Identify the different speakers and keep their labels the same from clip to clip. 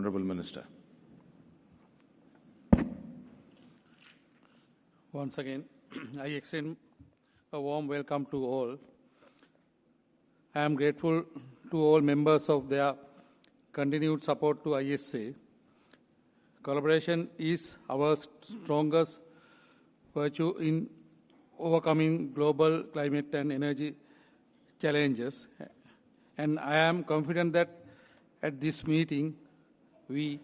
Speaker 1: Honourable Minister.
Speaker 2: Once again, I extend a warm welcome to all. I am grateful to all members of their continued support to ISA. Collaboration is our strongest virtue in overcoming global climate and energy challenges. And I am confident that at this meeting, we,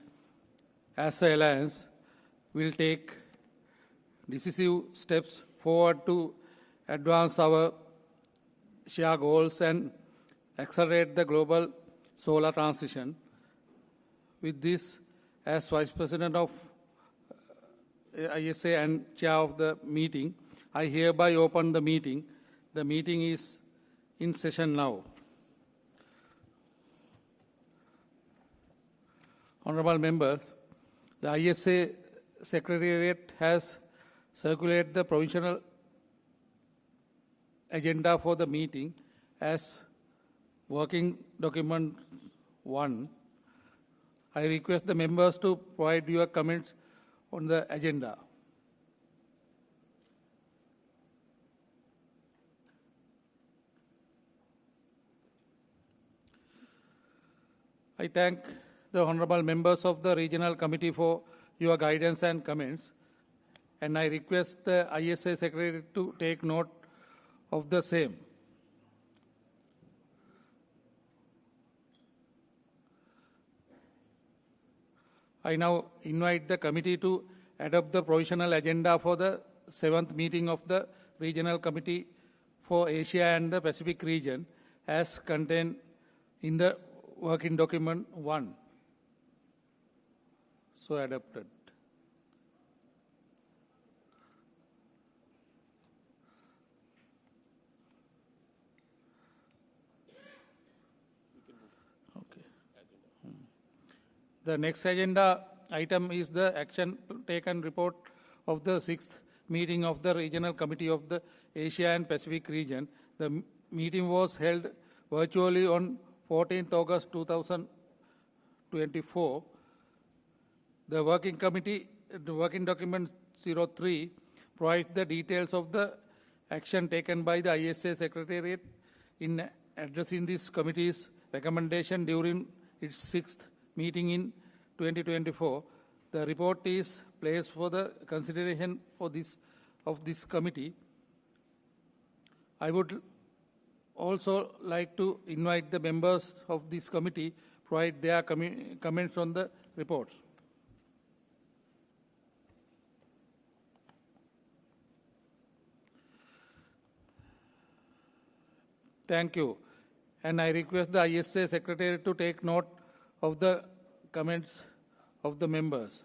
Speaker 2: as an alliance, will take decisive steps forward to advance our shared goals and accelerate the global solar transition. With this, as Vice President of ISA and Chair of the meeting, I hereby open the meeting. The meeting is in session now. Honourable members, the ISA Secretariat has circulated the provisional agenda for the meeting as working document 1. I request the members to provide your comments on the agenda. I thank the honourable members of the Regional Committee for your guidance and comments, and I request the ISA Secretary to take note of the same. I now invite the committee to adopt the provisional agenda for the 7th meeting of the Regional Committee for Asia and the Pacific region as contained in the working document 1. So adopted. Okay. The next agenda item is the action taken report of the 6th meeting of the Regional Committee of the Asia and Pacific region. The meeting was held virtually on 14th August 2024. The working document 03 provides the details of the action taken by the ISA Secretariat in addressing this committee's recommendation during its 6th meeting in 2024. The report is placed for the consideration of this committee. I would also like to invite the members of this committee provide their comments on the report. Thank you. And I request the ISA Secretary to take note of the comments of the members.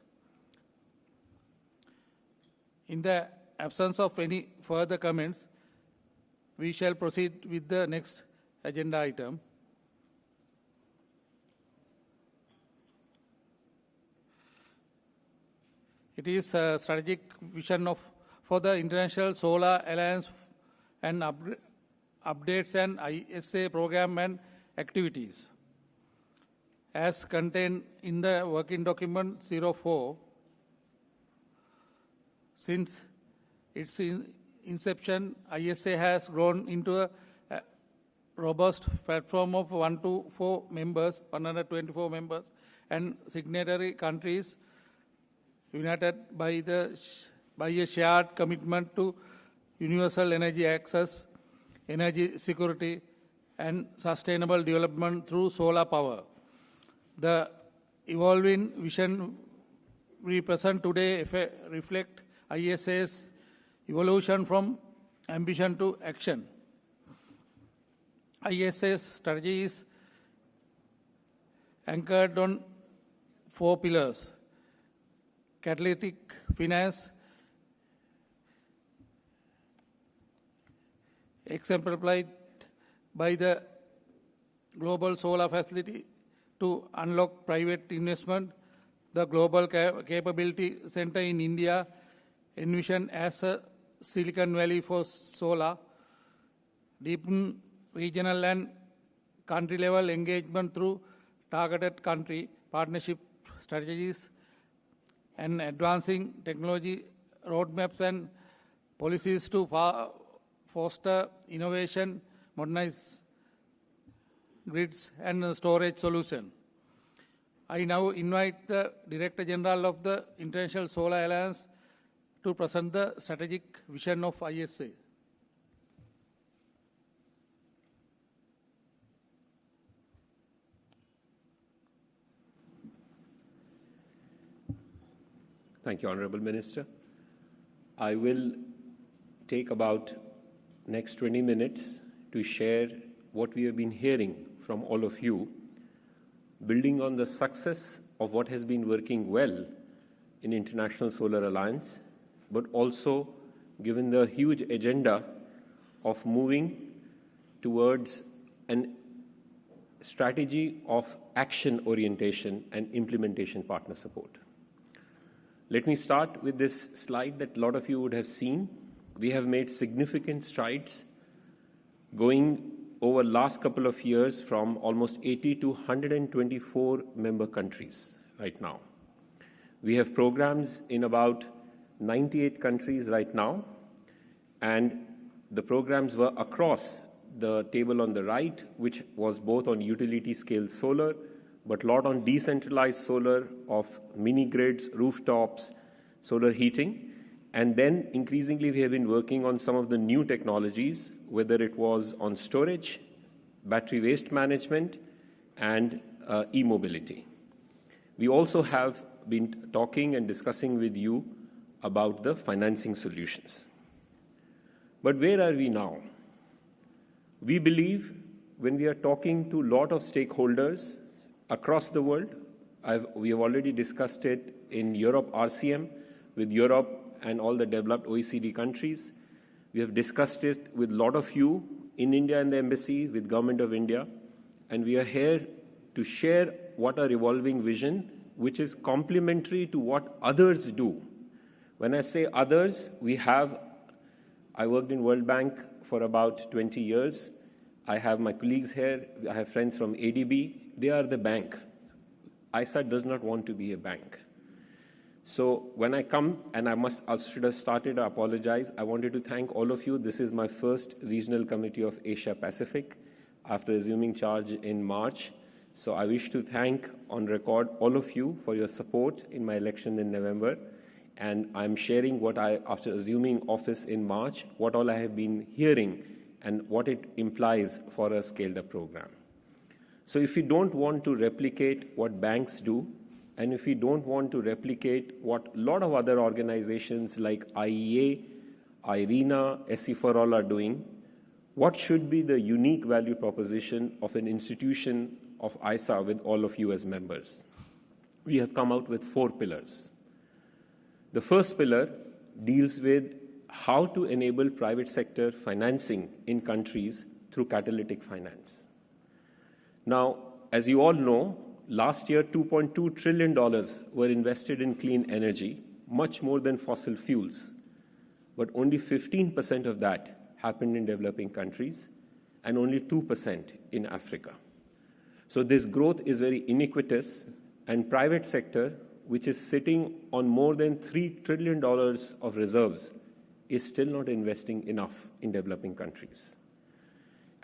Speaker 2: In the absence of any further comments, we shall proceed with the next agenda item. It is a strategic vision for the International Solar Alliance and updates and ISA program and activities. As contained in the working document 04, since its inception, ISA has grown into a robust platform of 124 members, and signatory countries united by a shared commitment to universal energy access, energy security, and sustainable development through solar power. The evolving vision we present today reflect ISA's evolution from ambition to action. ISA's strategy is anchored on 4 pillars: catalytic finance, exemplified by the Global Solar Facility to unlock private investment, the Global Capability Center in India, envisioned as a Silicon Valley for solar, deepen regional and country-level engagement through targeted country partnership strategies and advancing technology roadmaps and policies to foster innovation, modernize grids and storage solution. I now invite the Director General of the International Solar Alliance to present the strategic vision of ISA.
Speaker 1: Thank you, Honorable Minister. I will take about next 20 minutes to share what we have been hearing from all of you, building on the success of what has been working well in International Solar Alliance, but also given the huge agenda of moving towards a strategy of action orientation and implementation partner support. Let me start with this slide that a lot of you would have seen. We have made significant strides going over the last couple of years from almost 80 to 124 member countries right now. We have programs in about 98 countries right now, and the programs were across the table on the right, which was both on utility scale solar, but a lot on decentralized solar of mini grids, rooftops, solar heating. And then increasingly we have been working on some of the new technologies, whether it was on storage, battery waste management, and e-mobility. We also have been talking and discussing with you about the financing solutions. But where are we now? We believe when we are talking to a lot of stakeholders across the world, we have already discussed it in Europe RCM with Europe and all the developed OECD countries. We have discussed it with a lot of you in India and the embassy with Government of India. And we are here to share what our evolving vision, which is complementary to what others do. When I say others, I worked in World Bank for about 20 years. I have my colleagues here. I have friends from ADB. They are the bank. ISA does not want to be a bank. So when I come, and I should have started, I apologize. I wanted to thank all of you. This is my first regional committee of Asia Pacific after assuming charge in March. So I wish to thank on record all of you for your support in my election in November. And I'm sharing after assuming office in March, what all I have been hearing and what it implies for a scaled-up program. So if we don't want to replicate what banks do, and if we don't want to replicate what a lot of other organizations like IEA, IRENA, SE4All are doing, what should be the unique value proposition of an institution of ISA with all of you as members? We have come out with 4 pillars. The first pillar deals with how to enable private sector financing in countries through catalytic finance. Now, as you all know, last year $2.2 trillion were invested in clean energy, much more than fossil fuels. But only 15% of that happened in developing countries and only 2% in Africa. So this growth is very iniquitous, and private sector, which is sitting on more than $3 trillion of reserves, is still not investing enough in developing countries.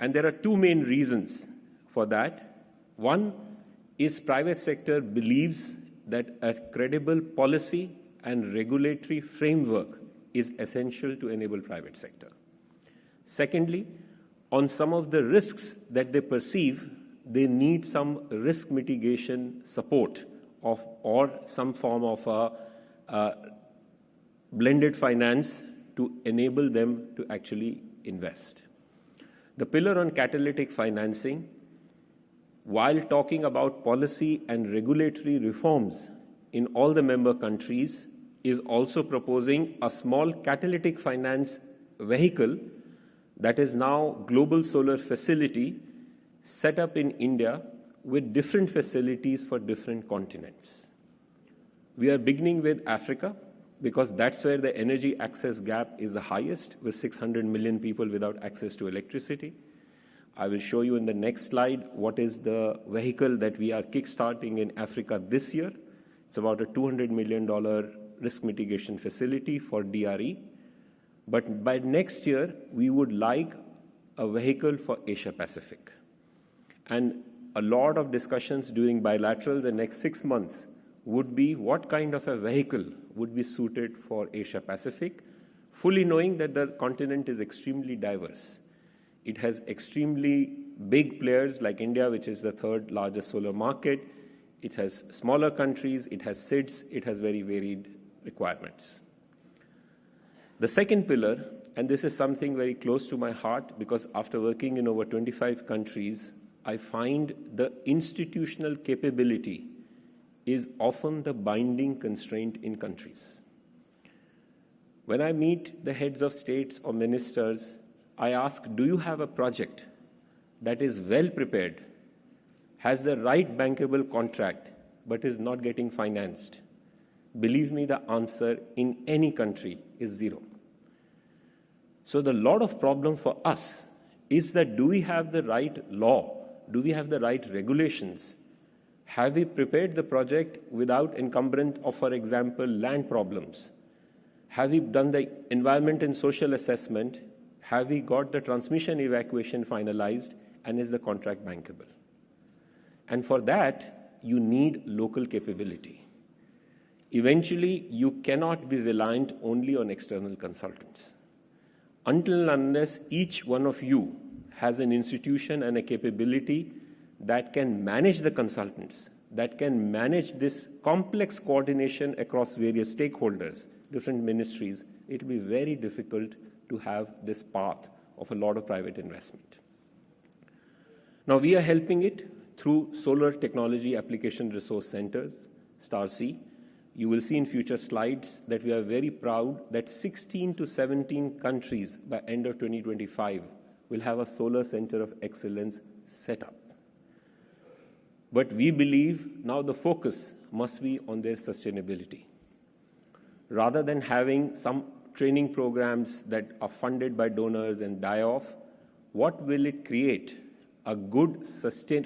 Speaker 1: And there are 2 main reasons for that. One is private sector believes that a credible policy and regulatory framework is essential to enable private sector. Secondly, on some of the risks that they perceive, they need some risk mitigation support or some form of a blended finance to enable them to actually invest. The pillar on catalytic financing, while talking about policy and regulatory reforms in all the member countries, is also proposing a small catalytic finance vehicle that is now Global Solar Facility set up in India with different facilities for different continents. We are beginning with Africa because that's where the energy access gap is the highest, with 600 million people without access to electricity. I will show you in the next slide what is the vehicle that we are kickstarting in Africa this year, It's about a $200 million risk mitigation facility for DRE. But by next year, we would like a vehicle for Asia Pacific. And a lot of discussions during bilaterals the next 6 months would be what kind of a vehicle would be suited for Asia Pacific, fully knowing that the continent is extremely diverse. It has extremely big players like India, which is the third largest solar market. It has smaller countries, it has SIDS, it has very varied requirements. The second pillar, and this is something very close to my heart because after working in over 25 countries, I find the institutional capability is often the binding constraint in countries. When I meet the heads of states or ministers, I ask, do you have a project that is well prepared, has the right bankable contract, but is not getting financed? Believe me, the answer in any country is zero. So the lot of problem for us is that do we have the right law? Do we have the right regulations? Have we prepared the project without encumbrance of, for example, land problems? Have we done the environment and social assessment? Have we got the transmission evacuation finalized? And is the contract bankable? And for that, you need local capability. Eventually, you cannot be reliant only on external consultants. Until and unless each one of you has an institution and a capability that can manage the consultants, that can manage this complex coordination across various stakeholders, different ministries, it will be very difficult to have this path of a lot of private investment. Now, we are helping it through Solar Technology Application Resource Centers, STAR-C. You will see in future slides that we are very proud that 16 to 17 countries by end of 2025 will have a solar center of excellence set up. But we believe now the focus must be on their sustainability. Rather than having some training programs that are funded by donors and die off, what will it create? A good,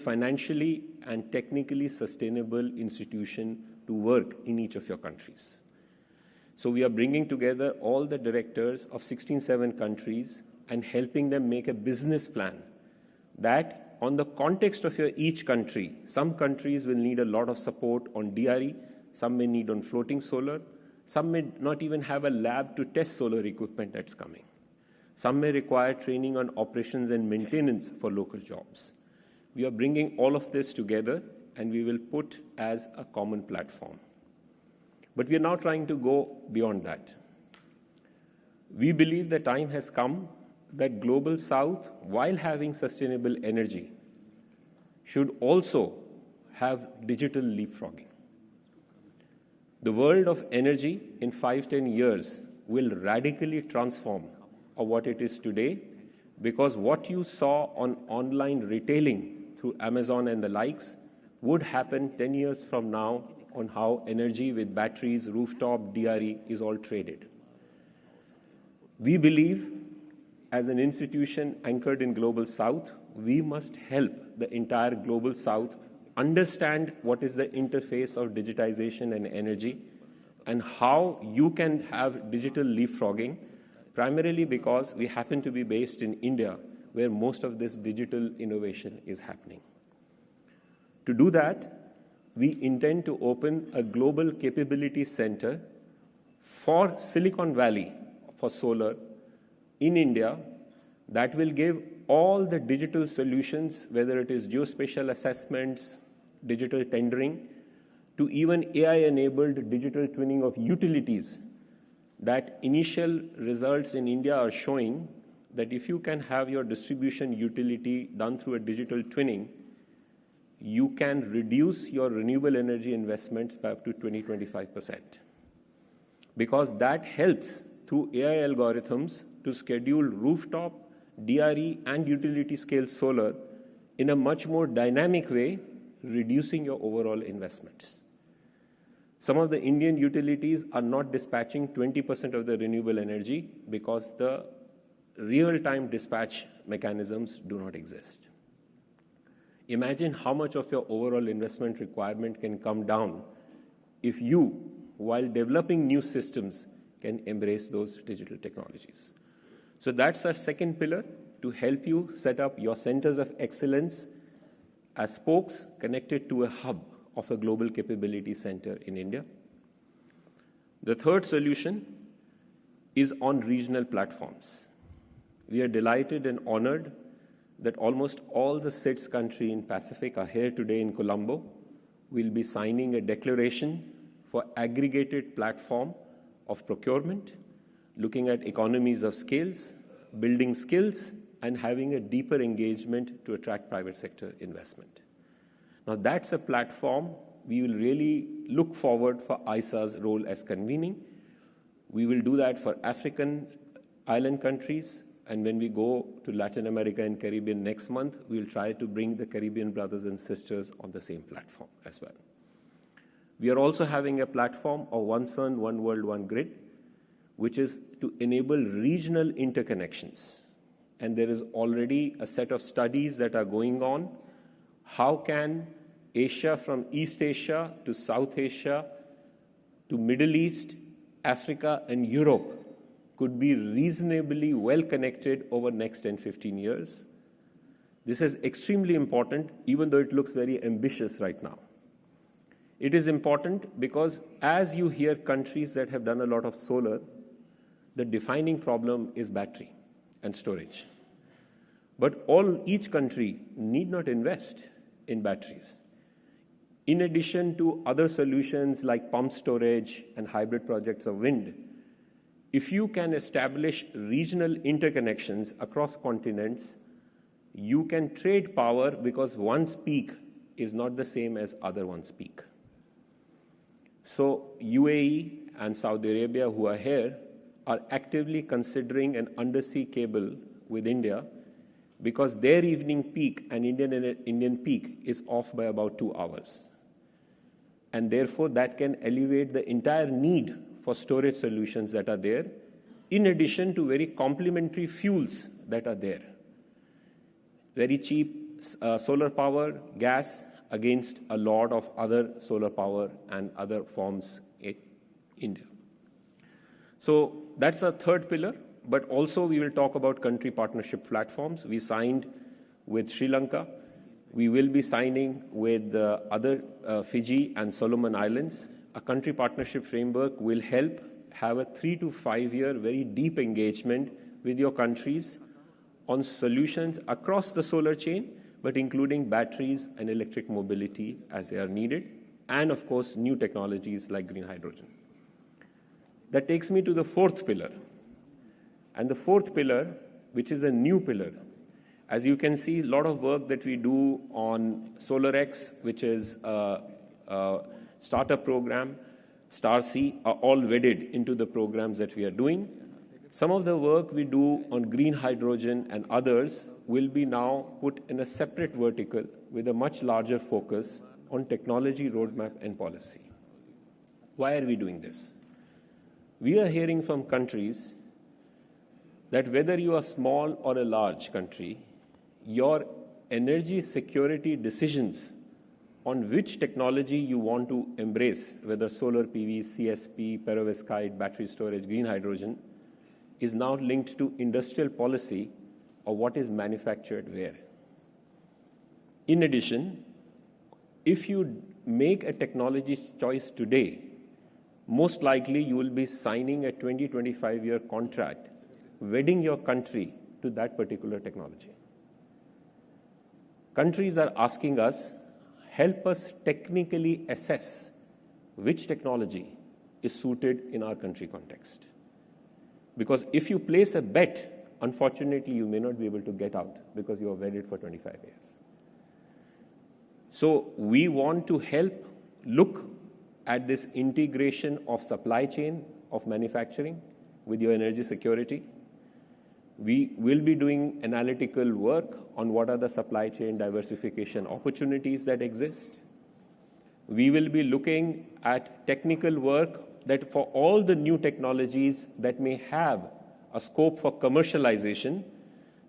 Speaker 1: financially and technically sustainable institution to work in each of your countries. So we are bringing together all the directors of 7 countries and helping them make a business plan that on the context of your each country, some countries will need a lot of support on DRE, some may need on floating solar, some may not even have a lab to test solar equipment that's coming. Some may require training on operations and maintenance for local jobs. We are bringing all of this together and we will put as a common platform. But we are now trying to go beyond that. We believe the time has come that Global South, while having sustainable energy, should also have digital leapfrogging. The world of energy in 5-10 years will radically transform of what it is today, because what you saw on online retailing through Amazon and the likes would happen 10 years from now on how energy with batteries, rooftop, DRE is all traded. We believe, as an institution anchored in Global South, we must help the entire Global South understand what is the interface of digitization and energy and how you can have digital leapfrogging, primarily because we happen to be based in India, where most of this digital innovation is happening. To do that, we intend to open a global capability center for Silicon Valley for solar in India that will give all the digital solutions, whether it is geospatial assessments, digital tendering, to even AI-enabled digital twinning of utilities. That initial results in India are showing that if you can have your distribution utility done through a digital twinning, you can reduce your renewable energy investments by up to 20-25%. Because that helps through AI algorithms to schedule rooftop, DRE, and utility scale solar in a much more dynamic way, reducing your overall investments. Some of the Indian utilities are not dispatching 20% of the renewable energy because the real-time dispatch mechanisms do not exist. Imagine how much of your overall investment requirement can come down if you, while developing new systems, can embrace those digital technologies. So that's our second pillar, to help you set up your centers of excellence as spokes connected to a hub of a global capability center in India. The third solution is on regional platforms. We are delighted and honored that almost all the 6 countries in Pacific are here today in Colombo. We'll be signing a declaration for aggregated platform of procurement, looking at economies of scales, building skills, and having a deeper engagement to attract private sector investment. Now, that's a platform we will really look forward for ISA's role as convening. We will do that for African island countries, and when we go to Latin America and Caribbean next month, we'll try to bring the Caribbean brothers and sisters on the same platform as well. We are also having a platform of One Sun, One World, One Grid, which is to enable regional interconnections. And there is already a set of studies that are going on. How can Asia, from East Asia to South Asia to Middle East, Africa, and Europe, could be reasonably well connected over the next 10, 15 years? This is extremely important, even though it looks very ambitious right now. It is important because as you hear countries that have done a lot of solar, the defining problem is battery and storage. But each country need not invest in batteries. In addition to other solutions like pump storage and hybrid projects of wind, if you can establish regional interconnections across continents, you can trade power because one's peak is not the same as other one's peak. So UAE and Saudi Arabia, who are here, are actively considering an undersea cable with India because their evening peak and Indian peak is off by about 2 hours. And therefore, that can alleviate the entire need for storage solutions that are there, in addition to very complementary fuels that are there. Very cheap solar power, gas, against a lot of other solar power and other forms in India. So that's our third pillar, but also we will talk about country partnership platforms. We signed with Sri Lanka. We will be signing with other Fiji and Solomon Islands. A country partnership framework will help have a 3 to 5 year very deep engagement with your countries on solutions across the solar chain, but including batteries and electric mobility as they are needed, and of course, new technologies like green hydrogen. That takes me to the fourth pillar. And the fourth pillar, which is a new pillar, as you can see, a lot of work that we do on SolarX, which is a startup program, StarSea, are all wedded into the programs that we are doing. Some of the work we do on green hydrogen and others will be now put in a separate vertical with a much larger focus on technology roadmap and policy. Why are we doing this? We are hearing from countries that whether you are small or a large country, your energy security decisions on which technology you want to embrace, whether solar PV, CSP, perovskite, battery storage, green hydrogen, is now linked to industrial policy of what is manufactured where. In addition, if you make a technology choice today, most likely you will be signing a 20-25 year contract, wedding your country to that particular technology. Countries are asking us, help us technically assess which technology is suited in our country context. Because if you place a bet, unfortunately, you may not be able to get out because you are wedded for 25 years. So we want to help look at this integration of supply chain of manufacturing with your energy security. We will be doing analytical work on what are the supply chain diversification opportunities that exist. We will be looking at technical work that for all the new technologies that may have a scope for commercialization,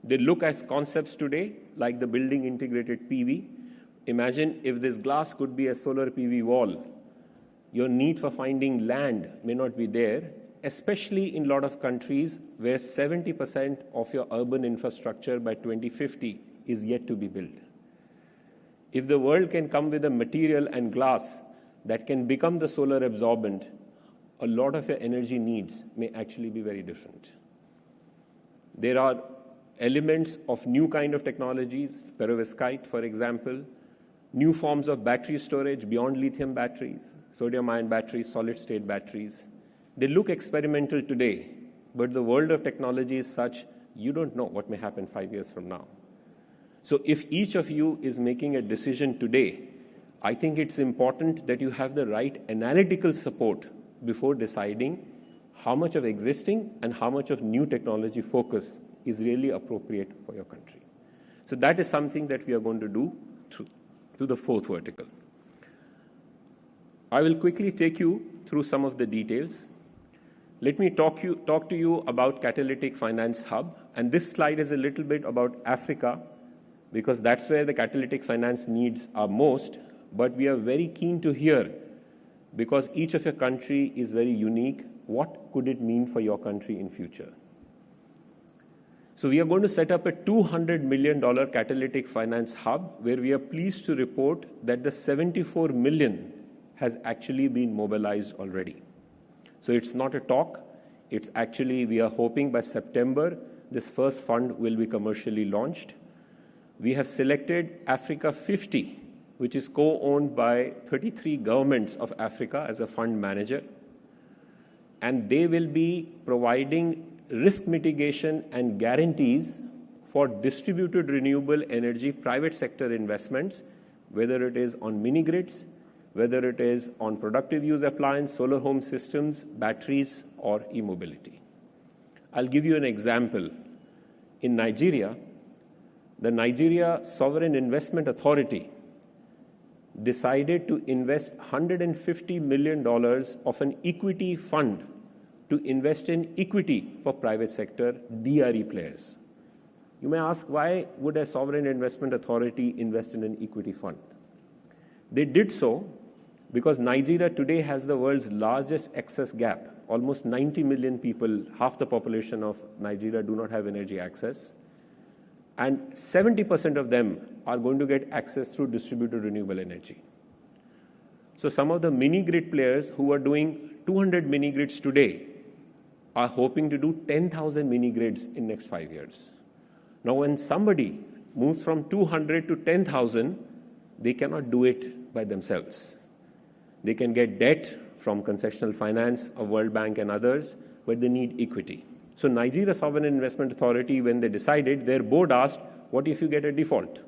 Speaker 1: they look at concepts today like the building integrated PV. Imagine if this glass could be a solar PV wall. Your need for finding land may not be there, especially in a lot of countries where 70% of your urban infrastructure by 2050 is yet to be built. If the world can come with a material and glass that can become the solar absorbent, a lot of your energy needs may actually be very different. There are elements of new kind of technologies, perovskite, for example, new forms of battery storage beyond lithium batteries, sodium-ion batteries, solid-state batteries. They look experimental today, but the world of technology is such, you don't know what may happen 5 years from now. So if each of you is making a decision today, I think it's important that you have the right analytical support before deciding how much of existing and how much of new technology focus is really appropriate for your country. So that is something that we are going to do through the fourth vertical. I will quickly take you through some of the details. Let me talk to you about Catalytic Finance Hub. And this slide is a little bit about Africa, because that's where the catalytic finance needs are most. But we are very keen to hear, because each of your country is very unique, what could it mean for your country in future? So we are going to set up a $200 million catalytic finance hub, where we are pleased to report that the 74 million has actually been mobilized already. So it's not a talk. It's actually, we are hoping by September, this first fund will be commercially launched. We have selected Africa 50, which is co-owned by 33 governments of Africa as a fund manager. And they will be providing risk mitigation and guarantees for distributed renewable energy private sector investments, whether it is on mini grids, whether it is on productive use appliance, solar home systems, batteries, or e-mobility. I'll give you an example. In Nigeria, the Nigeria Sovereign Investment Authority decided to invest $150 million of an equity fund to invest in equity for private sector DRE players. You may ask, why would a sovereign investment authority invest in an equity fund? They did so because Nigeria today has the world's largest access gap. Almost 90 million people, half the population of Nigeria, do not have energy access. And 70% of them are going to get access through distributed renewable energy. So some of the mini grid players who are doing 200 mini grids today are hoping to do 10,000 mini grids in next 5 years. Now, when somebody moves from 200 to 10,000, they cannot do it by themselves. They can get debt from concessional finance of World Bank and others, but they need equity. So Nigeria Sovereign Investment Authority, when they decided, their board asked, what if you get a default?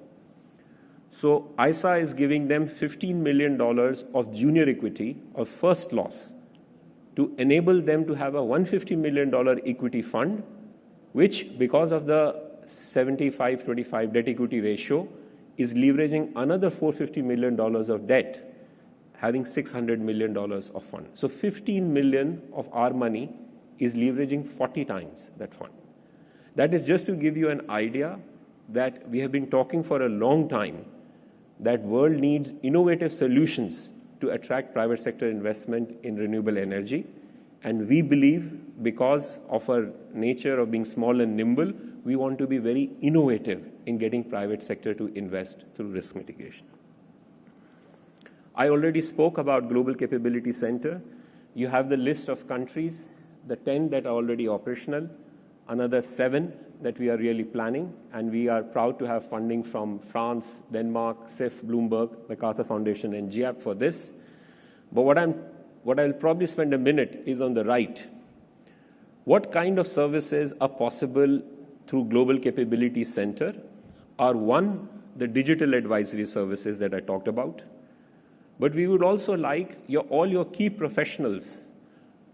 Speaker 1: So ISA is giving them $15 million of junior equity of first loss to enable them to have a $150 million equity fund, which, because of the 75-25 debt equity ratio, is leveraging another $450 million of debt, having $600 million of fund. So 15 million of our money is leveraging 40 times that fund. That is just to give you an idea that we have been talking for a long time that world needs innovative solutions to attract private sector investment in renewable energy. And we believe, because of our nature of being small and nimble, we want to be very innovative in getting private sector to invest through risk mitigation. I already spoke about Global Capability Center. You have the list of countries, the 10 that are already operational, another 7 that we are really planning, and we are proud to have funding from France, Denmark, CIF, Bloomberg, MacArthur Foundation, and GIAP for this. But what I'll probably spend a minute is on the right. What kind of services are possible through Global Capability Center are, one, the digital advisory services that I talked about. But we would also like all your key professionals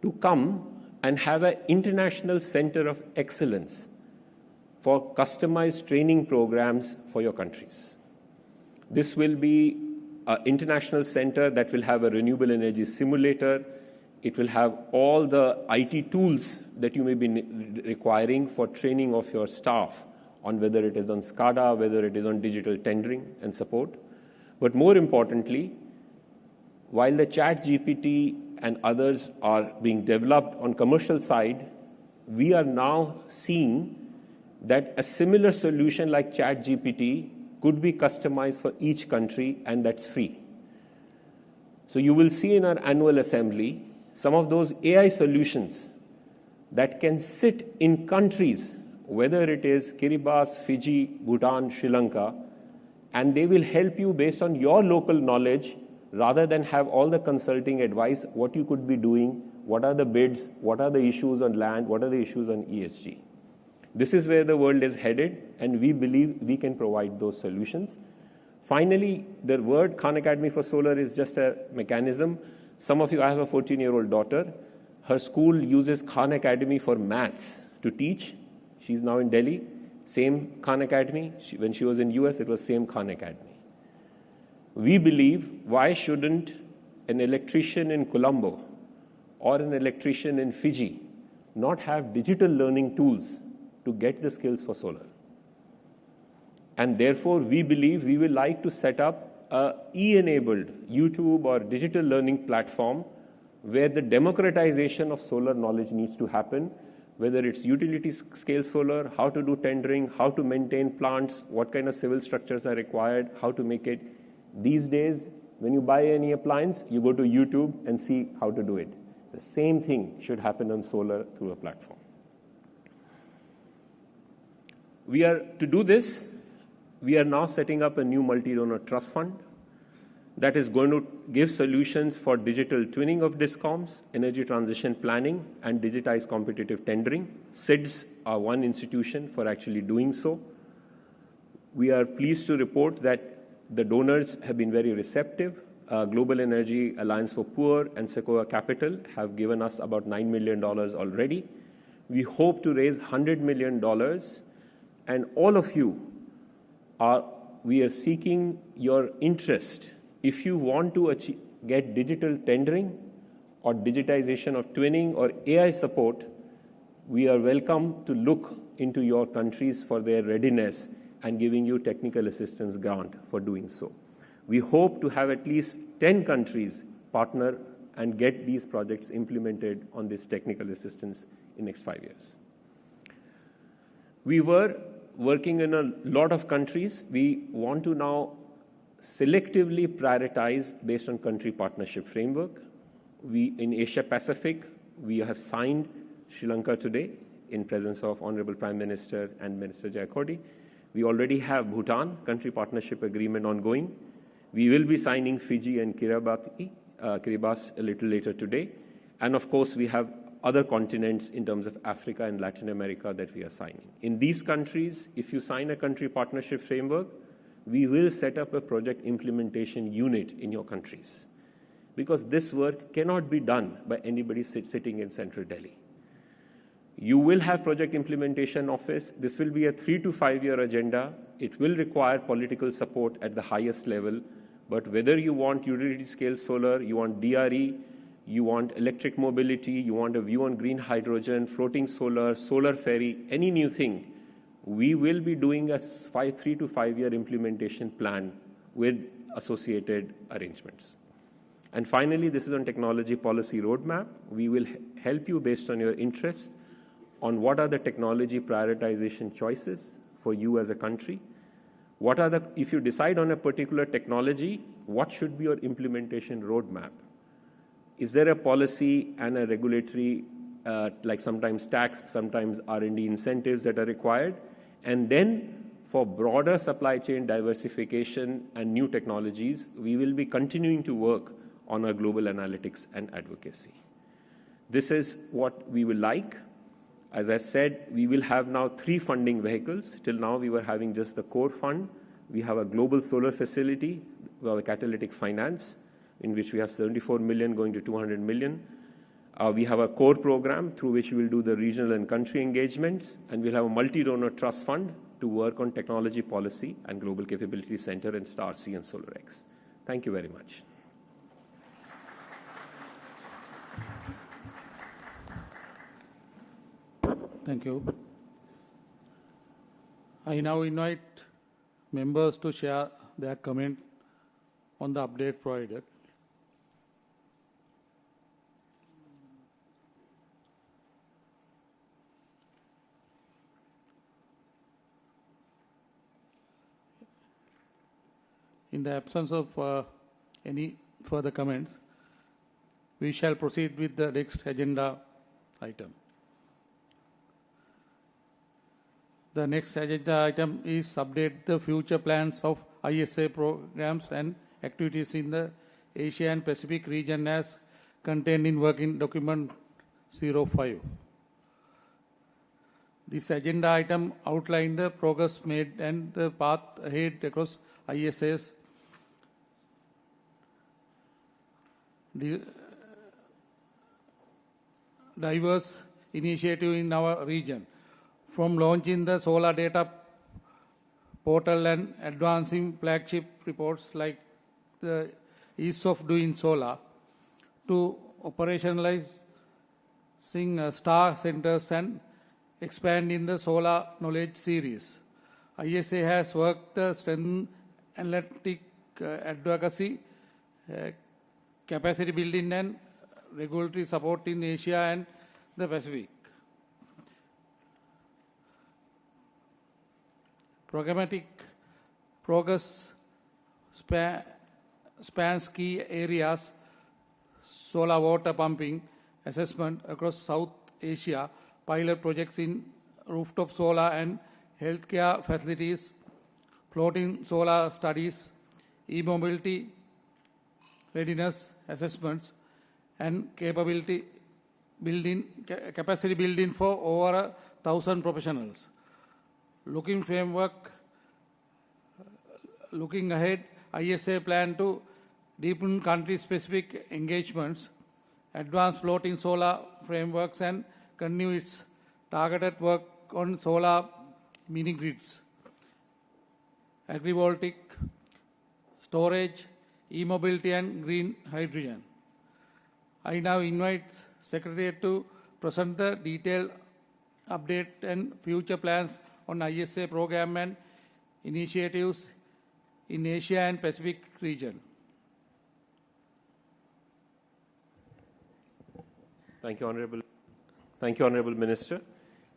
Speaker 1: to come and have an international center of excellence for customized training programs for your countries. This will be an international center that will have a renewable energy simulator. It will have all the IT tools that you may be requiring for training of your staff on whether it is on SCADA, whether it is on digital tendering and support. But more importantly, while the ChatGPT and others are being developed on commercial side, we are now seeing that a similar solution like ChatGPT could be customized for each country, and that's free. So you will see in our annual assembly some of those AI solutions that can sit in countries, whether it is Kiribati, Fiji, Bhutan, Sri Lanka, and they will help you based on your local knowledge rather than have all the consulting advice, what you could be doing, what are the bids, what are the issues on land, what are the issues on ESG. This is where the world is headed, and we believe we can provide those solutions. Finally, the word Khan Academy for Solar is just a mechanism. Some of you, I have a 14-year-old daughter. Her school uses Khan Academy for maths to teach. She's now in Delhi. Same Khan Academy. When she was in US, it was same Khan Academy. We believe, why shouldn't an electrician in Colombo or an electrician in Fiji not have digital learning tools to get the skills for solar? And therefore, we believe we will like to set up a e-enabled YouTube or digital learning platform where the democratization of solar knowledge needs to happen, whether it's utility scale solar, how to do tendering, how to maintain plants, what kind of civil structures are required, how to make it. These days, when you buy any appliance, you go to YouTube and see how to do it. The same thing should happen on solar through a platform. To do this, we are now setting up a new multi-donor trust fund that is going to give solutions for digital twinning of DISCOMs, energy transition planning, and digitized competitive tendering. SIDS are one institution for actually doing so. We are pleased to report that the donors have been very receptive. Global Energy Alliance for Poor and Sequoia Capital have given us about $9 million already. We hope to raise $100 million, and all of you we are seeking your interest. If you want to get digital tendering or digitization of twinning or AI support, we are welcome to look into your countries for their readiness and giving you technical assistance grant for doing so. We hope to have at least 10 countries partner and get these projects implemented on this technical assistance in the next 5 years. We were working in a lot of countries. We want to now selectively prioritize based on country partnership framework. In Asia Pacific, we have signed Sri Lanka today in presence of Honorable Prime Minister and Minister Jayakodi. We already have Bhutan country partnership agreement ongoing. We will be signing Fiji and Kiribati a little later today. And of course, we have other continents in terms of Africa and Latin America that we are signing. In these countries, if you sign a country partnership framework, we will set up a project implementation unit in your countries, because this work cannot be done by anybody sitting in central Delhi. You will have project implementation office. This will be a 3 to 5 year agenda. It will require political support at the highest level, but whether you want utility scale solar, you want DRE, you want electric mobility, you want a view on green hydrogen, floating solar, solar ferry, any new thing, we will be doing a 3 to 5 year implementation plan with associated arrangements. And finally, this is on technology policy roadmap. We will help you based on your interest on what are the technology prioritization choices for you as a country. If you decide on a particular technology, what should be your implementation roadmap? Is there a policy and a regulatory, like sometimes tax, sometimes R&D incentives that are required? And then for broader supply chain diversification and new technologies, we will be continuing to work on our global analytics and advocacy. This is what we will like. As I said, we will have now 3 funding vehicles. Till now, we were having just the core fund. We have a global solar facility, we have a catalytic finance, in which we have 74 million going to 200 million. We have a core program through which we will do the regional and country engagements, and we'll have a multi-donor trust fund to work on technology policy and Global Capability Center and STAR-C and SolarX. Thank you very much.
Speaker 2: Thank you. I now invite members to share their comment on the update provided. In the absence of any further comments, we shall proceed with the next agenda item. The next agenda item is update the future plans of ISA programs and activities in the Asia and Pacific region as contained in working document 05. This agenda item outlined the progress made and the path ahead across ISA's diverse initiative in our region, from launching the solar data portal and advancing flagship reports like the ease of doing solar, to operationalizing star centers and expanding the solar knowledge series. ISA has worked to strengthen analytic advocacy, capacity building and regulatory support in Asia and the Pacific. Programmatic progress spans key areas: solar water pumping assessment across South Asia, pilot projects in rooftop solar and healthcare facilities, floating solar studies, e-mobility readiness assessments, and capacity building for over 1,000 professionals. Looking ahead, ISA plan to deepen country-specific engagements, advance floating solar frameworks, and continue its targeted work on solar mini-grids, agrivoltaic, storage, e-mobility, and green hydrogen. I now invite Secretariat to present the detailed update and future plans on ISA program and initiatives in Asia and Pacific region.
Speaker 1: Thank you, Honorable Minister.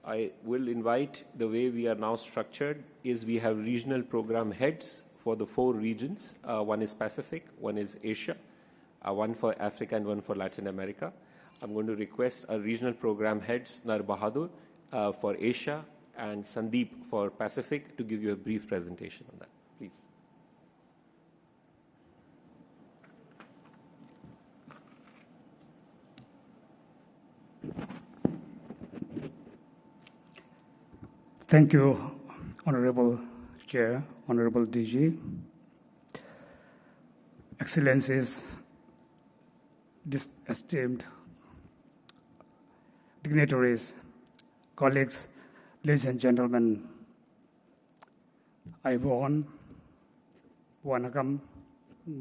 Speaker 1: I will invite, the way we are now structured is we have regional program heads for the 4 regions. One is Pacific, one is Asia, one for Africa, and one for Latin America. I'm going to request our regional program heads, Nar Bahadur for Asia and Sandeep for Pacific, to give you a brief presentation on that. Please.
Speaker 3: Thank you, Honorable Chair, Honorable DG, Excellencies, esteemed dignitaries, colleagues, ladies and gentlemen. Wanakam,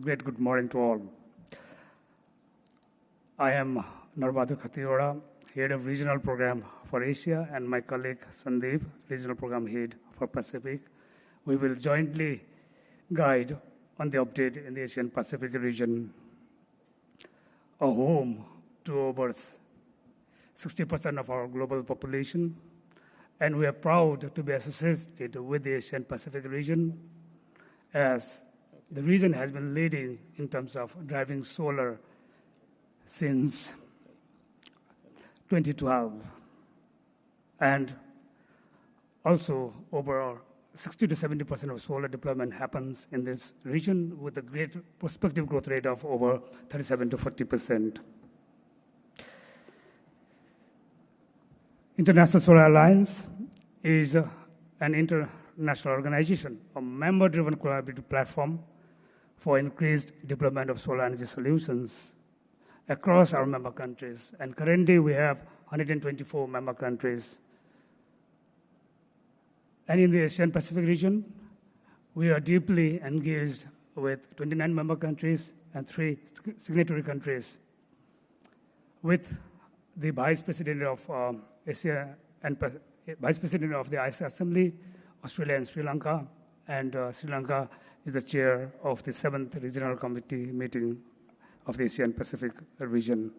Speaker 3: great good morning to all. I am Nar Bahadur Khatiwada, Head of Regional Program for Asia, and my colleague Sandeep, Regional Program Head for Pacific. We will jointly guide on the update in the Asian Pacific region, a home to over 60% of our global population, and we are proud to be associated with the Asian Pacific region, as the region has been leading in terms of driving solar since 2012. And also over 60 to 70% of solar deployment happens in this region, with a great prospective growth rate of over 37 to 40%. International Solar Alliance is an international organization, a member-driven collaborative platform for increased deployment of solar energy solutions across our member countries. And currently we have 124 member countries. And in the Asian Pacific region, we are deeply engaged with 29 member countries and 3 signatory countries, with the Vice President of Asia and Vice President of the ISA Assembly, Australia and Sri Lanka, and Sri Lanka is the chair of the 7th Regional Committee meeting of the Asian Pacific region.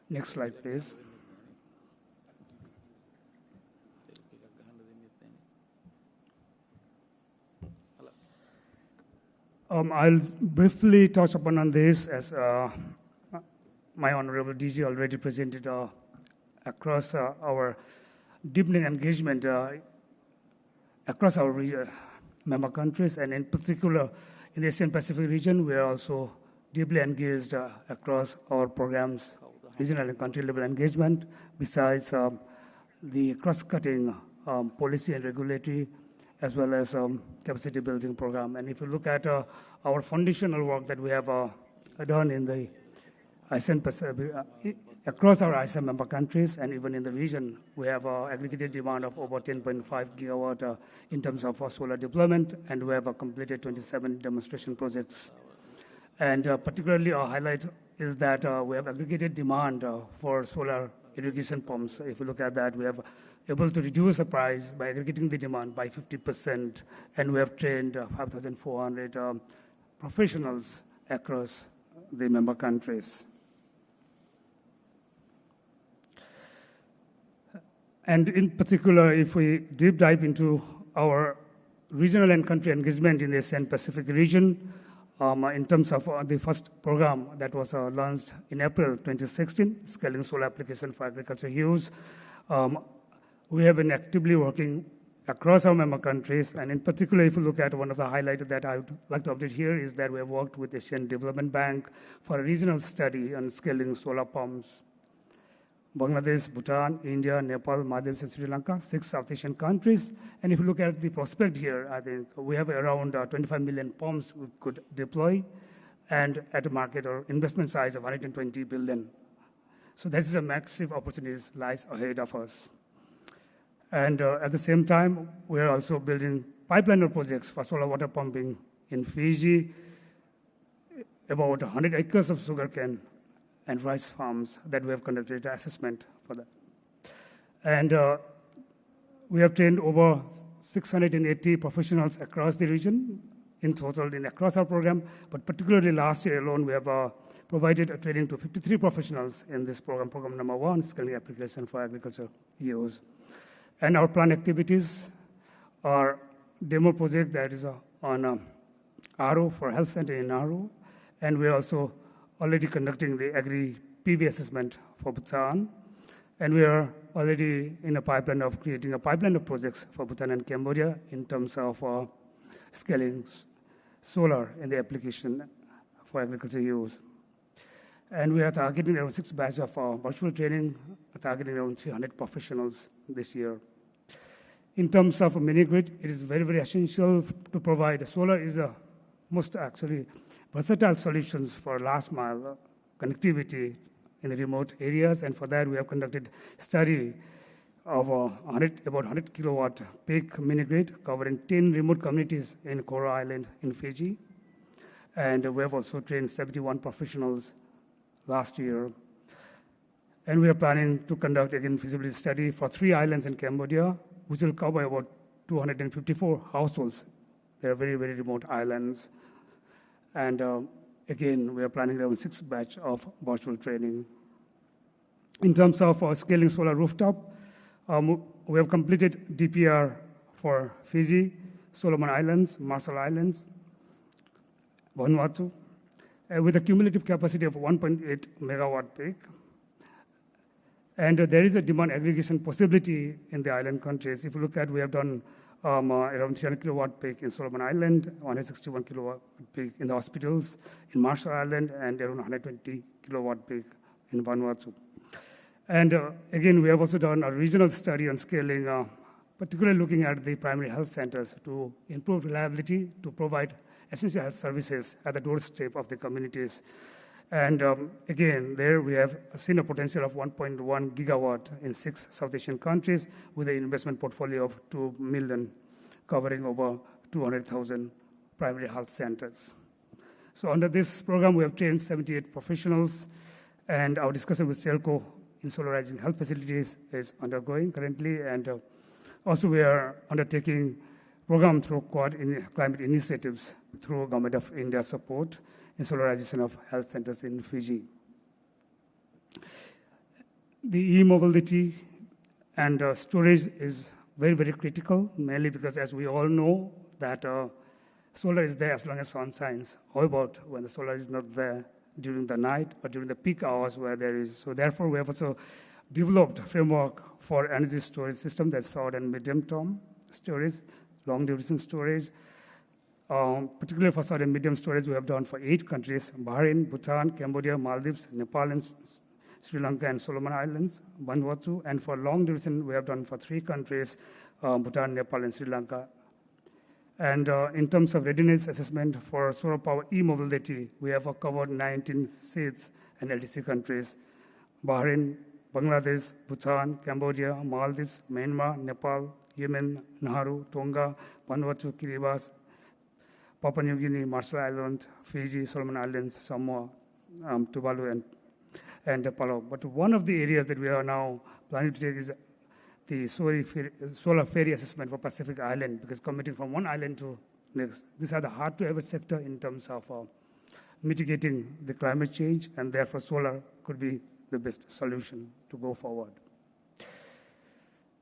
Speaker 3: Next slide, please. I'll briefly touch upon on this as my Honorable DG already presented across our deepening engagement across our member countries, and in particular in the Asian Pacific region, we are also deeply engaged across our programs, regional and country level engagement, besides the cross-cutting policy and regulatory, as well as capacity building program. And if you look at our foundational work that we have done in the ASEAN Pacific, across our ASEAN member countries and even in the region, we have aggregated demand of over 10.5 gigawatt in terms of solar deployment, and we have completed 27 demonstration projects. And particularly our highlight is that we have aggregated demand for solar irrigation pumps. If you look at that, we have able to reduce the price by aggregating the demand by 50%, and we have trained 5,400 professionals across the member countries. And in particular, if we deep dive into our regional and country engagement in the ASEAN Pacific region, in terms of the first program that was launched in April 2016, Scaling Solar Application for Agriculture Use, we have been actively working across our member countries, and in particular, if you look at one of the highlights that I would like to update here is that we have worked with Asian Development Bank for a regional study on scaling solar pumps. Bangladesh, Bhutan, India, Nepal, Maldives, and Sri Lanka, 6 South Asian countries. And if you look at the prospect here, I think we have around 25 million pumps we could deploy, and at a market or investment size of 120 billion. So this is a massive opportunity lies ahead of us. And at the same time, we are also building pipeline projects for solar water pumping in Fiji, about 100 acres of sugarcane and rice farms that we have conducted assessment for that. And we have trained over 680 professionals across the region in total across our program, but particularly last year alone, we have provided a training to 53 professionals in this program, program number 1, Scaling Application for Agriculture Use. And our planned activities are demo project that is on Aro for health center in Aro, and we are also already conducting the agri-PV assessment for Bhutan, and we are already in a pipeline of creating a pipeline of projects for Bhutan and Cambodia in terms of scaling solar in the application for agriculture use. And we are targeting around 6 batches of virtual training, targeting around 300 professionals this year. In terms of mini-grid, it is very, very essential to provide. Solar is a most actually versatile solutions for last mile connectivity in the remote areas, and for that we have conducted study of about 100 kilowatt peak mini-grid covering 10 remote communities in Coral Island in Fiji, and we have also trained 71 professionals last year. And we are planning to conduct again feasibility study for 3 islands in Cambodia, which will cover about 254 households. They are very, very remote islands. And again, we are planning around 6 batch of virtual training. In terms of scaling solar rooftop, we have completed DPR for Fiji, Solomon Islands, Marshall Islands, Vanuatu, with a cumulative capacity of 1.8 megawatt peak. And there is a demand aggregation possibility in the island countries. If you look at, we have done around 300 kilowatt peak in Solomon Island, 161 kilowatt peak in the hospitals in Marshall Island, and around 120 kilowatt peak in Vanuatu. And again, we have also done a regional study on scaling, particularly looking at the primary health centers to improve reliability, to provide essential health services at the doorstep of the communities. And again, there we have seen a potential of 1.1 gigawatt in 6 South Asian countries with an investment portfolio of 2 million, covering over 200,000 primary health centers. So under this program, we have trained 78 professionals, and our discussion with CELCO in solarizing health facilities is undergoing currently. And also we are undertaking program through Quad climate initiatives through Government of India support in solarization of health centers in Fiji. The e-mobility and storage is very, very critical, mainly because as we all know that solar is there as long as sun shines. How about when the solar is not there during the night or during the peak hours where there is? So therefore, we have also developed a framework for energy storage system that's short and medium-term storage, long-duration storage. Particularly for short and medium storage, we have done for 8 countries: Bahrain, Bhutan, Cambodia, Maldives, Nepal, and Sri Lanka, and Solomon Islands, Vanuatu. And for long duration, we have done for 3 countries, Bhutan, Nepal, and Sri Lanka. And in terms of readiness assessment for solar power e-mobility, we have covered 19 states and LDC countries: Bahrain, Bangladesh, Bhutan, Cambodia, Maldives, Myanmar, Nepal, Yemen, Nauru, Tonga, Vanuatu, Kiribati, Papua New Guinea, Marshall Islands, Fiji, Solomon Islands, Samoa, Tuvalu, and Palau. But one of the areas that we are now planning to take is the solar ferry assessment for Pacific Island, because commuting from one island to next, these are the hard-to-ever sector in terms of mitigating the climate change, and therefore solar could be the best solution to go forward.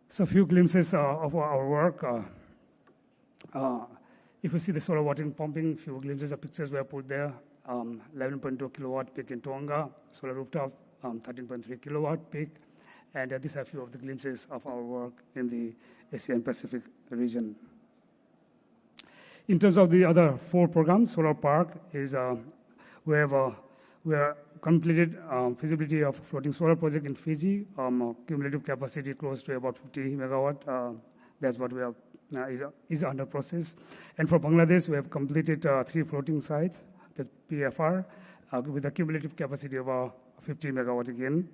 Speaker 3: So a few glimpses of our work. If you see the solar water pumping, few glimpses of pictures were put there. 11.2 kilowatt peak in Tonga, solar rooftop, 13.3 kilowatt peak. And these are a few of the glimpses of our work in the Asia and Pacific region. In terms of the other 4 programs, Solar Park is, we have completed feasibility of floating solar project in Fiji, cumulative capacity close to about 50 megawatt. That's what we have is under process. And for Bangladesh, we have completed 3 floating sites, that's PFR, with a cumulative capacity of 50 megawatt again.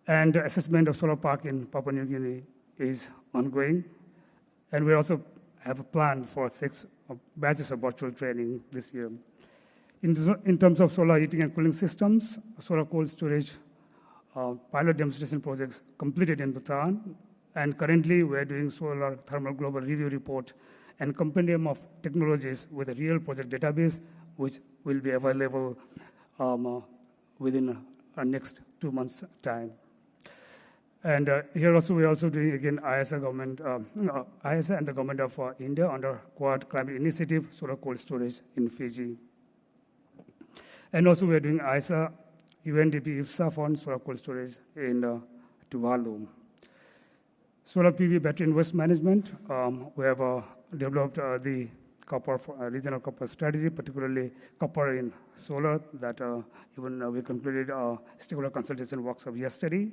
Speaker 3: And assessment of solar park in Papua New Guinea is ongoing. And we also have a plan for 6 batches of virtual training this year. In terms of solar heating and cooling systems, solar cold storage pilot demonstration projects completed in Bhutan. And currently, we're doing solar thermal global review report and compendium of technologies with a real project database, which will be available within our next 2 months' time. And here also, we're also doing, again, ISA and the government of India under Quad Climate Initiative, solar cold storage in Fiji. And also, we're doing ISA, UNDP, IFSA fund, solar cold storage in Tuvalu. Solar PV battery invest management, we have developed the copper regional copper strategy, particularly copper in solar, that even we concluded stakeholder consultation workshop yesterday.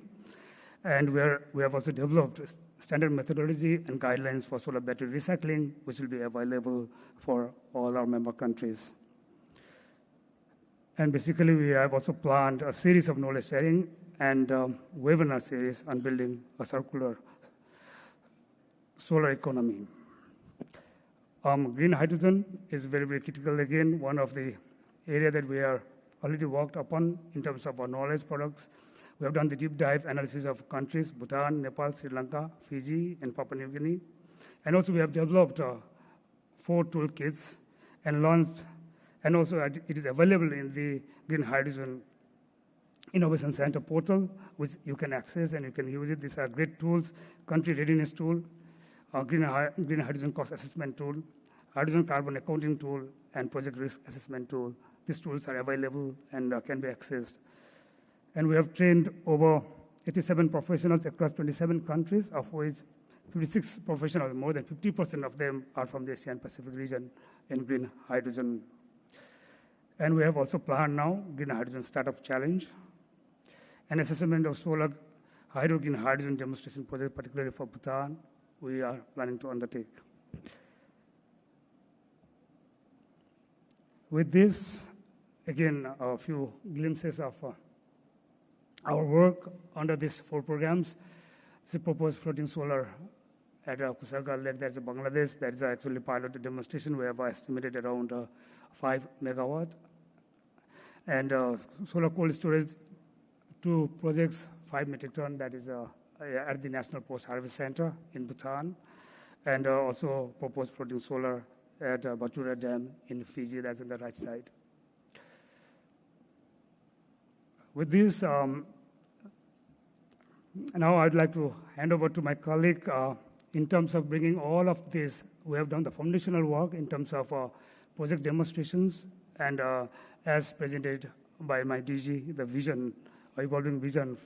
Speaker 3: And we have also developed standard methodology and guidelines for solar battery recycling, which will be available for all our member countries. And basically, we have also planned a series of knowledge sharing and webinar series on building a circular solar economy. Green hydrogen is very, very critical. Again, one of the areas that we are already worked upon in terms of our knowledge products. We have done the deep dive analysis of countries, Bhutan, Nepal, Sri Lanka, Fiji, and Papua New Guinea. And also we have developed 4 toolkits and launched, and also it is available in the Green Hydrogen Innovation Center portal, which you can access and you can use it. These are great tools: country readiness tool, green hydrogen cost assessment tool, hydrogen carbon accounting tool, and project risk assessment tool. These tools are available and can be accessed. And we have trained over 87 professionals across 27 countries, of which 56 professionals, more than 50% of them are from the Asian Pacific region in green hydrogen. And we have also planned now Green Hydrogen Startup Challenge, an assessment of solar green hydrogen demonstration project, particularly for Bhutan, we are planning to undertake. With this, again, a few glimpses of our work under these 4 programs. The proposed floating solar at Kusarga Lake, that's Bangladesh. That is actually pilot demonstration. We have estimated around 5 megawatt. And solar cold storage, 2 projects, 5 metric ton, that is at the National Post Harvest Center in Bhutan. And also proposed floating solar at Batura Dam in Fiji, that's on the right side. With this, now I'd like to hand over to my colleague, in terms of bringing all of this. We have done the foundational work in terms of project demonstrations and as presented by my DG, the vision, evolving vision.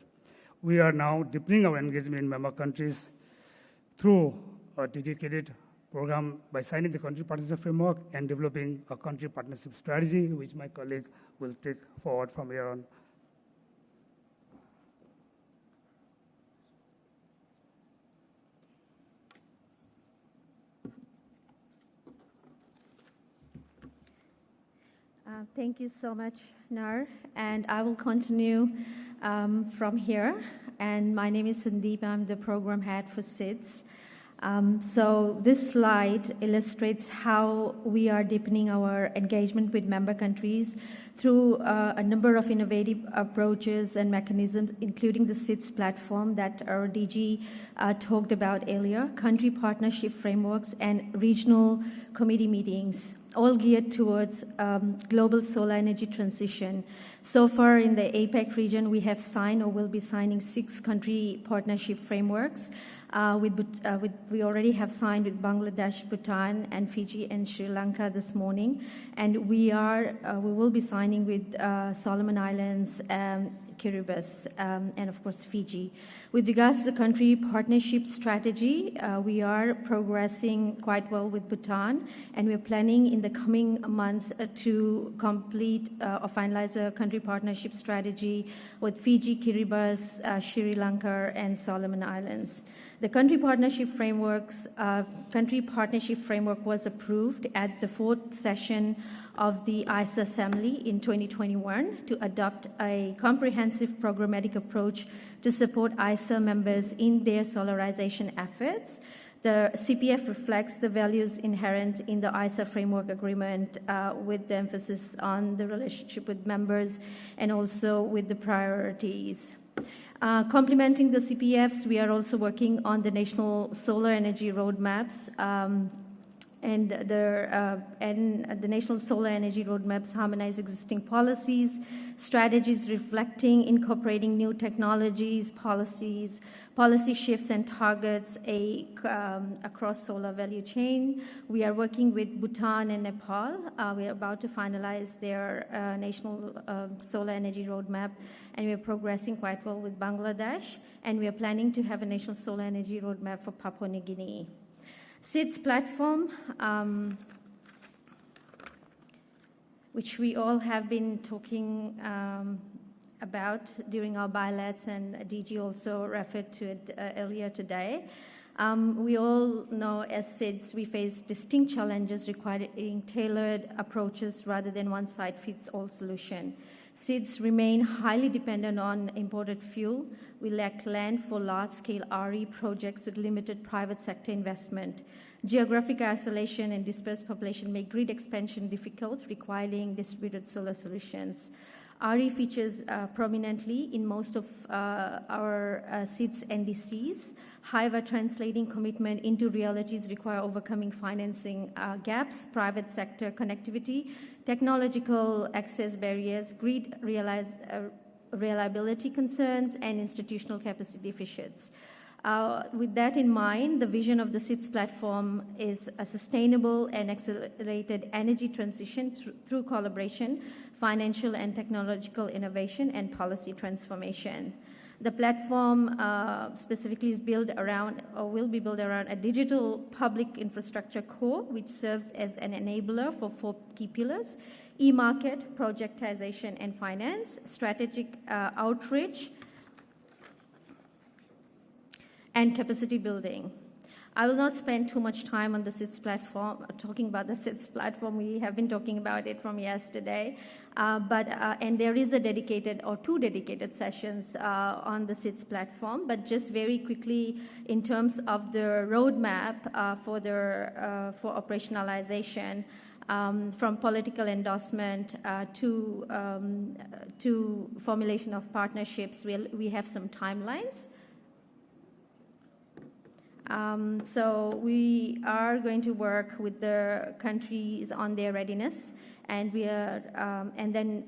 Speaker 3: We are now deepening our engagement in member countries through a dedicated program by signing the country partnership framework and developing a country partnership strategy, which my colleague will take forward from here on.
Speaker 4: Thank you so much, Nar. And I will continue from here. And my name is Sandeep. I'm the program head for SIDS. So this slide illustrates how we are deepening our engagement with member countries through a number of innovative approaches and mechanisms, including the SIDS platform that our DG talked about earlier, country partnership frameworks, and regional committee meetings, all geared towards global solar energy transition. So far in the APEC region, we have signed or will be signing 6 country partnership frameworks. We already have signed with Bangladesh, Bhutan, and Fiji and Sri Lanka this morning, and we will be signing with Solomon Islands, Kiribati, and of course Fiji. With regards to the country partnership strategy, we are progressing quite well with Bhutan, and we're planning in the coming months to complete or finalize a country partnership strategy with Fiji, Kiribati, Sri Lanka, and Solomon Islands. The country partnership framework was approved at the 4th session of the ISA Assembly in 2021 to adopt a comprehensive programmatic approach to support ISA members in their solarization efforts. The CPF reflects the values inherent in the ISA framework agreement with the emphasis on the relationship with members and also with the priorities. Complementing the CPFs, we are also working on the national solar energy roadmaps, and the national solar energy roadmaps harmonize existing policies, strategies reflecting incorporating new technologies, policy shifts and targets across solar value chain. We are working with Bhutan and Nepal. We are about to finalize their national solar energy roadmap, and we are progressing quite well with Bangladesh, and we are planning to have a national solar energy roadmap for Papua New Guinea. SIDS platform, which we all have been talking about during our bilats, and DG also referred to it earlier today. We all know as SIDS, we face distinct challenges requiring tailored approaches rather than one-size-fits-all solution. SIDS remain highly dependent on imported fuel. We lack land for large-scale RE projects with limited private sector investment. Geographic isolation and dispersed population make grid expansion difficult, requiring distributed solar solutions. RE features prominently in most of our SIDS NDCs. However, translating commitment into realities require overcoming financing gaps, private sector connectivity, technological access barriers, grid reliability concerns, and institutional capacity deficits. With that in mind, the vision of the SIDS platform is a sustainable and accelerated energy transition through collaboration, financial and technological innovation, and policy transformation. The platform specifically is built around, or will be built around, a digital public infrastructure core, which serves as an enabler for 4 key pillars: e-market, projectization and finance, strategic outreach, and capacity building. I will not spend too much time on the SIDS platform, talking about the SIDS platform. We have been talking about it from yesterday. And there is a dedicated or 2 dedicated sessions on the SIDS platform. But just very quickly, in terms of the roadmap for operationalization, from political endorsement to formulation of partnerships, we have some timelines. So we are going to work with the countries on their readiness, and we are, and then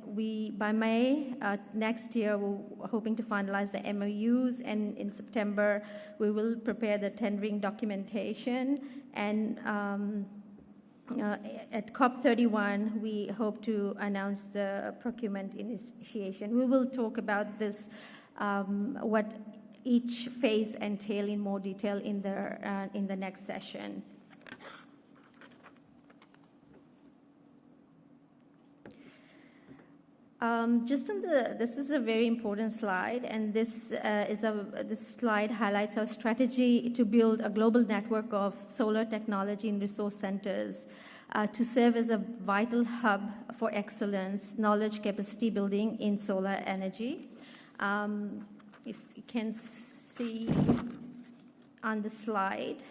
Speaker 4: by May next year, we're hoping to finalize the MOUs, and in September we will prepare the tendering documentation, and at COP31 we hope to announce the procurement initiation. We will talk about this, what each phase entail in more detail in the next session. This is a very important slide, and this slide highlights our strategy to build a global network of solar technology and resource centers to serve as a vital hub for excellence, knowledge, capacity building in solar energy. If you can see on the slide,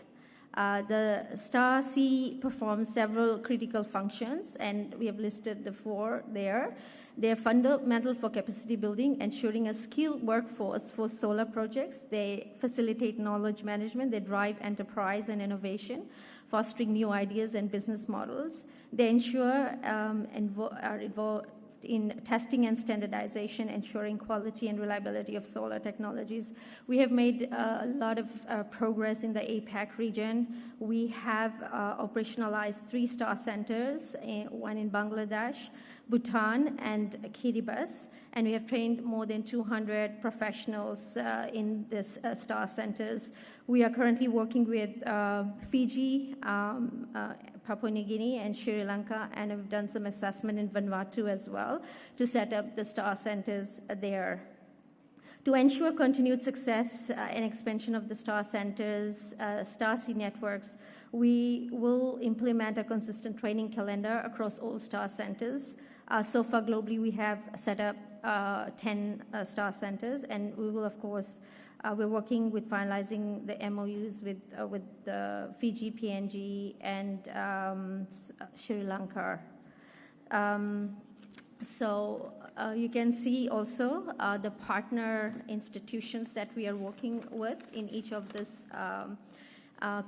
Speaker 4: the STAR-C performs several critical functions, and we have listed the 4 there. They are fundamental for capacity building, ensuring a skilled workforce for solar projects. They facilitate knowledge management. They drive enterprise and innovation, fostering new ideas and business models. They ensure are involved in testing and standardization, ensuring quality and reliability of solar technologies. We have made a lot of progress in the APAC region. We have operationalized 3 STAR centers, one in Bangladesh, Bhutan, and Kiribati, and we have trained more than 200 professionals in these STAR centers. We are currently working with Fiji, Papua New Guinea, and Sri Lanka, and have done some assessment in Vanuatu as well to set up the STAR centers there. To ensure continued success and expansion of the STAR centers, STAR-C networks, we will implement a consistent training calendar across all STAR centers. So far globally, we have set up 10 STAR centers, and we will, of course, we're working with finalizing the MOUs with Fiji, PNG, and Sri Lanka. You can see also the partner institutions that we are working with in each of these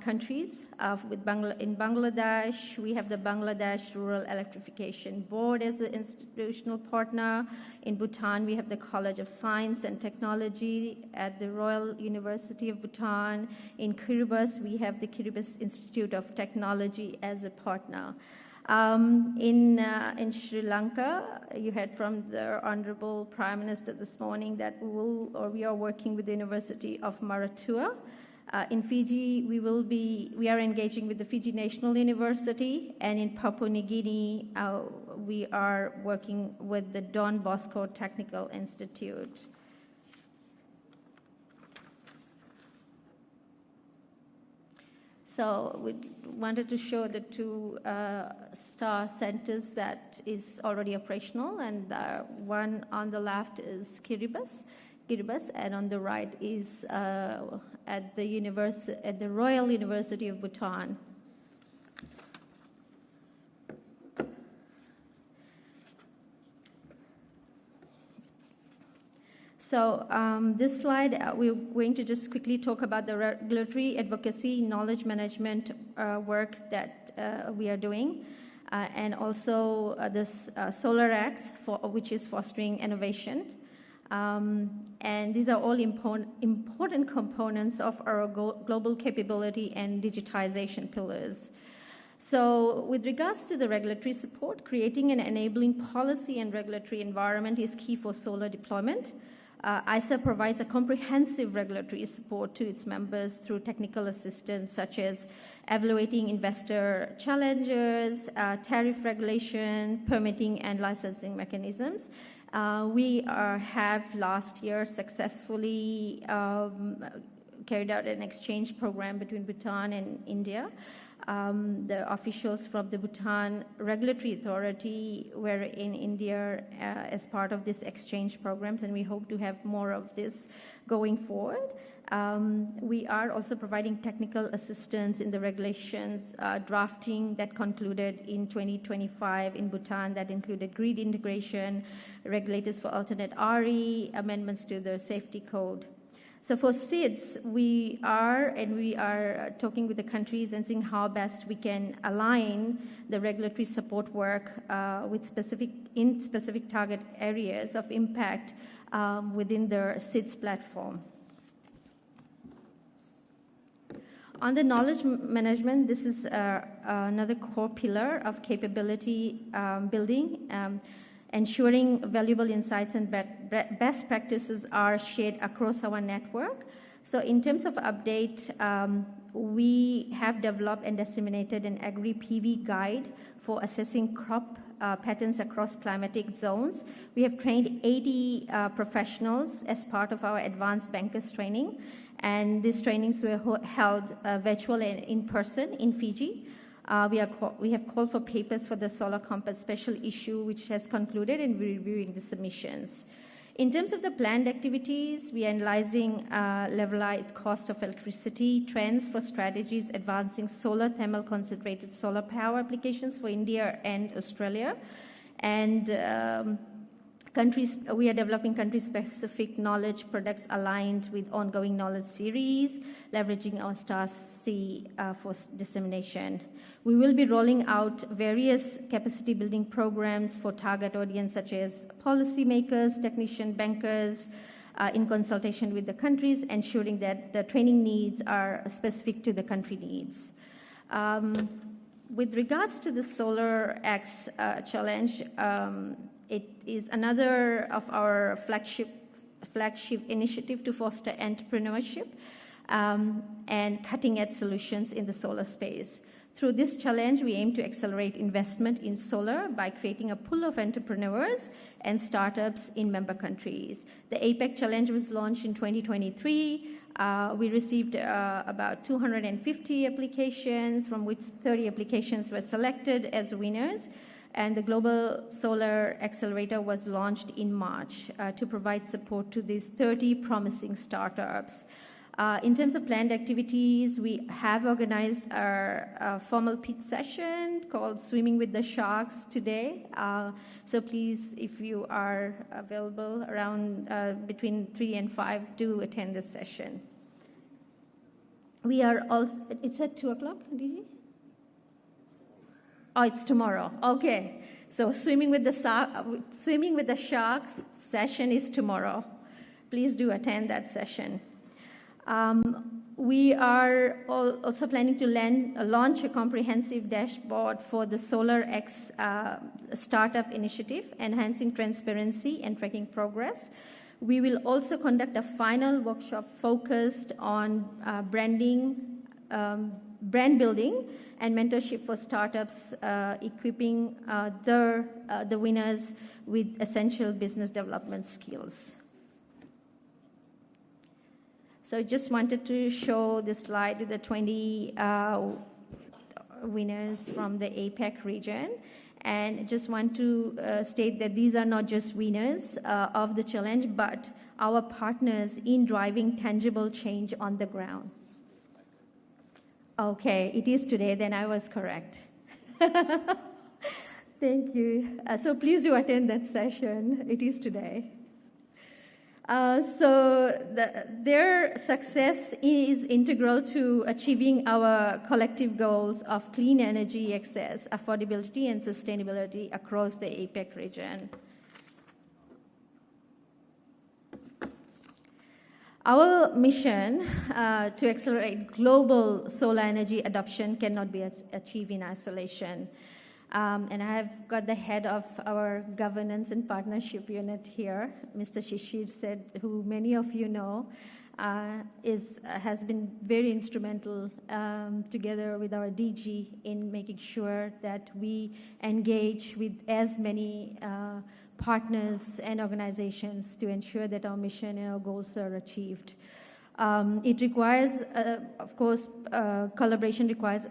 Speaker 4: countries. In Bangladesh, we have the Bangladesh Rural Electrification Board as an institutional partner. In Bhutan, we have the College of Science and Technology at the Royal University of Bhutan. In Kiribati, we have the Kiribati Institute of Technology as a partner. In Sri Lanka, you heard from the Honorable Prime Minister this morning that we are working with the University of Maratua. In Fiji, we are engaging with the Fiji National University, and in Papua New Guinea, we are working with the Don Bosco Technical Institute. So we wanted to show the 2 STAR centers that is already operational, and one on the left is Kiribati, and on the right is at the Royal University of Bhutan. So this slide, we're going to just quickly talk about the regulatory advocacy, knowledge management work that we are doing, and also this SolarX, which is fostering innovation. And these are all important components of our global capability and digitization pillars. So with regards to the regulatory support, creating an enabling policy and regulatory environment is key for solar deployment. ISA provides a comprehensive regulatory support to its members through technical assistance, such as evaluating investor challenges, tariff regulation, permitting, and licensing mechanisms. We have last year successfully carried out an exchange program between Bhutan and India. The officials from the Bhutan Regulatory Authority were in India as part of this exchange programs, and we hope to have more of this going forward. We are also providing technical assistance in the regulations drafting that concluded in 2025 in Bhutan, that included grid integration, regulators for alternate RE, amendments to the safety code. So for SIDS, we are talking with the countries and seeing how best we can align the regulatory support work with specific target areas of impact within the SIDS platform. On the knowledge management, this is another core pillar of capability building. Ensuring valuable insights and best practices are shared across our network. So in terms of update, we have developed and disseminated an Agri-PV guide for assessing crop patterns across climatic zones. We have trained 80 professionals as part of our advanced bankers training, and these trainings were held virtual and in person in Fiji. We have called for papers for the Solar Compass special issue, which has concluded, and we're reviewing the submissions. In terms of the planned activities, we are analyzing levelized cost of electricity, trends for strategies advancing solar thermal concentrated solar power applications for India and Australia, and we are developing country-specific knowledge products aligned with ongoing knowledge series, leveraging our STAR-C for dissemination. We will be rolling out various capacity-building programs for target audience such as policymakers, technician bankers, in consultation with the countries, ensuring that the training needs are specific to the country needs. With regards to the Solar X challenge, it is another of our flagship initiative to foster entrepreneurship and cutting-edge solutions in the solar space. Through this challenge, we aim to accelerate investment in solar by creating a pool of entrepreneurs and startups in member countries. The APEC challenge was launched in 2023. We received about 250 applications, from which 30 applications were selected as winners. And the Global Solar Accelerator was launched in March to provide support to these 30 promising startups. In terms of planned activities, we have organized our formal pitch session called Swimming with the Sharks today. So please, if you are available around between 3 and 5, do attend this session. We are also, it's at 2 o'clock, DG? Oh, it's tomorrow. Okay. So Swimming with the Sharks session is tomorrow. Please do attend that session. We are also planning to launch a comprehensive dashboard for the Solar X startup initiative, enhancing transparency and tracking progress. We will also conduct a final workshop focused on brand building and mentorship for startups, equipping the winners with essential business development skills. So I just wanted to show this slide with the 20 winners from the APEC region. And just want to state that these are not just winners of the challenge, but our partners in driving tangible change on the ground. Okay, it is today, then I was correct. Thank you. So please do attend that session. It is today. Their success is integral to achieving our collective goals of clean energy access, affordability, and sustainability across the APEC region. Our mission to accelerate global solar energy adoption cannot be achieved in isolation. And I have got the head of our governance and partnership unit here, Mr. Shishir Said, who many of you know, has been very instrumental together with our DG in making sure that we engage with as many partners and organizations to ensure that our mission and our goals are achieved. It requires, of course, collaboration requires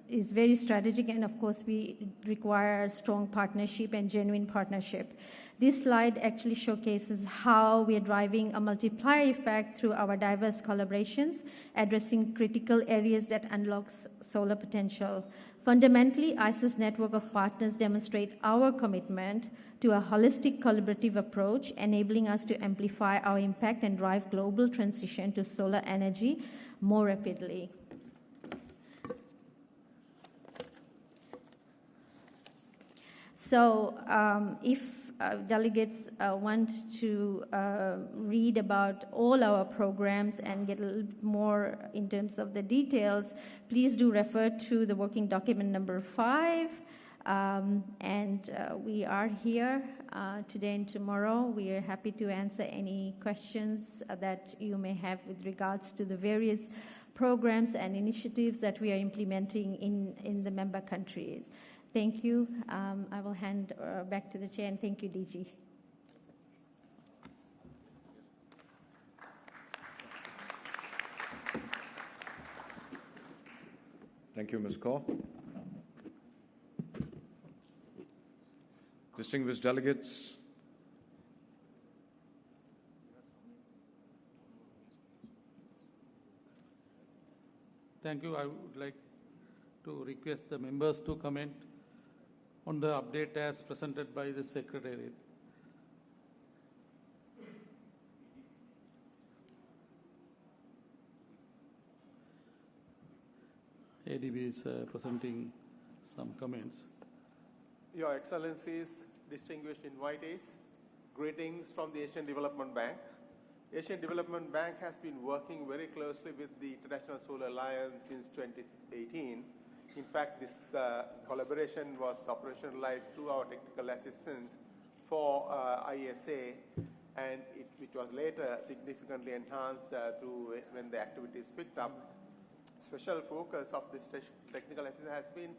Speaker 4: is very strategic, and of course we require strong partnership and genuine partnership. This slide actually showcases how we are driving a multiplier effect through our diverse collaborations, addressing critical areas that unlocks solar potential. Fundamentally, ICE's network of partners demonstrate our commitment to a holistic collaborative approach, enabling us to amplify our impact and drive global transition to solar energy more rapidly. So if delegates want to read about all our programs and get a little bit more in terms of the details, please do refer to the working document number 5. We are here today and tomorrow. We are happy to answer any questions that you may have with regards to the various programs and initiatives that we are implementing in the member countries. Thank you. I will hand back to the chair, and thank you, DG.
Speaker 5: Thank you, Ms. Kaur. Distinguished delegates,
Speaker 2: Thank you. I would like to request the members to comment on the update as presented by the Secretariat. ADB is presenting some comments.
Speaker 6: Your Excellencies, distinguished invitees, greetings from the Asian Development Bank. Asian Development Bank has been working very closely with the International Solar Alliance since 2018. In fact, this collaboration was operationalized through our technical assistance for ISA, and which was later significantly enhanced through when the activities picked up. Special focus of this technical assistance has been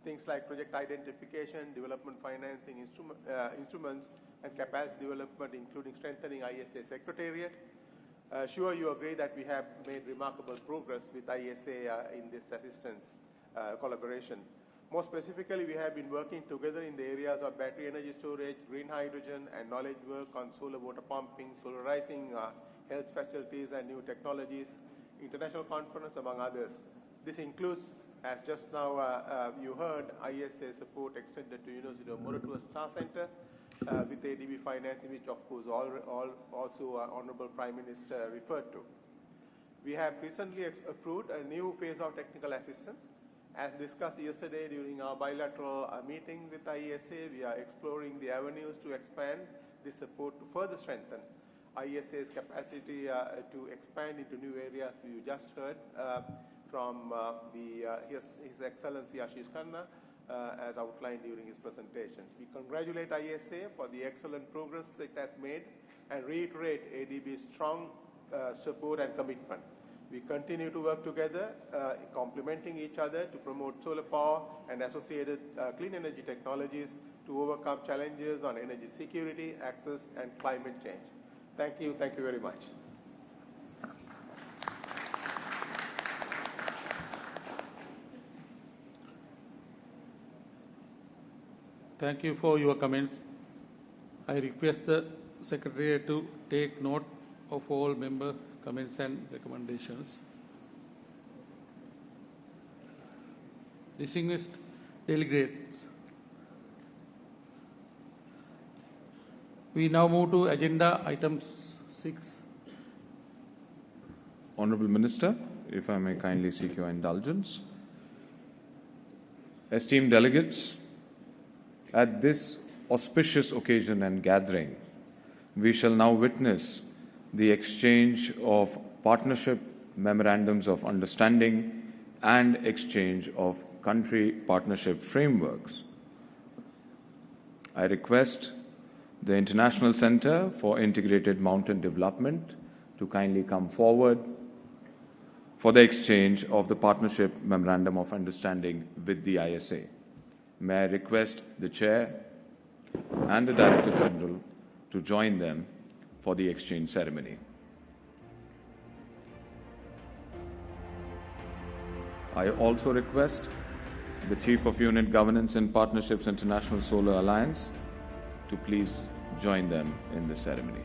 Speaker 6: things like project identification, development financing instruments, and capacity development, including strengthening ISA Secretariat. Sure, you agree that we have made remarkable progress with ISA in this assistance collaboration. More specifically, we have been working together in the areas of battery energy storage, green hydrogen, and knowledge work on solar water pumping, solarizing health facilities and new technologies, international conference, among others. This includes, as just now you heard, ISA support extended to University of Moratuwa Star Center with ADB financing, which of course also Honorable Prime Minister referred to. We have recently approved a new phase of technical assistance. As discussed yesterday during our bilateral meeting with ISA, we are exploring the avenues to expand this support to further strengthen ISA's capacity to expand into new areas. We just heard from His Excellency Ashish Khanna as outlined during his presentation. We congratulate ISA for the excellent progress it has made and reiterate ADB's strong support and commitment. We continue to work together, complementing each other to promote solar power and associated clean energy technologies to overcome challenges on energy security, access, and climate change. Thank you very much.
Speaker 2: Thank you for your comments. I request the Secretary to take note of all member comments and recommendations. Distinguished delegates, we now move to agenda item 6.
Speaker 5: Honorable Minister, if I may kindly seek your indulgence. Esteemed delegates, at this auspicious occasion and gathering, we shall now witness the exchange of partnership memorandums of understanding and exchange of country partnership frameworks. I request the International Center for Integrated Mountain Development to kindly come forward for the exchange of the partnership memorandum of understanding with the ISA. May I request the Chair and the Director General to join them for the exchange ceremony. I also request the Chief of Unit Governance and Partnerships International Solar Alliance, to please join them in the ceremony.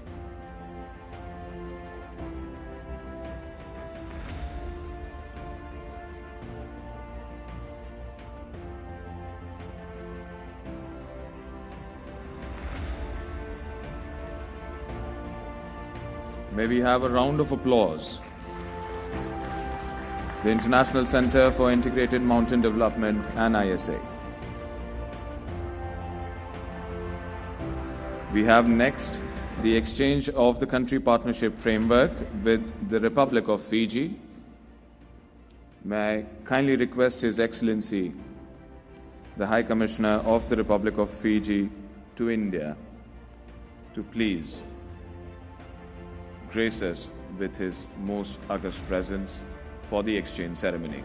Speaker 5: May we have a round of applause. The International Center for Integrated Mountain Development and ISA. We have next the exchange of the country partnership framework with the Republic of Fiji. May I kindly request His Excellency, the High Commissioner of the Republic of Fiji to India, to please grace us with his most august presence for the exchange ceremony.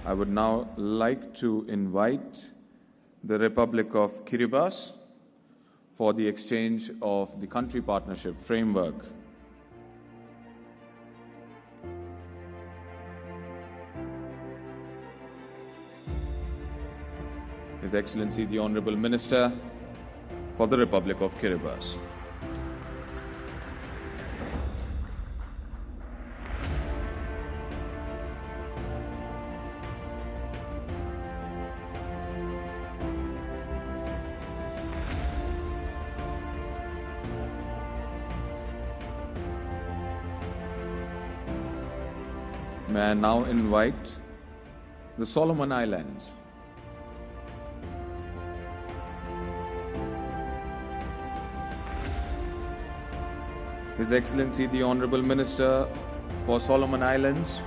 Speaker 5: I would now like to invite the Republic of Kiribati for the exchange of the country partnership framework. His Excellency the Honorable Minister for the Republic of Kiribati. May I now invite the Solomon Islands. His Excellency the Honorable Minister for Solomon Islands.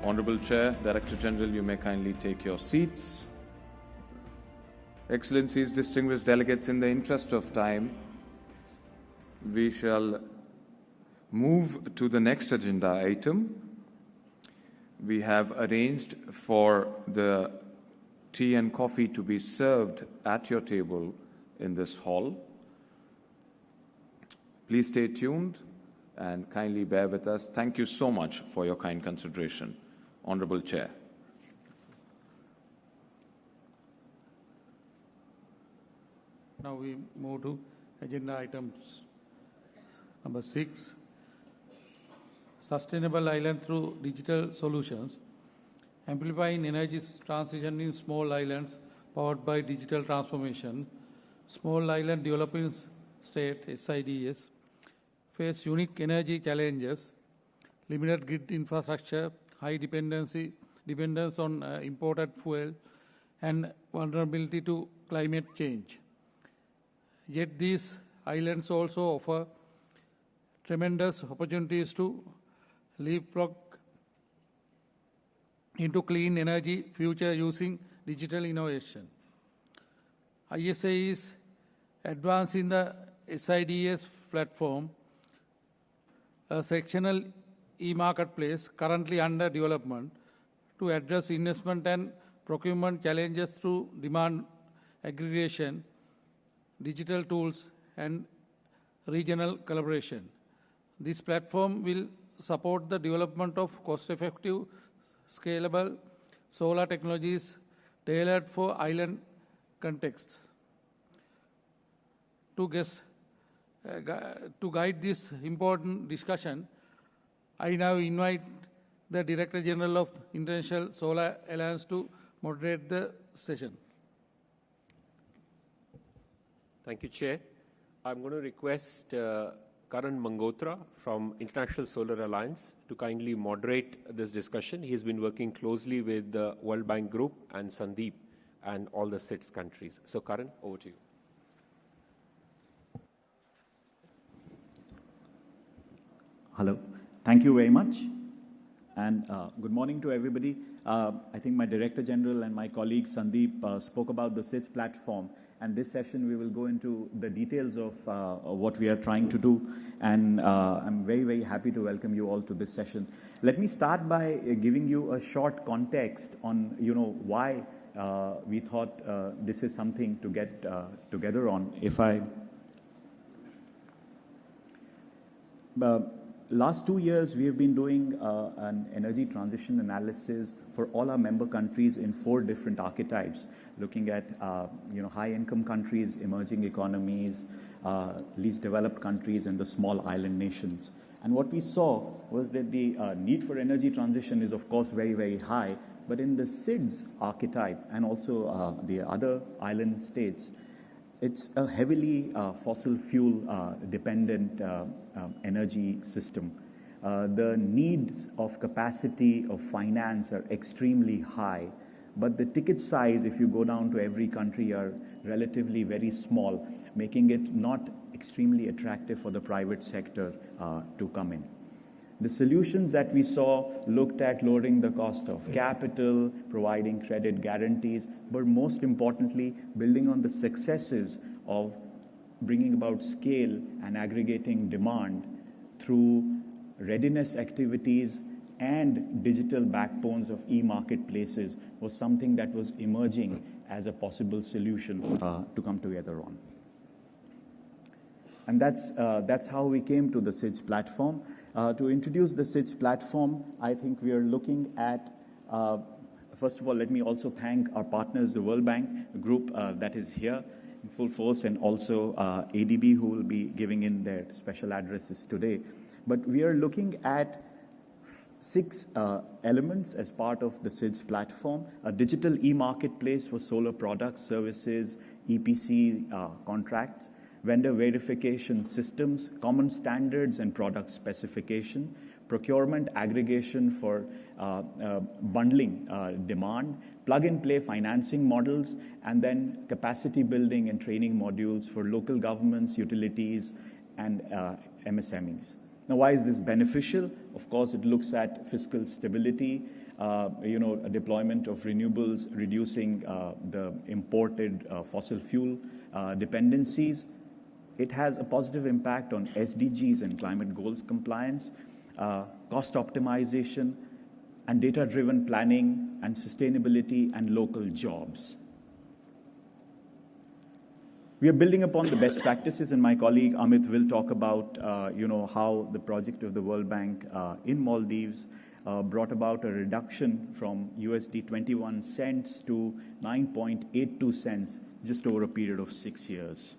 Speaker 5: Honorable Chair, Director General, you may kindly take your seats. Excellencies, distinguished delegates, in the interest of time, we shall move to the next agenda item. We have arranged for the tea and coffee to be served at your table in this hall. Please stay tuned and kindly bear with us. Thank you so much for your kind consideration. Honorable Chair.
Speaker 2: Now we move to agenda items number 6. Sustainable island through digital solutions. Amplifying energy transition in small islands powered by digital transformation. Small island developing state, SIDS, face unique energy challenges, limited grid infrastructure, high dependence on imported fuel, and vulnerability to climate change. Yet these islands also offer tremendous opportunities to leapfrog into clean energy future using digital innovation. ISA is advancing the SIDS platform, a sectional e-marketplace currently under development, to address investment and procurement challenges through demand aggregation, digital tools, and regional collaboration. This platform will support the development of cost-effective, scalable solar technologies tailored for island contexts. To guide this important discussion, I now invite the Director General of International Solar Alliance to moderate the session.
Speaker 1: Thank you, Chair. I'm going to request Karan Mangotra from International Solar Alliance to kindly moderate this discussion. He has been working closely with the World Bank Group and Sandeep and all the SIDS countries. So, Karan, over to you.
Speaker 7: Hello. Thank you very much. And good morning to everybody. I think my Director General and my colleague Sandeep spoke about the SIDS platform. And this session, we will go into the details of what we are trying to do. And I'm very, very happy to welcome you all to this session. Let me start by giving you a short context on, why we thought this is something to get together on. Last 2 years, we have been doing an energy transition analysis for all our member countries in 4 different archetypes, looking at high-income countries, emerging economies, least developed countries, and the small island nations. And what we saw was that the need for energy transition is, of course, very, very high. But in the SIDS archetype and also the other island states, it's a heavily fossil fuel dependent energy system. The needs of capacity of finance are extremely high, but the ticket size, if you go down to every country, are relatively very small, making it not extremely attractive for the private sector to come in. The solutions that we saw looked at lowering the cost of capital, providing credit guarantees, but most importantly, building on the successes of bringing about scale and aggregating demand through readiness activities and digital backbones of e-marketplaces was something that was emerging as a possible solution to come together on. And that's how we came to the SIDS platform. To introduce the SIDS platform, I think we are looking at, first of all, let me also thank our partners, the World Bank Group that is here in full force, and also ADB, who will be giving in their special addresses today. But we are looking at 6 elements as part of the SIDS platform: a digital e-marketplace for solar products, services, EPC contracts, vendor verification systems, common standards and product specification, procurement aggregation for bundling demand, plug-and-play financing models, and then capacity building and training modules for local governments, utilities, and MSMEs. Now, why is this beneficial? Of course, it looks at fiscal stability, a deployment of renewables, reducing the imported fossil fuel dependencies. It has a positive impact on SDGs and climate goals compliance, cost optimization, and data-driven planning and sustainability and local jobs. We are building upon the best practices, and my colleague Amit will talk about, how the project of the World Bank in Maldives brought about a reduction from USD 21 cents to 9.82 cents just over a period of 6 years.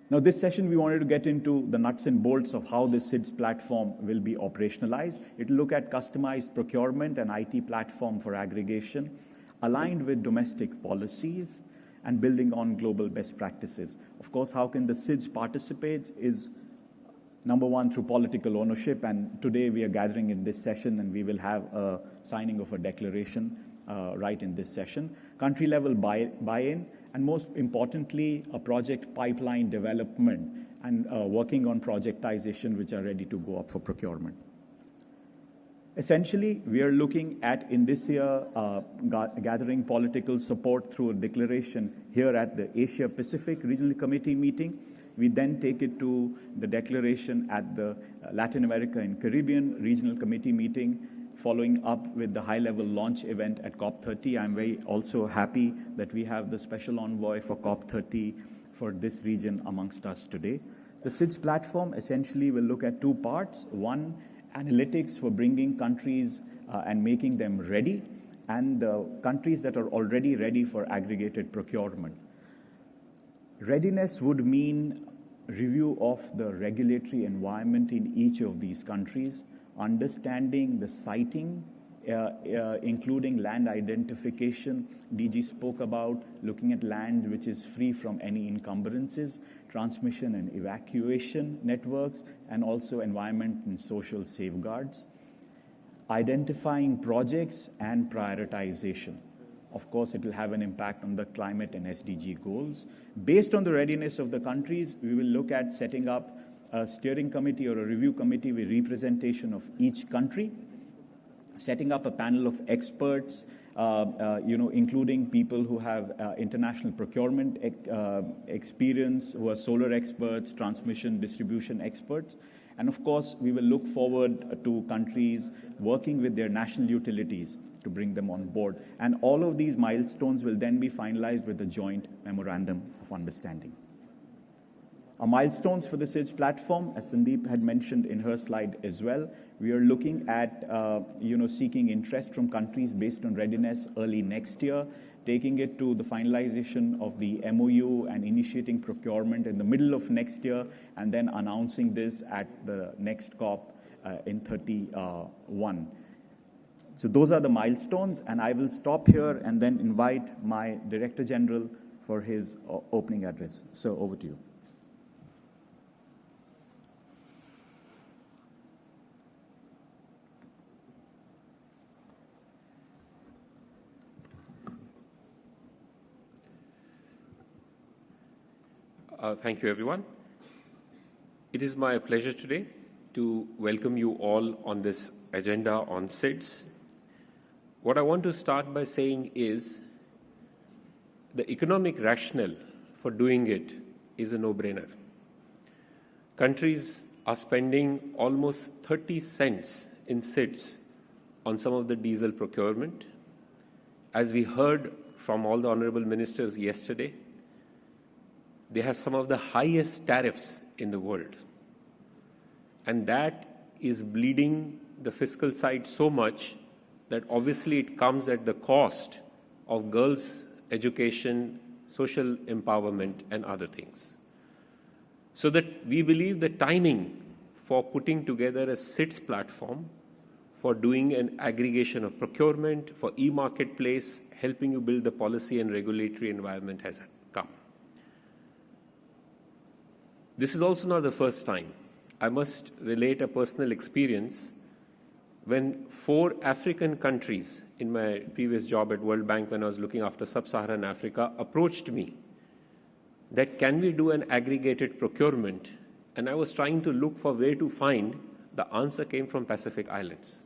Speaker 7: Now, this session, we wanted to get into the nuts and bolts of how this SIDS platform will be operationalized. It will look at customized procurement and IT platform for aggregation, aligned with domestic policies, and building on global best practices. Of course, how can the SIDS participate is, number one, through political ownership. And today we are gathering in this session, and we will have a signing of a declaration right in this session. Country-level buy-in, and most importantly, a project pipeline development and working on projectization, which are ready to go up for procurement. Essentially, we are looking at, in this year, gathering political support through a declaration here at the Asia-Pacific Regional Committee meeting. We then take it to the declaration at the Latin America and Caribbean Regional Committee meeting, following up with the high-level launch event at COP30. I'm very also happy that we have the special envoy for COP30 for this region amongst us today. The SIDS platform essentially will look at 2 parts. One, analytics for bringing countries and making them ready, and the countries that are already ready for aggregated procurement. Readiness would mean review of the regulatory environment in each of these countries, understanding the siting, including land identification. DG spoke about looking at land which is free from any encumbrances, transmission and evacuation networks, and also environment and social safeguards. Identifying projects and prioritization. Of course, it will have an impact on the climate and SDG goals. Based on the readiness of the countries, we will look at setting up a steering committee or a review committee with representation of each country, setting up a panel of experts, including people who have international procurement experience, who are solar experts, transmission, distribution experts. And of course, we will look forward to countries working with their national utilities to bring them on board. And all of these milestones will then be finalized with a joint memorandum of understanding. Our milestones for the SIDS platform, as Sandeep had mentioned in her slide as well, we are looking at seeking interest from countries based on readiness early next year, taking it to the finalization of the MOU and initiating procurement in the middle of next year, and then announcing this at the next COP in 31. So those are the milestones, and I will stop here and then invite my Director General for his opening address. So over to you.
Speaker 1: Thank you, everyone. It is my pleasure today to welcome you all on this agenda on SIDS. What I want to start by saying is the economic rationale for doing it is a no-brainer. Countries are spending almost 30 cents in SIDS on some of the diesel procurement. As we heard from all the honorable ministers yesterday, they have some of the highest tariffs in the world. And that is bleeding the fiscal side so much that obviously it comes at the cost of girls' education, social empowerment, and other things. So that we believe the timing for putting together a SIDS platform, for doing an aggregation of procurement, for e-marketplace, helping you build the policy and regulatory environment has come. This is also not the first time. I must relate a personal experience when 4 African countries in my previous job at World Bank, when I was looking after Sub-Saharan Africa, approached me that can we do an aggregated procurement? And I was trying to look for where to find. The answer came from Pacific Islands.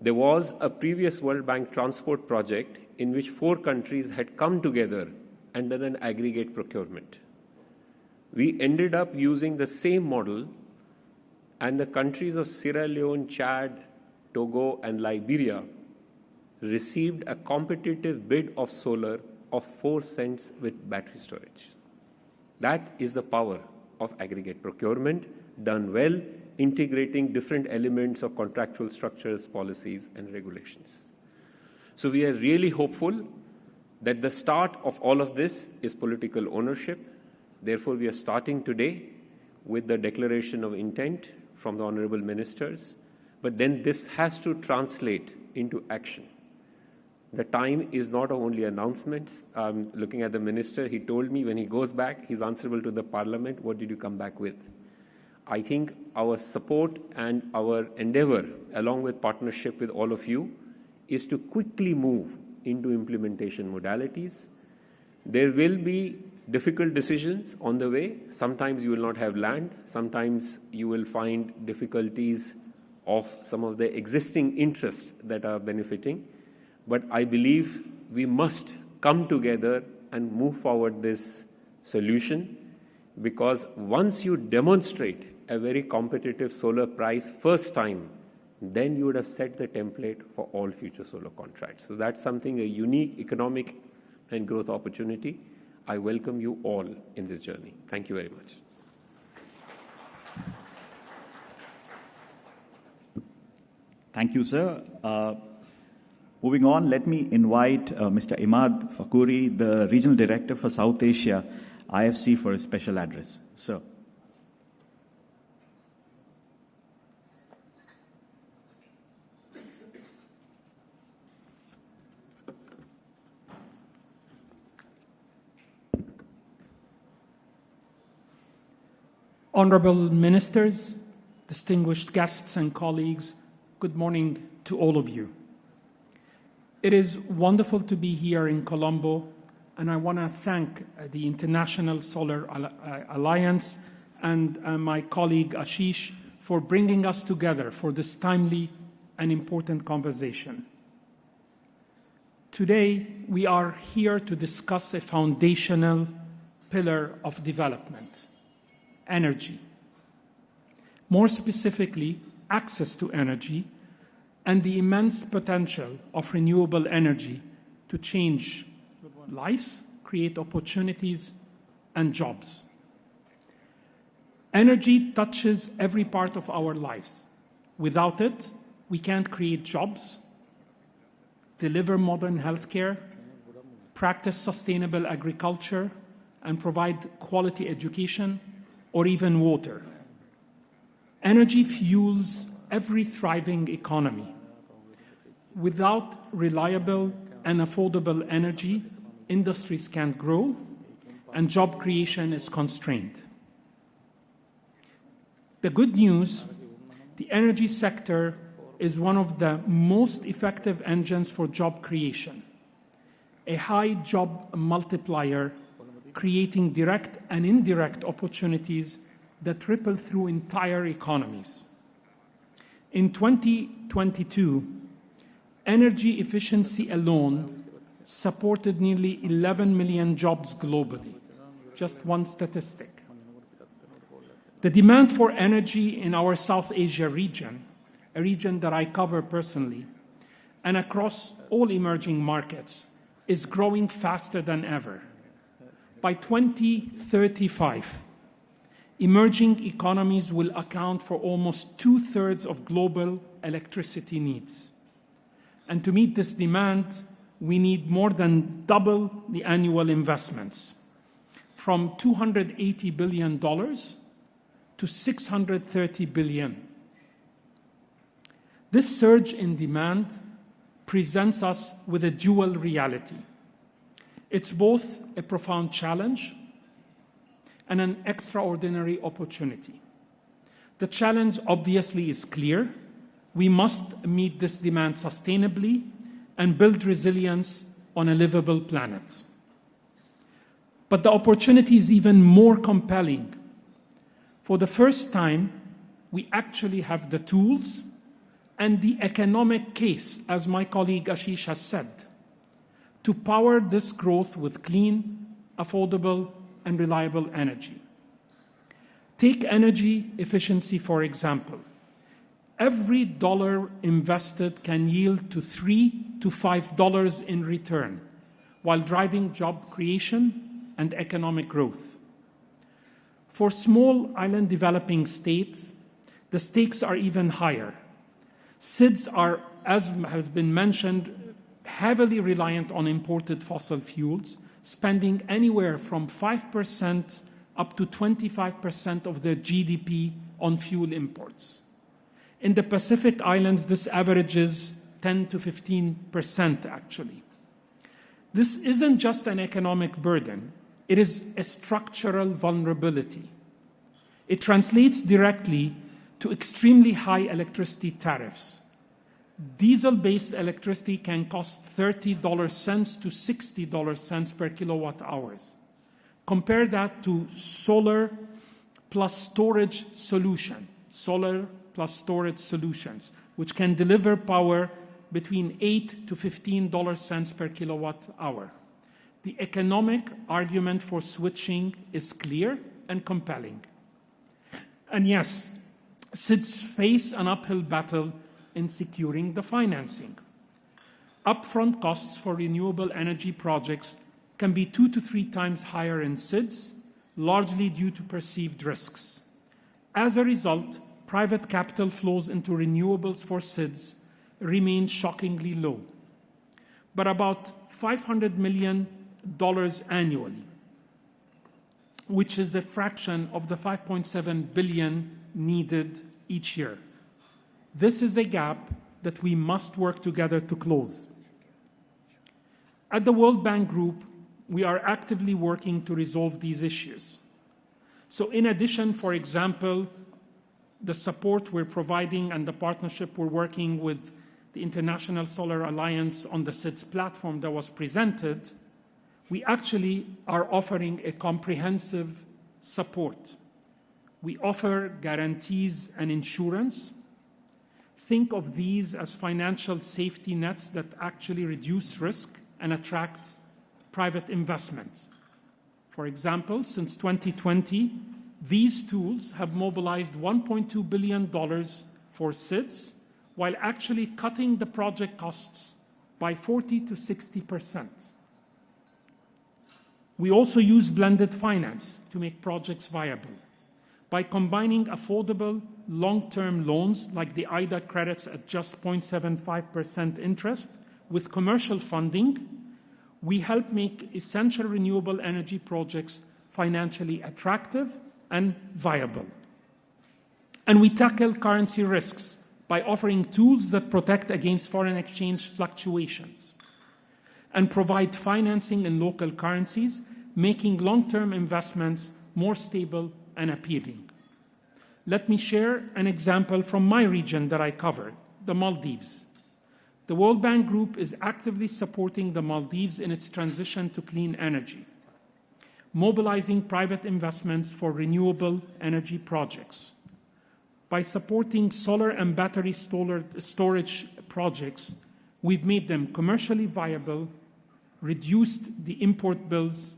Speaker 1: There was a previous World Bank transport project in which 4 countries had come together and done an aggregate procurement. We ended up using the same model, and the countries of Sierra Leone, Chad, Togo, and Liberia received a competitive bid of solar of 4 cents with battery storage. That is the power of aggregate procurement, done well, integrating different elements of contractual structures, policies, and regulations. So we are really hopeful that the start of all of this is political ownership. Therefore, we are starting today with the declaration of intent from the honorable ministers, but then this has to translate into action. The time is not only announcements. Looking at the minister, he told me when he goes back, he's answerable to the parliament. What did you come back with? I think our support and our endeavor, along with partnership with all of you, is to quickly move into implementation modalities. There will be difficult decisions on the way. Sometimes you will not have land. Sometimes you will find difficulties of some of the existing interests that are benefiting. But I believe we must come together and move forward this solution, because once you demonstrate a very competitive solar price first time, then you would have set the template for all future solar contracts. So that's something, a unique economic and growth opportunity. I welcome you all in this journey. Thank you very much.
Speaker 7: Thank you, sir. Moving on, let me invite Mr. Imad Fakouri, the Regional Director for South Asia, IFC, for a special address. Sir.
Speaker 8: Honorable ministers, distinguished guests and colleagues, good morning to all of you. It is wonderful to be here in Colombo, and I want to thank the International Solar Alliance and my colleague Ashish for bringing us together for this timely and important conversation. Today, we are here to discuss a foundational pillar of development: energy. More specifically, access to energy and the immense potential of renewable energy to change lives, create opportunities and jobs. Energy touches every part of our lives. Without it, we can't create jobs, deliver modern healthcare, practice sustainable agriculture, and provide quality education, or even water. Energy fuels every thriving economy. Without reliable and affordable energy, industries can't grow, and job creation is constrained. The good news, the energy sector is one of the most effective engines for job creation, a high job multiplier creating direct and indirect opportunities that ripple through entire economies. In 2022, energy efficiency alone supported nearly 11 million jobs globally, just one statistic. The demand for energy in our South Asia region, a region that I cover personally, and across all emerging markets, is growing faster than ever. By 2035, emerging economies will account for almost 2/3 of global electricity needs. And to meet this demand, we need more than double the annual investments, from $280 billion to $630 billion. This surge in demand presents us with a dual reality. It's both a profound challenge and an extraordinary opportunity. The challenge obviously is clear. We must meet this demand sustainably and build resilience on a livable planet. But the opportunity is even more compelling. For the first time, we actually have the tools and the economic case, as my colleague Ashish has said, to power this growth with clean, affordable, and reliable energy. Take energy efficiency, for example. Every dollar invested can yield to $3 to $5 in return, while driving job creation and economic growth. For small island developing states, the stakes are even higher. SIDS are, as has been mentioned, heavily reliant on imported fossil fuels, spending anywhere from 5% up to 25% of their GDP on fuel imports. In the Pacific Islands, this averages 10 to 15%, actually. This isn't just an economic burden. It is a structural vulnerability. It translates directly to extremely high electricity tariffs. Diesel-based electricity can cost $30 to $60 per kilowatt hours. Compare that to solar plus storage solutions, which can deliver power between $8 to $15 per kilowatt hour. The economic argument for switching is clear and compelling. And yes, SIDS face an uphill battle in securing the financing. Upfront costs for renewable energy projects can be 2 to 3 times higher in SIDS, largely due to perceived risks. As a result, private capital flows into renewables for SIDS remain shockingly low, but about $500 million annually, which is a fraction of the $5.7 billion needed each year. This is a gap that we must work together to close. At the World Bank Group, we are actively working to resolve these issues. So in addition, for example, the support we're providing and the partnership we're working with the International Solar Alliance on the SIDS platform that was presented, we actually are offering a comprehensive support. We offer guarantees and insurance. Think of these as financial safety nets that actually reduce risk and attract private investment. For example, since 2020, these tools have mobilized $1.2 billion for SIDS, while actually cutting the project costs by 40 to 60%. We also use blended finance to make projects viable. By combining affordable long-term loans like the IDA credits at just 0.75% interest with commercial funding, we help make essential renewable energy projects financially attractive and viable. And we tackle currency risks by offering tools that protect against foreign exchange fluctuations and provide financing in local currencies, making long-term investments more stable and appealing. Let me share an example from my region that I covered, the Maldives. The World Bank Group is actively supporting the Maldives in its transition to clean energy, mobilizing private investments for renewable energy projects. By supporting solar and battery storage projects, we've made them commercially viable, reduced the import bills,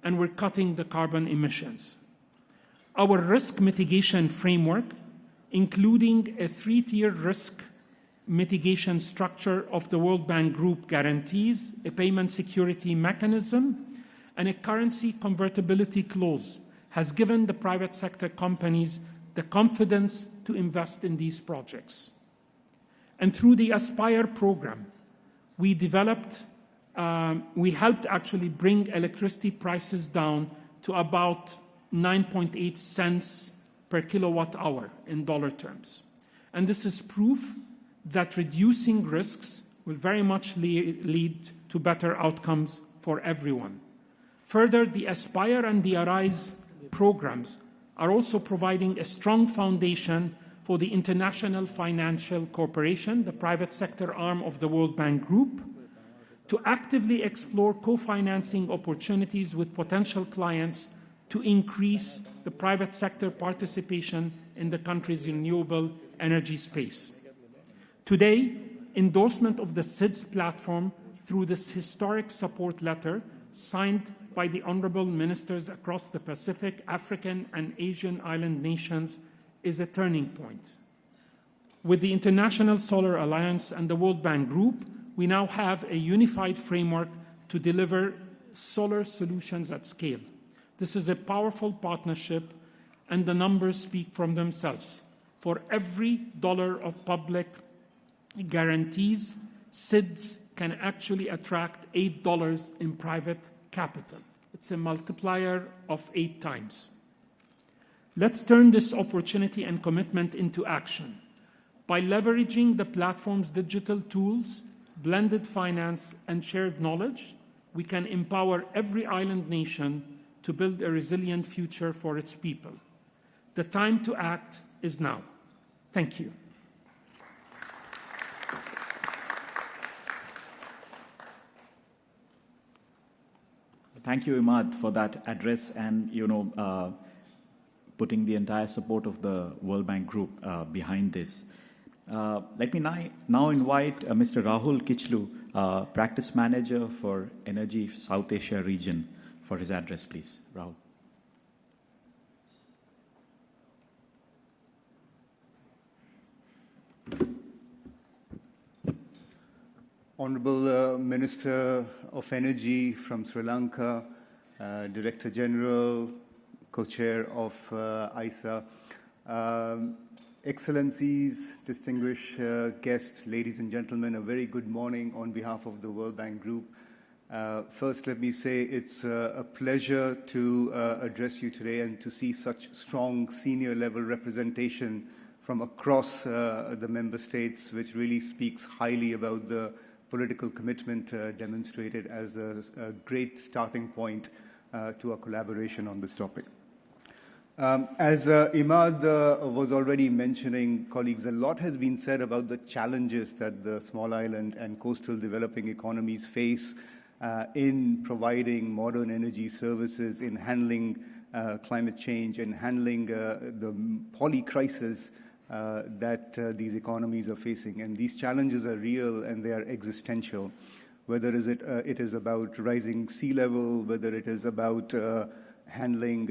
Speaker 8: and we're cutting the carbon emissions. Our risk mitigation framework, including a 3-tier risk mitigation structure of the World Bank Group guarantees, a payment security mechanism, and a currency convertibility clause, has given the private sector companies the confidence to invest in these projects. And through the Aspire program, we helped actually bring electricity prices down to about 9.8 cents per kilowatt hour in dollar terms. And this is proof that reducing risks will very much lead to better outcomes for everyone. Further, the Aspire and the Arise programs are also providing a strong foundation for the International Financial Corporation, the private sector arm of the World Bank Group, to actively explore co-financing opportunities with potential clients to increase the private sector participation in the country's renewable energy space. Today, endorsement of the SIDS platform through this historic support letter signed by the honorable ministers across the Pacific, African, and Asian island nations is a turning point. With the International Solar Alliance and the World Bank Group, we now have a unified framework to deliver solar solutions at scale. This is a powerful partnership, and the numbers speak for themselves. For every dollar of public guarantees, SIDS can actually attract $8 in private capital. It's a multiplier of 8 times. Let's turn this opportunity and commitment into action. By leveraging the platform's digital tools, blended finance, and shared knowledge, we can empower every island nation to build a resilient future for its people. The time to act is now. Thank you.
Speaker 7: Thank you, Imad, for that address and, putting the entire support of the World Bank Group behind this. Let me now invite Mr. Rahul Kichlu, Practice Manager for Energy South Asia region, for his address, please. Rahul.
Speaker 9: Honorable Minister of Energy from Sri Lanka, Director General, Co-Chair of ISA, Excellencies, distinguished guests, ladies and gentlemen, a very good morning on behalf of the World Bank Group. First, let me say it's a pleasure to address you today and to see such strong senior level representation from across the member states, which really speaks highly about the political commitment demonstrated as a great starting point to our collaboration on this topic. As Imad was already mentioning, colleagues, a lot has been said about the challenges that the small island and coastal developing economies face in providing modern energy services, in handling climate change, and handling the poly-crisis that these economies are facing. And these challenges are real and they are existential, whether it is about rising sea level, whether it is about handling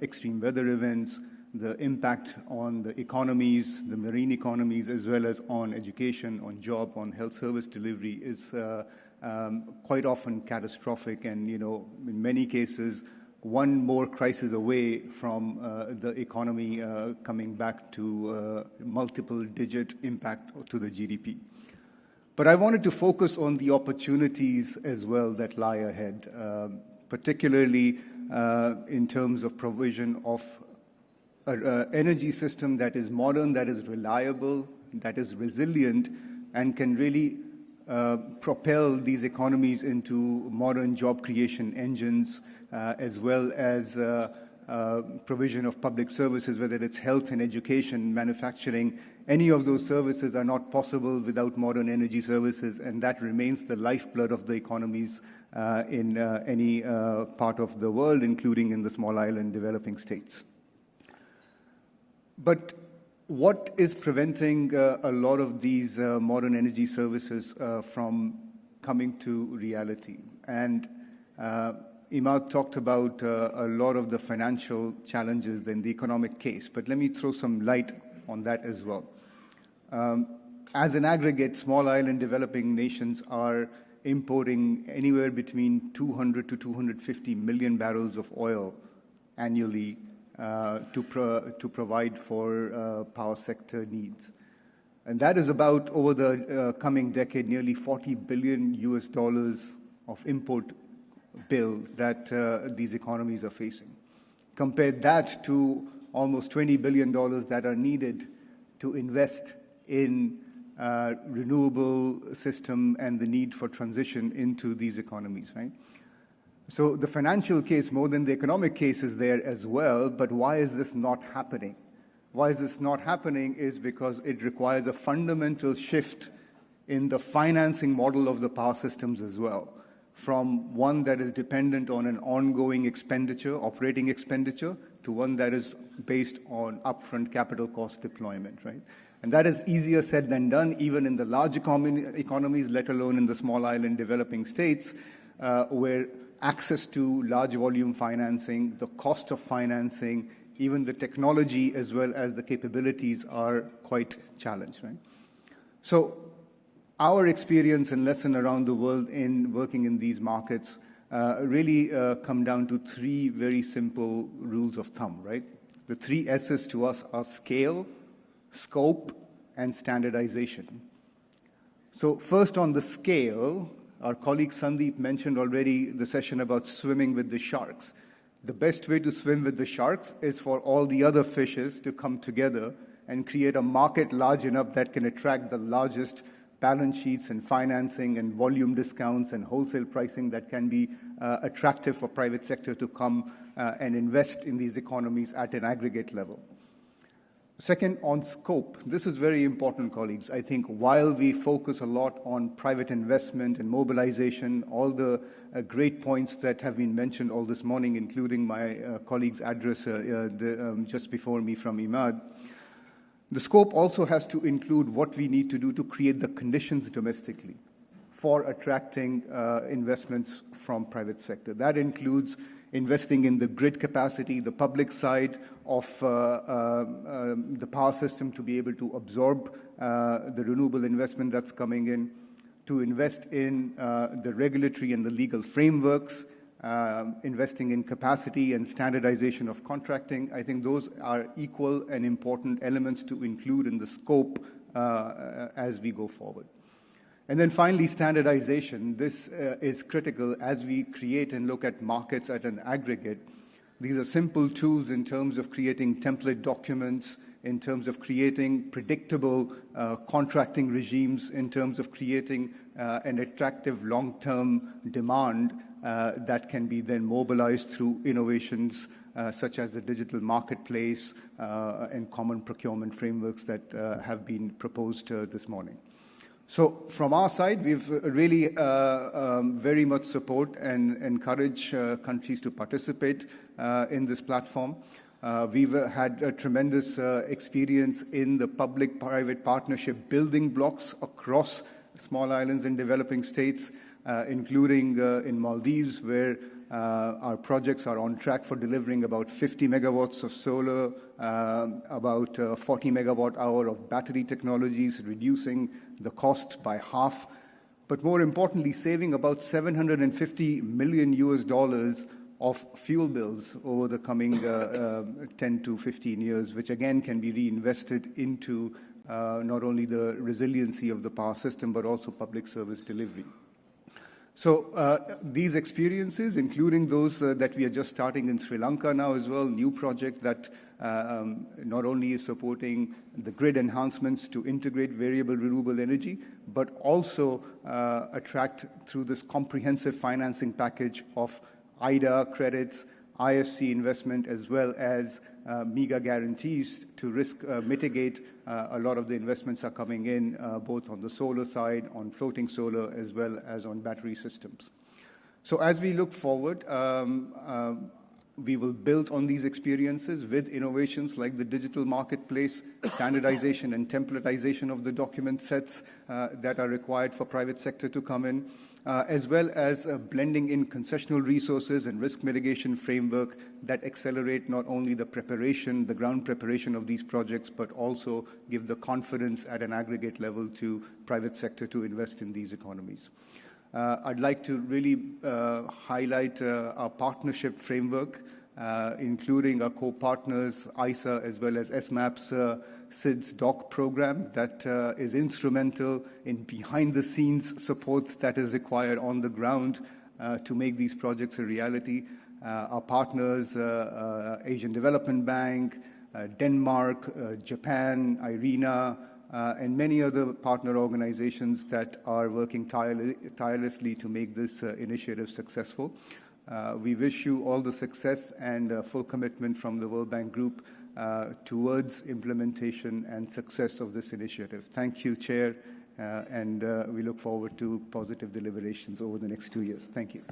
Speaker 9: extreme weather events, the impact on the economies, the marine economies, as well as on education, on job, on health service delivery is quite often catastrophic and, in many cases, one more crisis away from the economy coming back to multiple-digit impact to the GDP. But I wanted to focus on the opportunities as well that lie ahead, particularly in terms of provision of an energy system that is modern, that is reliable, that is resilient, and can really propel these economies into modern job creation engines, as well as provision of public services, whether it's health and education, manufacturing. Any of those services are not possible without modern energy services, and that remains the lifeblood of the economies in any part of the world, including in the small island developing states. But what is preventing a lot of these modern energy services from coming to reality? And Imad talked about a lot of the financial challenges in the economic case, but let me throw some light on that as well. As an aggregate, small island developing nations are importing anywhere between 200 to 250 million barrels of oil annually to provide for power sector needs. And that is about, over the coming decade, nearly $40 billion of import bill that these economies are facing. Compare that to almost $20 billion that are needed to invest in renewable system and the need for transition into these economies, right? So the financial case, more than the economic case, is there as well, but why is this not happening? Why is this not happening is because it requires a fundamental shift in the financing model of the power systems as well, from one that is dependent on an ongoing expenditure, operating expenditure, to one that is based on upfront capital cost deployment, right? And that is easier said than done, even in the large economies, let alone in the small island developing states, where access to large volume financing, the cost of financing, even the technology as well as the capabilities are quite challenged, right? So our experience and lesson around the world in working in these markets really come down to three very simple rules of thumb, right? The three S's to us are scale, scope, and standardization. So first on the scale, our colleague Sandeep mentioned already the session about swimming with the sharks. The best way to swim with the sharks is for all the other fishes to come together and create a market large enough that can attract the largest balance sheets and financing and volume discounts and wholesale pricing that can be attractive for private sector to come and invest in these economies at an aggregate level. Second, on scope. This is very important, colleagues. I think while we focus a lot on private investment and mobilization, all the great points that have been mentioned all this morning, including my colleague's address just before me from Imad, the scope also has to include what we need to do to create the conditions domestically for attracting investments from private sector. That includes investing in the grid capacity, the public side of the power system to be able to absorb the renewable investment that's coming in, to invest in the regulatory and the legal frameworks, investing in capacity and standardization of contracting. I think those are equal and important elements to include in the scope as we go forward. And then finally, standardization. This is critical as we create and look at markets at an aggregate. These are simple tools in terms of creating template documents, in terms of creating predictable contracting regimes, in terms of creating an attractive long-term demand that can be then mobilized through innovations such as the digital marketplace and common procurement frameworks that have been proposed this morning. So from our side, we've really very much support and encourage countries to participate in this platform. We've had a tremendous experience in the public-private partnership building blocks across small islands and developing states, including in Maldives, where our projects are on track for delivering about 50 megawatts of solar, about 40 megawatt hour of battery technologies, reducing the cost by half, but more importantly, saving about $750 million of fuel bills over the coming 10 to 15 years, which again can be reinvested into not only the resiliency of the power system, but also public service delivery. So these experiences, including those that we are just starting in Sri Lanka now as well, new project that not only is supporting the grid enhancements to integrate variable renewable energy, but also attract through this comprehensive financing package of IDA credits, IFC investment, as well as MEGA guarantees to risk mitigate. A lot of the investments are coming in both on the solar side, on floating solar, as well as on battery systems. So as we look forward, we will build on these experiences with innovations like the digital marketplace, standardization and templatization of the document sets that are required for private sector to come in, as well as blending in concessional resources and risk mitigation framework that accelerate not only the preparation, the ground preparation of these projects, but also give the confidence at an aggregate level to private sector to invest in these economies. I'd like to really highlight our partnership framework, including our co-partners, ISA, as well as SMAP's SIDS DOC program that is instrumental in behind-the-scenes support that is required on the ground to make these projects a reality. Our partners, Asian Development Bank, Denmark, Japan, IRENA, and many other partner organizations that are working tirelessly to make this initiative successful. We wish you all the success and full commitment from the World Bank Group towards implementation and success of this initiative. Thank you, Chair, and we look forward to positive deliberations over the next 2 years. Thank you.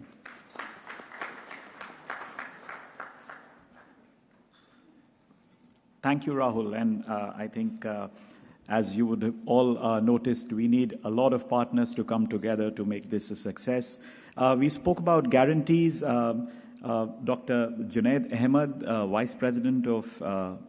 Speaker 7: Thank you, Rahul. And I think, as you would have all noticed, we need a lot of partners to come together to make this a success. We spoke about guarantees. Dr. Junaid Ahmed, Vice President of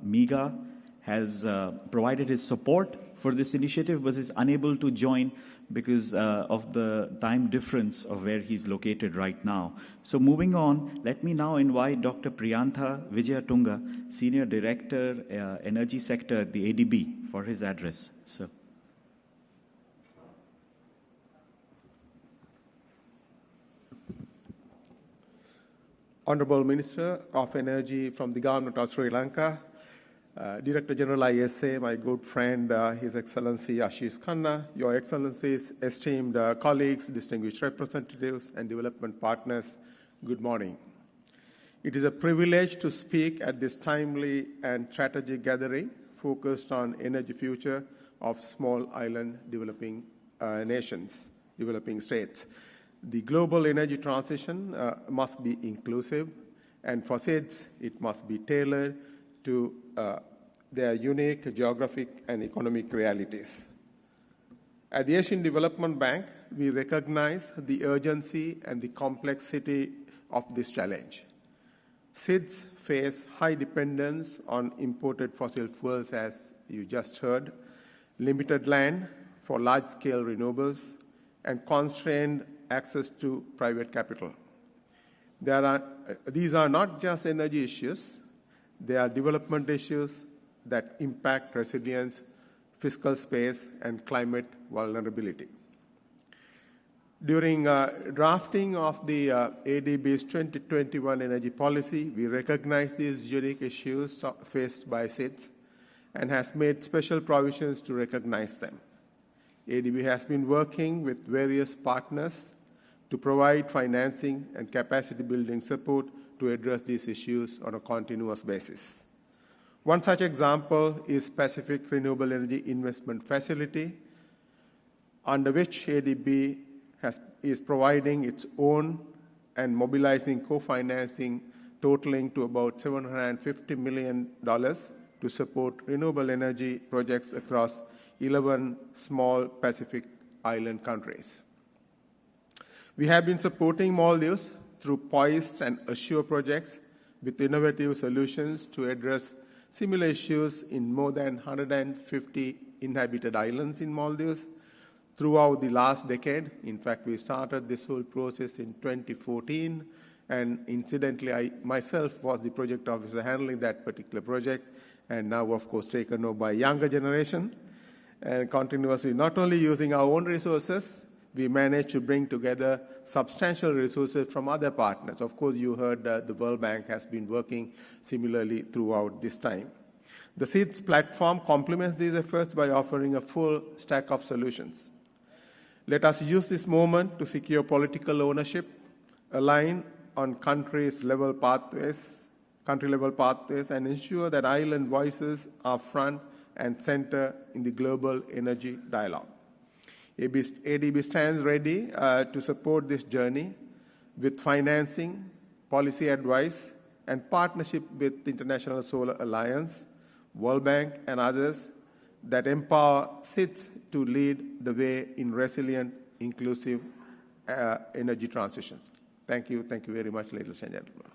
Speaker 7: MEGA, has provided his support for this initiative, but is unable to join because of the time difference of where he's located right now. So moving on, let me now invite Dr. Priyantha Vijayatunga, Senior Director, Energy Sector at the ADB, for his address. Sir.
Speaker 6: Honorable Minister of Energy from the Government of Sri Lanka, Director General ISA, my good friend, His Excellency Ashish Khanna, Your Excellencies, esteemed colleagues, distinguished representatives, and development partners, good morning. It is a privilege to speak at this timely and strategic gathering focused on energy future of small island developing nations, developing states. The global energy transition must be inclusive, and for SIDS, it must be tailored to their unique geographic and economic realities. At the Asian Development Bank, we recognize the urgency and the complexity of this challenge. SIDS face high dependence on imported fossil fuels, as you just heard, limited land for large-scale renewables, and constrained access to private capital. These are not just energy issues, they are development issues that impact resilience, fiscal space, and climate vulnerability. During drafting of the ADB's 2021 energy policy, we recognize these unique issues faced by SIDS and has made special provisions to recognize them. ADB has been working with various partners to provide financing and capacity building support to address these issues on a continuous basis. One such example is Pacific Renewable Energy Investment Facility, under which ADB is providing its own and mobilizing co-financing totaling to about $750 million to support renewable energy projects across 11 small Pacific island countries. We have been supporting Maldives through POIST and ASSURE projects with innovative solutions to address similar issues in more than 150 inhabited islands in Maldives throughout the last decade. In fact, we started this whole process in 2014, and incidentally, I myself was the project officer handling that particular project, and now, of course, taken over by younger generation, and continuously not only using our own resources, we managed to bring together substantial resources from other partners. Of course, you heard the World Bank has been working similarly throughout this time. The SEEDS platform complements these efforts by offering a full stack of solutions. Let us use this moment to secure political ownership, align on country-level pathways, and ensure that island voices are front and center in the global energy dialogue. ADB stands ready to support this journey with financing, policy advice, and partnership with the International Solar Alliance, World Bank, and others that empower SIDS to lead the way in resilient, inclusive energy transitions. Thank you. Thank you very much, ladies and gentlemen.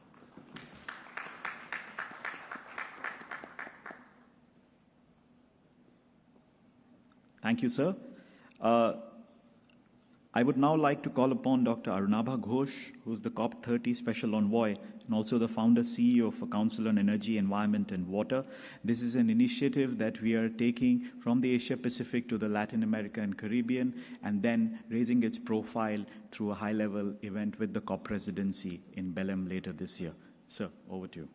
Speaker 7: Thank you, sir. I would now like to call upon Dr. Arunabha Ghosh, who's the COP30 Special Envoy and also the founder CEO for Council on Energy, Environment and Water. This is an initiative that we are taking from the Asia Pacific to the Latin America and Caribbean, and then raising its profile through a high-level event with the COP presidency in Belém later this year. Sir, over to you.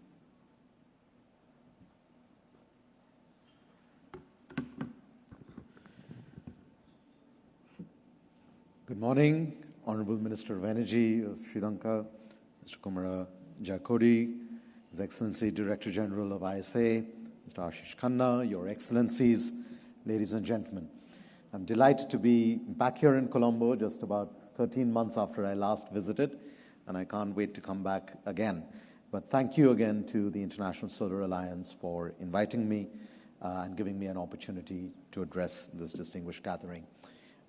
Speaker 10: Good morning, Honorable Minister of Energy of Sri Lanka, Mr. Kumara Jakodi, His Excellency Director General of ISA, Mr. Ashish Khanna, Your Excellencies, ladies and gentlemen. I'm delighted to be back here in Colombo just about 13 months after I last visited, and I can't wait to come back again. But thank you again to the International Solar Alliance for inviting me and giving me an opportunity to address this distinguished gathering.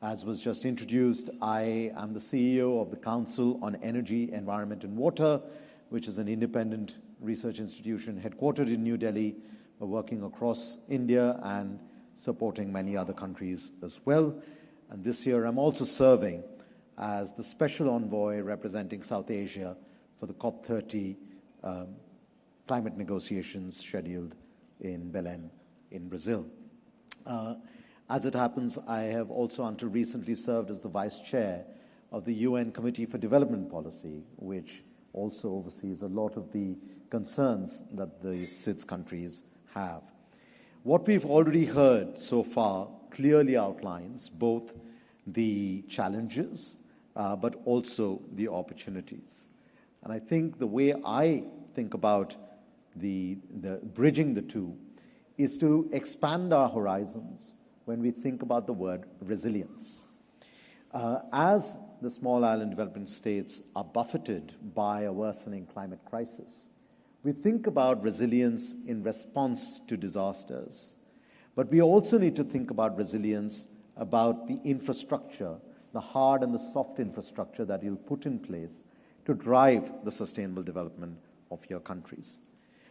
Speaker 10: As was just introduced, I am the CEO of the Council on Energy, Environment and Water, which is an independent research institution headquartered in New Delhi, working across India and supporting many other countries as well. And this year I'm also serving as the special envoy representing South Asia for the COP30 climate negotiations scheduled in Belém in Brazil. As it happens, I have also until recently served as the vice chair of the UN Committee for Development Policy, which also oversees a lot of the concerns that the SIDS countries have. What we've already heard so far clearly outlines both the challenges, but also the opportunities. And I think the way I think about the bridging the two is to expand our horizons when we think about the word resilience. As the small island developing states are buffeted by a worsening climate crisis, we think about resilience in response to disasters. But we also need to think about resilience about the infrastructure, the hard and the soft infrastructure that you'll put in place to drive the sustainable development of your countries.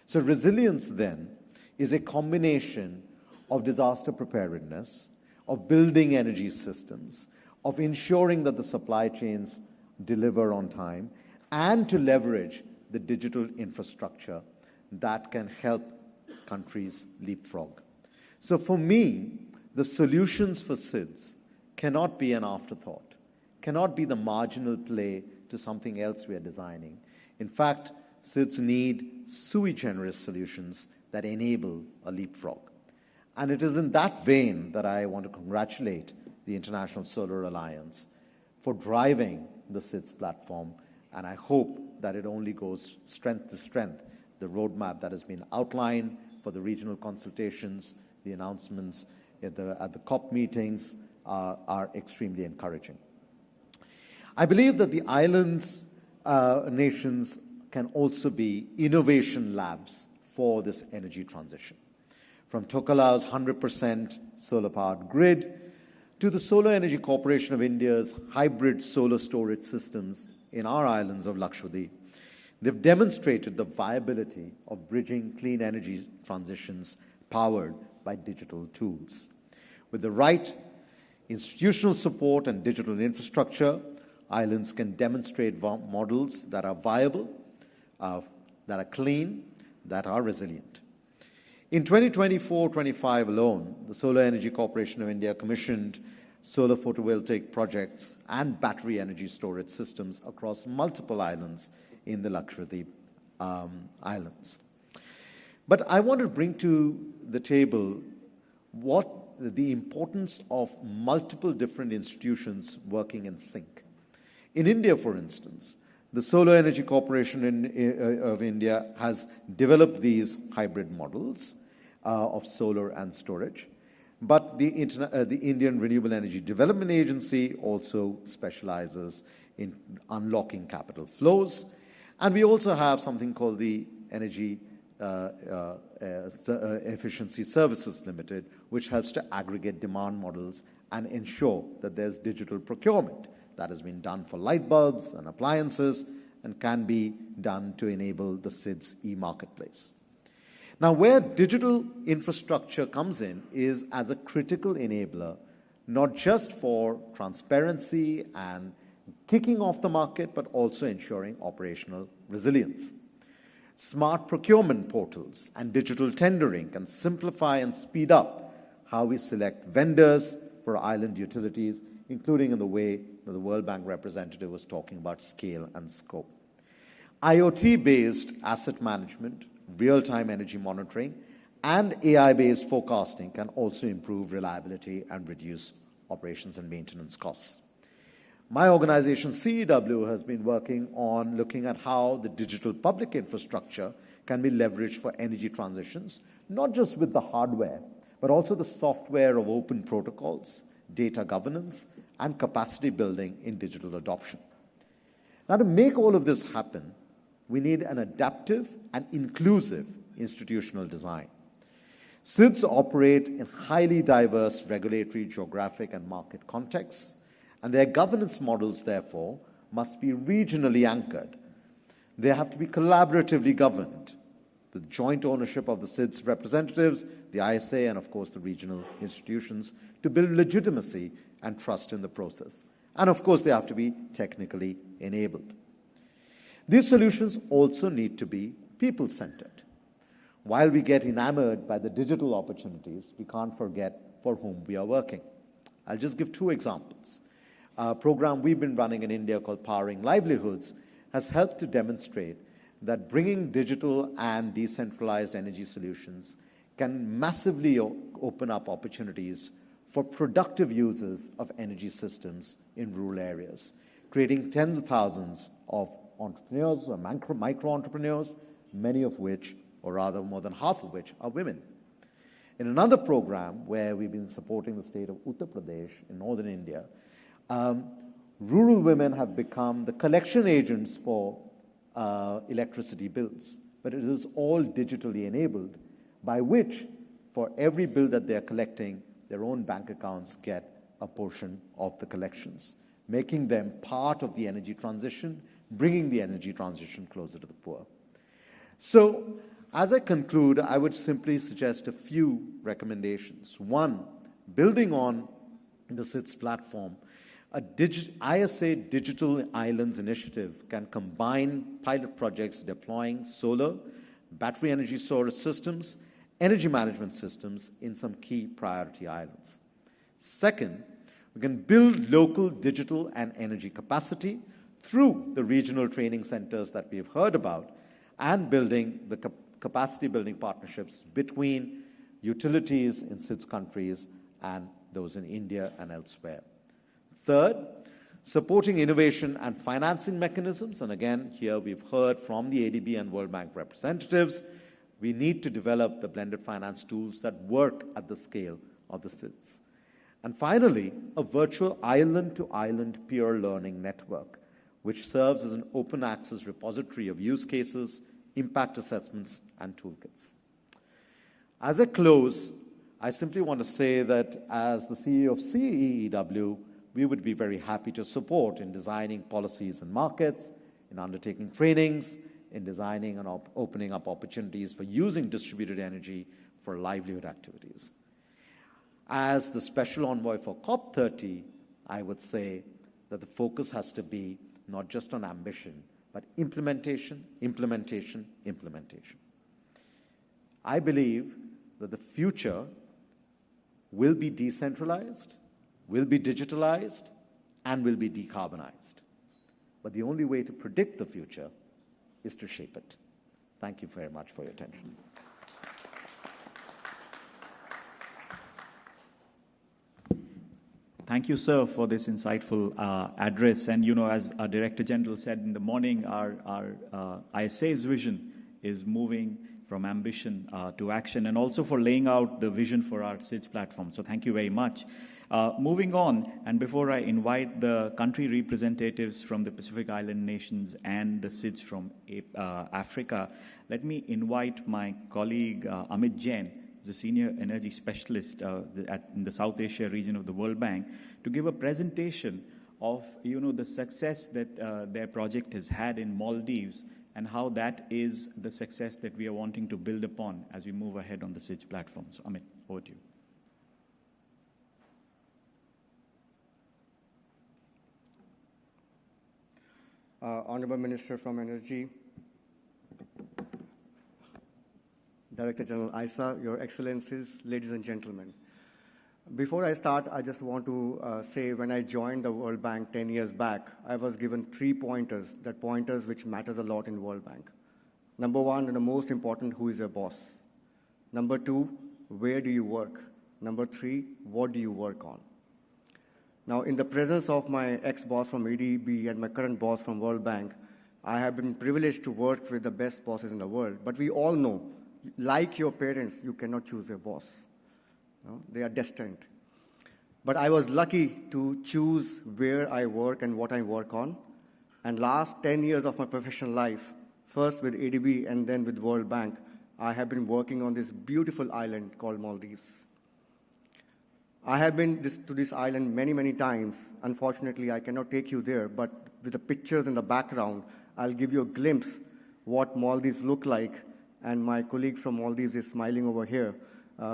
Speaker 10: So resilience then is a combination of disaster preparedness, of building energy systems, of ensuring that the supply chains deliver on time, and to leverage the digital infrastructure that can help countries leapfrog. So for me, the solutions for SIDS cannot be an afterthought, cannot be the marginal play to something else we are designing. In fact, SIDS need sui generis solutions that enable a leapfrog. And it is in that vein that I want to congratulate the International Solar Alliance for driving the SIDS platform, and I hope that it only goes strength to strength. The roadmap that has been outlined for the regional consultations, the announcements at the COP meetings are extremely encouraging. I believe that the islands, nations can also be innovation labs for this energy transition. From Tokelau's 100% solar-powered grid to the Solar Energy Corporation of India's hybrid solar storage systems in our islands of Lakshadweep, they've demonstrated the viability of bridging clean energy transitions powered by digital tools. With the right institutional support and digital infrastructure, islands can demonstrate models that are viable, that are clean, that are resilient. In 2024-25 alone, the Solar Energy Corporation of India commissioned solar photovoltaic projects and battery energy storage systems across multiple islands in the Lakshadweep Islands. But I want to bring to the table what the importance of multiple different institutions working in sync. In India, for instance, the Solar Energy Corporation of India has developed these hybrid models of solar and storage, but the Indian Renewable Energy Development Agency also specializes in unlocking capital flows. And we also have something called the Energy Efficiency Services Limited, which helps to aggregate demand models and ensure that there's digital procurement that has been done for light bulbs and appliances and can be done to enable the SIDS e-marketplace. Now, where digital infrastructure comes in is as a critical enabler, not just for transparency and kicking off the market, but also ensuring operational resilience. Smart procurement portals and digital tendering can simplify and speed up how we select vendors for island utilities, including in the way that the World Bank representative was talking about scale and scope. IoT-based asset management, real-time energy monitoring, and AI-based forecasting can also improve reliability and reduce operations and maintenance costs. My organization, CEW, has been working on looking at how the digital public infrastructure can be leveraged for energy transitions, not just with the hardware, but also the software of open protocols, data governance, and capacity building in digital adoption. Now, to make all of this happen, we need an adaptive and inclusive institutional design. SIDS operate in highly diverse regulatory, geographic, and market contexts, and their governance models, therefore, must be regionally anchored. They have to be collaboratively governed, with joint ownership of the SIDS representatives, the ISA, and of course the regional institutions, to build legitimacy and trust in the process. And of course, they have to be technically enabled. These solutions also need to be people-centered. While we get enamored by the digital opportunities, we can't forget for whom we are working. I'll just give two examples. A program we've been running in India called Powering Livelihoods has helped to demonstrate that bringing digital and decentralized energy solutions can massively open up opportunities for productive users of energy systems in rural areas, creating tens of thousands of entrepreneurs or micro-entrepreneurs, many of which, or rather more than half of which, are women. In another program where we've been supporting the state of Uttar Pradesh in northern India, rural women have become the collection agents for electricity bills, but it is all digitally enabled, by which for every bill that they're collecting, their own bank accounts get a portion of the collections, making them part of the energy transition, bringing the energy transition closer to the poor. So, as I conclude, I would simply suggest a few recommendations. One, building on the SIDS platform, ISA Digital Islands Initiative can combine pilot projects deploying solar, battery energy storage systems, energy management systems in some key priority islands. Second, we can build local digital and energy capacity through the regional training centers that we've heard about, and building the capacity building partnerships between utilities in SIDS countries and those in India and elsewhere. Third, supporting innovation and financing mechanisms. And again, here we've heard from the ADB and World Bank representatives, we need to develop the blended finance tools that work at the scale of the SIDS. And finally, a virtual island-to-island peer learning network, which serves as an open access repository of use cases, impact assessments, and toolkits. As I close, I simply want to say that as the CEO of CEEW, we would be very happy to support in designing policies and markets, in undertaking trainings, in designing and opening up opportunities for using distributed energy for livelihood activities. As the special envoy for COP30, I would say that the focus has to be not just on ambition, but implementation, implementation, implementation. I believe that the future will be decentralized, will be digitalized, and will be decarbonized. But the only way to predict the future is to shape it. Thank you very much for your attention.
Speaker 7: Thank you, sir, for this insightful address. And, you know, as our Director General said in the morning, our ISA's vision is moving from ambition to action, and also for laying out the vision for our SIDS platform. So thank you very much. Moving on, and before I invite the country representatives from the Pacific Island nations and the SIDS from Africa, let me invite my colleague Amit Jain, the Senior Energy Specialist in the South Asia region of the World Bank, to give a presentation of, you know, the success that their project has had in Maldives and how that is the success that we are wanting to build upon as we move ahead on the SIDS platform. So, Amit, over to you.
Speaker 11: Honorable Minister from Energy, Director General ISA, Your Excellencies, ladies and gentlemen. Before I start, I just want to say when I joined the World Bank 10 years back, I was given 3 pointers, that pointers which matters a lot in World Bank. Number 1, and the most important, who is your boss? Number 2, where do you work? Number 3, what do you work on? Now, in the presence of my ex-boss from ADB and my current boss from World Bank, I have been privileged to work with the best bosses in the world. But we all know, like your parents, you cannot choose your boss. No? They are destined. But I was lucky to choose where I work and what I work on. And last 10 years of my professional life, first with ADB and then with World Bank, I have been working on this beautiful island called Maldives. I have been to this island many, many times. Unfortunately, I cannot take you there, but with the pictures in the background, I'll give you a glimpse what Maldives look like. And my colleague from Maldives is smiling over here.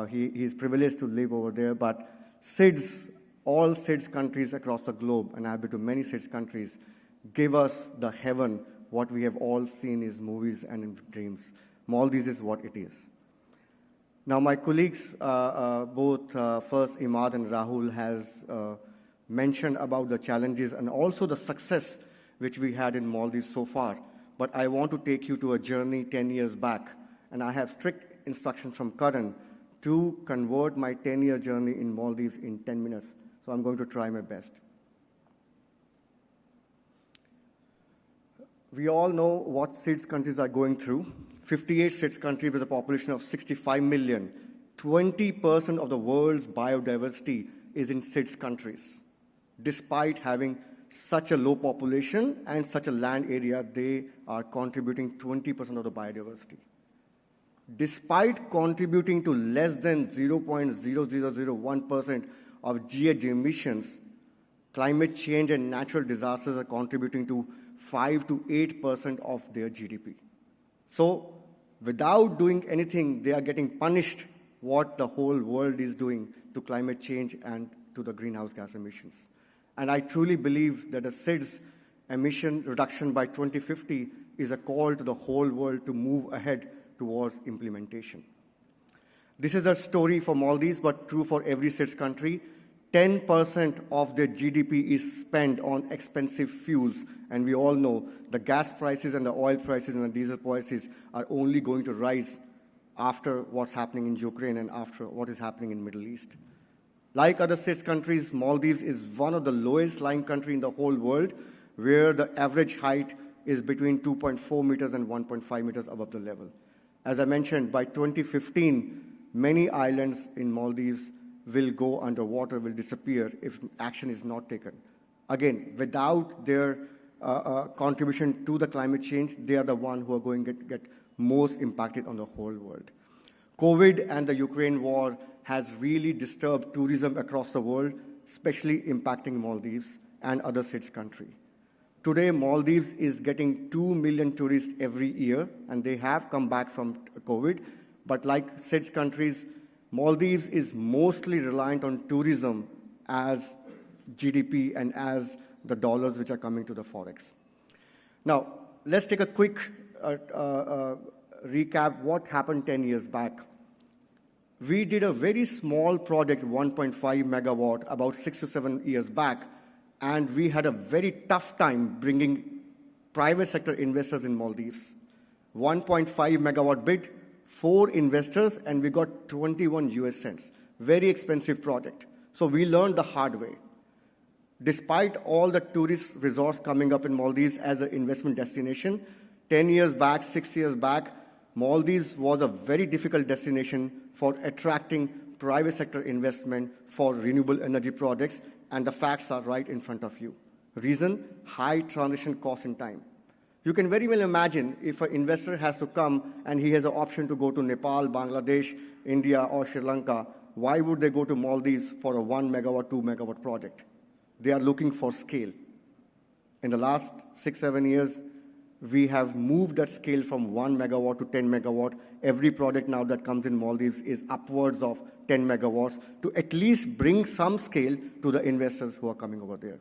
Speaker 11: He is privileged to live over there, but SIDS, all SIDS countries across the globe, and I've been to many SIDS countries, give us the heaven, what we have all seen in movies and in dreams. Maldives is what it is. Now, my colleagues, both first Imad and Rahul has mentioned about the challenges and also the success which we had in Maldives so far. But I want to take you to a journey 10 years back, and I have strict instructions from Karan to convert my 10-year journey in Maldives in 10 minutes. So I'm going to try my best. We all know what SIDS countries are going through. 58 SIDS countries with a population of 65 million. 20% of the world's biodiversity is in SIDS countries. Despite having such a low population and such a land area, they are contributing 20% of the biodiversity. Despite contributing to less than 0.0001% of GHG emissions, climate change and natural disasters are contributing to 5 to 8% of their GDP. So, without doing anything, they are getting punished what the whole world is doing to climate change and to the greenhouse gas emissions. And I truly believe that a SIDS emission reduction by 2050 is a call to the whole world to move ahead towards implementation. This is a story for Maldives, but true for every SIDS country. 10% of their GDP is spent on expensive fuels, and we all know the gas prices and the oil prices and the diesel prices are only going to rise after what's happening in Ukraine and after what is happening in the Middle East. Like other SIDS countries, Maldives is one of the lowest lying countries in the whole world, where the average height is between 2.4 meters and 1.5 meters above the level. As I mentioned, by 2015, many islands in Maldives will go underwater, will disappear if action is not taken. Again, without their contribution to the climate change, they are the ones who are going to get most impacted on the whole world. COVID and the Ukraine war has really disturbed tourism across the world, especially impacting Maldives and other SIDS countries. Today, Maldives is getting 2 million tourists every year, and they have come back from COVID. But like SIDS countries, Maldives is mostly reliant on tourism as GDP and as the dollars which are coming to the forex. Now, let's take a quick recap what happened 10 years back. We did a very small project, 1.5 megawatt, about 6 to 7 years back, and we had a very tough time bringing private sector investors in Maldives. 1.5 megawatt bid, 4 investors, and we got 21 US cents. Very expensive project. So we learned the hard way. Despite all the tourist resorts coming up in Maldives as an investment destination, 10 years back, 6 years back, Maldives was a very difficult destination for attracting private sector investment for renewable energy projects, and the facts are right in front of you. Reason? High transition cost and time. You can very well imagine if an investor has to come and he has an option to go to Nepal, Bangladesh, India, or Sri Lanka, why would they go to Maldives for a 1 megawatt, 2 megawatt project? They are looking for scale. In the last 6-7 years, we have moved that scale from 1 megawatt to 10 megawatt. Every project now that comes in Maldives is upwards of 10 megawatts to at least bring some scale to the investors who are coming over there.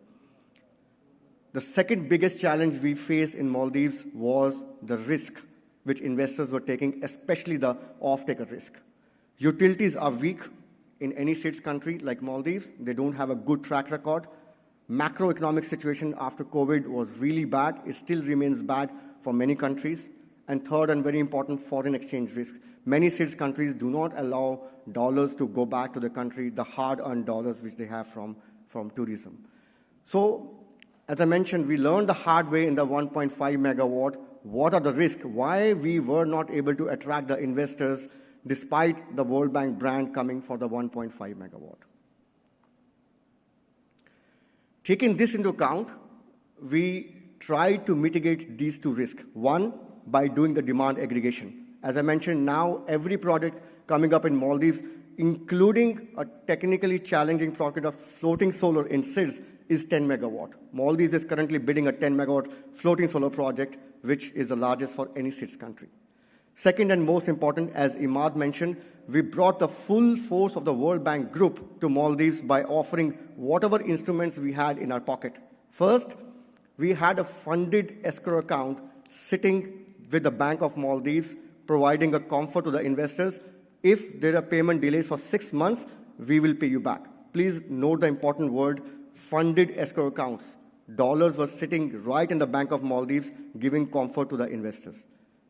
Speaker 11: The second biggest challenge we faced in Maldives was the risk which investors were taking, especially the off-taker risk. Utilities are weak in any SIDS country like Maldives. They don't have a good track record. Macroeconomic situation after COVID was really bad. It still remains bad for many countries. And third, and very important, foreign exchange risk. Many SIDS countries do not allow dollars to go back to the country, the hard-earned dollars which they have from tourism. So, as I mentioned, we learned the hard way in the 1.5 megawatt. What are the risks? Why we were not able to attract the investors despite the World Bank brand coming for the 1.5 megawatt. Taking this into account, we tried to mitigate these two risks. One, by doing the demand aggregation. As I mentioned, now every project coming up in Maldives, including a technically challenging project of floating solar in SIDS, is 10 megawatt. Maldives is currently bidding a 10 megawatt floating solar project, which is the largest for any SIDS country. Second and most important, as Imad mentioned, we brought the full force of the World Bank Group to Maldives by offering whatever instruments we had in our pocket. First, we had a funded escrow account sitting with the Bank of Maldives, providing a comfort to the investors. If there are payment delays for 6 months, we will pay you back. Please note the important word, funded escrow accounts. Dollars were sitting right in the Bank of Maldives, giving comfort to the investors.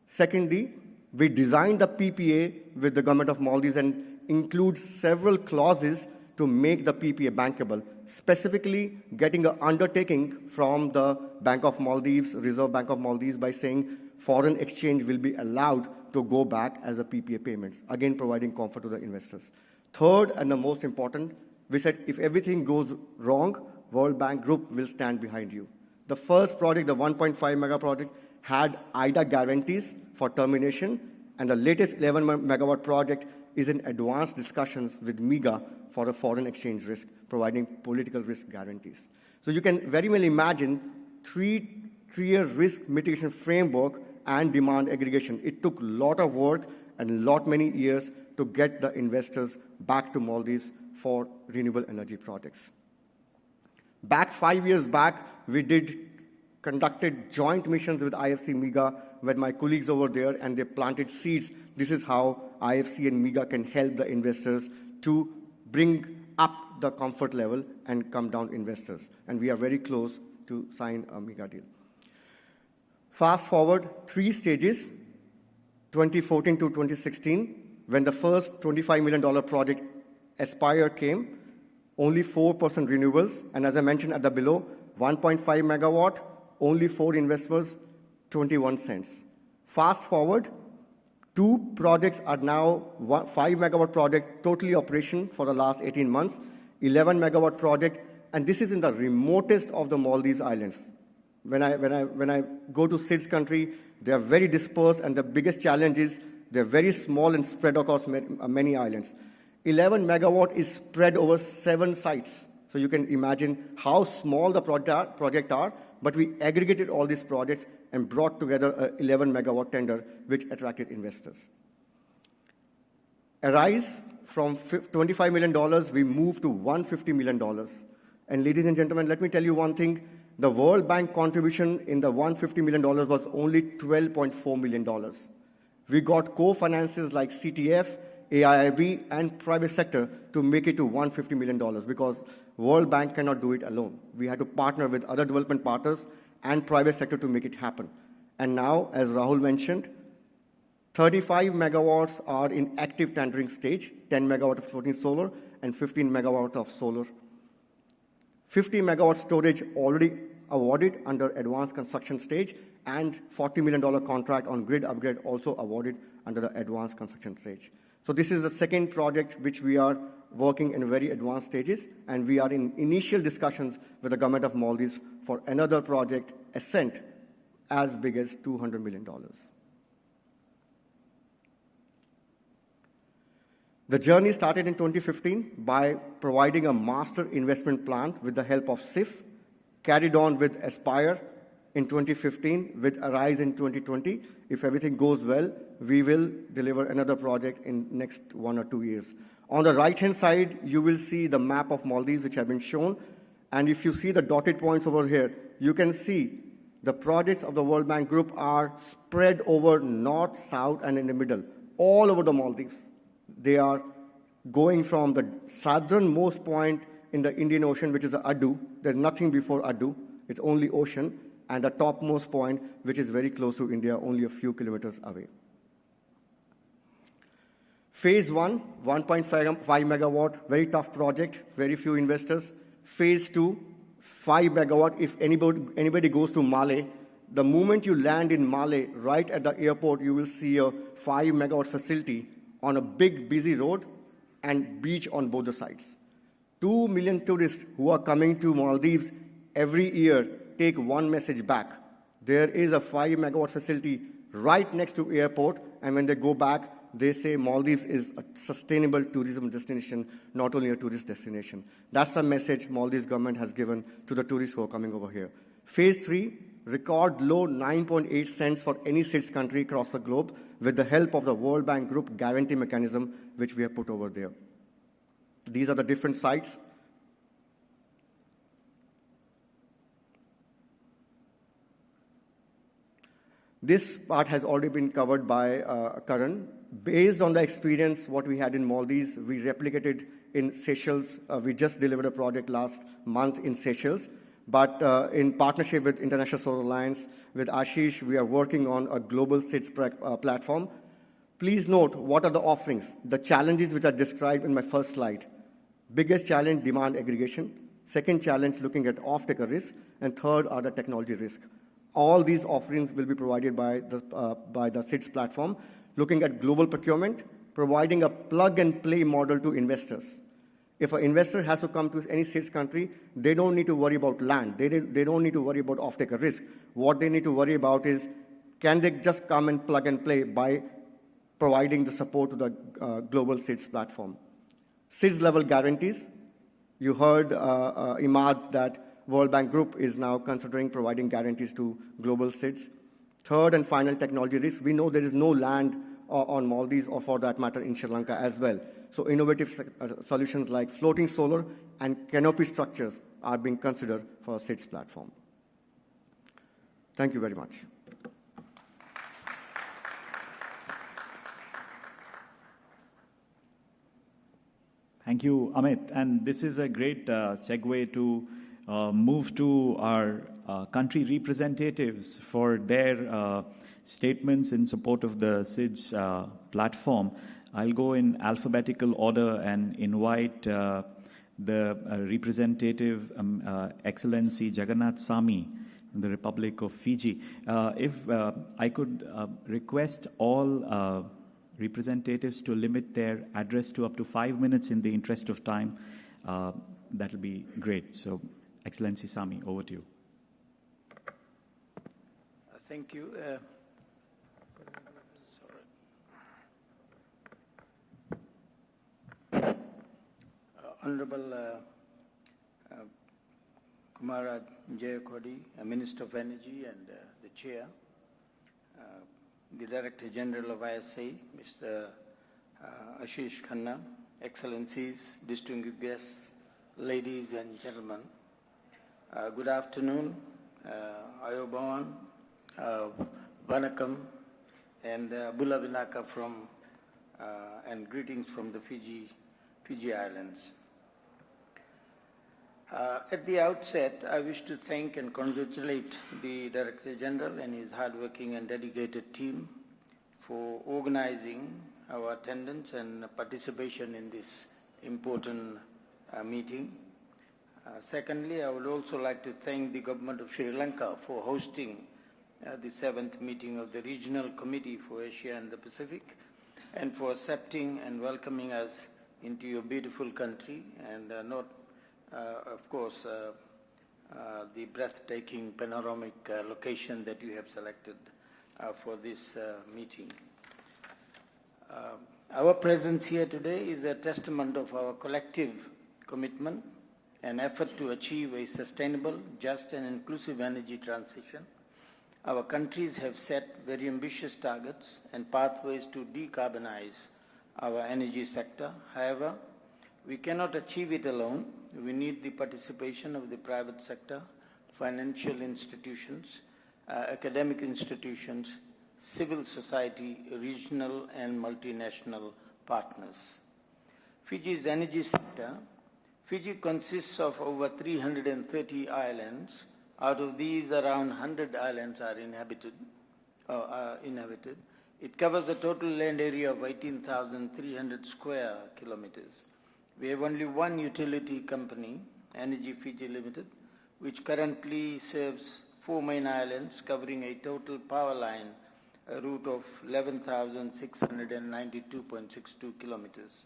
Speaker 11: Secondly, we designed the PPA with the government of Maldives and include several clauses to make the PPA bankable, specifically getting an undertaking from the Bank of Maldives, Reserve Bank of Maldives, by saying foreign exchange will be allowed to go back as a PPA payments, again providing comfort to the investors. Third, and the most important, we said if everything goes wrong, World Bank Group will stand behind you. The first project, the 1.5 mega project, had IDA guarantees for termination, and the latest 11 megawatt project is in advanced discussions with MIGA for a foreign exchange risk, providing political risk guarantees. So you can very well imagine 3 clear risk mitigation framework and demand aggregation. It took a lot of work and many years to get the investors back to Maldives for renewable energy projects. Back 5 years back, we conducted joint missions with IFC MIGA with my colleagues over there, and they planted seeds. This is how IFC and MIGA can help the investors to bring up the comfort level and come down investors. And we are very close to sign a MIGA deal. Fast forward 3 stages, 2014 to 2016, when the first $25 million project Aspire came. only 4% renewables, and as I mentioned at the below, 1.5 megawatt, only 4 investors, 21 cents. Fast forward, 2 projects are now 5 megawatt project, totally operation for the last 18 months, 11 megawatt project, and this is in the remotest of the Maldives Islands. When I go to SIDS country, they are very dispersed, and the biggest challenge is they're very small and spread across many islands. 11 megawatt is spread over 7 sites. So you can imagine how small the project are, but we aggregated all these projects and brought together an 11 megawatt tender, which attracted investors. Arise, from $25 million, we moved to $150 million. And ladies and gentlemen, let me tell you one thing. The World Bank contribution in the $150 million was only $12.4 million. We got co-finances like CTF, AIIB, and private sector to make it to $150 million because World Bank cannot do it alone. We had to partner with other development partners and private sector to make it happen. And now, as Rahul mentioned, 35 megawatts are in active tendering stage, 10 megawatts of floating solar and 15 megawatts of solar. 50 megawatt storage already awarded under advanced construction stage, and $40 million contract on grid upgrade also awarded under the advanced construction stage. So this is the second project which we are working in very advanced stages, and we are in initial discussions with the government of Maldives for another project, Ascent, as big as $200 million. The journey started in 2015 by providing a master investment plan with the help of SIF, carried on with Aspire in 2015, with Arise in 2020. If everything goes well, we will deliver another project in next 1 or 2 years. On the right-hand side, you will see the map of Maldives, which have been shown. And if you see the dotted points over here, you can see the projects of the World Bank Group are spread over north, south, and in the middle, all over the Maldives. They are going from the southernmost point in the Indian Ocean, which is Addu. There's nothing before Addu. It's only ocean. And the topmost point, which is very close to India, only a few kilometers away. Phase 1, 1.5 megawatt, very tough project, very few investors. Phase 2, 5 megawatt. If anybody goes to Malé, the moment you land in Malé, right at the airport, you will see a 5 megawatt facility on a big, busy road and beach on both the sides. 2 million tourists who are coming to Maldives every year take one message back. There is a 5 megawatt facility right next to airport, and when they go back, they say Maldives is a sustainable tourism destination, not only a tourist destination. That's the message Maldives government has given to the tourists who are coming over here. Phase 3, record low 9.8 cents for any SIDS country across the globe with the help of the World Bank Group guarantee mechanism, which we have put over there. These are the different sites. This part has already been covered by Karan. Based on the experience, what we had in Maldives, we replicated in Seychelles. We just delivered a project last month in Seychelles. But in partnership with International Solar Alliance, with Ashish, we are working on a global SIDS platform. Please note what are the offerings, the challenges which are described in my first slide. Biggest challenge, demand aggregation. Second challenge, looking at off-taker risk. And third are the technology risk. All these offerings will be provided by the SIDS platform, looking at global procurement, providing a plug-and-play model to investors. If an investor has to come to any SIDS country, they don't need to worry about land. They don't need to worry about off-taker risk. What they need to worry about is, can they just come and plug and play by providing the support to the global SIDS platform. SIDS-level guarantees. You heard Imad that World Bank Group is now considering providing guarantees to global SIDS. Third and final, technology risk. We know there is no land on Maldives or for that matter in Sri Lanka as well. So innovative solutions like floating solar and canopy structures are being considered for a SIDS platform. Thank you very much.
Speaker 7: Thank you, Amit. And this is a great segue to move to our country representatives for their statements in support of the SIDS platform. I'll go in alphabetical order and invite the Representative Excellency Jagannath Sami from the Republic of Fiji. If I could request all representatives to limit their address to up to 5 minutes in the interest of time, that will be great. So, Excellency Sami, over to you.
Speaker 12: Thank you. Honorable Kumara Jayakoddy, Minister of Energy and the Chair, the Director General of ISA, Mr. Ashish Khanna, Excellencies, distinguished guests, ladies and gentlemen. Good afternoon, Ayobawan, Vanakkam, and Bula Vinaka from, and greetings from the Fiji Islands. At the outset, I wish to thank and congratulate the Director General and his hardworking and dedicated team for organizing our attendance and participation in this important meeting. Secondly, I would also like to thank the Government of Sri Lanka for hosting the 7th meeting of the Regional Committee for Asia and the Pacific, and for accepting and welcoming us into your beautiful country, and of course, the breathtaking panoramic location that you have selected for this meeting. Our presence here today is a testament of our collective commitment and effort to achieve a sustainable, just and inclusive energy transition. Our countries have set very ambitious targets and pathways to decarbonize our energy sector. However, we cannot achieve it alone. We need the participation of the private sector, financial institutions, academic institutions, civil society, regional and multinational partners. Fiji's energy sector. Fiji consists of over 330 islands. Out of these, around 100 islands are inhabited. It covers a total land area of 18,300 square kilometers. We have only one utility company, Energy Fiji Limited, which currently serves 4 main islands, covering a total power line route of 11,692.62 kilometers.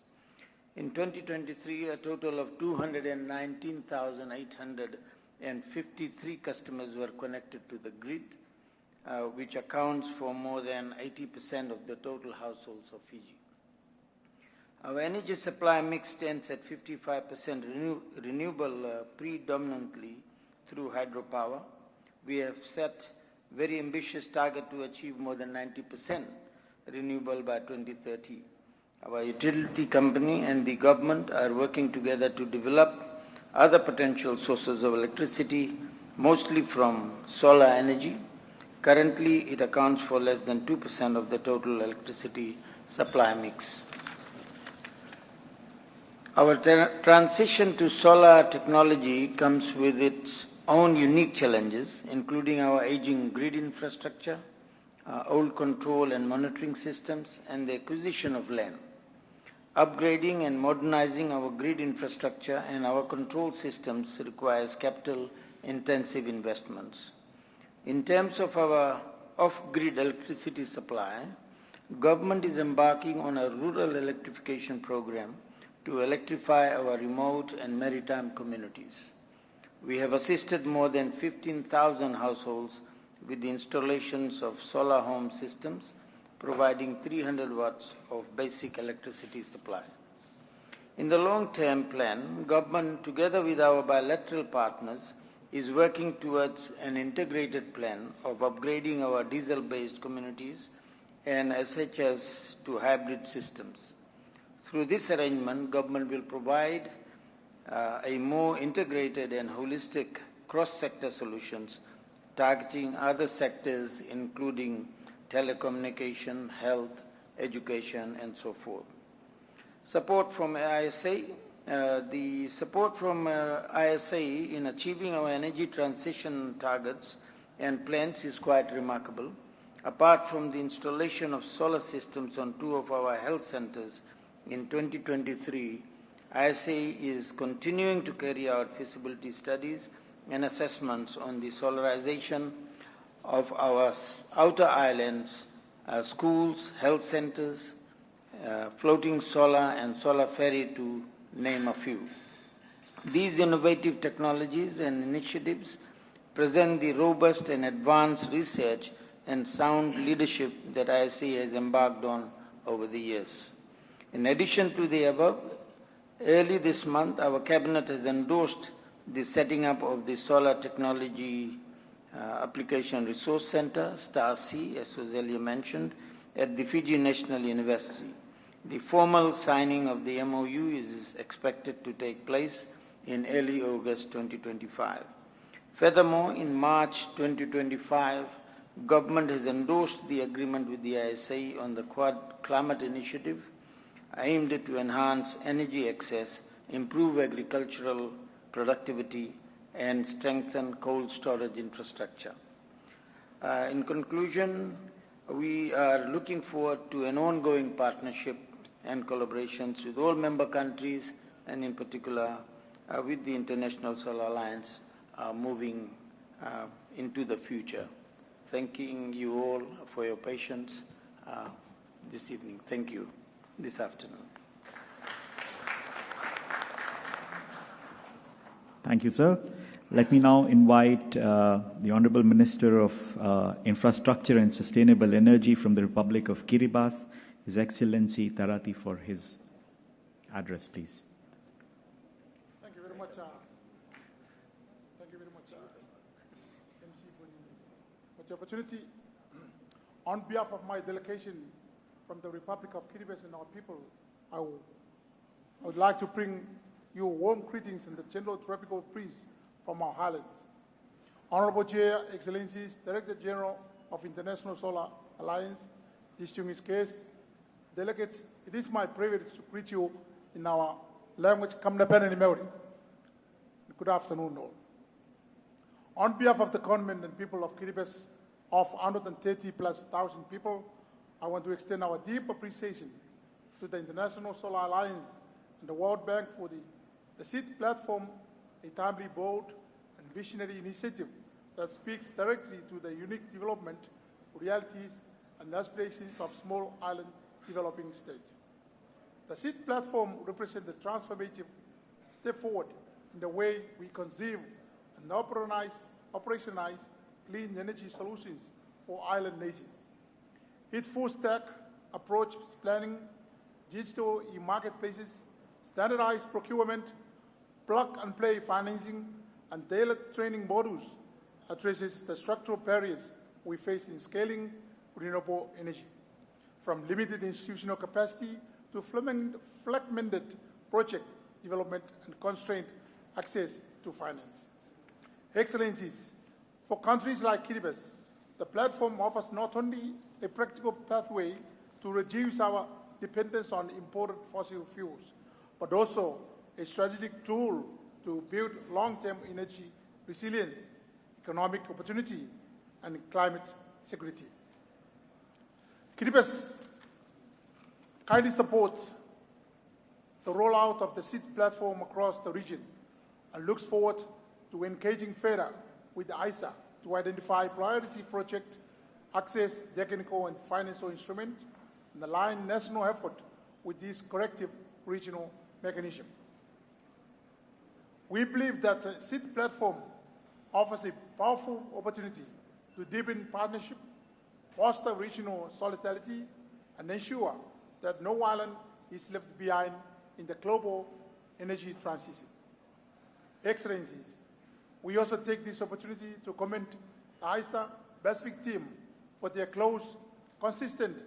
Speaker 12: In 2023, a total of 219,853 customers were connected to the grid, which accounts for more than 80% of the total households of Fiji. Our energy supply mix stands at 55% renewable, predominantly through hydropower. We have set very ambitious target to achieve more than 90% renewable by 2030. Our utility company and the government are working together to develop other potential sources of electricity, mostly from solar energy. Currently, it accounts for less than 2% of the total electricity supply mix. Our transition to solar technology comes with its own unique challenges, including our aging grid infrastructure, old control and monitoring systems, and the acquisition of land. Upgrading and modernizing our grid infrastructure and our control systems requires capital-intensive investments. In terms of our off-grid electricity supply, government is embarking on a rural electrification program to electrify our remote and maritime communities. We have assisted more than 15,000 households with the installations of solar home systems, providing 300 watts of basic electricity supply. In the long-term plan, government, together with our bilateral partners, is working towards an integrated plan of upgrading our diesel-based communities and SHS to hybrid systems. Through this arrangement, government will provide a more integrated and holistic cross-sector solutions targeting other sectors including telecommunication, health, education, and so forth. Support from ISA. The support from ISA in achieving our energy transition targets and plans is quite remarkable. Apart from the installation of solar systems on 2 of our health centers in 2023, ISA is continuing to carry out feasibility studies and assessments on the solarization of our outer islands, schools, health centers, floating solar and solar ferry, to name a few. These innovative technologies and initiatives present the robust and advanced research and sound leadership that ISA has embarked on over the years. In addition to the above, early this month, our Cabinet has endorsed the setting up of the Solar Technology Application Resource Center, STAR-C, as was earlier mentioned, at the Fiji National University. The formal signing of the MOU is expected to take place in early August 2025. Furthermore, in March 2025, Government has endorsed the agreement with the ISA on the Quad Climate Initiative, aimed to enhance energy access, improve agricultural productivity, and strengthen cold storage infrastructure. In conclusion, we are looking forward to an ongoing partnership and collaborations with all member countries, and in particular with the International Solar Alliance moving into the future. Thanking you all for your patience this evening. Thank you this afternoon.
Speaker 7: Thank you, sir. Let me now invite the Honorable Minister of Infrastructure and Sustainable Energy from the Republic of Kiribati, His Excellency Tarati, for his address, please.
Speaker 13: Thank you very much. Thank you very much, MC, for the opportunity. On behalf of my delegation from the Republic of Kiribati and our people, I would like to bring you warm greetings and the general tropical breeze from our highlands. Honorable Chair, Excellencies, Director General of International Solar Alliance, distinguished guests, delegates, it is my privilege to greet you in our language, Kamnapen and Maori. Good afternoon, all. On behalf of the government and people of Kiribati, of 130,000+ people, I want to extend our deep appreciation to the International Solar Alliance and the World Bank for the SEED platform, a timely, bold, and visionary initiative that speaks directly to the unique development, realities, and aspirations of small island developing states. The SEED platform represents a transformative step forward in the way we conceive and operationalize clean energy solutions for island nations. Its full-stack approach planning, digital e-marketplaces, standardized procurement, plug-and-play financing, and tailored training modules addresses the structural barriers we face in scaling renewable energy, from limited institutional capacity to fragmented project development and constrained access to finance. Excellencies, for countries like Kiribati, the platform offers not only a practical pathway to reduce our dependence on imported fossil fuels, but also a strategic tool to build long-term energy resilience, economic opportunity, and climate security. Kiribati kindly supports the rollout of the SEED platform across the region and looks forward to engaging further with the ISA to identify priority project, access technical and financial instruments, and align national effort with this corrective regional mechanism. We believe that the SEED platform offers a powerful opportunity to deepen partnership, foster regional solidarity, and ensure that no island is left behind in the global energy transition. Excellencies, we also take this opportunity to commend the ISA Pacific team for their close, consistent,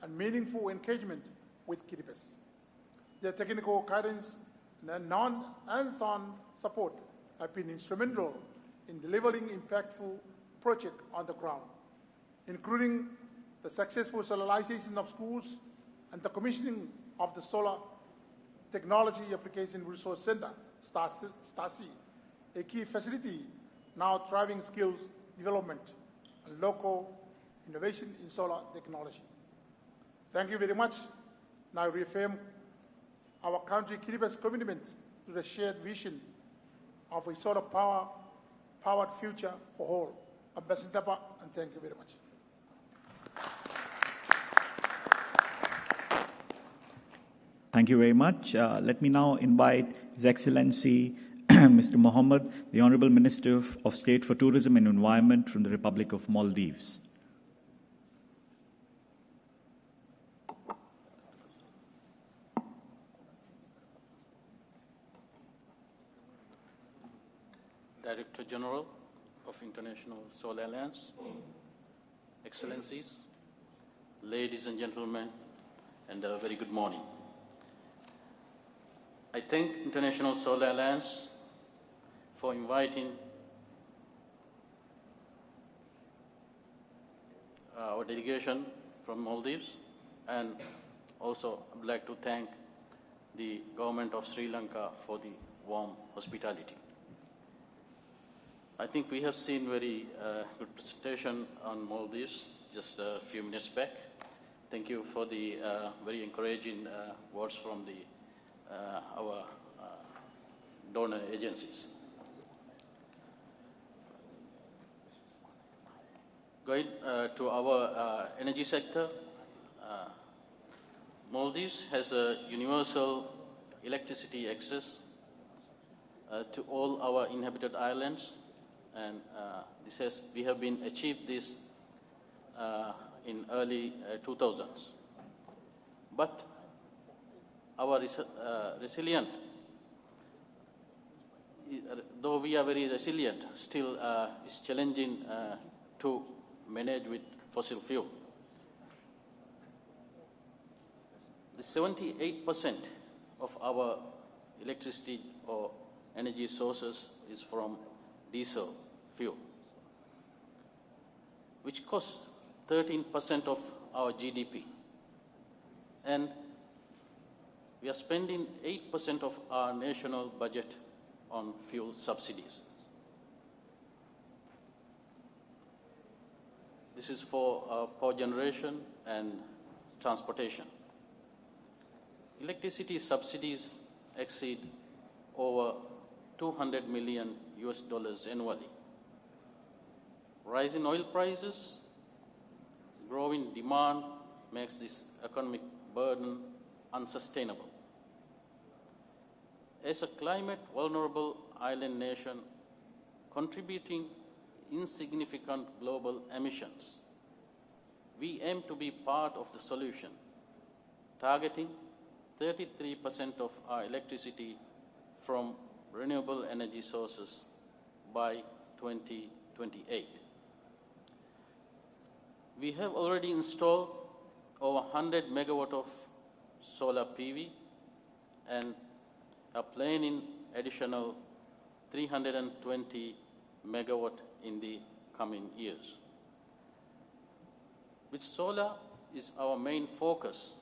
Speaker 13: and meaningful engagement with Kiribati. Their technical guidance and hands-on support have been instrumental in delivering impactful projects on the ground, including the successful solarization of schools and the commissioning of the Solar Technology Application Resource Center, STAR-C, a key facility now driving skills development and local innovation in solar technology. Thank you very much. Now I reaffirm our country keep its commitment to the shared vision of a solar powered future for all. Ambassador Daba, and thank you very much.
Speaker 7: Thank you very much. Let me now invite His Excellency Mr. Mohammed, the Honorable Minister of State for Tourism and Environment from the Republic of Maldives.
Speaker 14: Director General of International Solar Alliance, Excellencies, ladies and gentlemen, and a very good morning. I thank International Solar Alliance for inviting our delegation from Maldives, and also I would like to thank the government of Sri Lanka for the warm hospitality. I think we have seen very good presentation on Maldives just a few minutes back. Thank you for the very encouraging words from our donor agencies. Going to our energy sector, Maldives has a universal electricity access to all our inhabited islands, and we have been achieved this in early 2000s. But our resilient, though we are very resilient, still is challenging to manage with fossil fuel. The 78% of our electricity or energy sources is from diesel fuel, which costs 13% of our GDP. And we are spending 8% of our national budget on fuel subsidies. This is for power generation and transportation. Electricity subsidies exceed over $200 million annually. Rising oil prices, growing demand makes this economic burden unsustainable. As a climate-vulnerable island nation contributing insignificant global emissions, we aim to be part of the solution, targeting 33% of our electricity from renewable energy sources by 2028. We have already installed over 100 megawatt of solar PV and are planning additional 320 megawatt in the coming years. With solar is our main focus,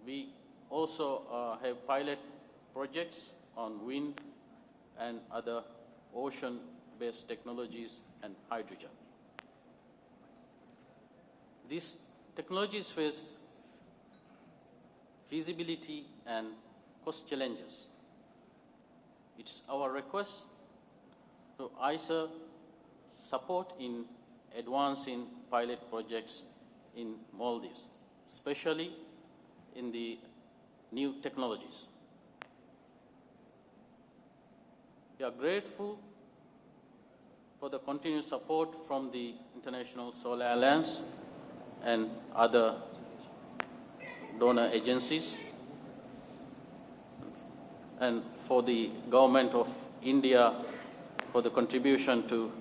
Speaker 14: we also have pilot projects on wind and other ocean-based technologies and hydrogen. These technologies face feasibility and cost challenges. It's our request to ISA support in advancing pilot projects in Maldives, especially in the new technologies. We are grateful for the continued support from the International Solar Alliance and other donor agencies, and for the government of India for the contribution to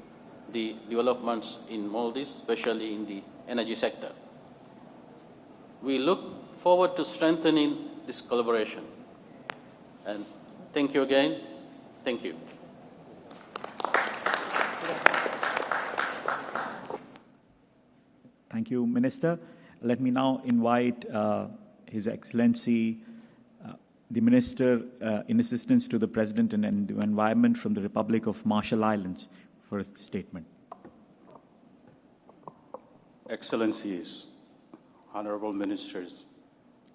Speaker 14: the developments in Maldives, especially in the energy sector. We look forward to strengthening this collaboration. And thank you again. Thank you.
Speaker 7: Thank you, Minister. Let me now invite His Excellency, the Minister in Assistance to the President and the Environment from the Republic of Marshall Islands for a statement.
Speaker 15: Excellencies, Honorable Ministers,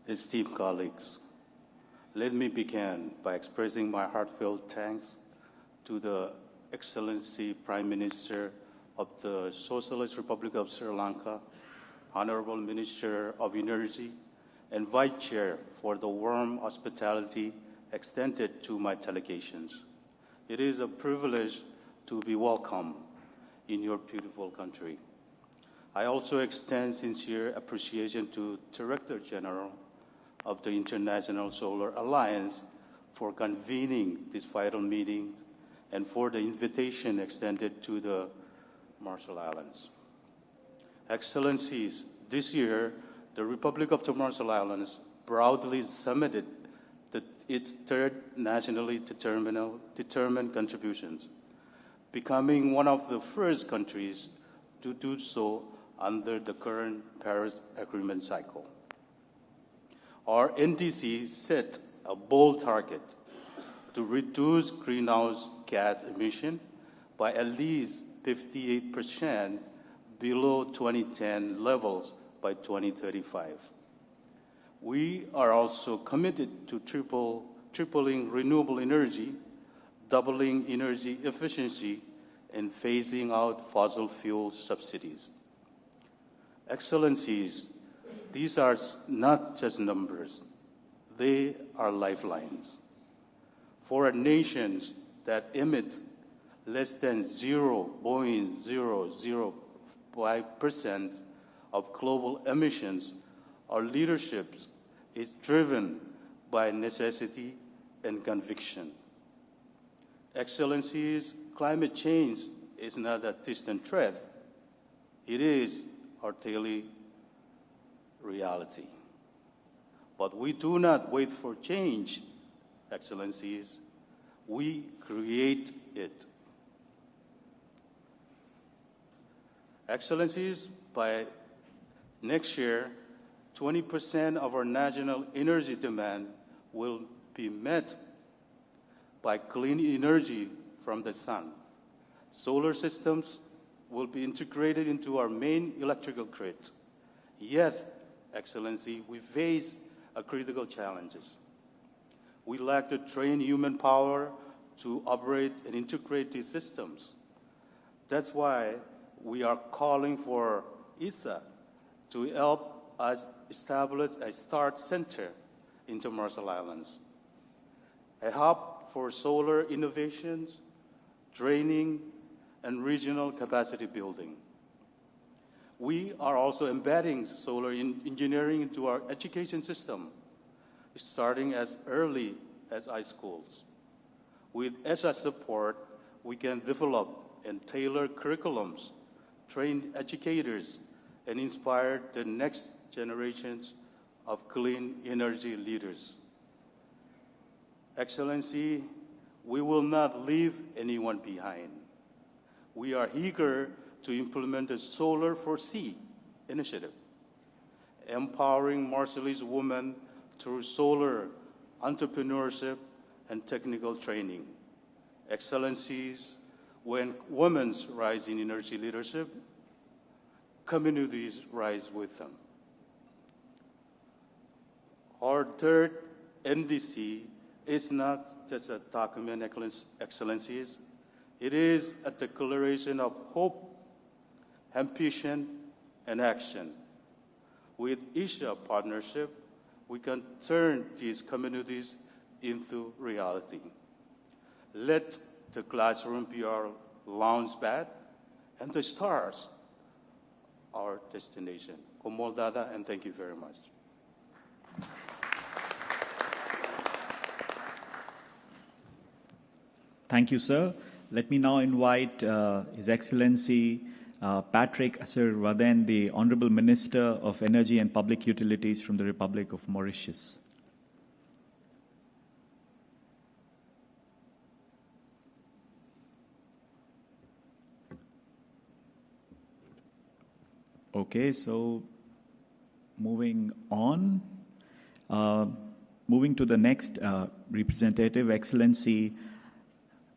Speaker 15: esteemed colleagues, Let me begin by expressing my heartfelt thanks to the Excellency Prime Minister of the Socialist Republic of Sri Lanka, Honorable Minister of Energy, and Vice Chair for the warm hospitality extended to my delegations. It is a privilege to be welcome in your beautiful country. I also extend sincere appreciation to Director General of the International Solar Alliance for convening this vital meeting and for the invitation extended to the Marshall Islands. Excellencies, this year, the Republic of the Marshall Islands proudly submitted its third nationally determined contributions, becoming one of the first countries to do so under the current Paris Agreement cycle. Our NDC set a bold target to reduce greenhouse gas emission by at least 58% below 2010 levels by 2035. We are also committed to tripling renewable energy, doubling energy efficiency, and phasing out fossil fuel subsidies. Excellencies, these are not just numbers, they are lifelines. For nations that emit less than 0.005% of global emissions, our leadership is driven by necessity and conviction. Excellencies, climate change is not a distant threat. It is our daily reality. But we do not wait for change, Excellencies. We create it. Excellencies, by next year, 20% of our national energy demand will be met by clean energy from the sun. Solar systems will be integrated into our main electrical grid. Yet, Excellency, we face critical challenges. We lack the trained human power to operate and integrate these systems. That's why we are calling for ISA to help us establish a START Center in the Marshall Islands, a hub for solar innovations, training, and regional capacity building. We are also embedding solar engineering into our education system, starting as early as high schools. With ESA support, we can develop and tailor curriculums, train educators, and inspire the next generations of clean energy leaders. Excellency, we will not leave anyone behind. We are eager to implement the Solar for Sea initiative, empowering Marshallese women through solar entrepreneurship and technical training. Excellencies, when women rise in energy leadership, communities rise with them. Our third NDC is not just a document, Excellencies. It is a declaration of hope, ambition, and action. With ISHA partnership, we can turn these communities into reality. Let the classroom be our launch pad, and the stars our destination. Komol Dada, and thank you very much.
Speaker 7: Thank you, sir. Let me now invite His Excellency Patrick Asirwaden, the Honorable Minister of Energy and Public Utilities from the Republic of Mauritius. Okay, so moving on. Moving to the next representative, Excellency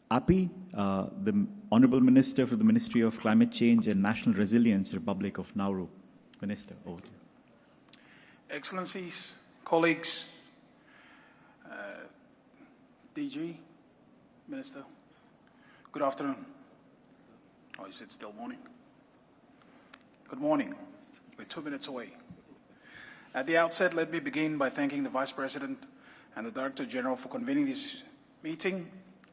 Speaker 7: Api, the Honorable Minister for the Ministry of Climate Change and National Resilience, Republic of Nauru. Minister, over to you.
Speaker 16: Excellencies, colleagues, DG, Minister, good afternoon. Oh, you said still morning. Good morning. We're 2 minutes away. At the outset, let me begin by thanking the Vice President and the Director General for convening this meeting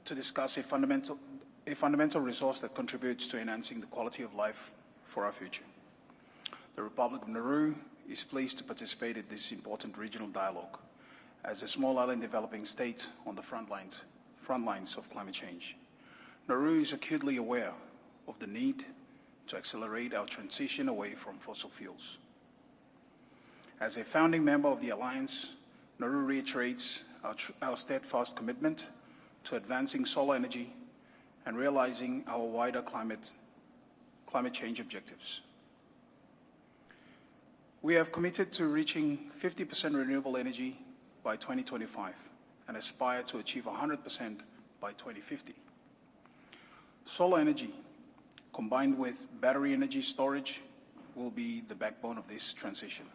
Speaker 16: to discuss a fundamental resource that contributes to enhancing the quality of life for our future. The Republic of Nauru is pleased to participate in this important regional dialogue as a small island developing state on the front lines of climate change. Nauru is acutely aware of the need to accelerate our transition away from fossil fuels. As a founding member of the Alliance, Nauru reiterates our steadfast commitment to advancing solar energy and realizing our wider climate change objectives. We have committed to reaching 50% renewable energy by 2025 and aspire to achieve 100% by 2050. Solar energy, combined with battery energy storage, will be the backbone of this transition.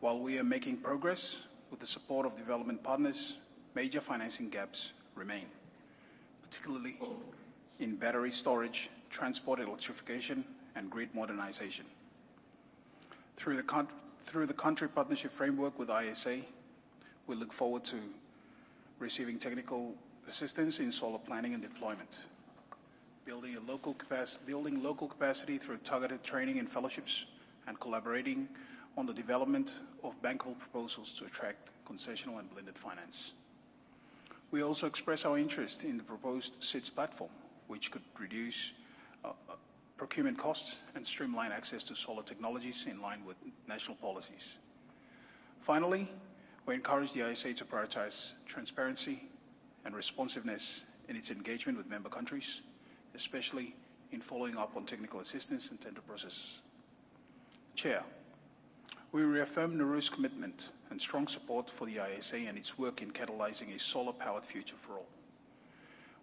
Speaker 16: While we are making progress with the support of development partners, major financing gaps remain, particularly in battery storage, transport electrification, and grid modernization. Through the country partnership framework with ISA, we look forward to receiving technical assistance in solar planning and deployment, building local capacity through targeted training and fellowships, and collaborating on the development of bankable proposals to attract concessional and blended finance. We also express our interest in the proposed SIDS platform, which could reduce procurement costs and streamline access to solar technologies in line with national policies. Finally, we encourage the ISA to prioritize transparency and responsiveness in its engagement with member countries, especially in following up on technical assistance and tender processes. Chair, we reaffirm Nauru's commitment and strong support for the ISA and its work in catalyzing a solar-powered future for all.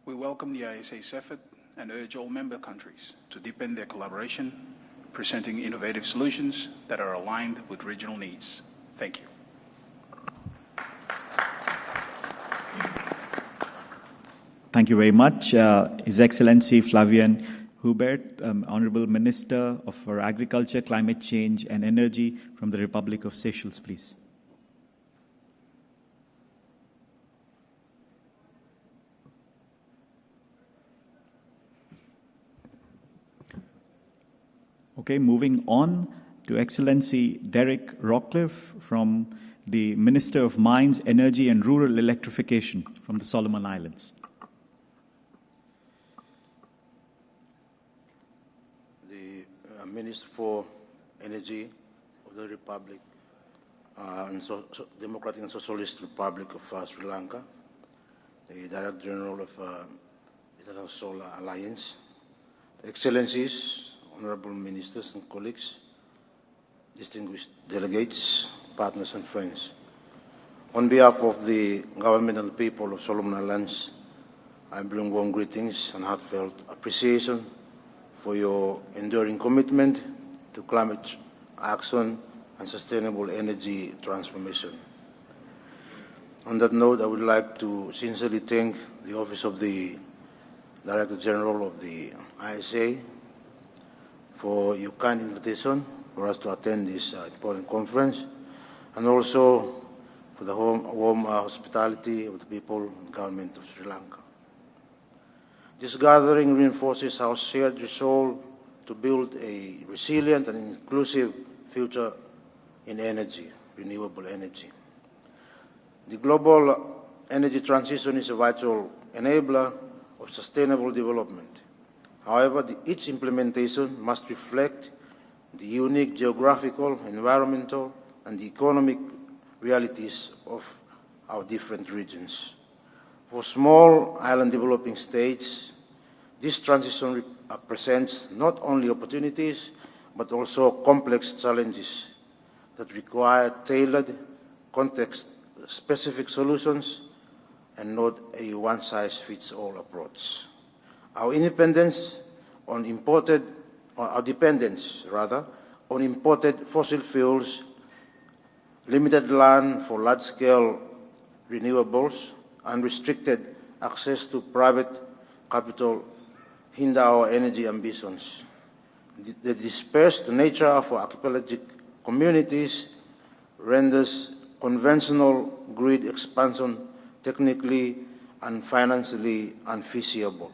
Speaker 16: We welcome the ISA's effort and urge all member countries to deepen their collaboration, presenting innovative solutions that are aligned with regional needs. Thank you.
Speaker 7: Thank you very much. His Excellency Flavian Hubert, Honorable Minister for Agriculture, Climate Change and Energy from the Republic of Seychelles, please. Okay, moving on to Excellency Derek Rockcliffe from the Minister of Mines, Energy and Rural Electrification from the Solomon Islands.
Speaker 17: Minister for Energy of the Republic and Democratic and Socialist Republic of Sri Lanka, the Director General of International Solar Alliance, Excellencies, Honorable Ministers and colleagues, distinguished delegates, partners and friends. On behalf of the government and the people of Solomon Islands, I bring warm greetings and heartfelt appreciation for your enduring commitment to climate action and sustainable energy transformation. On that note, I would like to sincerely thank the Office of the Director General of the ISA for your kind invitation for us to attend this important conference, and also for the warm hospitality of the people and government of Sri Lanka. This gathering reinforces our shared resolve to build a resilient and inclusive future in energy, renewable energy. The global energy transition is a vital enabler of sustainable development. However, its implementation must reflect the unique geographical, environmental, and economic realities of our different regions. For small island developing states, this transition presents not only opportunities, but also complex challenges that require tailored, context-specific solutions and not a one-size-fits-all approach. Our dependence on imported fossil fuels, limited land for large-scale renewables, unrestricted access to private capital hinder our energy ambitions. The dispersed nature of our archipelagic communities renders conventional grid expansion technically and financially unfeasible.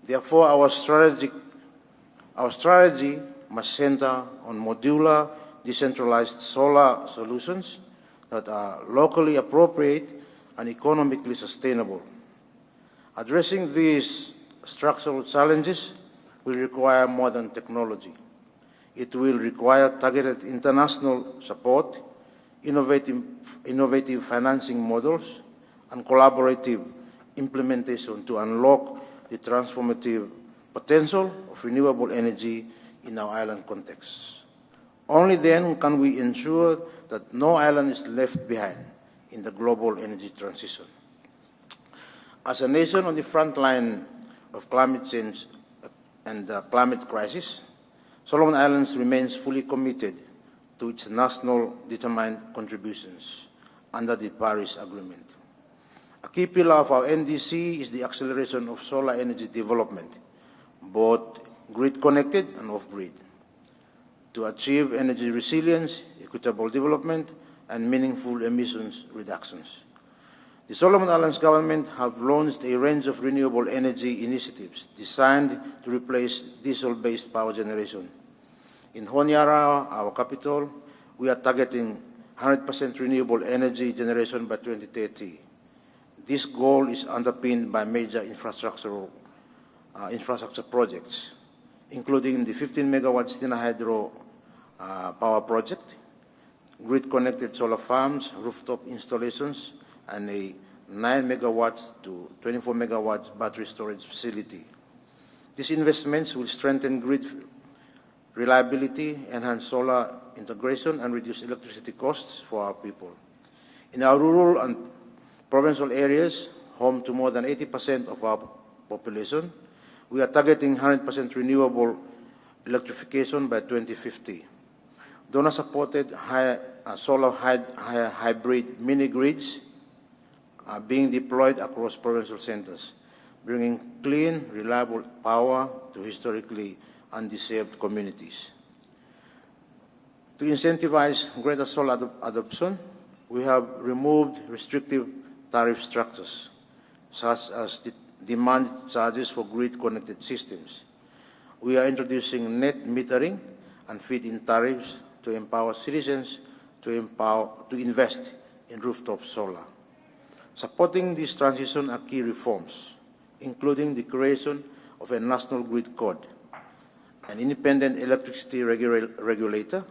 Speaker 17: Therefore, our strategy must center on modular, decentralized solar solutions that are locally appropriate and economically sustainable. Addressing these structural challenges will require modern technology. It will require targeted international support, innovative financing models, and collaborative implementation to unlock the transformative potential of renewable energy in our island context. Only then can we ensure that no island is left behind in the global energy transition. As a nation on the front line of climate change and the climate crisis, Solomon Islands remains fully committed to its national determined contributions under the Paris Agreement. A key pillar of our NDC is the acceleration of solar energy development, both grid-connected and off-grid, to achieve energy resilience, equitable development, and meaningful emissions reductions. The Solomon Islands government have launched a range of renewable energy initiatives designed to replace diesel-based power generation. In Honiara, our capital, we are targeting 100% renewable energy generation by 2030. This goal is underpinned by major infrastructure projects, including the 15 megawatt Stina Hydro power project, grid-connected solar farms, rooftop installations, and a 9 megawatts to 24 megawatts battery storage facility. These investments will strengthen grid reliability, enhance solar integration, and reduce electricity costs for our people. In our rural and provincial areas, home to more than 80% of our population, we are targeting 100% renewable electrification by 2050. Donor-supported solar hybrid mini-grids are being deployed across provincial centers, bringing clean, reliable power to historically undeserved communities. To incentivize greater solar adoption, we have removed restrictive tariff structures, such as the demand charges for grid-connected systems. We are introducing net metering and feed-in tariffs to empower citizens to invest in rooftop solar. Supporting this transition are key reforms, including the creation of a national grid code, an independent electricity regulator,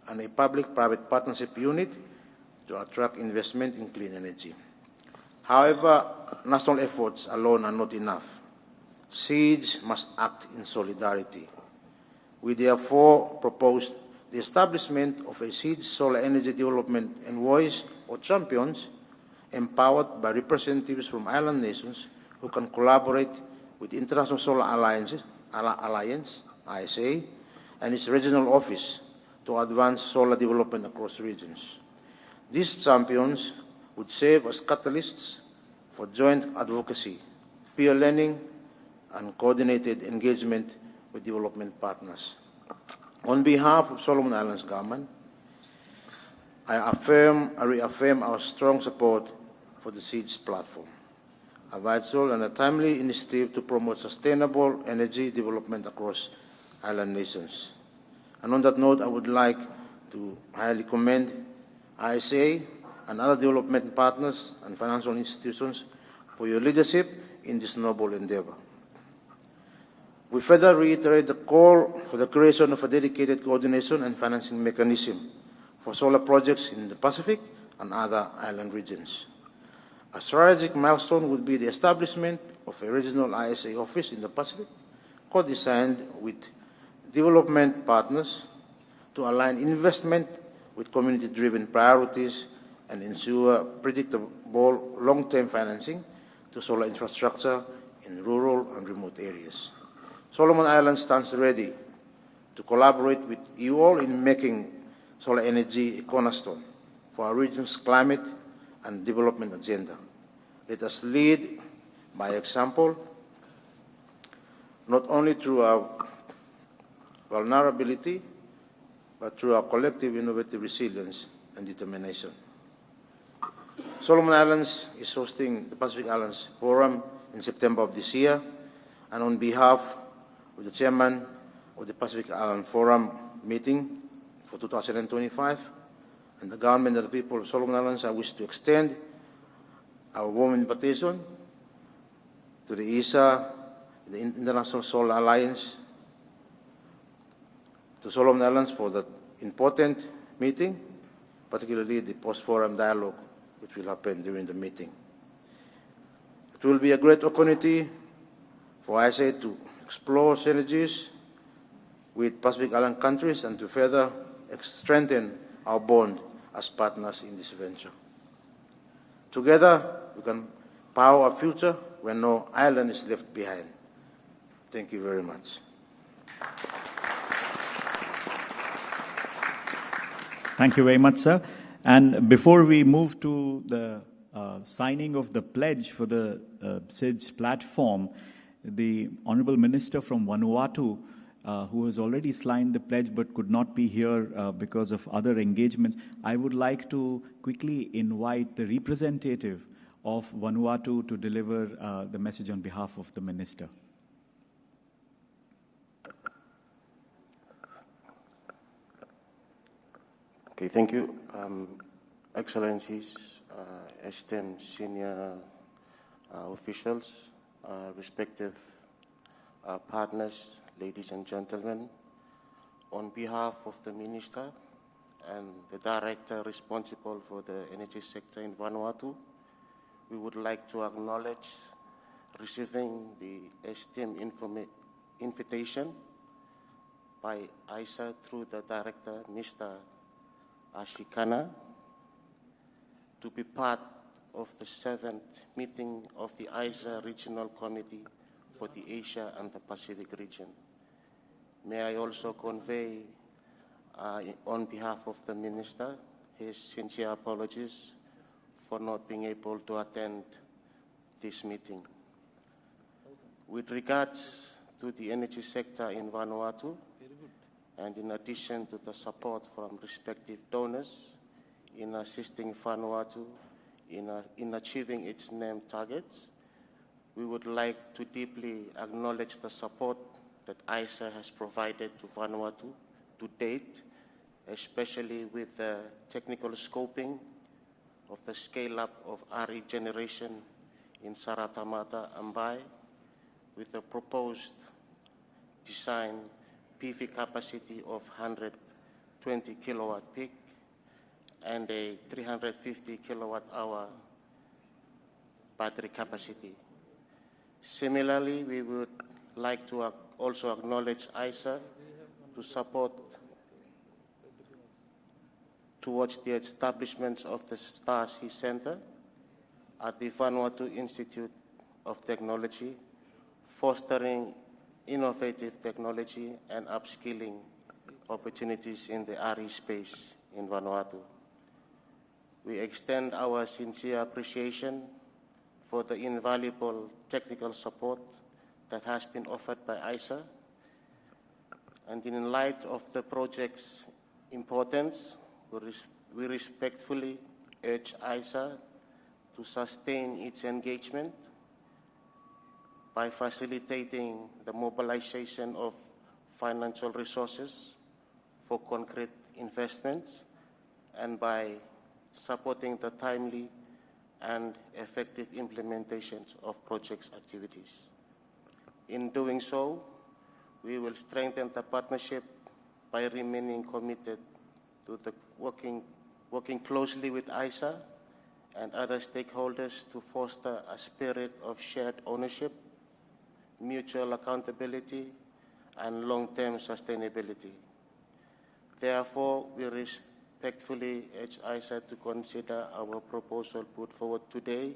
Speaker 17: and a public-private partnership unit to attract investment in clean energy. However, national efforts alone are not enough. SEEDS must act in solidarity. We therefore propose the establishment of a SEEDS Solar Energy Development Envoys or champions, empowered by representatives from island nations who can collaborate with International Solar Alliance, ISA, and its regional office to advance solar development across regions. These champions would serve as catalysts for joint advocacy, peer learning, and coordinated engagement with development partners. On behalf of Solomon Islands government, I reaffirm our strong support for the SEEDS platform, a vital and a timely initiative to promote sustainable energy development across island nations. And on that note, I would like to highly commend ISA and other development partners and financial institutions for your leadership in this noble endeavor. We further reiterate the call for the creation of a dedicated coordination and financing mechanism for solar projects in the Pacific and other island regions. A strategic milestone would be the establishment of a regional ISA office in the Pacific, co-designed with development partners to align investment with community-driven priorities and ensure predictable long-term financing to solar infrastructure in rural and remote areas. Solomon Islands stands ready to collaborate with you all in making solar energy a cornerstone for our region's climate and development agenda. Let us lead by example, not only through our vulnerability, but through our collective innovative resilience and determination. Solomon Islands is hosting the Pacific Islands Forum in September of this year, and on behalf of the chairman of the Pacific Island Forum meeting for 2025 and the government of the people of Solomon Islands, I wish to extend our warm invitation to the ISA, the International Solar Alliance, to Solomon Islands for that important meeting, particularly the post-forum dialogue which will happen during the meeting. It will be a great opportunity for ISA to explore synergies with Pacific Island countries and to further strengthen our bond as partners in this venture. Together, we can power our future when no island is left behind. Thank you very much.
Speaker 7: Thank you very much, sir. And before we move to the signing of the pledge for the SIDS platform, the Honorable Minister from Vanuatu, who has already signed the pledge but could not be here because of other engagements, I would like to quickly invite the representative of Vanuatu to deliver the message on behalf of the Minister.
Speaker 18: Okay, thank you. Excellencies, esteemed senior officials, respective partners, ladies and gentlemen, on behalf of the Minister and the Director responsible for the energy sector in Vanuatu, we would like to acknowledge receiving the esteemed invitation by ISA through the Director, Mr. Ashikana, to be part of the 7th meeting of the ISA Regional Committee for the Asia and the Pacific region. May I also convey, on behalf of the Minister, his sincere apologies for not being able to attend this meeting. With regards to the energy sector in Vanuatu, and in addition to the support from respective donors in assisting Vanuatu in achieving its named targets, we would like to deeply acknowledge the support that ISA has provided to Vanuatu to date, especially with the technical scoping of the scale-up of RE generation in Saratamata Ambai, with the proposed design PV capacity of 120 kilowatt peak and a 350 kilowatt hour battery capacity. Similarly, we would like to also acknowledge ISA to support towards the establishment of the STAR-C Center at the Vanuatu Institute of Technology, fostering innovative technology and upskilling opportunities in the RE space in Vanuatu. We extend our sincere appreciation for the invaluable technical support that has been offered by ISA, and in light of the project's importance, we respectfully urge ISA to sustain its engagement by facilitating the mobilization of financial resources for concrete investments and by supporting the timely and effective implementations of projects' activities. In doing so, we will strengthen the partnership by remaining committed to the working closely with ISA and other stakeholders to foster a spirit of shared ownership, mutual accountability, and long-term sustainability. Therefore, we respectfully urge ISA to consider our proposal put forward today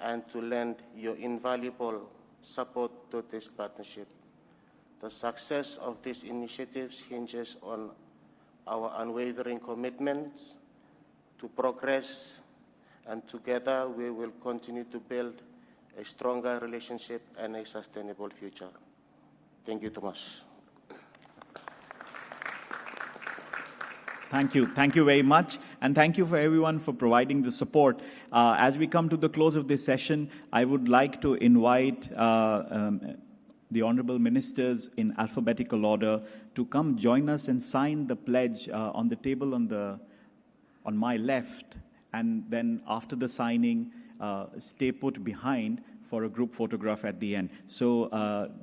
Speaker 18: and to lend your invaluable support to this partnership. The success of these initiatives hinges on our unwavering commitment to progress and together we will continue to build a stronger relationship and a sustainable future. Thank you, Thomas.
Speaker 7: Thank you. Thank you very much. And thank you for everyone for providing the support. As we come to the close of this session, I would like to invite the honorable ministers in alphabetical order to come join us and sign the pledge on the table on my left. And then after the signing, stay put behind for a group photograph at the end. So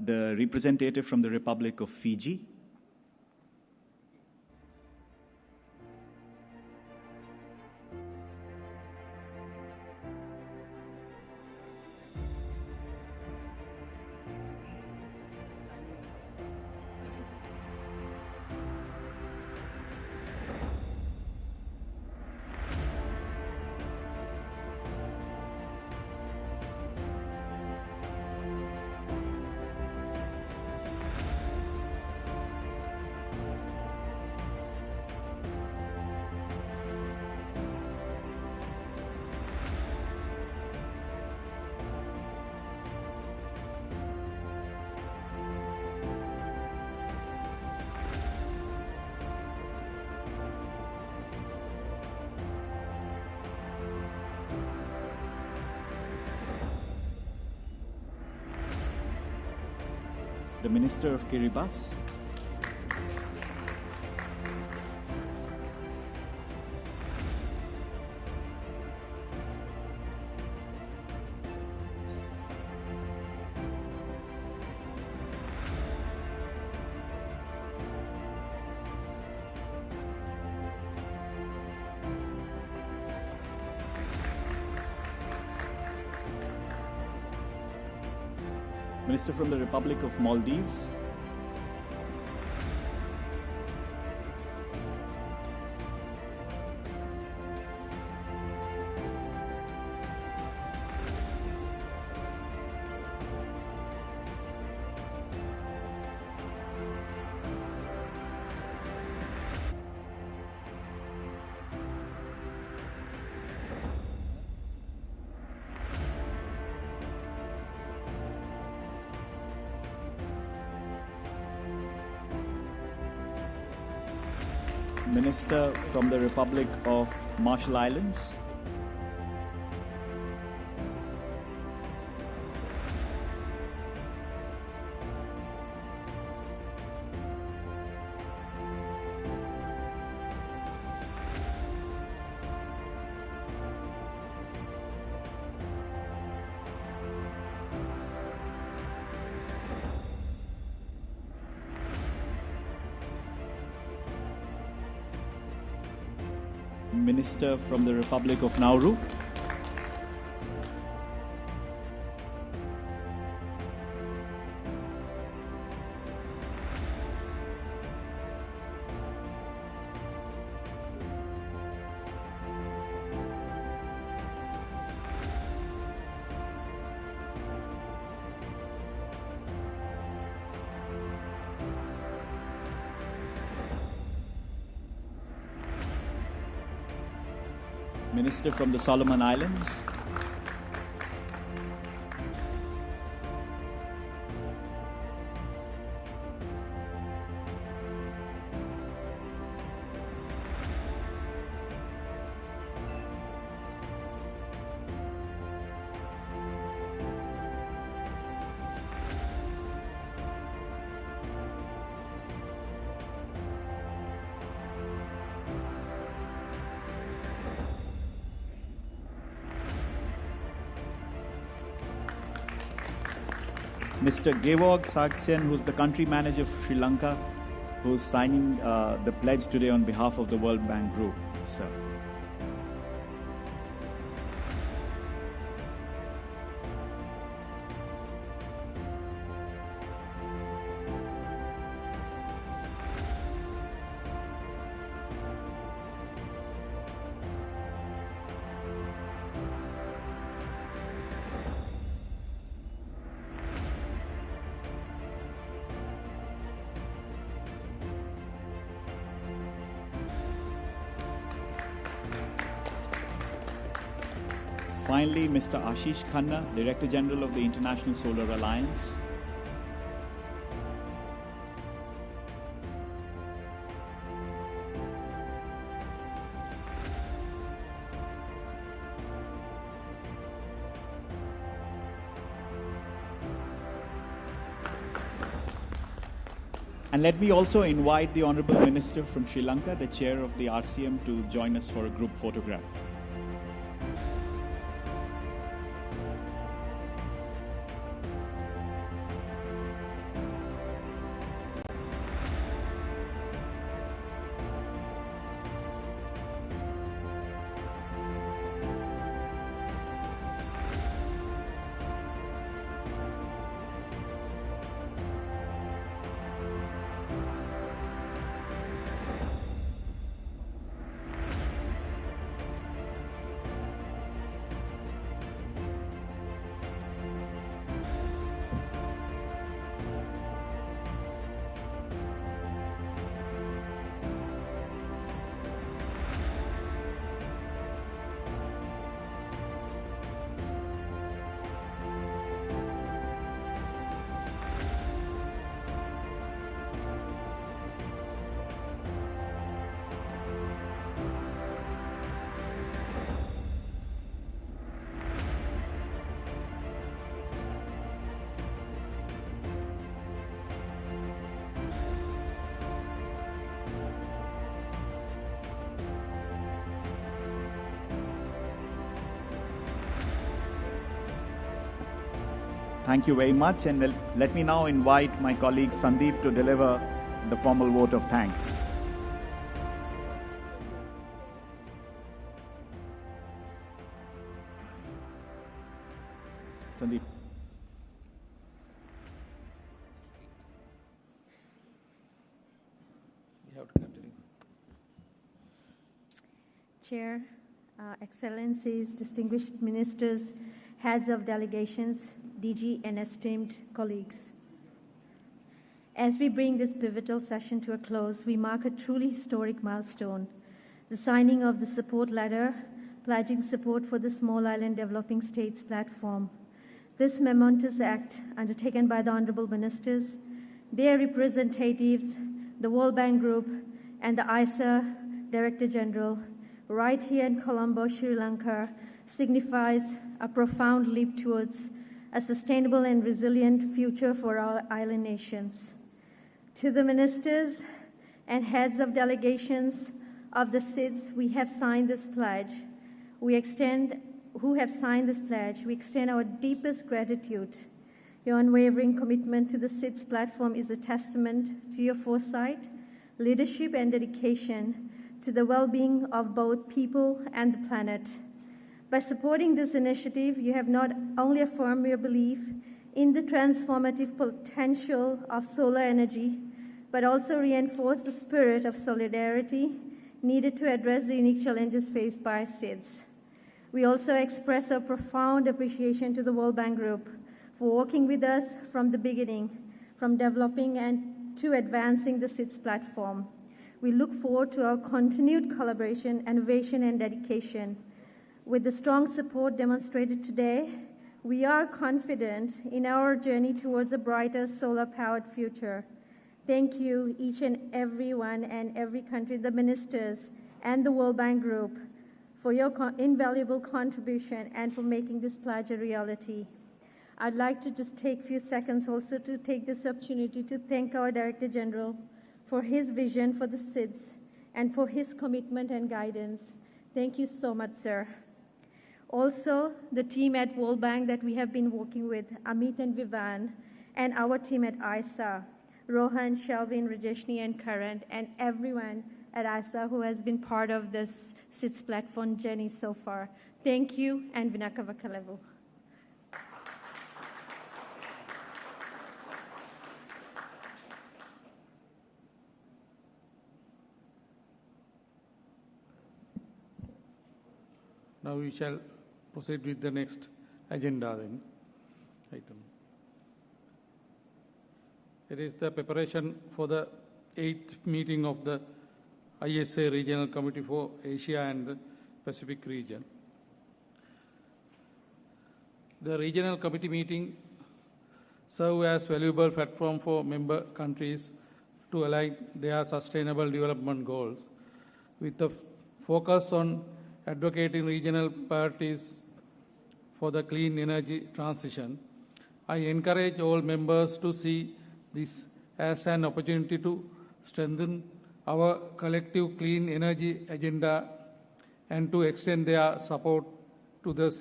Speaker 7: the representative from the Republic of Fiji. The Minister of Kiribati. Minister from the Republic of Maldives. Minister from the Republic of Marshall Islands. Minister from the Republic of Nauru. Minister from the Solomon Islands. Mr. Georg Sargsyan, who's the country manager for Sri Lanka, who's signing the pledge today on behalf of the World Bank Group. Sir. Finally, Mr. Ashish Khanna, Director General of the International Solar Alliance. And let me also invite the Honorable Minister from Sri Lanka, the Chair of the RCM, to join us for a group photograph. Thank you very much, and let me now invite my colleague Sandeep to deliver the formal vote of thanks. Sandeep.
Speaker 2: We have to continue.
Speaker 4: Chair, Excellencies, distinguished ministers, heads of delegations, DG, and esteemed colleagues. As we bring this pivotal session to a close, we mark a truly historic milestone, the signing of the support letter pledging support for the Small Island Developing States Platform. This momentous act, undertaken by the Honorable Ministers, their representatives, the World Bank Group, and the ISA Director General, right here in Colombo, Sri Lanka, signifies a profound leap towards a sustainable and resilient future for our island nations. To the ministers and heads of delegations of the SIDS we have signed this pledge, we extend our deepest gratitude. Your unwavering commitment to the SIDS platform is a testament to your foresight, leadership, and dedication to the well-being of both people and the planet. By supporting this initiative, you have not only affirmed your belief in the transformative potential of solar energy, but also reinforced the spirit of solidarity needed to address the unique challenges faced by SIDS. We also express our profound appreciation to the World Bank Group for working with us from the beginning, from developing and to advancing the SIDS platform. We look forward to our continued collaboration, innovation, and dedication. With the strong support demonstrated today, we are confident in our journey towards a brighter solar-powered future. Thank you, each and every one and every country, the ministers and the World Bank Group, for your invaluable contribution and for making this pledge a reality. I'd like to just take a few seconds also to take this opportunity to thank our Director General for his vision for the SIDS and for his commitment and guidance. Thank you so much, sir. Also, the team at World Bank that we have been working with, Amit and Vivan, and our team at ISA, Rohan, Shelvin, Rajeshni, and Karan, and everyone at ISA who has been part of this SIDS platform journey so far. Thank you, and Vinaka Vakalevu.
Speaker 2: Now we shall proceed with the next agenda item. It is the preparation for the 8th meeting of the ISA Regional Committee for Asia and the Pacific region. The regional committee meeting serve as valuable platform for member countries to align their sustainable development goals with the focus on advocating regional priorities for the clean energy transition. I encourage all members to see this as an opportunity to strengthen our collective clean energy agenda and to extend their support to the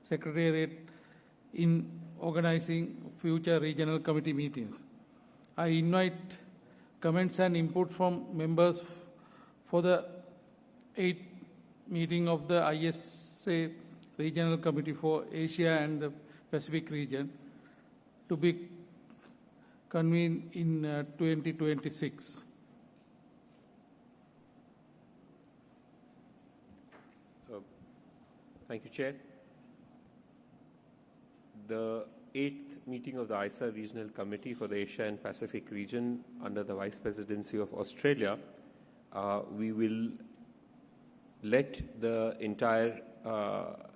Speaker 2: Secretariat in organizing future regional committee meetings. I invite comments and input from members for the 8th meeting of the ISA Regional Committee for Asia and the Pacific region to be convened in 2026.
Speaker 1: Thank you, Chair. The 8th meeting of the ISA Regional Committee for the Asia and Pacific region under the Vice Presidency of Australia, we will let the entire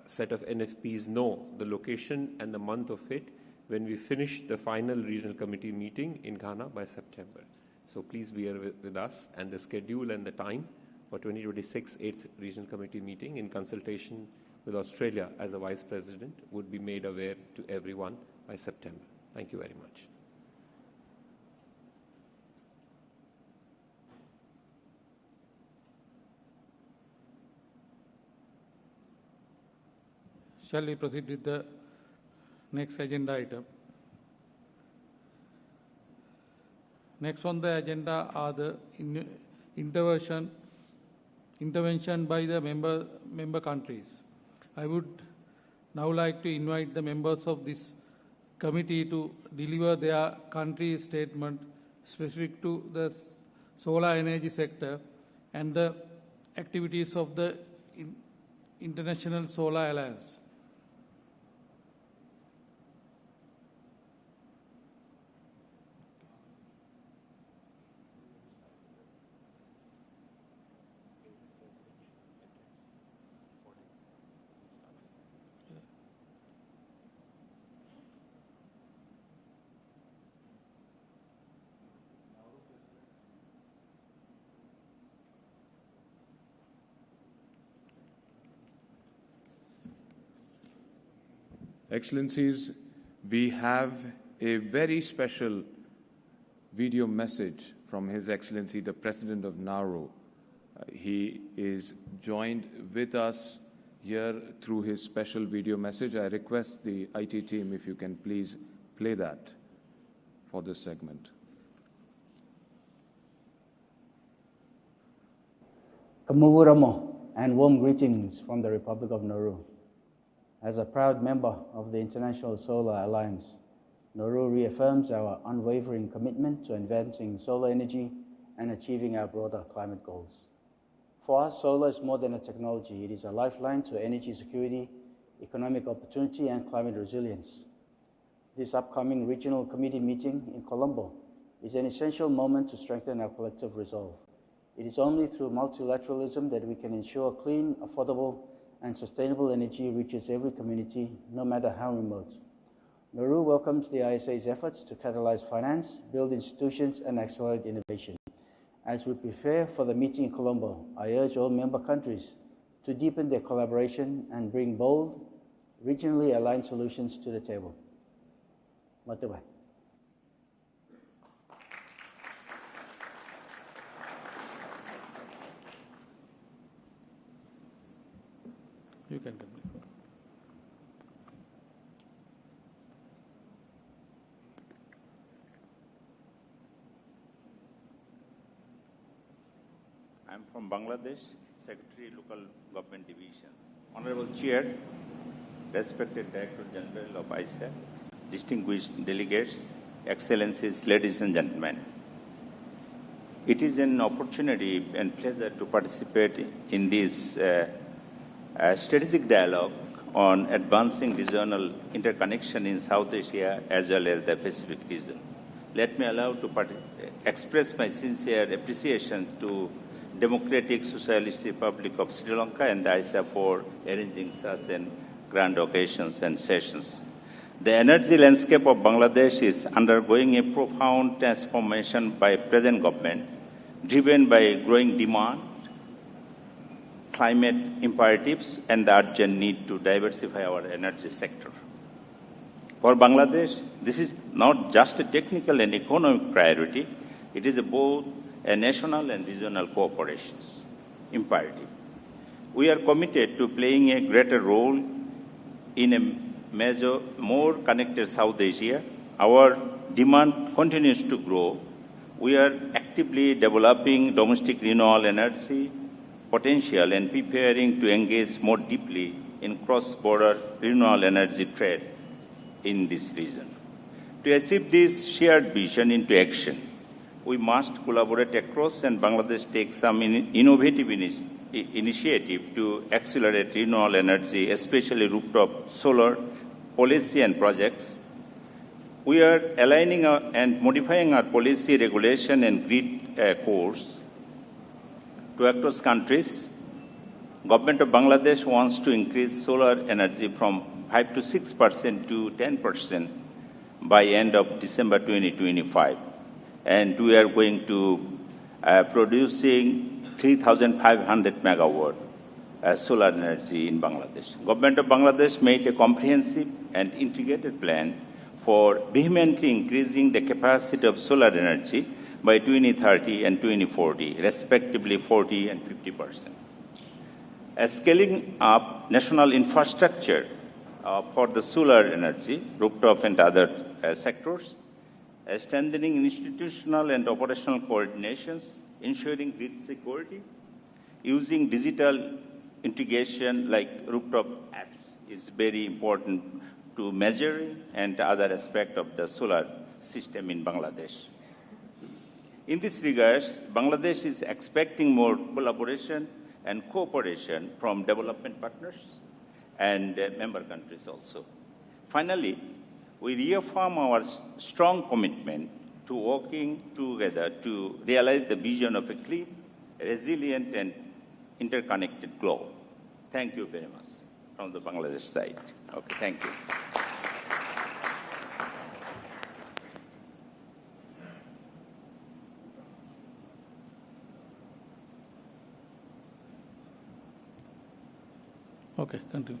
Speaker 1: set of NFPs know the location and the month of it when we finish the final regional committee meeting in Ghana by September. So please bear with us, and the schedule and the time for 2026 8th regional committee meeting in consultation with Australia as a Vice President would be made aware to everyone by September. Thank you very much.
Speaker 2: Shall we proceed with the next agenda item? Next on the agenda are the intervention by the member countries. I would now like to invite the members of this committee to deliver their country statement specific to the solar energy sector and the activities of the International Solar Alliance.
Speaker 5: Excellencies, we have a very special video message from His Excellency, the President of Nauru. He is joined with us here through his special video message. I request the IT team if you can please play that for this segment.
Speaker 19: Kamuvuramo and warm greetings from the Republic of Nauru. As a proud member of the International Solar Alliance, Nauru reaffirms our unwavering commitment to advancing solar energy and achieving our broader climate goals. For us, solar is more than a technology. It is a lifeline to energy security, economic opportunity, and climate resilience. This upcoming regional committee meeting in Colombo is an essential moment to strengthen our collective resolve. It is only through multilateralism that we can ensure clean, affordable, and sustainable energy reaches every community, no matter how remote. Nauru welcomes the ISA's efforts to catalyze finance, build institutions, and accelerate innovation. As we prepare for the meeting in Colombo, I urge all member countries to deepen their collaboration and bring bold, regionally aligned solutions to the table. Matubai.
Speaker 2: You can complete.
Speaker 20: I'm from Bangladesh, Secretary, Local Government Division. Honorable Chair, respected Director General of ISA, distinguished delegates, Excellencies, ladies and gentlemen. It is an opportunity and pleasure to participate in this strategic dialogue on advancing regional interconnection in South Asia as well as the Pacific region. Let me allow to express my sincere appreciation to Democratic Socialist Republic of Sri Lanka and the ISA for arranging such an grand occasions and sessions. The energy landscape of Bangladesh is undergoing a profound transformation by present government, driven by growing demand, climate imperatives, and the urgent need to diversify our energy sector. For Bangladesh, this is not just a technical and economic priority, it is both a national and regional cooperation imperative. We are committed to playing a greater role in a more connected South Asia. Our demand continues to grow. We are actively developing domestic renewable energy potential and preparing to engage more deeply in cross-border renewable energy trade in this region. To achieve this shared vision into action, we must collaborate across, and Bangladesh take some innovative initiative to accelerate renewable energy, especially rooftop solar policy and projects. We are aligning and modifying our policy, regulation, and grid course to across countries. Government of Bangladesh wants to increase solar energy from 5 to 6% to 10% by end of December 2025. And we are going to producing 3,500 megawatt solar energy in Bangladesh. Government of Bangladesh made a comprehensive and integrated plan for vehemently increasing the capacity of solar energy by 2030 and 2040, respectively 40 and 50%. Scaling up national infrastructure for the solar energy, rooftop and other sectors, strengthening institutional and operational coordinations, ensuring grid security, using digital integration like rooftop apps is very important to measuring and other aspects of the solar system in Bangladesh. In this regard, Bangladesh is expecting more collaboration and cooperation from development partners and member countries also. Finally, we reaffirm our strong commitment to working together to realize the vision of a clean, resilient, and interconnected globe. Thank you very much from the Bangladesh side. Okay, thank you.
Speaker 2: Okay, continue.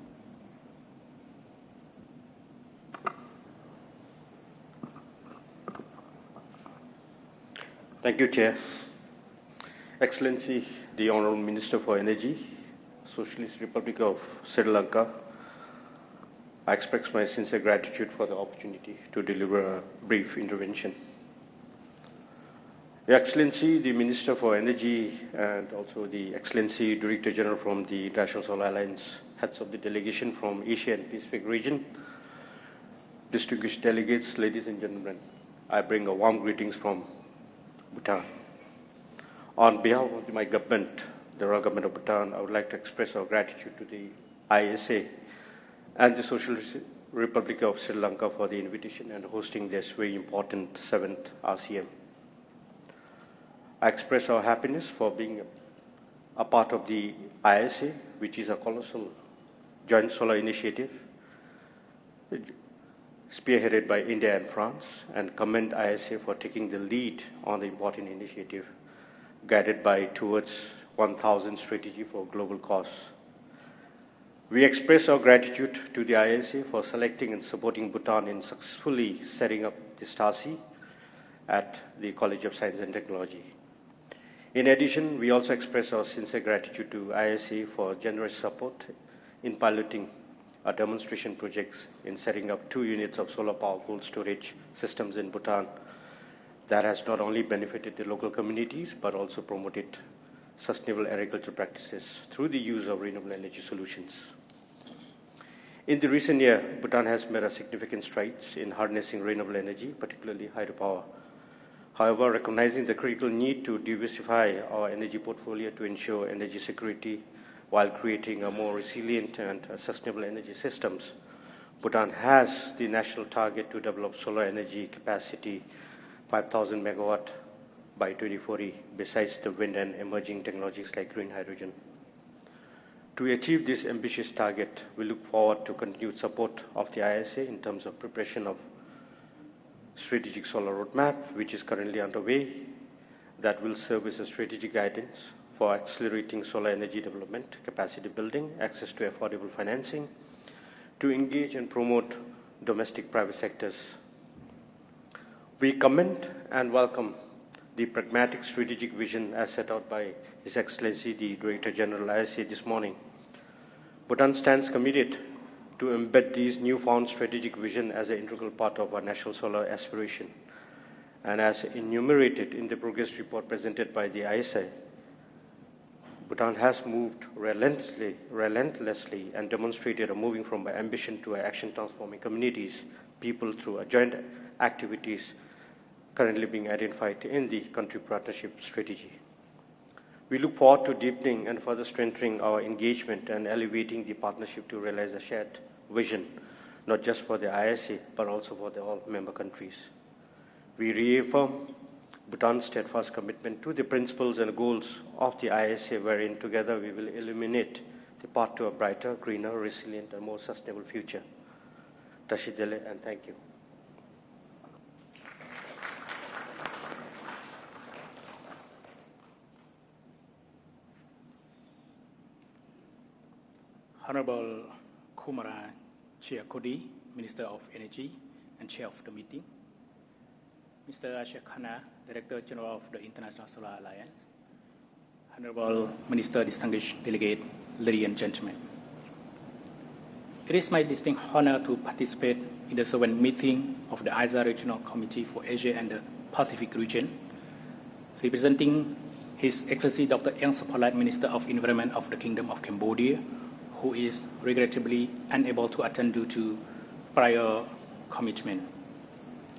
Speaker 21: Thank you, Chair. Excellency, the Honourable Minister for Energy, Socialist Republic of Sri Lanka, I express my sincere gratitude for the opportunity to deliver a brief intervention. Your Excellency, the Minister for Energy, and also the Excellency Director General from the International Solar Alliance, heads of the delegation from Asia and Pacific region, distinguished delegates, ladies and gentlemen, I bring a warm greetings from Bhutan. On behalf of my government, the Royal Government of Bhutan, I would like to express our gratitude to the ISA and the Socialist Republic of Sri Lanka for the invitation and hosting this very important 7th RCM. I express our happiness for being a part of the ISA, which is a colossal joint solar initiative spearheaded by India and France, and commend ISA for taking the lead on the important initiative guided by towards 1,000 strategy for global cause. We express our gratitude to the ISA for selecting and supporting Bhutan in successfully setting up the STARSI at the College of Science and Technology. In addition, we also express our sincere gratitude to ISA for generous support in piloting our demonstration projects in setting up 2 units of solar power cold storage systems in Bhutan that has not only benefited the local communities, but also promoted sustainable agricultural practices through the use of renewable energy solutions. In the recent year, Bhutan has made a significant strides in harnessing renewable energy, particularly hydropower. However, recognizing the critical need to diversify our energy portfolio to ensure energy security while creating a more resilient and sustainable energy systems, Bhutan has the national target to develop solar energy capacity 5,000 megawatt by 2040, besides the wind and emerging technologies like green hydrogen. To achieve this ambitious target, we look forward to continued support of the ISA in terms of preparation of strategic solar roadmap, which is currently underway, that will serve as a strategic guidance for accelerating solar energy development, capacity building, access to affordable financing, to engage and promote domestic private sectors. We commend and welcome the pragmatic strategic vision as set out by His Excellency the Director General ISA this morning. Bhutan stands committed to embed these newfound strategic vision as an integral part of our national solar aspiration. And as enumerated in the progress report presented by the ISA, Bhutan has moved relentlessly and demonstrated a moving from ambition to action transforming communities, people through joint activities currently being identified in the country partnership strategy. We look forward to deepening and further strengthening our engagement and elevating the partnership to realize a shared vision, not just for the ISA, but also for all member countries. We reaffirm Bhutan's steadfast commitment to the principles and goals of the ISA, wherein together we will illuminate the path to a brighter, greener, resilient, and more sustainable future. Tashidele, and thank you.
Speaker 3: Honorable Kumara Jiakodi, Minister of Energy and Chair of the meeting, Mr. Ashok Khanna, Director General of the International Solar Alliance, Honorable Minister, distinguished delegate, ladies and gentlemen. It is my distinct honor to participate in the 7th meeting of the ISA Regional Committee for Asia and the Pacific region, representing His Excellency Dr. Ieng Sophalat, Minister of Environment of the Kingdom of Cambodia, who is regrettably unable to attend due to prior commitment.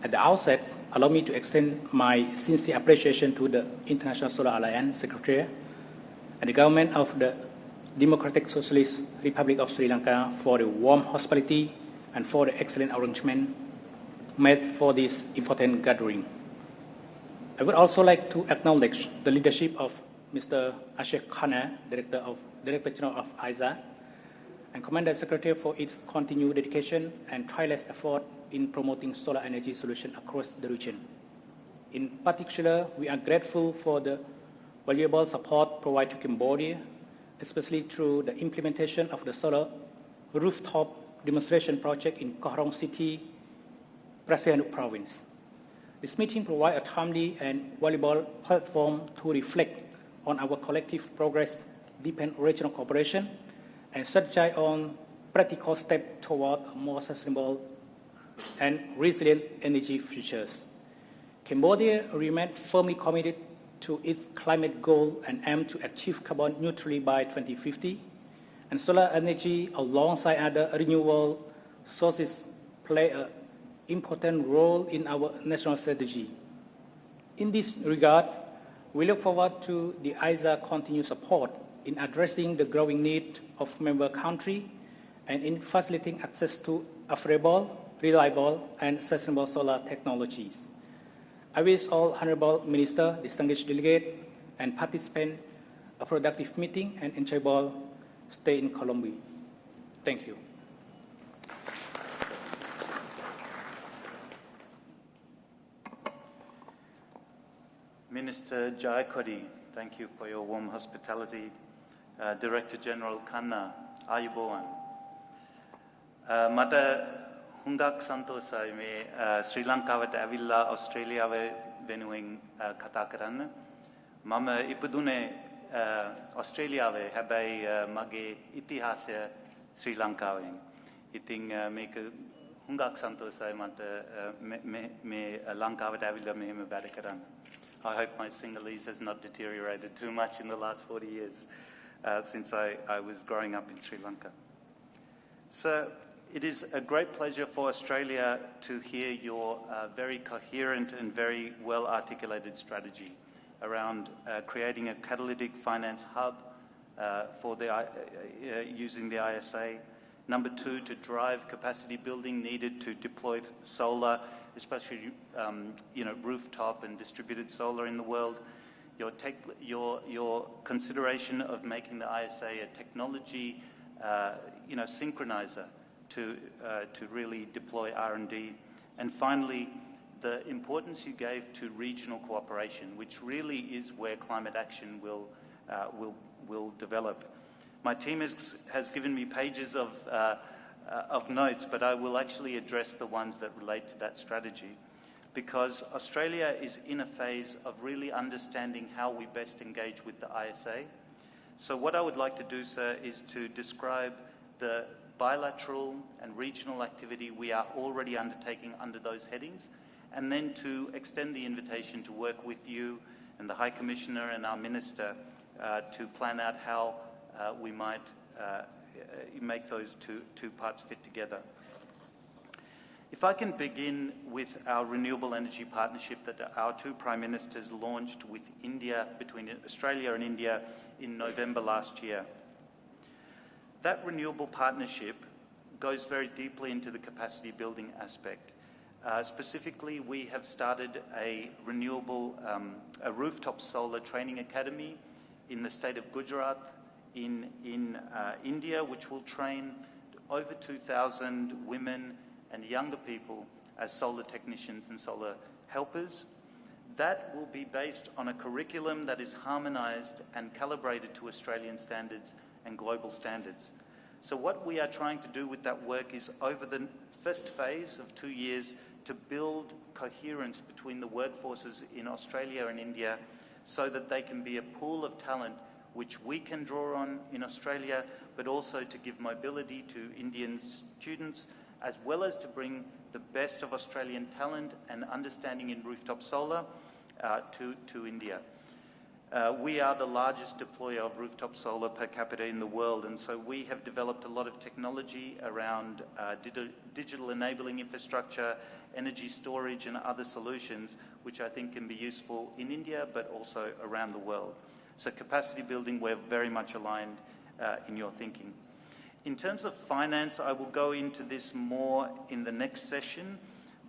Speaker 3: At the outset, allow me to extend my sincere appreciation to the International Solar Alliance Secretariat and the government of the Democratic Socialist Republic of Sri Lanka for the warm hospitality and for the excellent arrangement made for this important gathering. I would also like to acknowledge the leadership of Mr. Ashok Khanna, Director General of ISA, and commend the Secretary for its continued dedication and tireless effort in promoting solar energy solutions across the region. In particular, we are grateful for the valuable support provided to Cambodia, especially through the implementation of the solar rooftop demonstration project in Koh Rong City, Sihanouk Province. This meeting provides a timely and valuable platform to reflect on our collective progress, deepen regional cooperation, and strategize on practical steps toward a more sustainable and resilient energy futures. Cambodia remains firmly committed to its climate goal and aims to achieve carbon neutrality by 2050, and solar energy alongside other renewable sources play an important role in our national strategy. In this regard, we look forward to the ISA continued support in addressing the growing need of member countries and in facilitating access to affordable, reliable, and sustainable solar technologies. I wish all Honorable Minister, distinguished delegate, and participants a productive meeting and enjoyable stay in Colombia. Thank you.
Speaker 15: Minister Jiakodi, thank you for your warm hospitality. Director General Khanna, Ayubowan. Mata hundak santosai me Sri Lanka wat avilla Australia ve venuing kata karan. Mama ipudune Australia ve habai mage itihasya Sri Lanka ve. Iting make hundak santosai mata me Lanka wat avilla me hema barakaran. I hope my Sinhalese has not deteriorated too much in the last 40 years. Since I was growing up in Sri Lanka. So it is a great pleasure for Australia to hear your very coherent and very well articulated strategy around creating a catalytic finance hub for using the ISA. Number 2, to drive capacity building needed to deploy solar, especially rooftop and distributed solar in the world.
Speaker 8: your consideration of making the ISA a technology, synchronizer to really deploy R&D. And finally, the importance you gave to regional cooperation, which really is where climate action will develop. My team has given me pages of notes, but I will actually address the ones that relate to that strategy, because Australia is in a phase of really understanding how we best engage with the ISA. So what I would like to do, sir, is to describe the bilateral and regional activity we are already undertaking under those headings, and then to extend the invitation to work with you and the High Commissioner and our Minister to plan out how we might make those two parts fit together. If I can begin with our renewable energy partnership that our two Prime Ministers launched with India, between Australia and India, in November last year. That renewable partnership goes very deeply into the capacity building aspect. Specifically, we have started a rooftop solar training academy in the state of Gujarat in India, which will train over 2,000 women and younger people as solar technicians and solar helpers. That will be based on a curriculum that is harmonized and calibrated to Australian standards and global standards. So what we are trying to do with that work is, over the first phase of 2 years, to build coherence between the workforces in Australia and India so that they can be a pool of talent which we can draw on in Australia, but also to give mobility to Indian students, as well as to bring the best of Australian talent and understanding in rooftop solar to India. We are the largest deployer of rooftop solar per capita in the world, and so we have developed a lot of technology around digital enabling infrastructure, energy storage and other solutions, which I think can be useful in India, but also around the world. So capacity building, we're very much aligned in your thinking. In terms of finance, I will go into this more in the next session,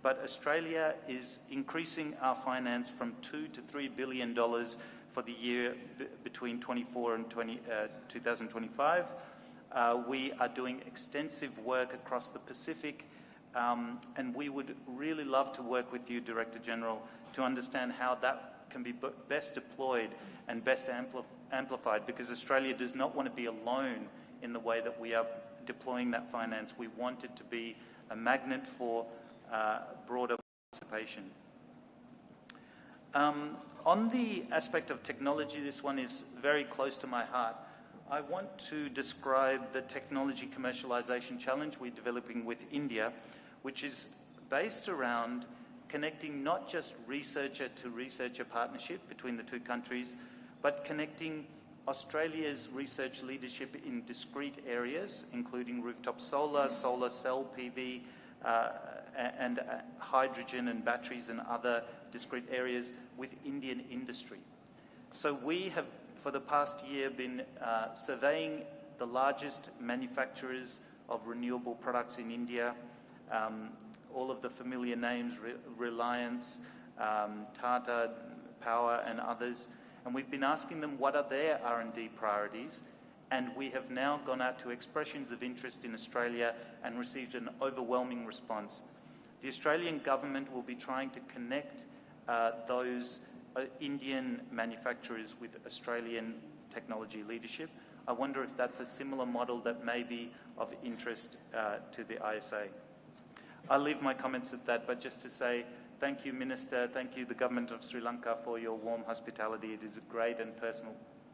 Speaker 8: but Australia is increasing our finance from $2 to $3 billion for the year between 24 and 2025. We are doing extensive work across the Pacific, and we would really love to work with you, Director General, to understand how that can be best deployed and best amplified, because Australia does not want to be alone in the way that we are deploying that finance. We want it to be a magnet for broader participation. On the aspect of technology, this one is very close to my heart. I want to describe the technology commercialization challenge we're developing with India, which is based around connecting not just researcher to researcher partnership between the two countries, but connecting Australia's research leadership in discrete areas, including rooftop solar, solar cell PV, and hydrogen and batteries and other discrete areas, with Indian industry. So we have, for the past year, been surveying the largest manufacturers of renewable products in India, all of the familiar names, Reliance, Tata Power and others. And we've been asking them what are their R&D priorities, and we have now gone out to expressions of interest in Australia and received an overwhelming response. The Australian government will be trying to connect those Indian manufacturers with Australian technology leadership. I wonder if that's a similar model that may be of interest to the ISA. I'll leave my comments at that, but just to say thank you, Minister, thank you, the Government of Sri Lanka, for your warm hospitality. It is a great and personal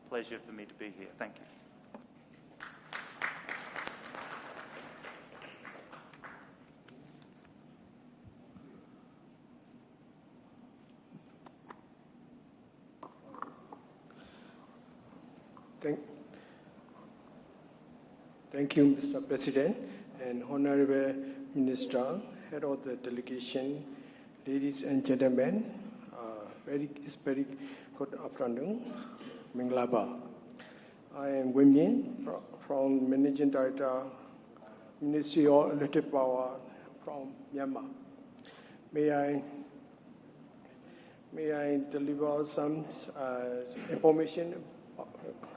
Speaker 8: pleasure for me to be here. Thank you.
Speaker 22: Thank you, Mr. President and Honorable Minister, Head of the Delegation, ladies and gentlemen. It's very good afternoon, Minglaba. I am Wim Yin from Managing Director, Ministry of Electric Power from Myanmar. May may I deliver some information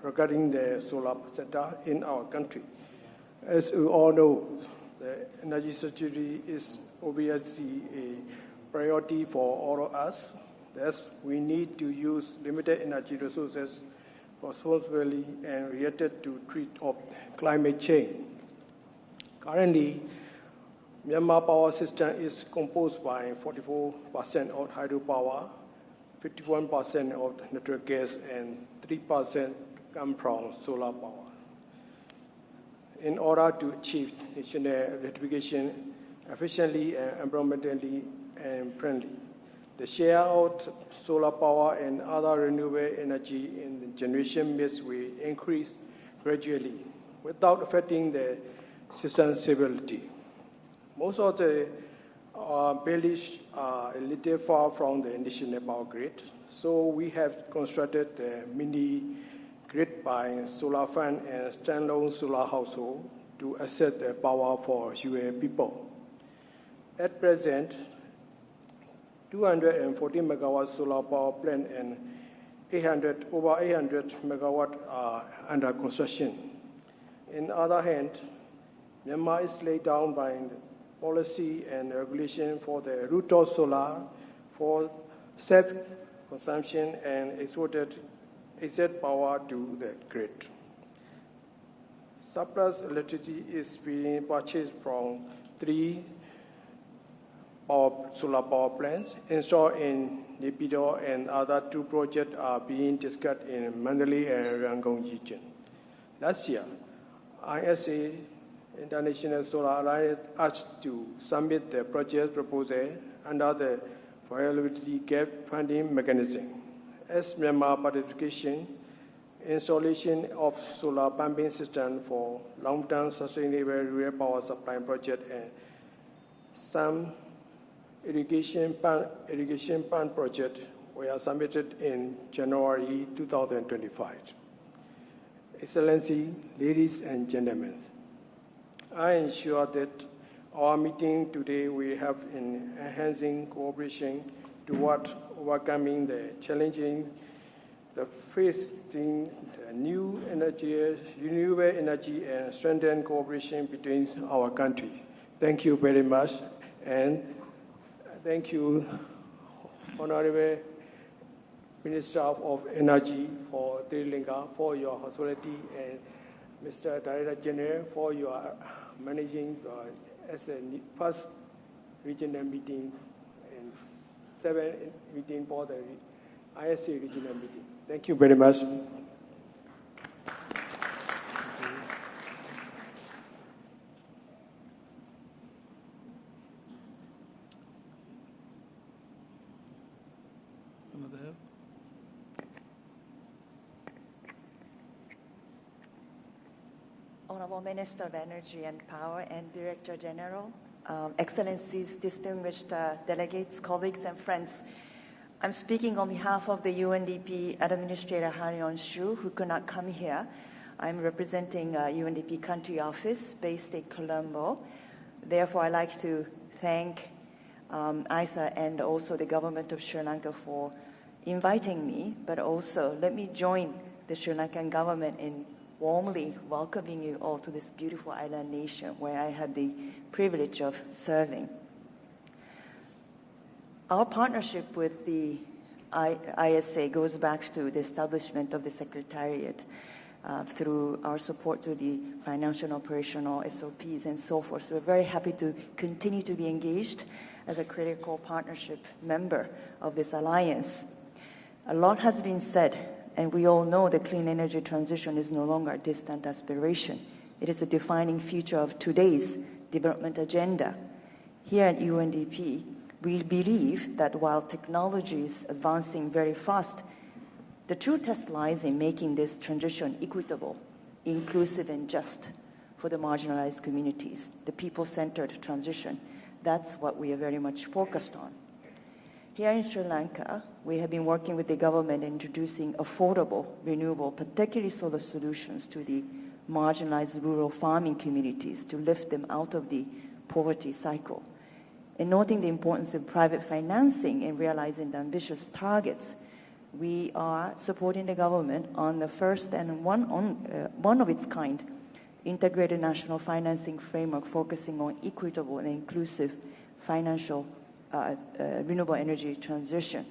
Speaker 22: regarding the solar sector in our country. As we all know, the energy security is obviously a priority for all of us. Thus, we need to use limited energy resources responsibly and related to treat of climate change. Currently, Myanmar power system is composed by 44% of hydropower, 51% of natural gas, and 3% come from solar power. In order to achieve national electrification efficiently and environmentally and friendly, the share of solar power and other renewable energy in the generation mix will increase gradually without affecting the system stability. Most of the villages are a little far from the national power grid, so we have constructed the mini grid by solar farm and standalone solar household to access the power for UA people. At present, 240 megawatt solar power plant and over 800 megawatt are under construction. On the other hand, Myanmar is laid down by policy and regulation for the rooftop solar for self-consumption and exported excess power to the grid. Surplus electricity is being purchased from 3 solar power plants installed in Naypyidaw, and other 2 projects are being discussed in Mandalay and Yangon region. Last year, ISA, International Solar Alliance, asked to submit the project proposal under the viability gap funding mechanism. As Myanmar participation, installation of solar pumping system for long-term sustainable rural power supply project and some irrigation plant project were submitted in January 2025. Excellency, ladies and gentlemen, I am sure that our meeting today will help in enhancing cooperation toward overcoming the challenging facing the new energy, renewable energy, and strengthen cooperation between our countries. Thank you very much, and thank you, Honorable Minister of Energy for Sri Lanka, for your hospitality, and Mr. Director General for your managing as a first regional meeting and 7th meeting for the ISA regional meeting. Thank you very much.
Speaker 6: Honorable Minister of Energy and Power and Director General, Excellencies, distinguished delegates, colleagues, and friends. I'm speaking on behalf of the UNDP Administrator Han Yeon-shu, who could not come here. I'm representing UNDP country office based in Colombo. Therefore, I'd like to thank ISA and also the government of Sri Lanka for inviting me, but also let me join the Sri Lankan government in warmly welcoming you all to this beautiful island nation where I had the privilege of serving. Our partnership with the ISA goes back to the establishment of the Secretariat through our support to the financial and operational SOPs and so forth. So we're very happy to continue to be engaged as a critical partnership member of this alliance. A lot has been said, and we all know the clean energy transition is no longer a distant aspiration. It is a defining feature of today's development agenda. Here at UNDP, we believe that while technology is advancing very fast, the true test lies in making this transition equitable, inclusive, and just for the marginalized communities, the people-centered transition. That's what we are very much focused on. Here in Sri Lanka, we have been working with the government in introducing affordable, renewable, particularly solar solutions to the marginalized rural farming communities to lift them out of the poverty cycle. In noting the importance of private financing in realizing the ambitious targets, we are supporting the government on the first and one of its kind integrated national financing framework focusing on equitable and inclusive financial renewable energy transition.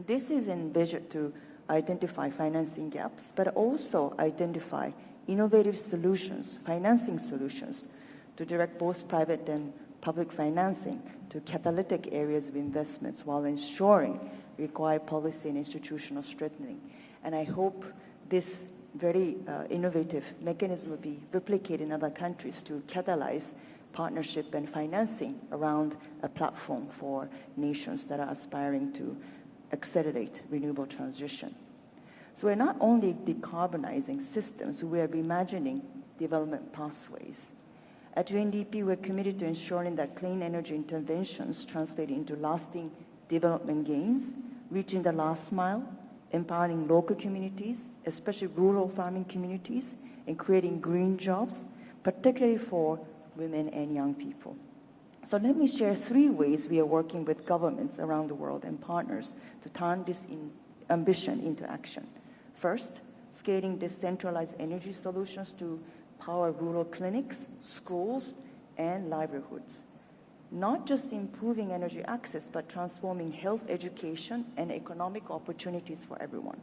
Speaker 6: This is envisioned to identify financing gaps, but also identify innovative solutions, financing solutions, to direct both private and public financing to catalytic areas of investments while ensuring required policy and institutional strengthening. And I hope this very innovative mechanism will be replicated in other countries to catalyze partnership and financing around a platform for nations that are aspiring to accelerate renewable transition. So we're not only decarbonizing systems, we are reimagining development pathways. At UNDP, we're committed to ensuring that clean energy interventions translate into lasting development gains, reaching the last mile, empowering local communities, especially rural farming communities, and creating green jobs, particularly for women and young people. So let me share 3 ways we are working with governments around the world and partners to turn this ambition into action. First, scaling decentralized energy solutions to power rural clinics, schools, and livelihoods. Not just improving energy access, but transforming health education and economic opportunities for everyone.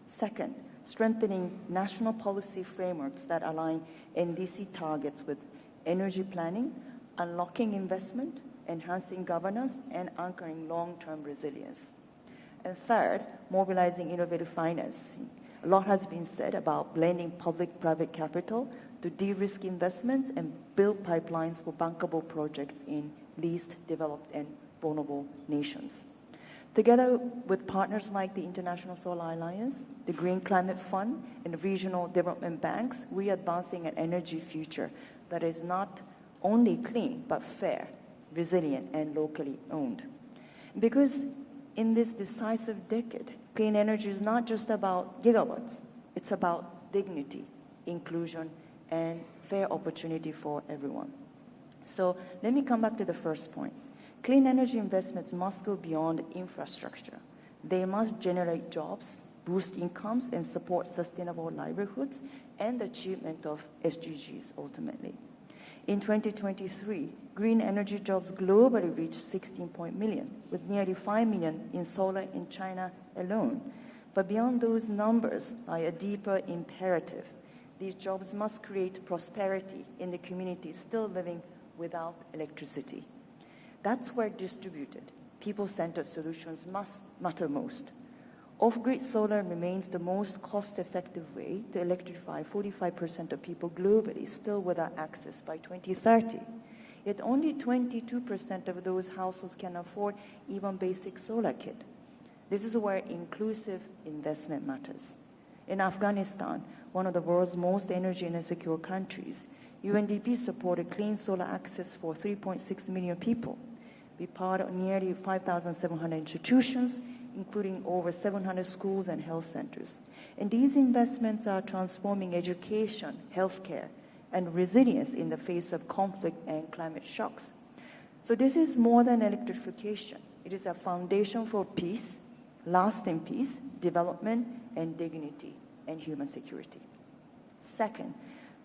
Speaker 6: Second, strengthening national policy frameworks that align NDC targets with energy planning, unlocking investment, enhancing governance, and anchoring long-term resilience. And third, mobilizing innovative financing. A lot has been said about blending public-private capital to de-risk investments and build pipelines for bankable projects in least developed and vulnerable nations. Together with partners like the International Solar Alliance, the Green Climate Fund, and the regional development banks, we are advancing an energy future that is not only clean, but fair, resilient, and locally owned. Because in this decisive decade, clean energy is not just about gigawatts, it's about dignity, inclusion, and fair opportunity for everyone. So let me come back to the first point. Clean energy investments must go beyond infrastructure. They must generate jobs, boost incomes, and support sustainable livelihoods and the achievement of SDGs ultimately. In 2023, green energy jobs globally reached 16 million, with nearly 5 million in solar in China alone. But beyond those numbers lie a deeper imperative. These jobs must create prosperity in the communities still living without electricity. That's where distributed, people-centered solutions must matter most. Off-grid solar remains the most cost-effective way to electrify 45% of people globally still without access by 2030. Yet only 22% of those households can afford even basic solar kit. This is where inclusive investment matters. In Afghanistan, one of the world's most energy insecure countries, UNDP supported clean solar access for 3.6 million people. We powered nearly 5,700 institutions, including over 700 schools and health centers. And these investments are transforming education, healthcare, and resilience in the face of conflict and climate shocks. So this is more than electrification. It is a foundation for peace, lasting peace, development, and dignity, and human security. Second,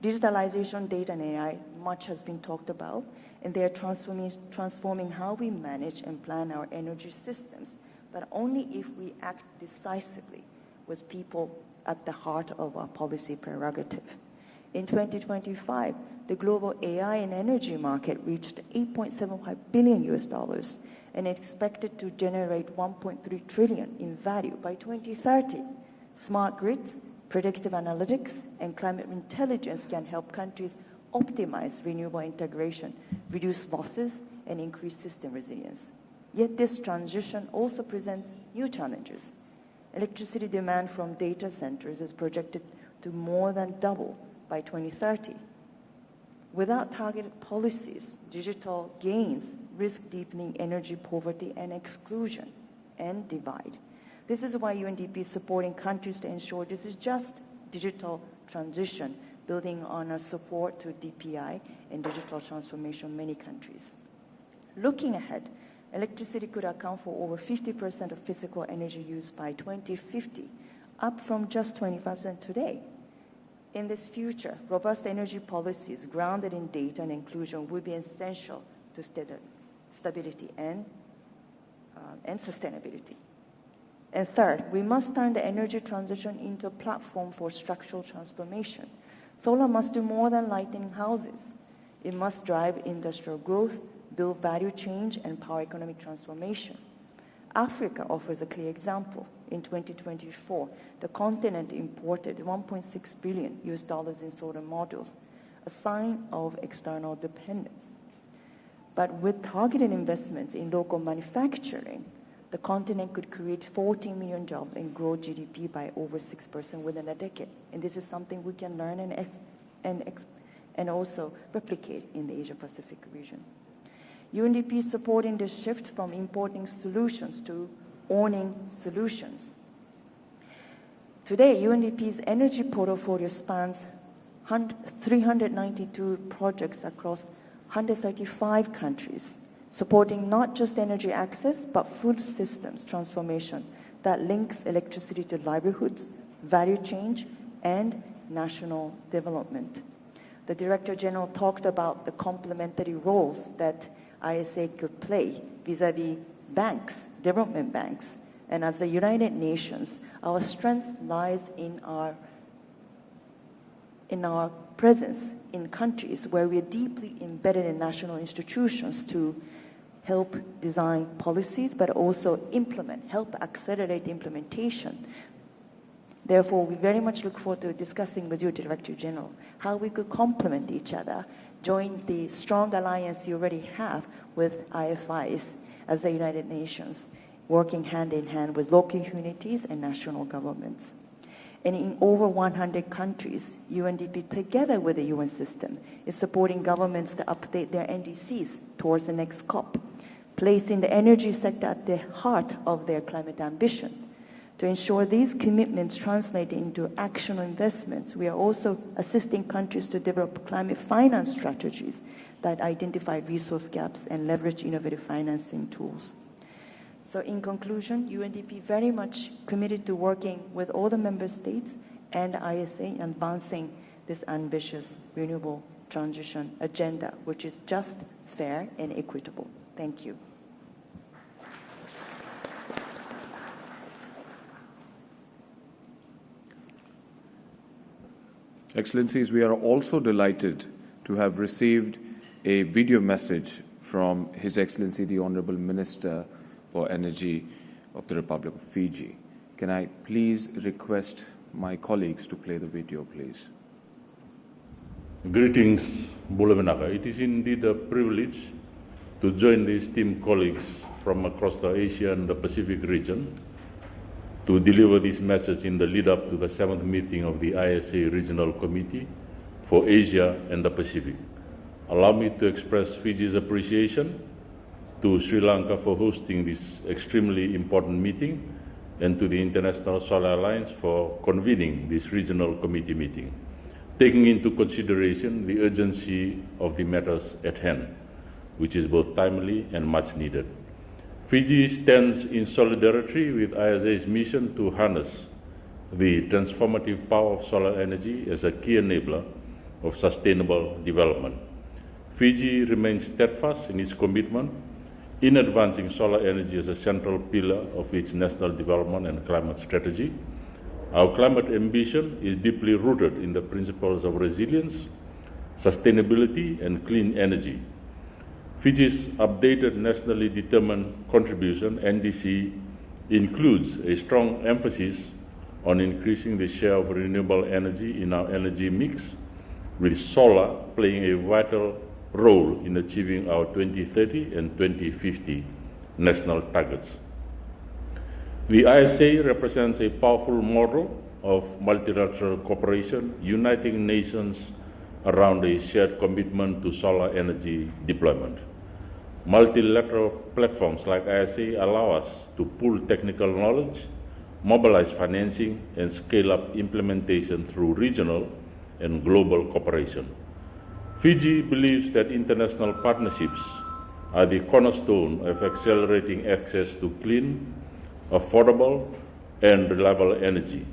Speaker 6: digitalization, data, and AI, much has been talked about, and they are transforming how we manage and plan our energy systems, but only if we act decisively with people at the heart of our policy prerogative. In 2025, the global AI and energy market reached $8.75 billion and expected to generate $1.3 trillion in value by 2030. Smart grids, predictive analytics, and climate intelligence can help countries optimize renewable integration, reduce losses, and increase system resilience. Yet this transition also presents new challenges. Electricity demand from data centers is projected to more than double by 2030. Without targeted policies, digital gains risk deepening energy poverty and exclusion and divide. This is why UNDP is supporting countries to ensure this is just digital transition, building on our support to DPI and digital transformation in many countries. Looking ahead, electricity could account for over 50% of physical energy use by 2050, up from just 25% today. In this future, robust energy policies grounded in data and inclusion will be essential to stability and sustainability. And third, we must turn the energy transition into a platform for structural transformation. Solar must do more than lighting houses. It must drive industrial growth, build value change, and power economic transformation. Africa offers a clear example. In 2024, the continent imported $1.6 billion in solar modules, a sign of external dependence. But with targeted investments in local manufacturing, the continent could create 14 million jobs and grow GDP by over 6% within a decade. And this is something we can learn and also replicate in the Asia-Pacific region. UNDP is supporting this shift from importing solutions to owning solutions. Today, UNDP's energy portfolio spans 392 projects across 135 countries, supporting not just energy access, but food systems transformation that links electricity to livelihoods, value change, and national development. The Director General talked about the complementary roles that ISA could play vis-à-vis banks, development banks. And as the United Nations, our strength lies in our presence in countries where we are deeply embedded in national institutions to help design policies, but also help accelerate implementation. Therefore, we very much look forward to discussing with you, Director General, how we could complement each other, join the strong alliance you already have with IFIs as the United Nations, working hand in hand with local communities and national governments. And in over 100 countries, UNDP, together with the UN system, is supporting governments to update their NDCs towards the next COP, placing the energy sector at the heart of their climate ambition. To ensure these commitments translate into actual investments, we are also assisting countries to develop climate finance strategies that identify resource gaps and leverage innovative financing tools. So in conclusion, UNDP very much committed to working with all the member states and ISA in advancing this ambitious renewable transition agenda, which is just, fair, and equitable. Thank you.
Speaker 5: Excellencies, we are also delighted to have received a video message from His Excellency the Honorable Minister for Energy of the Republic of Fiji. Can I please request my colleagues to play the video, please?
Speaker 9: Greetings, Bulamanaka. It is indeed a privilege to join the esteemed colleagues from across the Asia and the Pacific region to deliver this message in the lead-up to the 7th meeting of the ISA Regional Committee for Asia and the Pacific. Allow me to express Fiji's appreciation to Sri Lanka for hosting this extremely important meeting and to the International Solar Alliance for convening this regional committee meeting, taking into consideration the urgency of the matters at hand, which is both timely and much needed. Fiji stands in solidarity with ISA's mission to harness the transformative power of solar energy as a key enabler of sustainable development. Fiji remains steadfast in its commitment in advancing solar energy as a central pillar of its national development and climate strategy. Our climate ambition is deeply rooted in the principles of resilience, sustainability, and clean energy. Fiji's updated nationally determined contribution, NDC, includes a strong emphasis on increasing the share of renewable energy in our energy mix, with solar playing a vital role in achieving our 2030 and 2050 national targets. The ISA represents a powerful model of multilateral cooperation, uniting nations around a shared commitment to solar energy deployment. Multilateral platforms like ISA allow us to pool technical knowledge, mobilize financing, and scale up implementation through regional and global cooperation. Fiji believes that international partnerships are the cornerstone of accelerating access to clean, affordable, and reliable energy.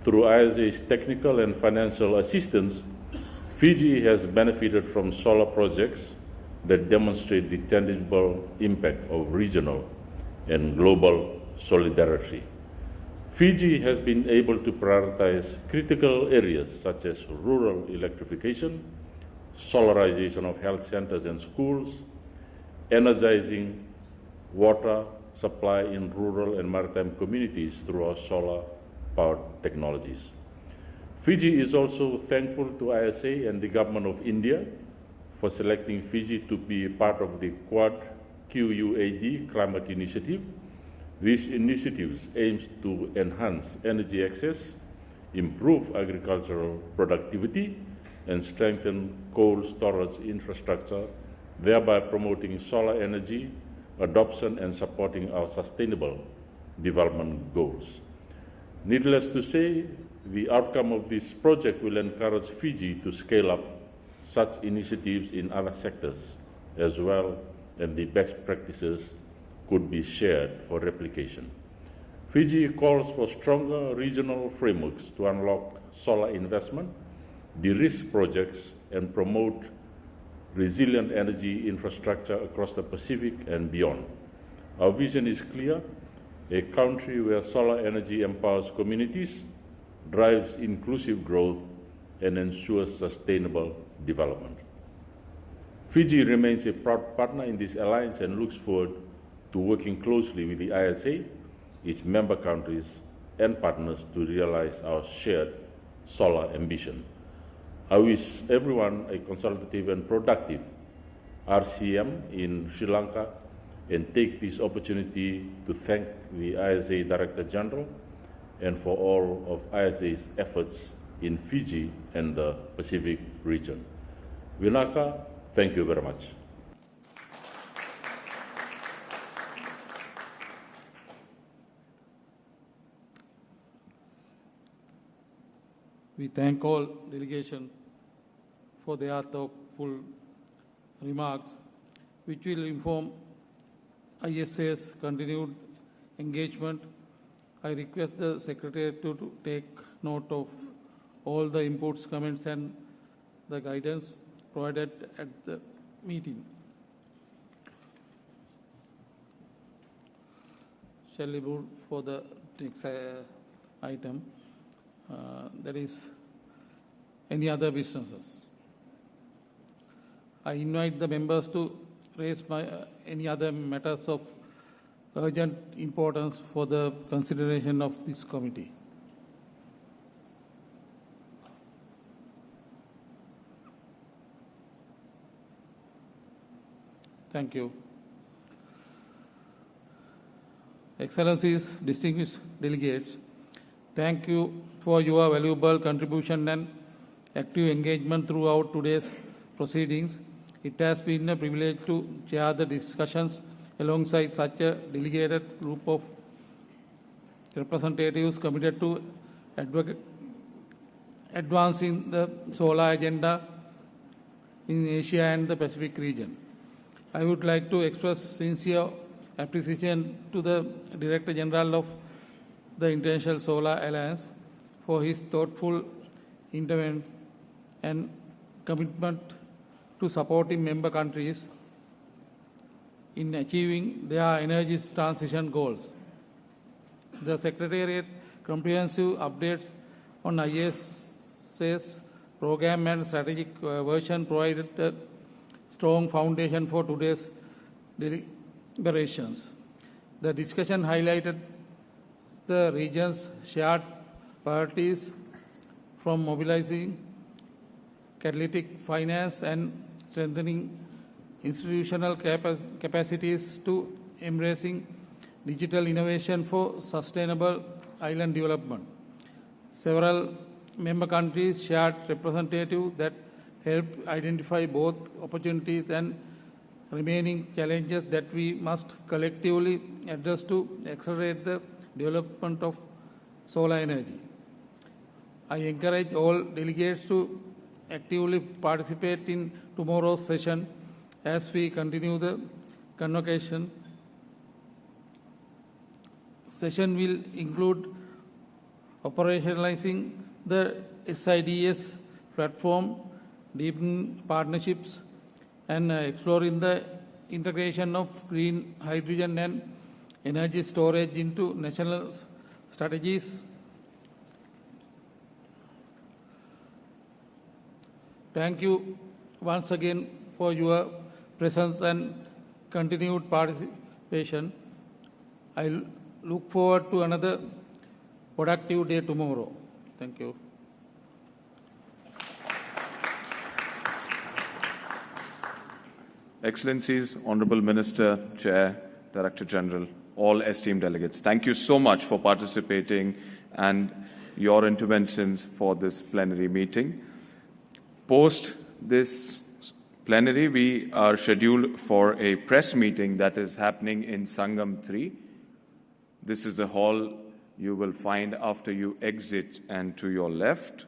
Speaker 9: Through ISA's technical and financial assistance, Fiji has benefited from solar projects that demonstrate the tangible impact of regional and global solidarity. Fiji has been able to prioritize critical areas such as rural electrification, solarization of health centers and schools, energizing water supply in rural and maritime communities through our solar-powered technologies. Fiji is also thankful to ISA and the Government of India for selecting Fiji to be part of the Quad QUAD Climate Initiative. These initiatives aim to enhance energy access, improve agricultural productivity, and strengthen cold storage infrastructure, thereby promoting solar energy adoption and supporting our sustainable development goals. Needless to say, the outcome of this project will encourage Fiji to scale up such initiatives in other sectors as well, and the best practices could be shared for replication. Fiji calls for stronger regional frameworks to unlock solar investment, de-risk projects, and promote resilient energy infrastructure across the Pacific and beyond. Our vision is clear: a country where solar energy empowers communities, drives inclusive growth, and ensures sustainable development. Fiji remains a proud partner in this alliance and looks forward to working closely with the ISA, its member countries, and partners to realize our shared solar ambition. I wish everyone a consultative and productive RCM in Sri Lanka and take this opportunity to thank the ISA Director General and for all of ISA's efforts in Fiji and the Pacific region. Vinaka, thank you very much.
Speaker 2: We thank all delegation for their thoughtful remarks, which will inform ISA's continued engagement. I request the Secretary to take note of all the inputs, comments, and the guidance provided at the meeting. Shall we move for the next item? That is any other businesses. I invite the members to raise any other matters of urgent importance for the consideration of this committee. Thank you. Excellencies, distinguished delegates, thank you for your valuable contribution and active engagement throughout today's proceedings. It has been a privilege to chair the discussions alongside such a delegated group of representatives committed to advancing the solar agenda in Asia and the Pacific region. I would like to express sincere appreciation to the Director General of the International Solar Alliance for his thoughtful intervention and commitment to supporting member countries in achieving their energy transition goals. The Secretariat comprehensive updates on ISA's program and strategic version provided a strong foundation for today's deliberations. The discussion highlighted the region's shared priorities, from mobilizing catalytic finance and strengthening institutional capacities to embracing digital innovation for sustainable island development. Several member countries shared representatives that helped identify both opportunities and remaining challenges that we must collectively address to accelerate the development of solar energy. I encourage all delegates to actively participate in tomorrow's session as we continue the convocation session will include operationalizing the SIDS platform, deepening partnerships, and exploring the integration of green hydrogen and energy storage into national strategies. Thank you once again for your presence and continued participation. I look forward to another productive day tomorrow. Thank you.
Speaker 5: Excellencies, Honorable Minister, Chair, Director General, all esteemed delegates, thank you so much for participating and your interventions for this plenary meeting. Post this plenary, we are scheduled for a press meeting that is happening in Sangam 3. This is the hall you will find after you exit and to your left.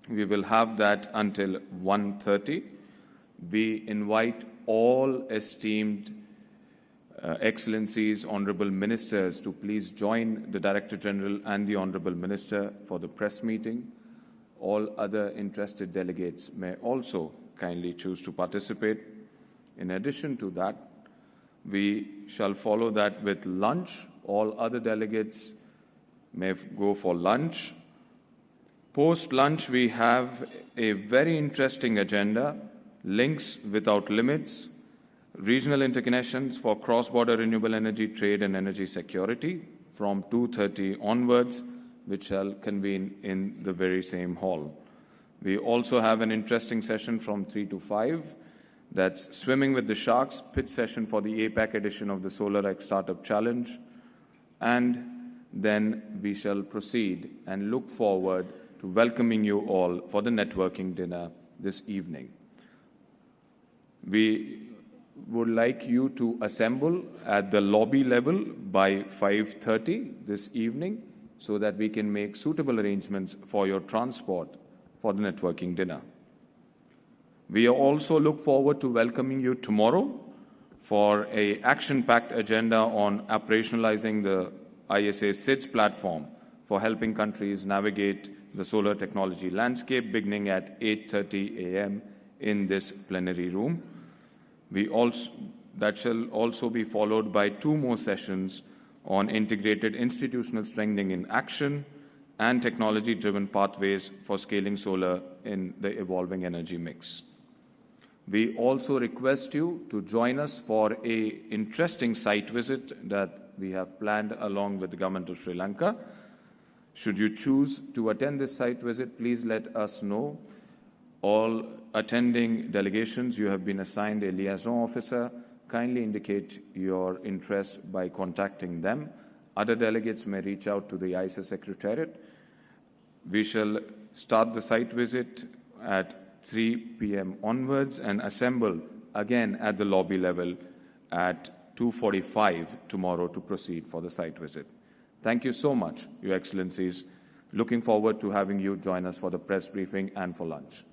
Speaker 5: We will have that until 1:30. We invite all esteemed excellencies, honorable ministers to please join the Director General and the honorable minister for the press meeting. All other interested delegates may also kindly choose to participate. In addition to that, we shall follow that with lunch. All other delegates may go for lunch. Post-lunch, we have a very interesting agenda: links without limits, regional interconnections for cross-border renewable energy trade and energy security from 2:30 onwards, which shall convene in the very same hall. We also have an interesting session from 3 to 5. That's Swimming with the Sharks, pitch session for the APAC edition of the SolarX Startup Challenge. And then we shall proceed and look forward to welcoming you all for the networking dinner this evening. We would like you to assemble at the lobby level by 5:30 this evening so that we can make suitable arrangements for your transport for the networking dinner. We also look forward to welcoming you tomorrow for an action-packed agenda on operationalizing the ISA SIDS platform for helping countries navigate the solar technology landscape, beginning at 8:30 a.m. in this plenary room. That shall also be followed by 2 more sessions on integrated institutional strengthening in action and technology-driven pathways for scaling solar in the evolving energy mix. We also request you to join us for an interesting site visit that we have planned along with the Government of Sri Lanka. Should you choose to attend this site visit, please let us know. All attending delegations, you have been assigned a liaison officer. Kindly indicate your interest by contacting them. Other delegates may reach out to the ISA Secretariat. We shall start the site visit at 3 p.m. onwards and assemble again at the lobby level at 2:45 tomorrow to proceed for the site visit. Thank you so much, Your Excellencies. Looking forward to having you join us for the press briefing and for lunch.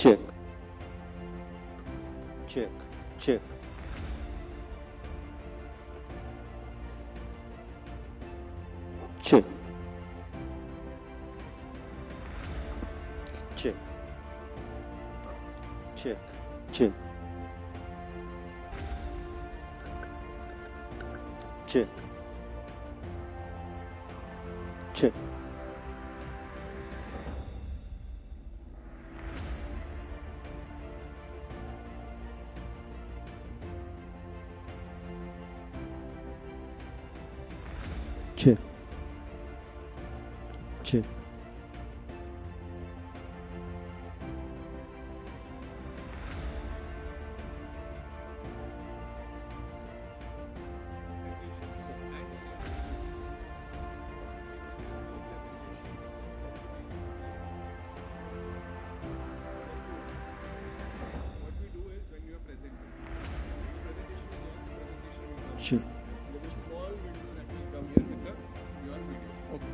Speaker 10: Check. Check. Check. Check. Check. Check. Check. Check. Check. Check. Check. Sure.
Speaker 11: There is a small window that will come here with your video.
Speaker 10: Okay.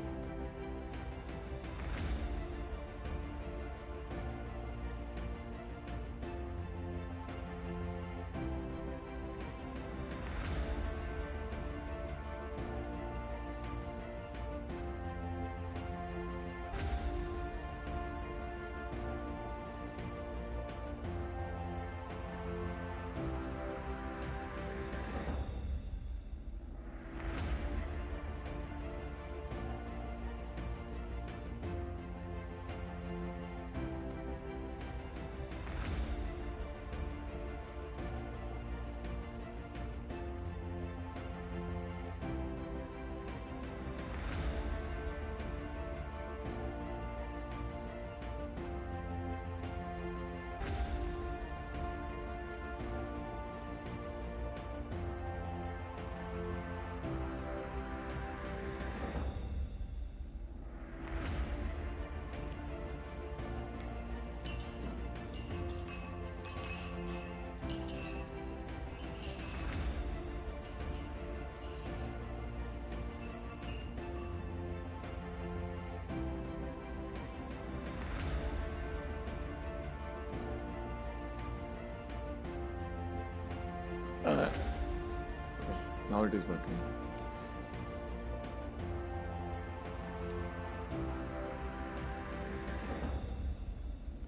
Speaker 23: Now it is working.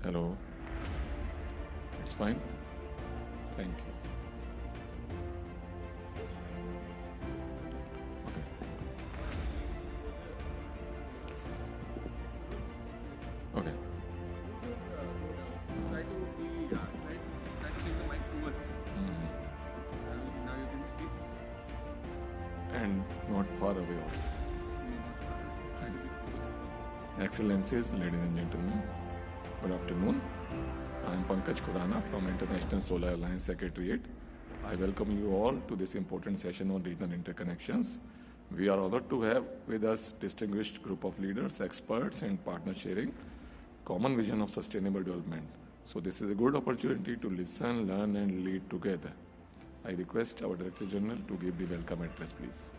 Speaker 23: Hello. It's fine? Thank you. Okay. Okay.
Speaker 11: Try to take the mic towards you. Now you can speak.
Speaker 23: And not far away also.
Speaker 11: No, not far. Try to be close.
Speaker 23: Excellencies, ladies and gentlemen, good afternoon. I am Pankaj Khurana from International Solar Alliance Secretariat. I welcome you all to this important session on regional interconnections. We are honored to have with us distinguished group of leaders, experts, and partners sharing common vision of sustainable development. So this is a good opportunity to listen, learn, and lead together. I request our Director General to give the welcome address, please.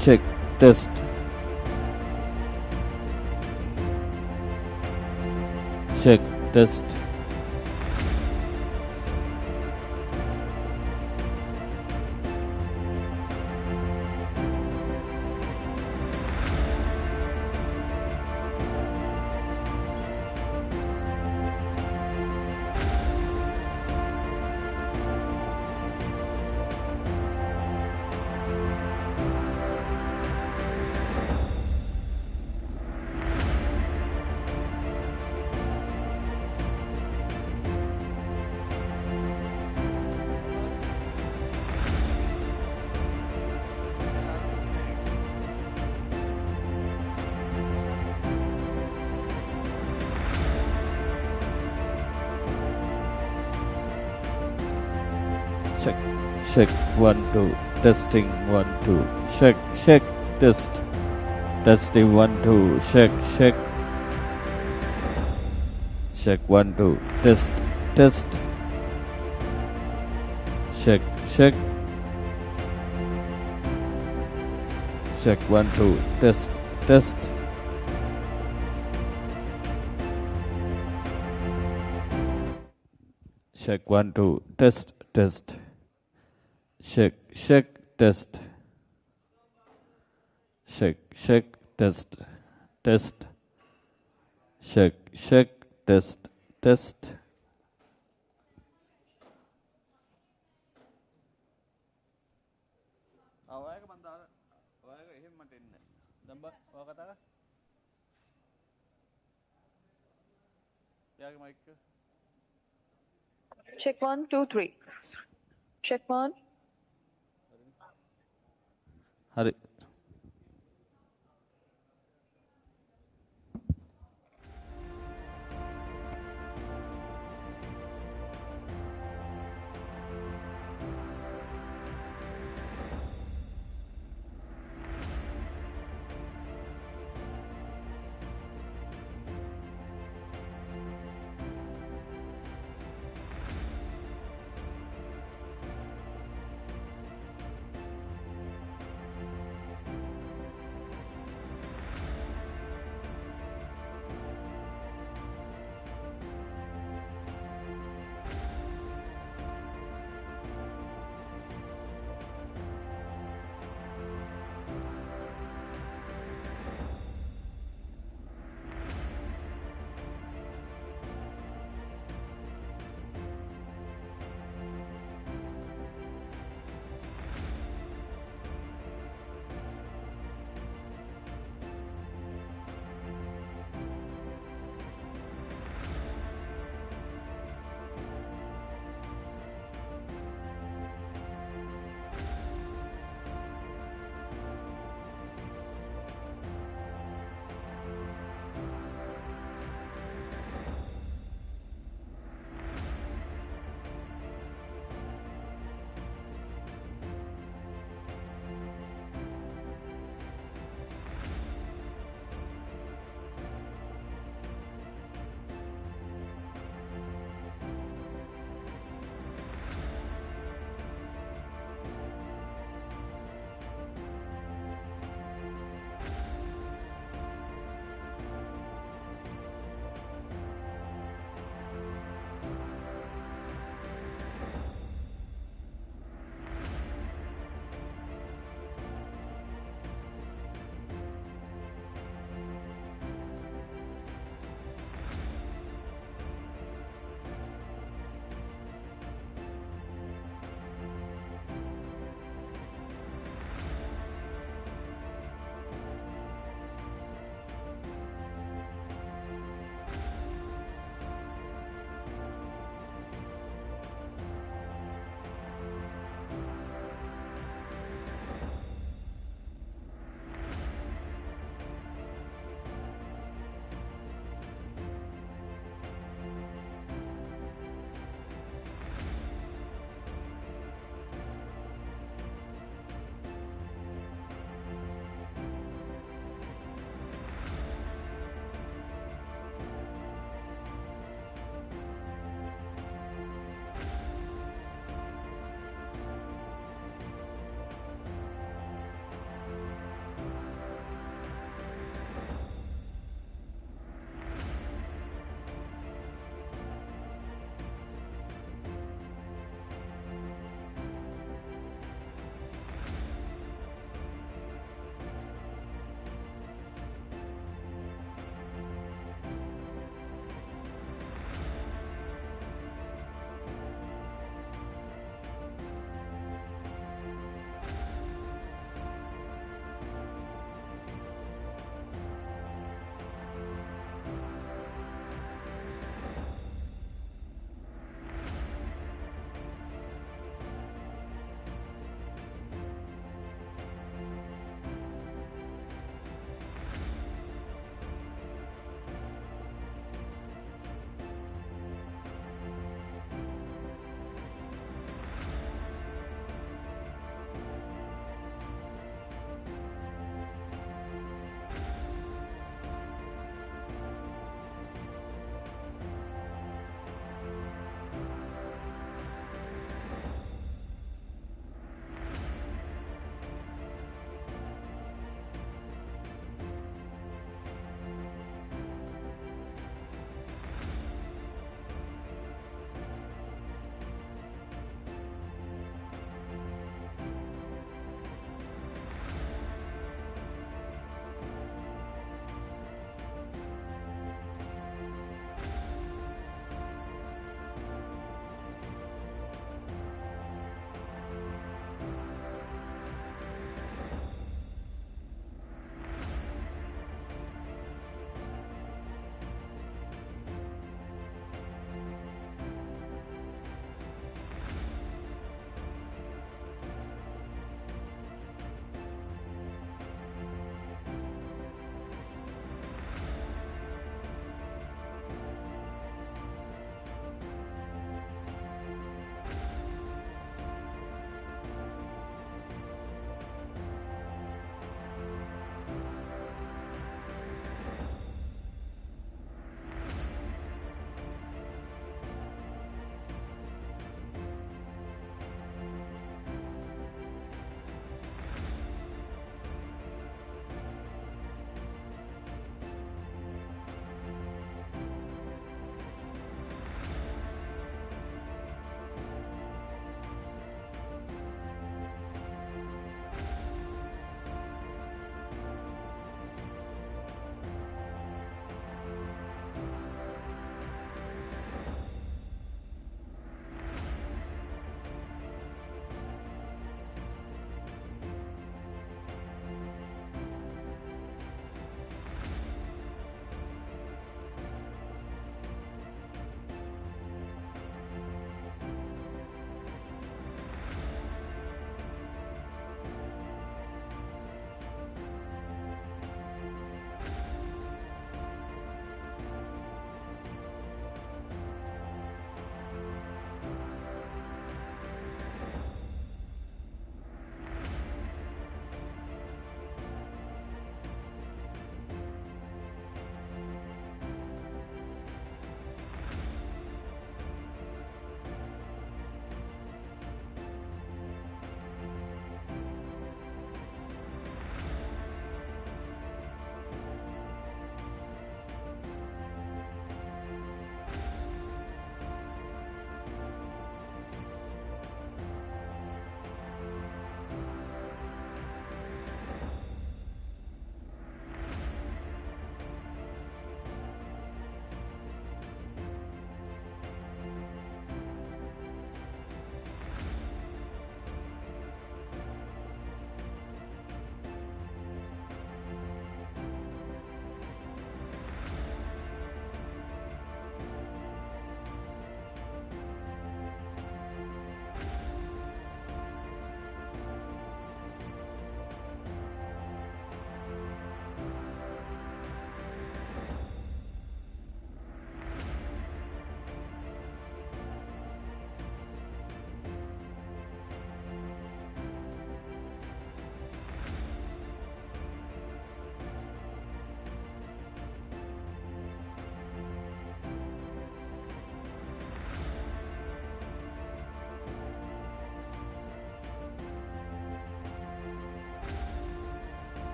Speaker 10: check, test. Check, test. Check, check, 1, 2, testing, 1, 2, check, check, test, testing, 1, 2, check, check, check, 1, 2, test, test, check, check, check, 1, 2, test, test, check, 1, 2, test, test. Check, check, test. Check, check, test, test. Check, check, test, test.
Speaker 12: Check 1, 2, 3. Check 1.
Speaker 10: Hari.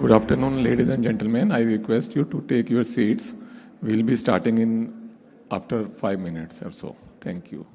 Speaker 23: Good afternoon, ladies and gentlemen. I request you to take your seats. We'll be starting in after 5 minutes or so. Thank you.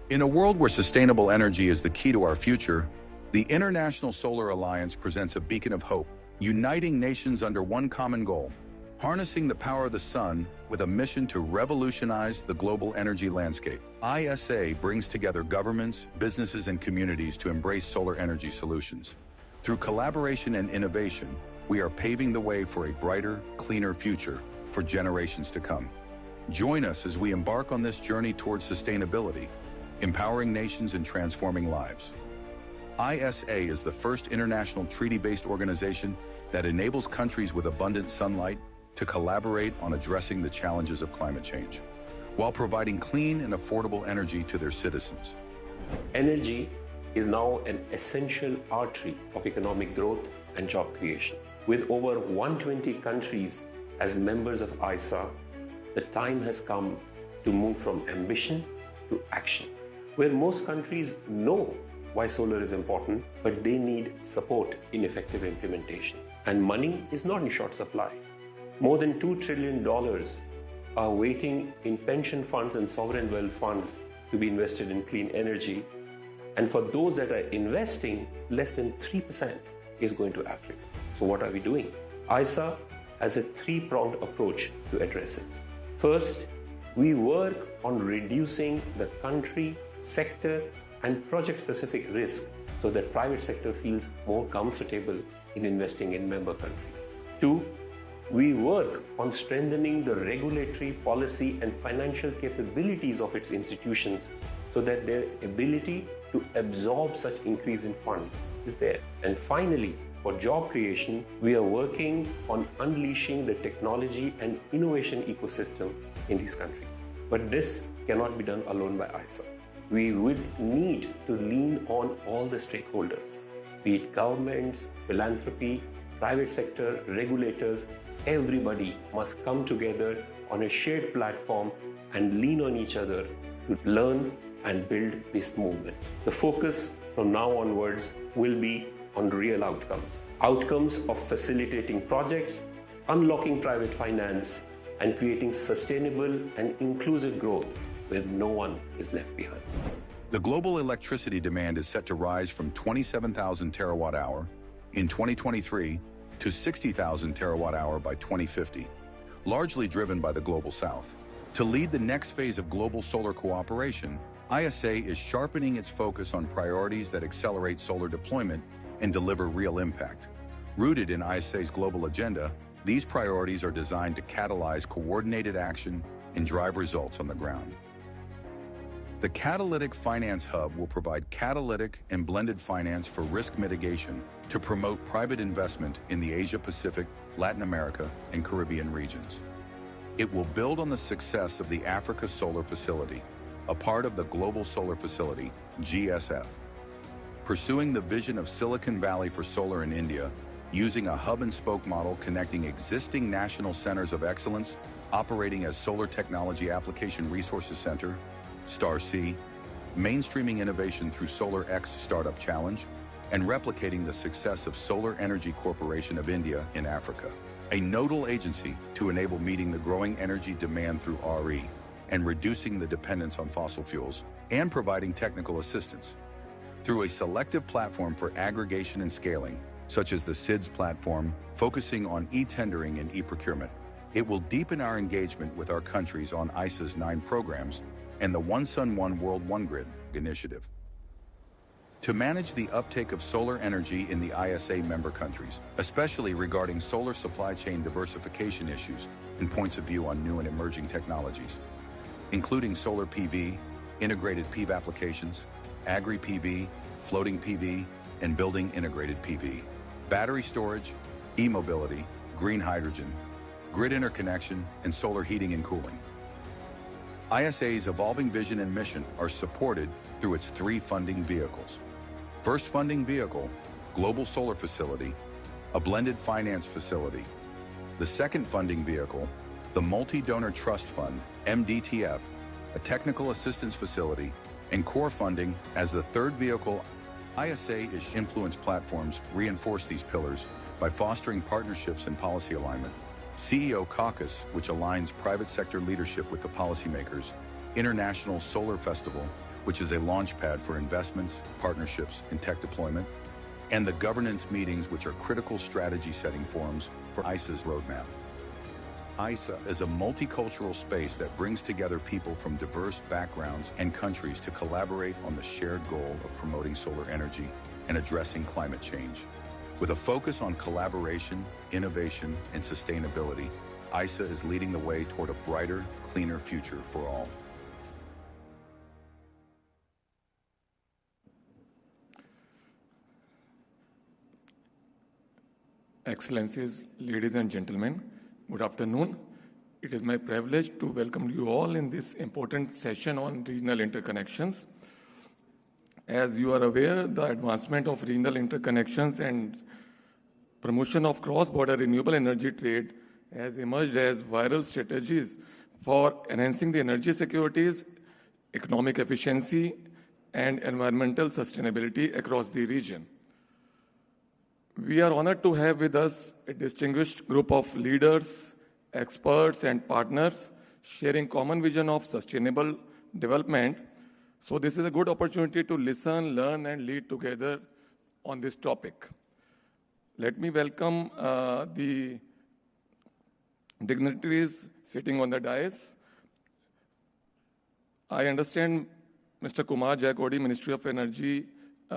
Speaker 13: In a world where sustainable energy is the key to our future, the International Solar Alliance presents a beacon of hope, uniting nations under one common goal, harnessing the power of the sun with a mission to revolutionize the global energy landscape. ISA brings together governments, businesses, and communities to embrace solar energy solutions. Through collaboration and innovation, we are paving the way for a brighter, cleaner future for generations to come. Join us as we embark on this journey towards sustainability, empowering nations and transforming lives. ISA is the first international treaty-based organization that enables countries with abundant sunlight to collaborate on addressing the challenges of climate change, while providing clean and affordable energy to their citizens.
Speaker 1: Energy is now an essential artery of economic growth and job creation. With over 120 countries as members of ISA, the time has come to move from ambition to action. Where most countries know why solar is important, but they need support in effective implementation. And money is not in short supply. More than $2 trillion are waiting in pension funds and sovereign wealth funds to be invested in clean energy. And for those that are investing, less than 3% is going to Africa. So what are we doing? ISA has a three-pronged approach to address it. First, we work on reducing the country, sector, and project-specific risk so that private sector feels more comfortable in investing in member countries. Two, we work on strengthening the regulatory, policy, and financial capabilities of its institutions so that their ability to absorb such increase in funds is there. And finally, for job creation, we are working on unleashing the technology and innovation ecosystem in these countries. But this cannot be done alone by ISA. We would need to lean on all the stakeholders, be it governments, philanthropy, private sector, regulators. Everybody must come together on a shared platform and lean on each other to learn and build this movement. The focus from now onwards will be on real outcomes. Outcomes of facilitating projects, unlocking private finance, and creating sustainable and inclusive growth where no one is left behind.
Speaker 13: The global electricity demand is set to rise from 27,000 terawatt hour in 2023 to 60,000 terawatt hour by 2050, largely driven by the Global South. To lead the next phase of global solar cooperation, ISA is sharpening its focus on priorities that accelerate solar deployment and deliver real impact. Rooted in ISA's global agenda, these priorities are designed to catalyze coordinated action and drive results on the ground. The Catalytic Finance Hub will provide catalytic and blended finance for risk mitigation to promote private investment in the Asia-Pacific, Latin America, and Caribbean regions. It will build on the success of the Africa Solar Facility, a part of the Global Solar Facility, GSF. Pursuing the vision of Silicon Valley for solar in India, using a hub-and-spoke model connecting existing national centers of excellence, operating as Solar Technology Application Resources Center, STAR-C, mainstreaming innovation through SolarX Startup Challenge, and replicating the success of Solar Energy Corporation of India in Africa, a nodal agency to enable meeting the growing energy demand through RE and reducing the dependence on fossil fuels, and providing technical assistance. Through a selective platform for aggregation and scaling, such as the SIDS platform, focusing on e-tendering and e-procurement, it will deepen our engagement with our countries on ISA's 9 programs and the One Sun, One World, One Grid initiative. To manage the uptake of solar energy in the ISA member countries, especially regarding solar supply chain diversification issues and points of view on new and emerging technologies, including solar PV, integrated PV applications, agri-PV, floating PV, and building integrated PV, battery storage, e-mobility, green hydrogen, grid interconnection, and solar heating and cooling. ISA's evolving vision and mission are supported through its 3 funding vehicles. First funding vehicle, Global Solar Facility, a blended finance facility. The second funding vehicle, the Multi-Donor Trust Fund, MDTF, a technical assistance facility, and core funding as the third vehicle. ISA's influence platforms reinforce these pillars by fostering partnerships and policy alignment. CEO Caucus, which aligns private sector leadership with the policymakers, International Solar Festival, which is a launchpad for investments, partnerships, and tech deployment, and the governance meetings, which are critical strategy setting forums for ISA's roadmap. ISA is a multicultural space that brings together people from diverse backgrounds and countries to collaborate on the shared goal of promoting solar energy and addressing climate change. With a focus on collaboration, innovation, and sustainability, ISA is leading the way toward a brighter, cleaner future for all.
Speaker 23: Excellencies, ladies and gentlemen, good afternoon. It is my privilege to welcome you all in this important session on regional interconnections. As you are aware, the advancement of regional interconnections and promotion of cross-border renewable energy trade has emerged as viral strategies for enhancing the energy securities, economic efficiency, and environmental sustainability across the region. We are honored to have with us a distinguished group of leaders, experts, and partners sharing common vision of sustainable development So this is a good opportunity to listen, learn, and lead together on this topic. Let me welcome the dignitaries sitting on the dais. I understand Mr. Kumar Jayakodi, Ministry of Energy,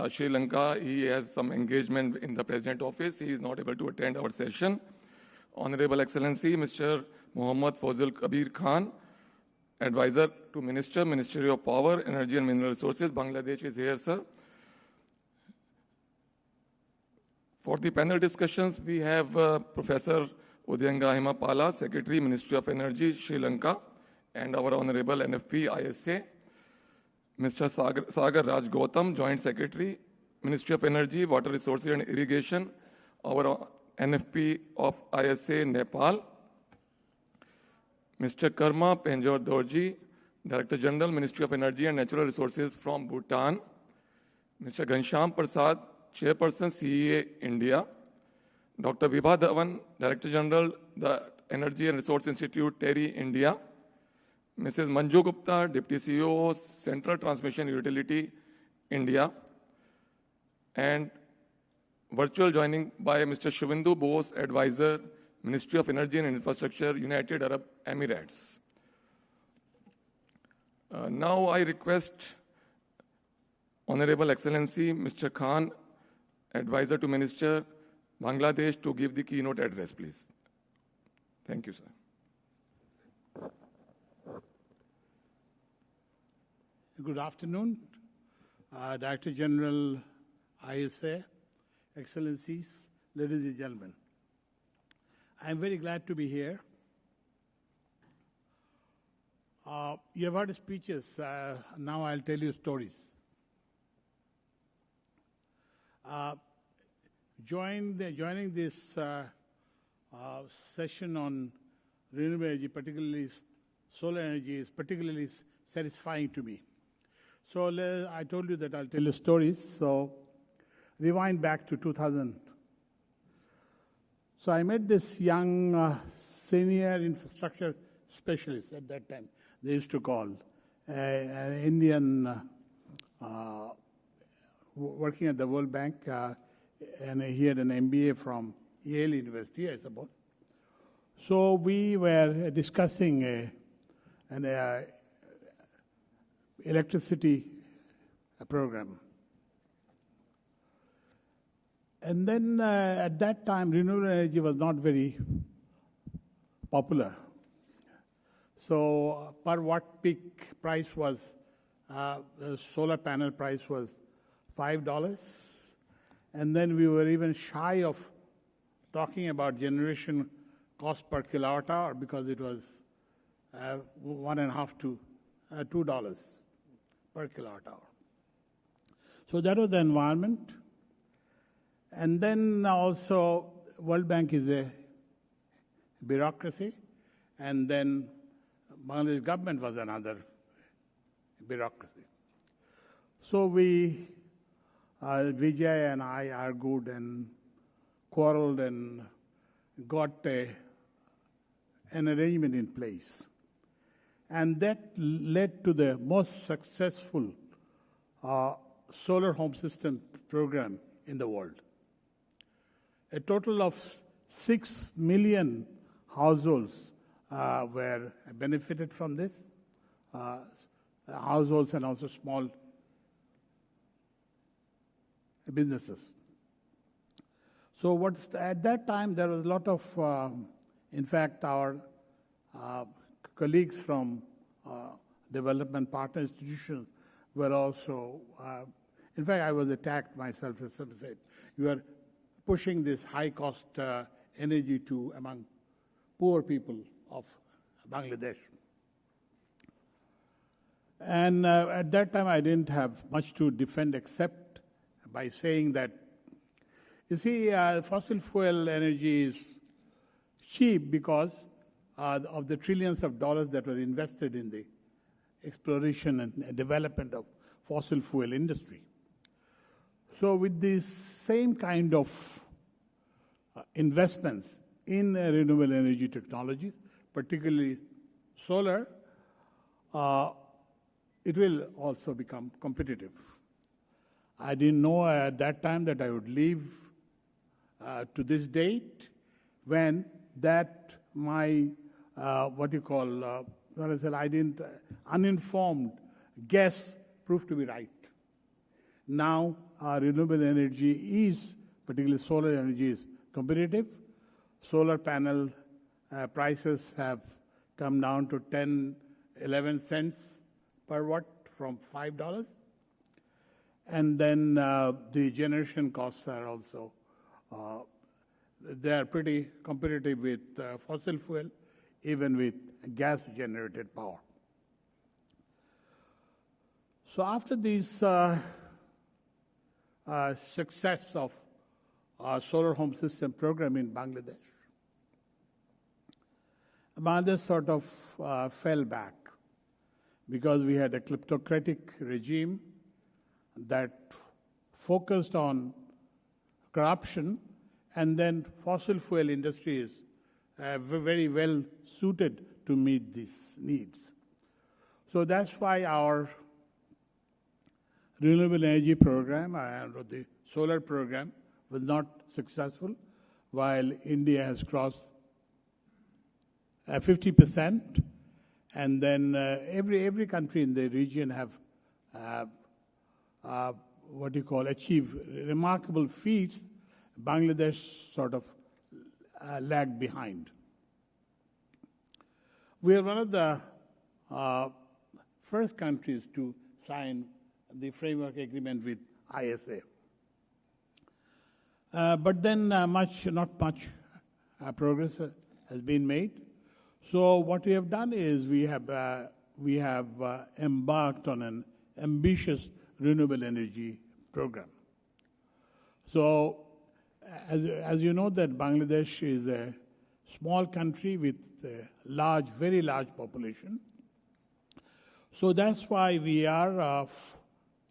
Speaker 23: Sri Lanka, he has some engagement in the President Office. He is not able to attend our session. Honorable Excellency, Mr. Muhammad Fazil Kabir Khan, Advisor to Minister, Ministry of Power, Energy and Mineral Resources, Bangladesh is here, sir. For the panel discussions, we have Professor Udayanga Himapala, Secretary, Ministry of Energy, Sri Lanka, and our Honorable NFP ISA. Mr. Sagar Raj Gautam, Joint Secretary, Ministry of Energy, Water Resources and Irrigation, our NFP of ISA, Nepal. Mr. Karma Penjor Dorji, Director General, Ministry of Energy and Natural Resources from Bhutan. Mr. Ghanshyam Prasad, Chairperson, CEA, India. Dr. Vibha Dhawan, Director General, the Energy and Resource Institute, TERI, India. Mrs. Manju Gupta, Deputy CEO, Central Transmission Utility, India. And virtual joining by Mr. Shivindu Bose, Advisor, Ministry of Energy and Infrastructure, United Arab Emirates. Now I request Honorable Excellency Mr. Khan, Advisor to Minister, Bangladesh, to give the keynote address, please. Thank you, sir.
Speaker 14: Good afternoon, Director General ISA, Excellencies, ladies and gentlemen. I'm very glad to be here. You have heard speeches. Now I'll tell you stories. Joining this session on renewable energy, particularly solar energy, is particularly satisfying to me. So I told you that I'll tell you stories. So rewind back to 2000. So I met this young senior infrastructure specialist at that time. They used to call an Indian working at the World Bank, and he had an MBA from Yale University, I suppose. So we were discussing an electricity program. And then at that time, renewable energy was not very popular. So per watt peak price was, the solar panel price was $5. And then we were even shy of talking about generation cost per kilowatt hour because it was $1.50 to $2 per kilowatt hour. So that was the environment. And then also, World Bank is a bureaucracy, and then Bangladesh government was another bureaucracy. So we, Vijay and I argued and quarreled and got an arrangement in place. And that led to the most successful solar home system program in the world. A total of 6 million households were benefited from this, households and also small businesses. So at that time, there was a lot of, in fact, our colleagues from development partner institutions were also, in fact, I was attacked myself, as some said, you are pushing this high-cost energy among poor people of Bangladesh. And at that time, I didn't have much to defend except by saying that, you see, fossil fuel energy is cheap because of the trillions of dollars that were invested in the exploration and development of fossil fuel industry. So with this same kind of investments in renewable energy technology, particularly solar, it will also become competitive. I didn't know at that time that I would leave to this date when that my, uninformed guess proved to be right. Now, our renewable energy is, particularly solar energy, is competitive. Solar panel prices have come down to 10, 11 cents per watt from $5. And then the generation costs are also, they are pretty competitive with fossil fuel, even with gas-generated power. So after this success of our solar home system program in Bangladesh, Bangladesh sort of fell back because we had a kleptocratic regime that focused on corruption, and then fossil fuel industry is very well suited to meet these needs. So that's why our renewable energy program, the solar program, was not successful, while India has crossed 50%, and then every country in the region have achieved remarkable feats. Bangladesh sort of lagged behind. We are one of the first countries to sign the framework agreement with ISA. But then not much progress has been made. So what we have done is we have embarked on an ambitious renewable energy program. So as you know, that Bangladesh is a small country with a very large population. So that's why we have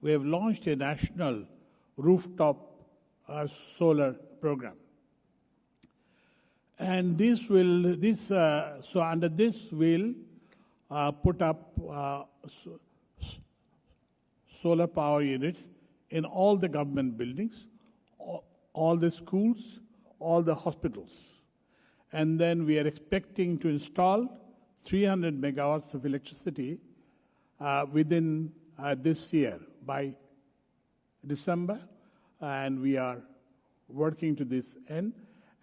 Speaker 14: launched a national rooftop solar program. And so under this we'll put up solar power units in all the government buildings, all the schools, all the hospitals. And then we are expecting to install 300 megawatts of electricity within this year, by December, and we are working to this end.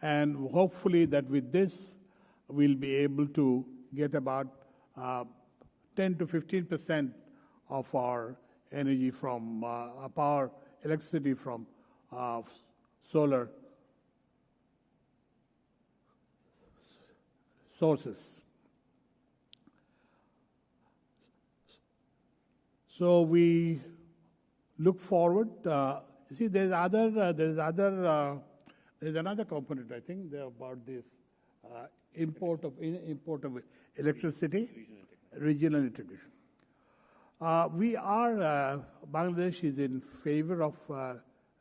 Speaker 14: And hopefully that with this, we'll be able to get about 10 to 15% of our energy from electricity from solar sources. So we look forward. See, there's another component, I think, about this import of electricity, regional integration. Bangladesh is in favor of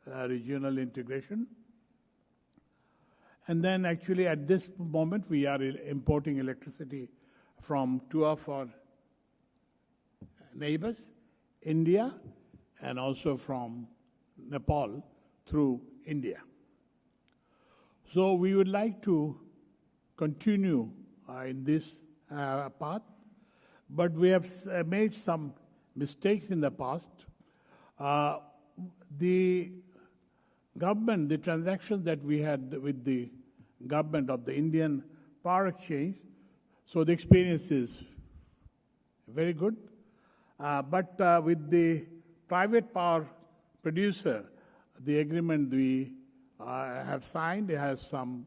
Speaker 14: regional integration. And then actually at this moment, we are importing electricity from two of our neighbors, India, and also from Nepal through India. So we would like to continue in this path, but we have made some mistakes in the past. The government, the transactions that we had with the government of the Indian Power Exchange, so the experience is very good. But with the private power producer, the agreement we have signed, it has some,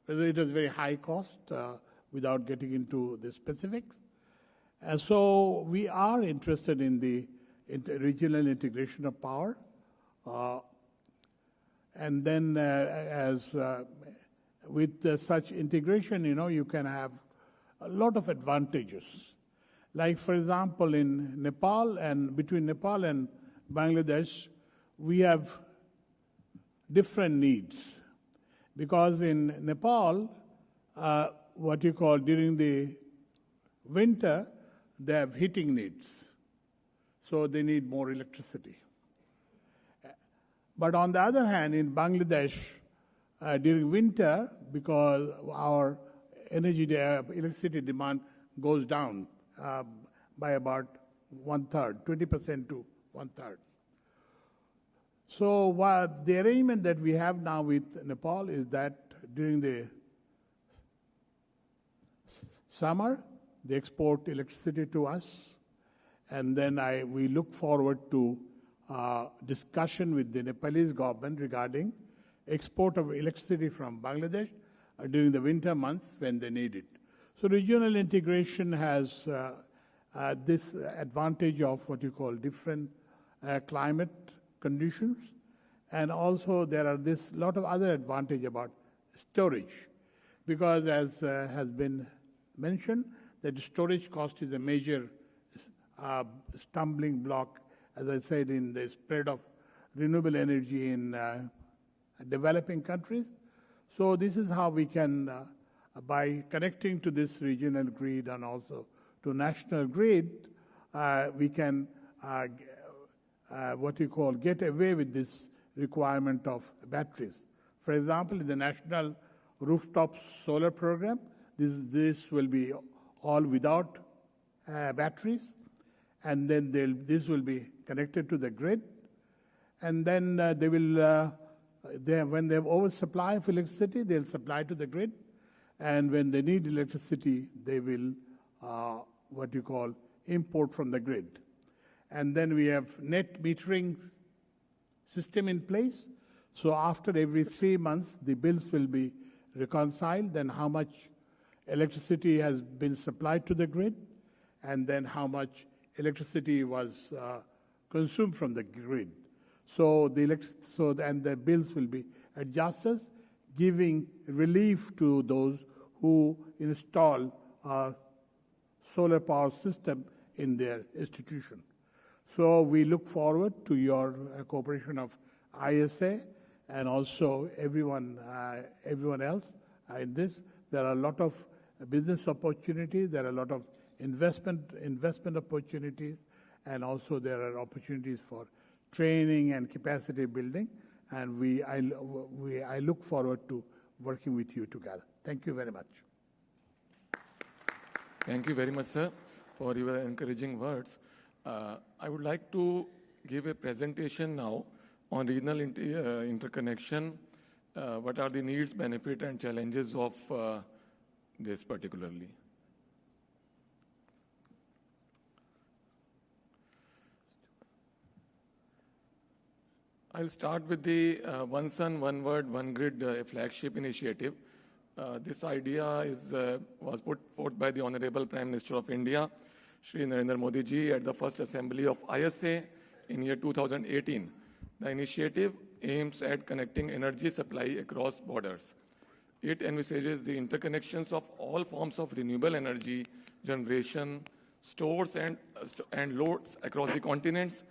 Speaker 14: it has very high cost without getting into the specifics. And so we are interested in the regional integration of power. And then with such integration, you can have a lot of advantages. Like, for example, in Nepal and between Nepal and Bangladesh, we have different needs. Because in Nepal, during the winter, they have heating needs. so they need more electricity. But on the other hand, in Bangladesh, during winter, because our electricity demand goes down by about 1/3, 20% to 1/3. So the arrangement that we have now with Nepal is that during the summer, they export electricity to us, and then we look forward to discussion with the Nepalese government regarding export of electricity from Bangladesh during the winter months when they need it. So regional integration has this advantage of what you call different climate conditions, and also there are this lot of other advantage about storage, because as has been mentioned, that storage cost is a major stumbling block, as I said, in the spread of renewable energy in developing countries. So this is how we can, by connecting to this regional grid and also to national grid, we can get away with this requirement of batteries. For example, in the National Rooftop Solar Program, this will be all without batteries, and then this will be connected to the grid, and then they will, when they have oversupply of electricity, they'll supply to the grid, and when they need electricity, they will import from the grid. And then we have net metering system in place. So after every 3 months, the bills will be reconciled, then how much electricity has been supplied to the grid, and then how much electricity was consumed from the grid. So the bills will be adjusted, giving relief to those who install a solar power system in their institution. So we look forward to your cooperation of ISA and also everyone else in this. There are a lot of business opportunities, there are a lot of investment opportunities, and also there are opportunities for training and capacity building. And I look forward to working with you together. Thank you very much.
Speaker 23: Thank you very much, sir, for your encouraging words. I would like to give a presentation now on regional interconnection. What are the needs, benefits, and challenges of this particularly? I'll start with the One Sun, One World, One Grid flagship initiative. This idea was put forth by the Honorable Prime Minister of India, Shri Narendra Modi ji, at the first assembly of ISA in year 2018. The initiative aims at connecting energy supply across borders. It envisages the interconnections of all forms of renewable energy generation, stores and loads across the continents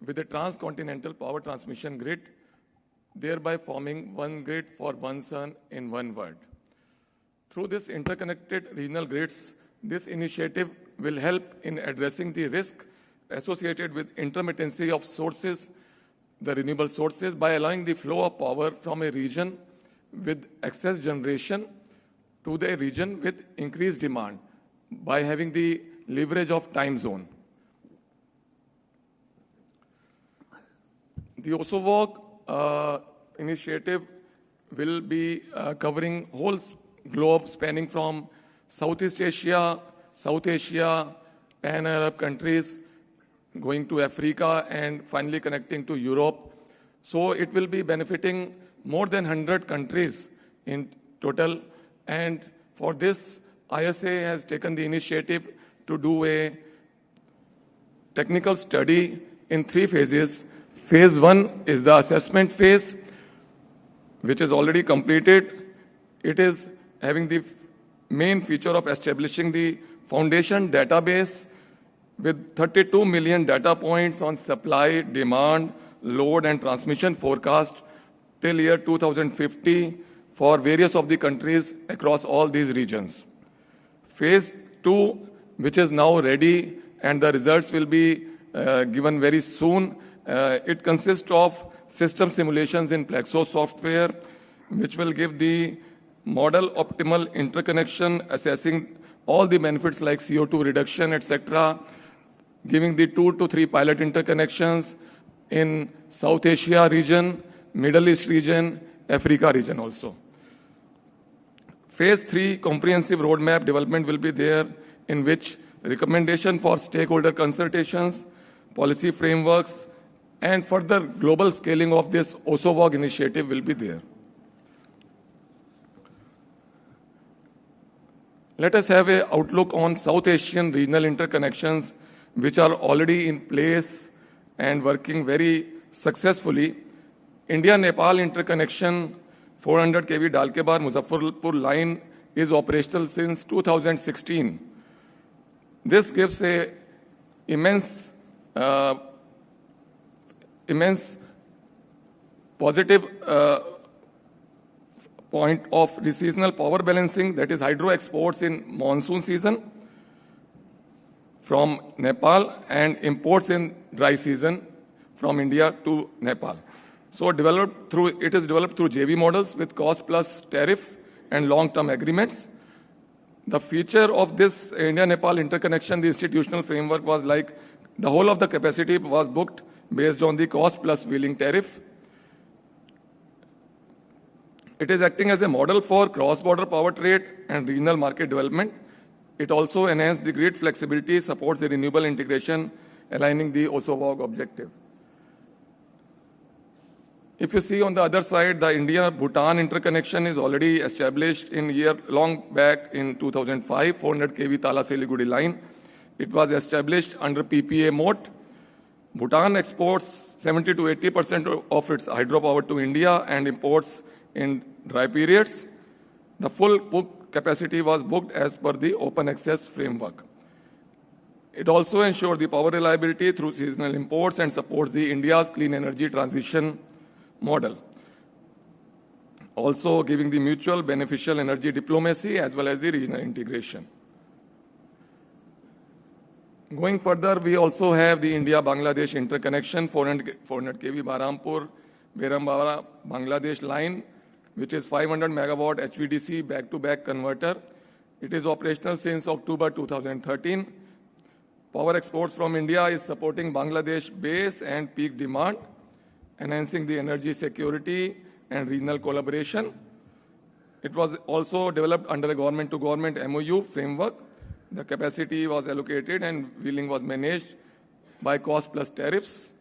Speaker 23: with a transcontinental power transmission grid, thereby forming one grid for one sun in one world. Through this interconnected regional grids, this initiative will help in addressing the risk associated with intermittency of sources, the renewable sources, by allowing the flow of power from a region with excess generation to the region with increased demand by having the leverage of time zone. The OSOWOG initiative will be covering whole globe spanning from Southeast Asia, South Asia, Pan-Arab countries, going to Africa, and finally connecting to Europe. So it will be benefiting more than 100 countries in total. And for this, ISA has taken the initiative to do a technical study in 3 phases. Phase 1 is the assessment phase, which is already completed. It is having the main feature of establishing the foundation database with 32 million data points on supply, demand, load, and transmission forecast till year 2050 for various of the countries across all these regions. Phase 2, which is now ready, and the results will be given very soon. It consists of system simulations in Plexo software, which will give the model optimal interconnection, assessing all the benefits like CO2 reduction, etc., giving the 2 to 3 pilot interconnections in South Asia region, Middle East region, Africa region also. Phase 3 comprehensive roadmap development will be there, in which recommendation for stakeholder consultations, policy frameworks, and further global scaling of this OSOWOG initiative will be there. Let us have an outlook on South Asian regional interconnections, which are already in place and working very successfully. India-Nepal interconnection 400 kV Dalkebar-Muzaffarpur line is operational since 2016. This gives a immense positive point of seasonal power balancing, that is hydro exports in monsoon season from Nepal and imports in dry season from India to Nepal. So it is developed through JV models with cost plus tariff and long-term agreements. The feature of this India-Nepal interconnection, the institutional framework, was like the whole of the capacity was booked based on the cost plus wheeling tariff. It is acting as a model for cross-border power trade and regional market development. It also enhances the grid flexibility, supports the renewable integration, aligning the OSOWOG objective. If you see on the other side, the India-Bhutan interconnection is already established in long back in 2005, 400 kV Tala-Siliguri line. It was established under PPA mode. Bhutan exports 70 to 80% of its hydropower to India and imports in dry periods. The full book capacity was booked as per the open access framework. It also ensures the power reliability through seasonal imports and supports the India's clean energy transition model. Also giving the mutual beneficial energy diplomacy as well as the regional integration. Going further, we also have the India-Bangladesh interconnection, 400 kV Bahrampur, Berambara, Bangladesh line, which is 500 megawatt HVDC back-to-back converter. It is operational since October 2013. Power exports from India is supporting Bangladesh base and peak demand, enhancing the energy security and regional collaboration. It was also developed under a government-to-government MOU framework. The capacity was allocated and wheeling was managed by cost plus tariffs,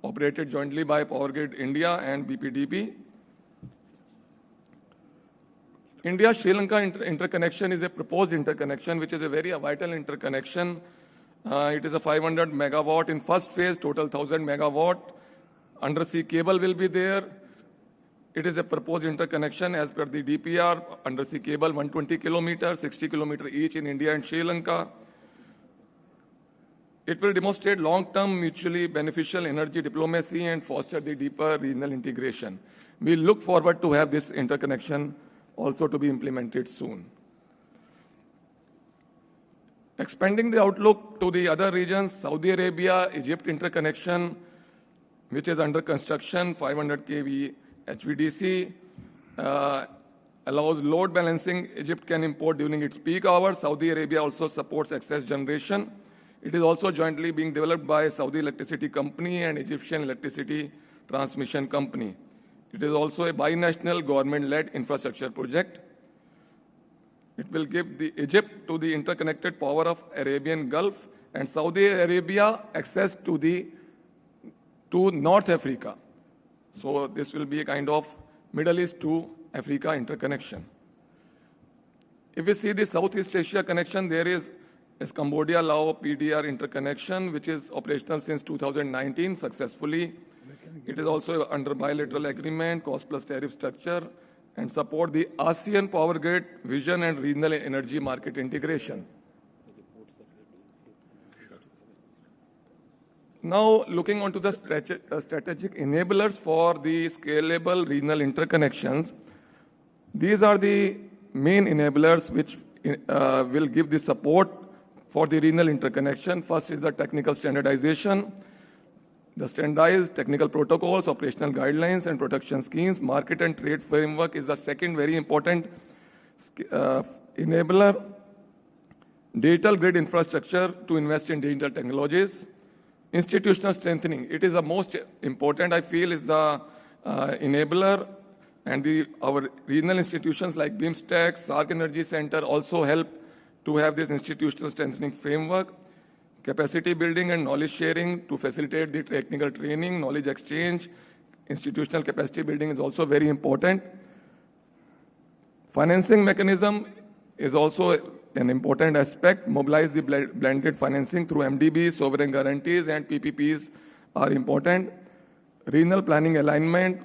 Speaker 23: operated jointly by Power Grid India and BPDB. India-Sri Lanka interconnection is a proposed interconnection, which is a very vital interconnection. It is a 500 megawatt in first phase, total 1,000 megawatt. Undersea cable will be there. It is a proposed interconnection as per the DPR, undersea cable 120 kilometers, 60 kilometers each in India and Sri Lanka. It will demonstrate long-term mutually beneficial energy diplomacy and foster the deeper regional integration. We look forward to have this interconnection also to be implemented soon. Expanding the outlook to the other regions, Saudi Arabia, Egypt interconnection, which is under construction, 500 kV HVDC, allows load balancing. Egypt can import during its peak hours. Saudi Arabia also supports excess generation. It is also jointly being developed by Saudi Electricity Company and Egyptian Electricity Transmission Company. It is also a binational government-led infrastructure project. It will give Egypt to the interconnected power of Arabian Gulf and Saudi Arabia access to North Africa. So this will be a kind of Middle East to Africa interconnection. If we see the Southeast Asia connection, there is Cambodia-Laos PDR interconnection, which is operational since 2019 successfully. It is also under bilateral agreement, cost plus tariff structure, and support the ASEAN power grid vision and regional energy market integration. Now, looking onto the strategic enablers for the scalable regional interconnections, these are the main enablers which will give the support for the regional interconnection. First is the technical standardization, the standardized technical protocols, operational guidelines, and protection schemes. Market and trade framework is the second very important enabler. Digital grid infrastructure to invest in digital technologies. Institutional strengthening, it is the most important, I feel, is the enabler, and our regional institutions like BIMSTEC, SAARC Energy Center also help to have this institutional strengthening framework. Capacity building and knowledge sharing to facilitate the technical training, knowledge exchange. Institutional capacity building is also very important. Financing mechanism is also an important aspect. Mobilize the blended financing through MDBs, sovereign guarantees, and PPPs are important. Regional planning alignment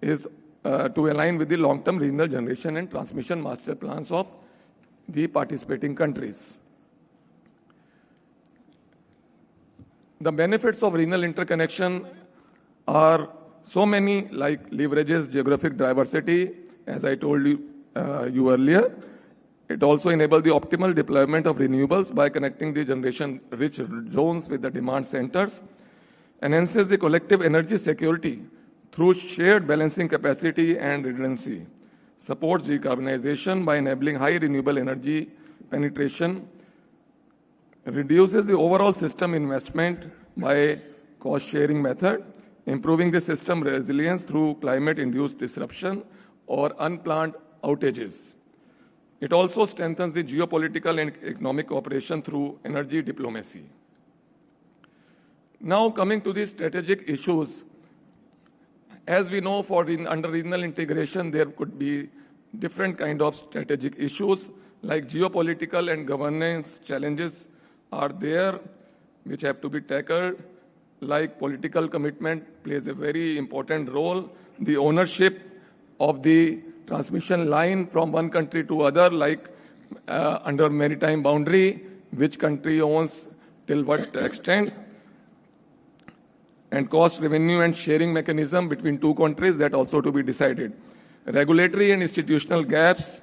Speaker 23: is to align with the long-term regional generation and transmission master plans of the participating countries. The benefits of regional interconnection are so many, like leverages geographic diversity, as I told you earlier. It also enables the optimal deployment of renewables by connecting the generation-rich zones with the demand centers. Enhances the collective energy security through shared balancing capacity and redundancy. Supports decarbonization by enabling high renewable energy penetration. Reduces the overall system investment by cost-sharing method. Improving the system resilience through climate-induced disruption or unplanned outages. It also strengthens the geopolitical and economic cooperation through energy diplomacy. Now coming to the strategic issues. As we know, under regional integration, there could be different kind of strategic issues, like geopolitical and governance challenges are there, which have to be tackled. Like political commitment plays a very important role. The ownership of the transmission line from one country to other, like under maritime boundary, which country owns till what extent, and cost, revenue, and sharing mechanism between two countries, that also to be decided. Regulatory and institutional gaps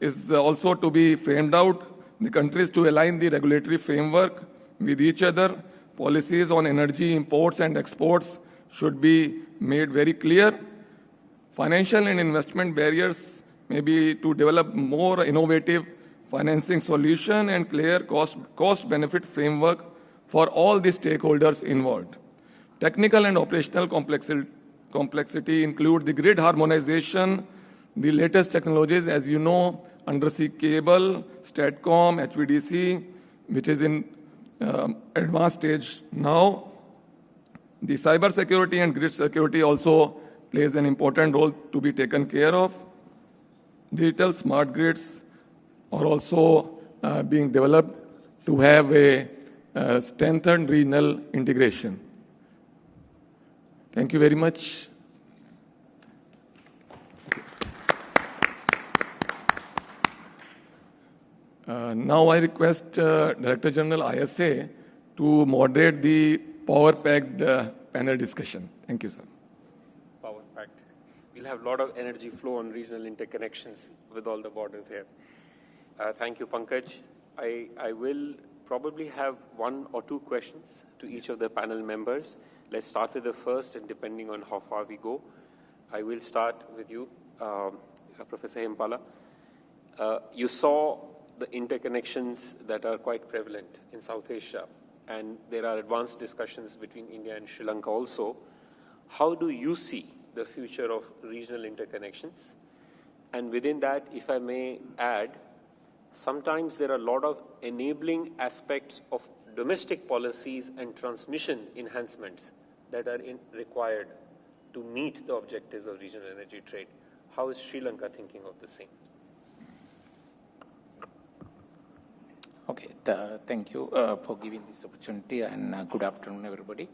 Speaker 23: is also to be framed out. The countries to align the regulatory framework with each other. Policies on energy imports and exports should be made very clear. Financial and investment barriers may be to develop more innovative financing solution and clear cost-benefit framework for all the stakeholders involved. Technical and operational complexity include the grid harmonization, the latest technologies, as you know, undersea cable, STATCOM, HVDC, which is in advanced stage now. The cyber security and grid security also plays an important role to be taken care of. Digital smart grids are also being developed to have a strengthened regional integration. Thank you very much. Now I request Director General ISA to moderate the power-packed panel discussion. Thank you, sir.
Speaker 1: Power-packed. We'll have a lot of energy flow on regional interconnections with all the borders here. Thank you, Pankaj. I will probably have one or two questions to each of the panel members. Let's start with the first, and depending on how far we go, I will start with you, Professor Hempala. You saw the interconnections that are quite prevalent in South Asia, and there are advanced discussions between India and Sri Lanka also. How do you see the future of regional interconnections? And within that, if I may add, sometimes there are a lot of enabling aspects of domestic policies and transmission enhancements that are required to meet the objectives of regional energy trade. How is Sri Lanka thinking of the same?
Speaker 16: Okay, thank you for giving this opportunity, and good afternoon, everybody.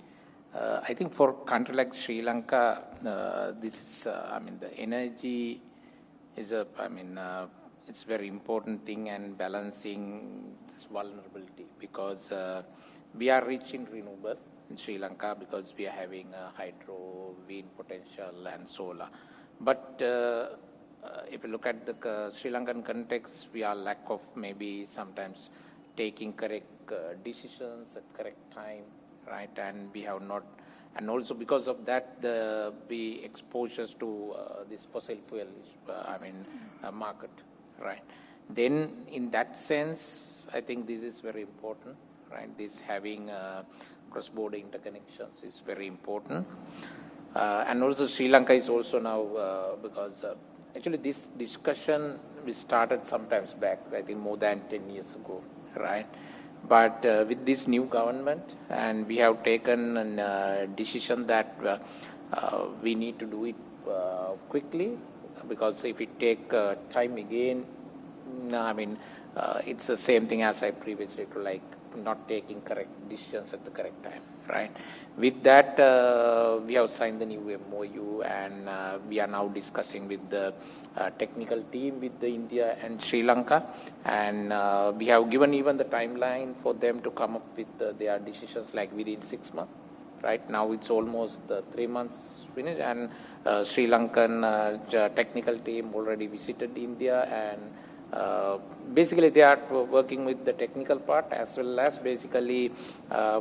Speaker 16: I think for a country like Sri Lanka, this is, the energy is it's a very important thing, and balancing this vulnerability, because we are rich in renewable in Sri Lanka, because we are having hydro, wind potential, and solar. But if you look at the Sri Lankan context, we are lack of maybe sometimes taking correct decisions at correct time, right? And we have not, and also because of that, the exposures to this fossil fuel, market, right? Then, in that sense, I think this is very important, right? This having cross-border interconnections is very important. And also Sri Lanka is also now, because actually this discussion we started sometimes back, I think more than 10 years ago, right? But with this new government, and we have taken a decision that we need to do it quickly, because if it take time again, it's the same thing as I previously told, like not taking correct decisions at the correct time, right? With that, we have signed the new MOU, and we are now discussing with the technical team with the India and Sri Lanka, and we have given even the timeline for them to come up with their decisions like within 6 months. Right now it's almost 3 months finished, and Sri Lankan technical team already visited India, and basically they are working with the technical part as well as basically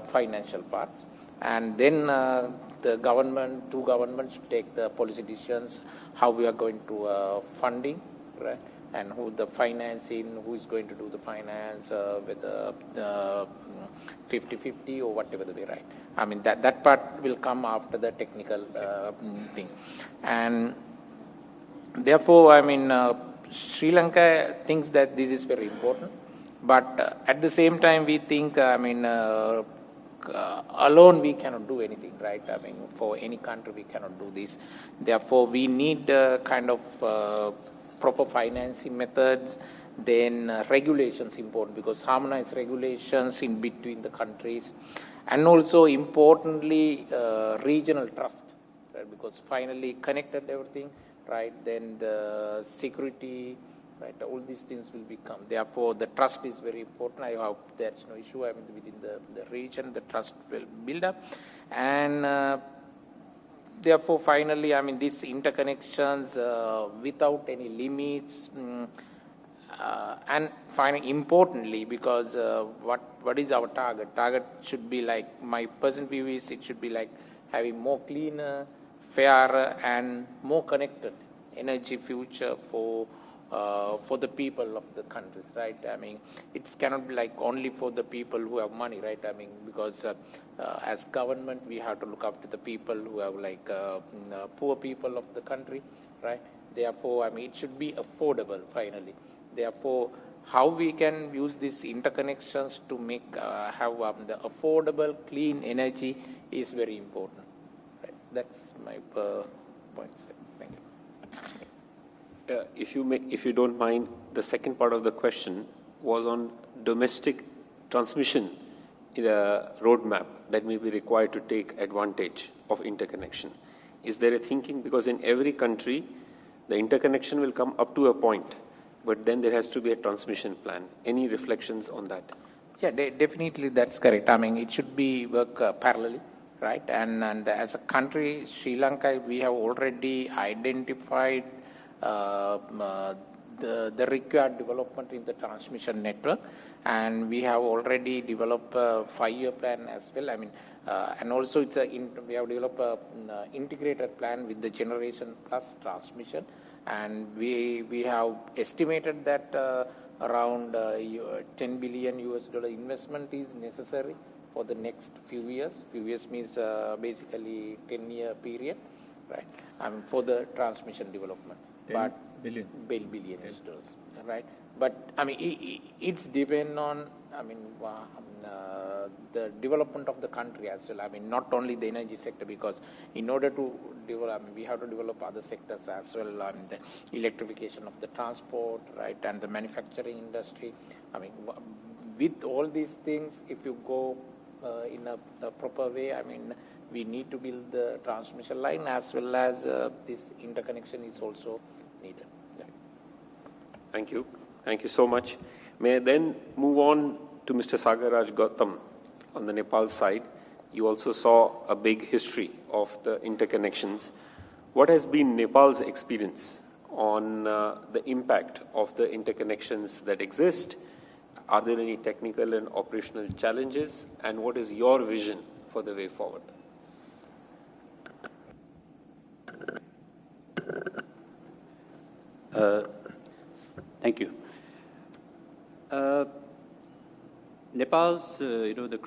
Speaker 16: financial parts. And then the government, two governments take the policy decisions, how we are going to funding, right? And who the financing, who is going to do the finance, whether 50-50 or whatever the way, right? That part will come after the technical thing. And therefore, Sri Lanka thinks that this is very important, but at the same time we think, alone we cannot do anything, right? For any country we cannot do this. Therefore, we need kind of proper financing methods, then regulations important, because harmonized regulations in between the countries, and also importantly regional trust, right? Because finally connected everything, right? Then the security, right? All these things will become. Therefore, the trust is very important. I hope there's no issue. Within the region, the trust will build up, and therefore, finally, these interconnections without any limits, and finally, importantly, because what is our target? Target should be like, my personal view is it should be like having more cleaner, fairer, and more connected energy future for the people of the countries, right? It cannot be like only for the people who have money, right? Because as government, we have to look after the people who have like poor people of the country, right? Therefore, it should be affordable finally. Therefore, how we can use these interconnections to make have the affordable, clean energy is very important. Right? That's my point. Thank you.
Speaker 1: If you don't mind, the second part of the question was on domestic transmission roadmap that may be required to take advantage of interconnection. Is there a thinking? Because in every country, the interconnection will come up to a point, but then there has to be a transmission plan. Any reflections on that?
Speaker 16: Yeah, definitely that's correct. it should be work parallelly, right? And as a country, Sri Lanka, we have already identified the required development in the transmission network, and we have already developed a 5-year plan as well. And also we have developed an integrated plan with the generation plus transmission, and we have estimated that around $10 billion investment is necessary for the next few years. Few years means basically 10-year period, right? For the transmission development. $10 billion, right? But it's depend on the development of the country as well. Not only the energy sector, because in order to develop, we have to develop other sectors as well. The electrification of the transport, right, and the manufacturing industry. With all these things, if you go in a proper way, we need to build the transmission line as well as this interconnection is also needed. Yeah.
Speaker 1: Thank you. Thank you so much. May I then move on to Mr. Sagarraj Gautam on the Nepal side. You also saw a big history of the interconnections. What has been Nepal's experience on the impact of the interconnections that exist? Are there any technical and operational challenges? And what is your vision for the way forward?
Speaker 7: Thank you. Nepal's, the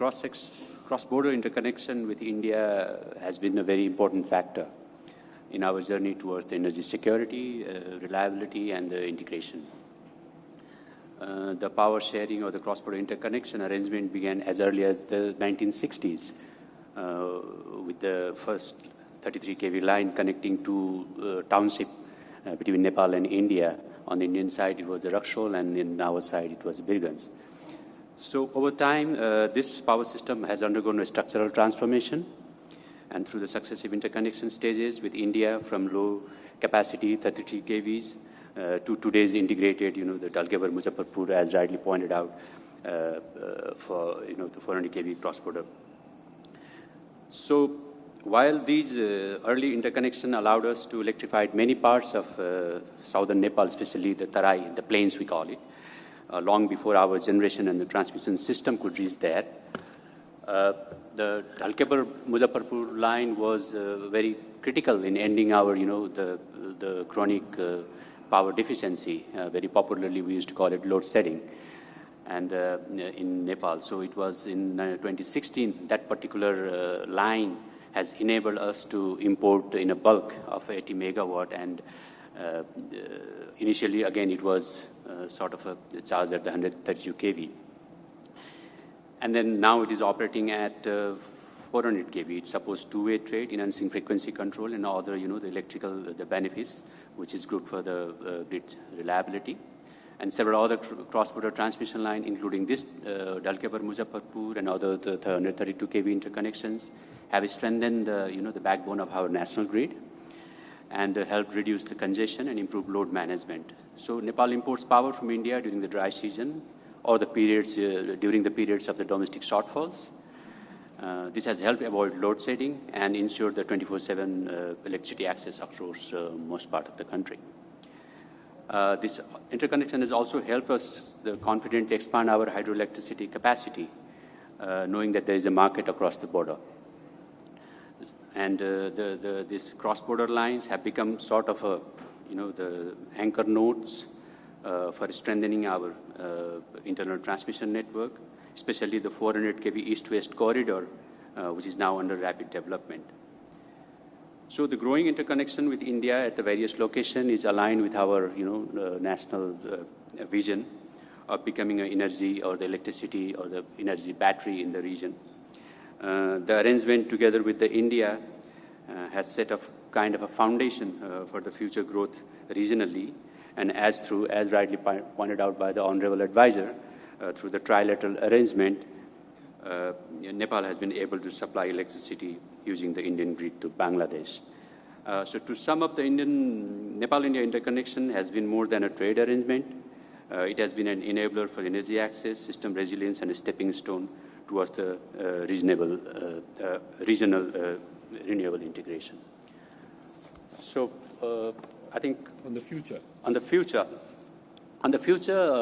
Speaker 7: cross-border interconnection with India has been a very important factor in our journey towards the energy security, reliability, and the integration. The power sharing or the cross-border interconnection arrangement began as early as the 1960s with the first 33 kV line connecting two townships between Nepal and India. On the Indian side, it was the Raxol, and in our side, it was Birganj. So over time, this power system has undergone a structural transformation, and through the successive interconnection stages with India from low capacity 33 kVs to today's integrated, the Dalkebar Muzaffarpur, as rightly pointed out, for the 400 kV cross-border. So while these early interconnection allowed us to electrify many parts of southern Nepal, especially the Tarai, the plains we call it, long before our generation and the transmission system could reach there, the Dalkebar Muzaffarpur line was very critical in ending our, the chronic power deficiency. Very popularly, we used to call it load shedding, and in Nepal. So it was in 2016 that particular line has enabled us to import in a bulk of 80 megawatt, and initially, again, it was sort of a charge at the 132 kV. And then now it is operating at 400 kV. It supports two-way trade, enhancing frequency control, and other, the electrical, the benefits, which is good for the grid reliability. And several other cross-border transmission lines, including this Dalkebar Muzaffarpur and other the 132 kV interconnections, have strengthened the backbone of our national grid and helped reduce the congestion and improve load management. So Nepal imports power from India during the dry season or the periods during the periods of the domestic shortfalls. This has helped avoid load shedding and ensure the 24/7 electricity access across most part of the country. This interconnection has also helped us confidently expand our hydroelectricity capacity, knowing that there is a market across the border. And these cross-border lines have become sort of the anchor nodes for strengthening our internal transmission network, especially the 400 kV east-west corridor, which is now under rapid development. So the growing interconnection with India at the various locations is aligned with our, national vision of becoming an energy or the electricity or the energy battery in the region. The arrangement together with the India has set a kind of a foundation for the future growth regionally, and as rightly pointed out by the Honorable Advisor, through the trilateral arrangement, Nepal has been able to supply electricity using the Indian grid to Bangladesh. So to sum up, the Nepal-India interconnection has been more than a trade arrangement. It has been an enabler for energy access, system resilience, and a stepping stone towards the regional renewable integration. So I think on the future,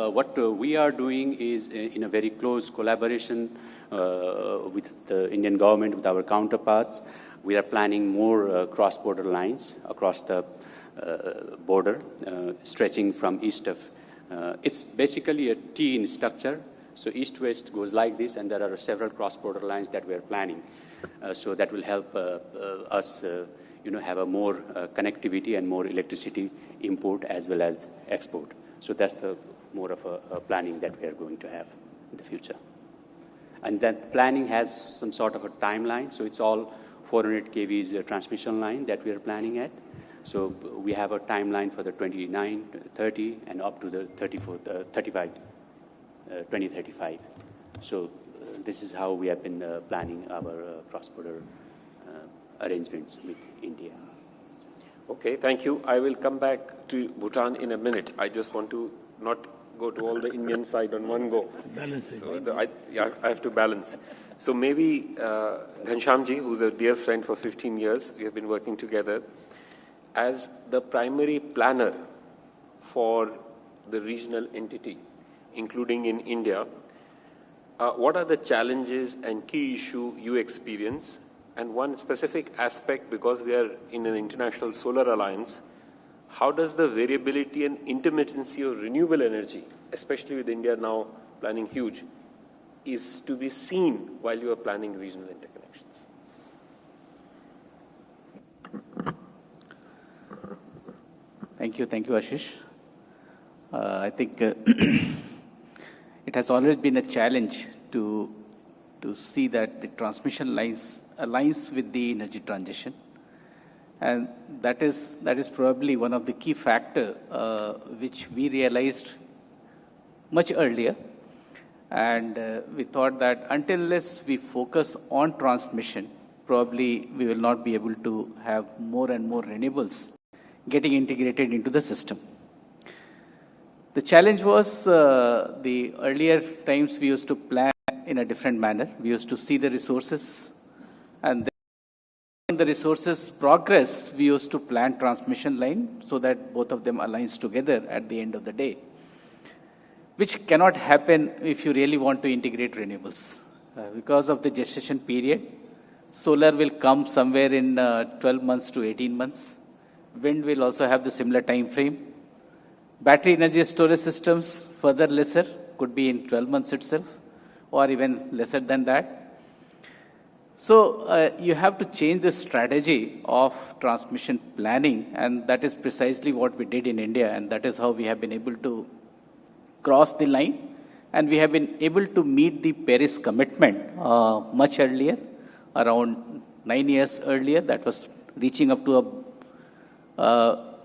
Speaker 7: what we are doing is in a very close collaboration with the Indian government, with our counterparts. We are planning more cross-border lines across the border, stretching from east of. It's basically a T in structure. So east-west goes like this, and there are several cross-border lines that we are planning. So that will help us, have a more connectivity and more electricity import as well as export. So that's the more of a planning that we are going to have in the future. And that planning has some sort of a timeline. So it's all 400 kV's transmission line that we are planning at. So we have a timeline for the 29, 30, and up to the 2035. So this is how we have been planning our cross-border arrangements with India.
Speaker 1: Okay, thank you. I will come back to Bhutan in a minute. I just want to not go to all the Indian side on one go. So I have to balance. So maybe Ghanshyamji, who's a dear friend for 15 years, we have been working together, as the primary planner for the regional entity including in India. What are the challenges and key issue you experience? And one specific aspect, because we are in an international solar alliance, how does the variability and intermittency of renewable energy, especially with India now planning huge, is to be seen while you are planning regional interconnections?
Speaker 3: Thank you, Ashish. I think it has always been a challenge to see that the transmission lines aligns with the energy transition, and that is probably one of the key factors which we realized much earlier, and we thought that unless we focus on transmission, probably we will not be able to have more and more renewables getting integrated into the system. The challenge was the earlier times we used to plan in a different manner. We used to see the resources, and then when the resources progress, we used to plan transmission line so that both of them aligns together at the end of the day, which cannot happen if you really want to integrate renewables. Because of the gestation period, solar will come somewhere in 12 months to 18 months. Wind will also have the similar time frame. Battery energy storage systems, further lesser, could be in 12 months itself, or even lesser than that. So you have to change the strategy of transmission planning, and that is precisely what we did in India, and that is how we have been able to cross the line, and we have been able to meet the Paris commitment much earlier, around 9 years earlier. That was reaching up to a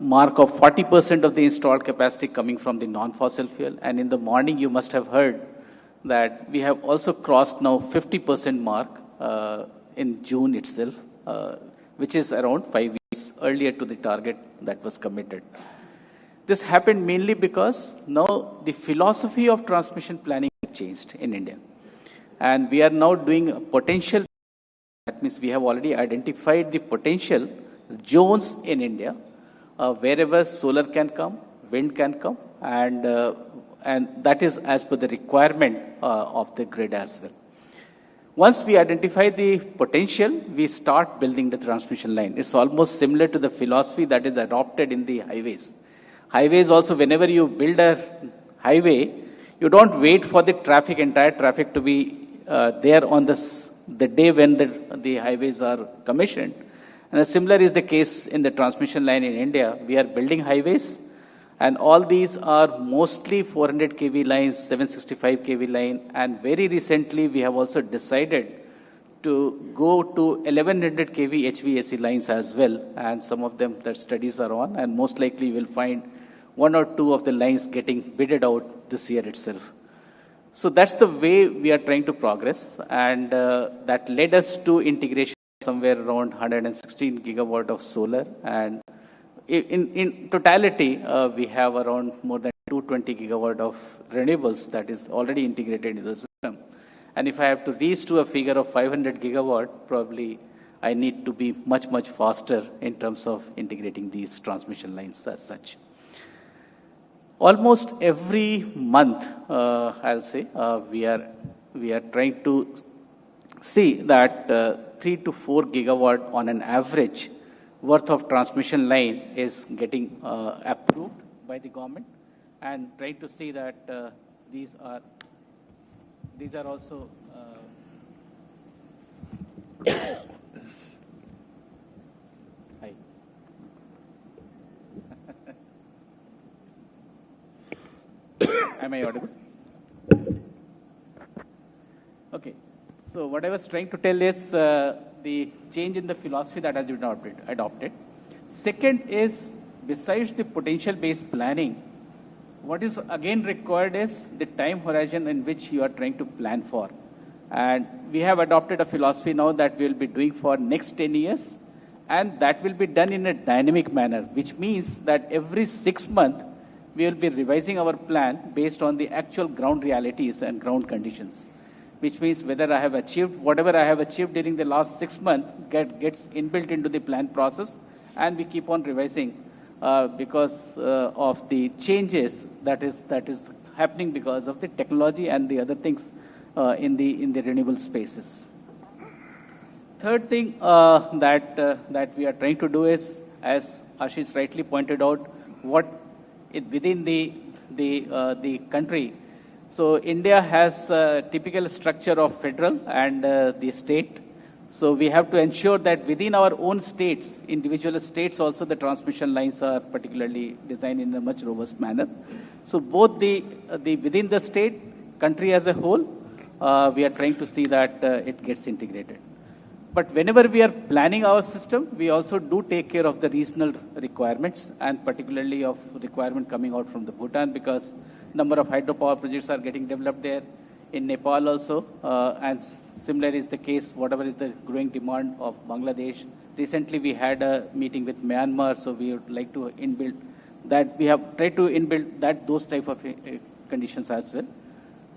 Speaker 3: mark of 40% of the installed capacity coming from the non-fossil fuel. And in the morning, you must have heard that we have also crossed now 50% mark in June itself, which is around 5 years earlier to the target that was committed. This happened mainly because now the philosophy of transmission planning changed in India. And we are now doing a potential. That means we have already identified the potential zones in India wherever solar can come, wind can come, and that is as per the requirement of the grid as well. Once we identify the potential, we start building the transmission line. It's almost similar to the philosophy that is adopted in the highways. Highways also, whenever you build a highway, you don't wait for the entire traffic to be there on the day when the highways are commissioned. And similar is the case in the transmission line in India. We are building highways, and all these are mostly 400 kV lines, 765 kV line, and very recently we have also decided to go to 1100 kV HVAC lines as well, and some of them that studies are on, and most likely you will find 1 or 2 of the lines getting bidded out this year itself. So that's the way we are trying to progress, and that led us to integration somewhere around 116 gigawatt of solar, and in totality we have around more than 220 gigawatt of renewables that is already integrated into the system. And if I have to reach to a figure of 500 gigawatt, probably I need to be much faster in terms of integrating these transmission lines as such. Almost every month, I'll say, we are trying to see that 3 to 4 gigawatt on an average worth of transmission line is getting approved by the government, and trying to see that these are also hi. Am I audible? Okay. So what I was trying to tell is the change in the philosophy that has been adopted. Second is, besides the potential-based planning, what is again required is the time horizon in which you are trying to plan for. And we have adopted a philosophy now that we will be doing for next 10 years, and that will be done in a dynamic manner, which means that every 6 months, we will be revising our plan based on the actual ground realities and ground conditions, which means whether I have achieved, whatever I have achieved during the last 6 months gets inbuilt into the plan process, and we keep on revising because of the changes that is happening because of the technology and the other things in the renewable spaces. Third thing that we are trying to do is, as Ashish rightly pointed out, within the country. So India has a typical structure of federal and the state. So we have to ensure that within our own states, individual states also, the transmission lines are particularly designed in a much robust manner. So both the within the state, country as a whole, we are trying to see that it gets integrated. But whenever we are planning our system, we also do take care of the regional requirements, and particularly of requirement coming out from the Bhutan, because number of hydropower projects are getting developed there. In Nepal also, and similar is the case, whatever is the growing demand of Bangladesh. Recently we had a meeting with Myanmar, so we would like to inbuild that. We have tried to inbuild those type of conditions as well.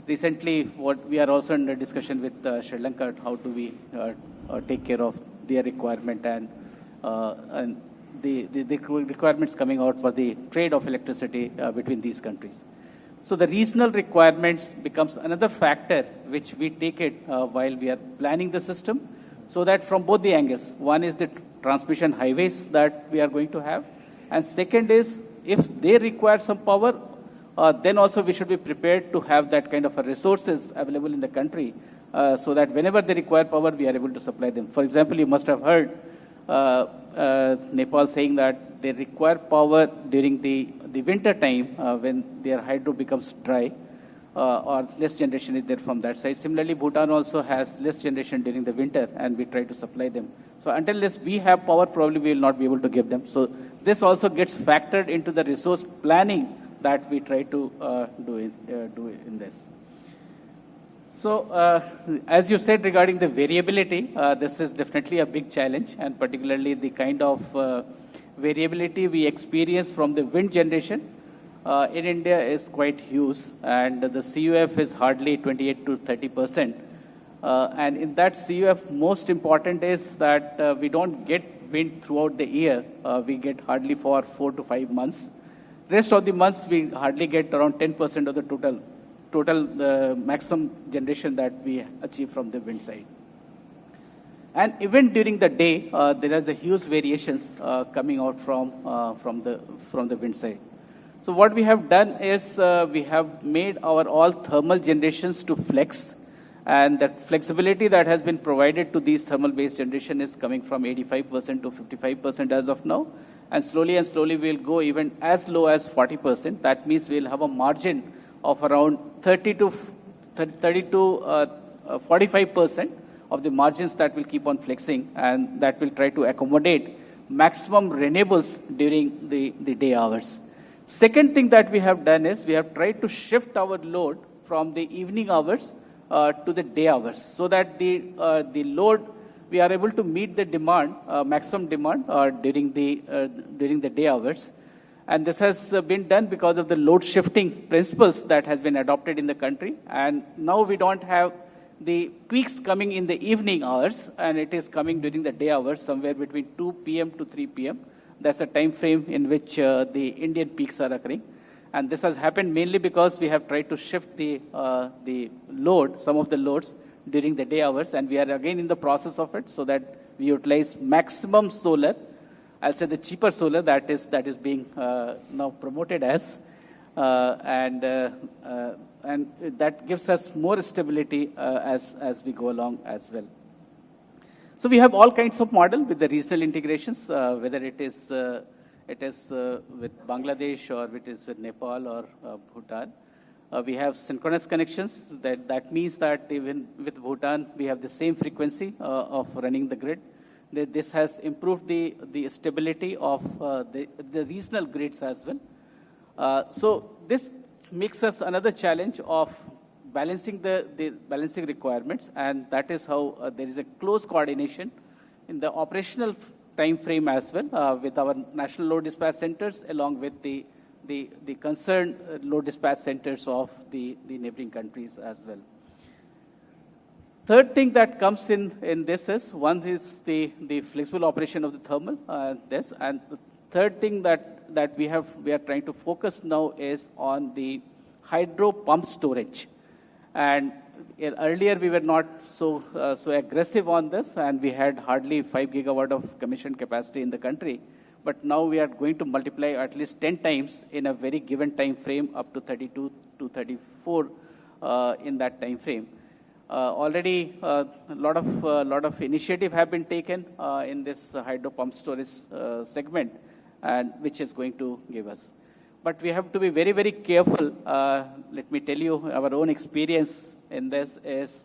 Speaker 3: Recently, what we are also in a discussion with Sri Lanka, how do we take care of their requirement and the requirements coming out for the trade of electricity between these countries. So the regional requirements becomes another factor which we take it while we are planning the system, so that from both the angles, one is the transmission highways that we are going to have, and second is if they require some power, then also we should be prepared to have that kind of resources available in the country, so that whenever they require power, we are able to supply them. For example, you must have heard Nepal saying that they require power during the winter time when their hydro becomes dry, or less generation is there from that side. Similarly, Bhutan also has less generation during the winter, and we try to supply them. So until we have power, probably we will not be able to give them. So this also gets factored into the resource planning that we try to do in this. So, as you said regarding the variability, this is definitely a big challenge, and particularly the kind of variability we experience from the wind generation in India is quite huge, and the CUF is hardly 28 to 30%. And in that CUF, most important is that we don't get wind throughout the year. We get hardly for 4 to 5 months. Rest of the months, we hardly get around 10% of the total maximum generation that we achieve from the wind side. And even during the day, there is a huge variations coming out from the wind side. So what we have done is we have made our all thermal generations to flex, and that flexibility that has been provided to these thermal-based generation is coming from 85% to 55% as of now. And slowly we'll go even as low as 40%. That means we'll have a margin of around 30 to 45% of the margins that will keep on flexing, and that will try to accommodate maximum renewables during the day hours. Second thing that we have done is we have tried to shift our load from the evening hours to the day hours, so that the load, we are able to meet the demand, maximum demand during the day hours. And this has been done because of the load shifting principles that has been adopted in the country. And now we don't have the peaks coming in the evening hours, and it is coming during the day hours, somewhere between 2 p.m. to 3 p.m. That's a time frame in which the Indian peaks are occurring. And this has happened mainly because we have tried to shift the load, some of the loads, during the day hours, and we are again in the process of it, so that we utilize maximum solar. I'll say the cheaper solar that is being now promoted as, and that gives us more stability as we go along as well. So we have all kinds of model with the regional integrations, whether it is with Bangladesh or it is with Nepal or Bhutan. We have synchronous connections. That means that even with Bhutan, we have the same frequency of running the grid. This has improved the stability of the regional grids as well. So this makes us another challenge of balancing the balancing requirements, and that is how there is a close coordination in the operational time frame as well with our national load dispatch centers, along with the concerned load dispatch centers of the neighboring countries as well. Third thing that comes in this is, one is the flexible operation of the thermal, and the third thing that we are trying to focus now is on the
Speaker 4: hydro pump storage. And earlier we were not so aggressive on this, and we had hardly 5 gigawatt of commissioned capacity in the country. But now we are going to multiply at least 10 times in a very given time frame, up to 32 to 34 in that time frame. Already a lot of initiative have been taken in this hydro pump storage segment, and which is going to give us. But we have to be very, very careful. Let me tell you, our own experience in this is,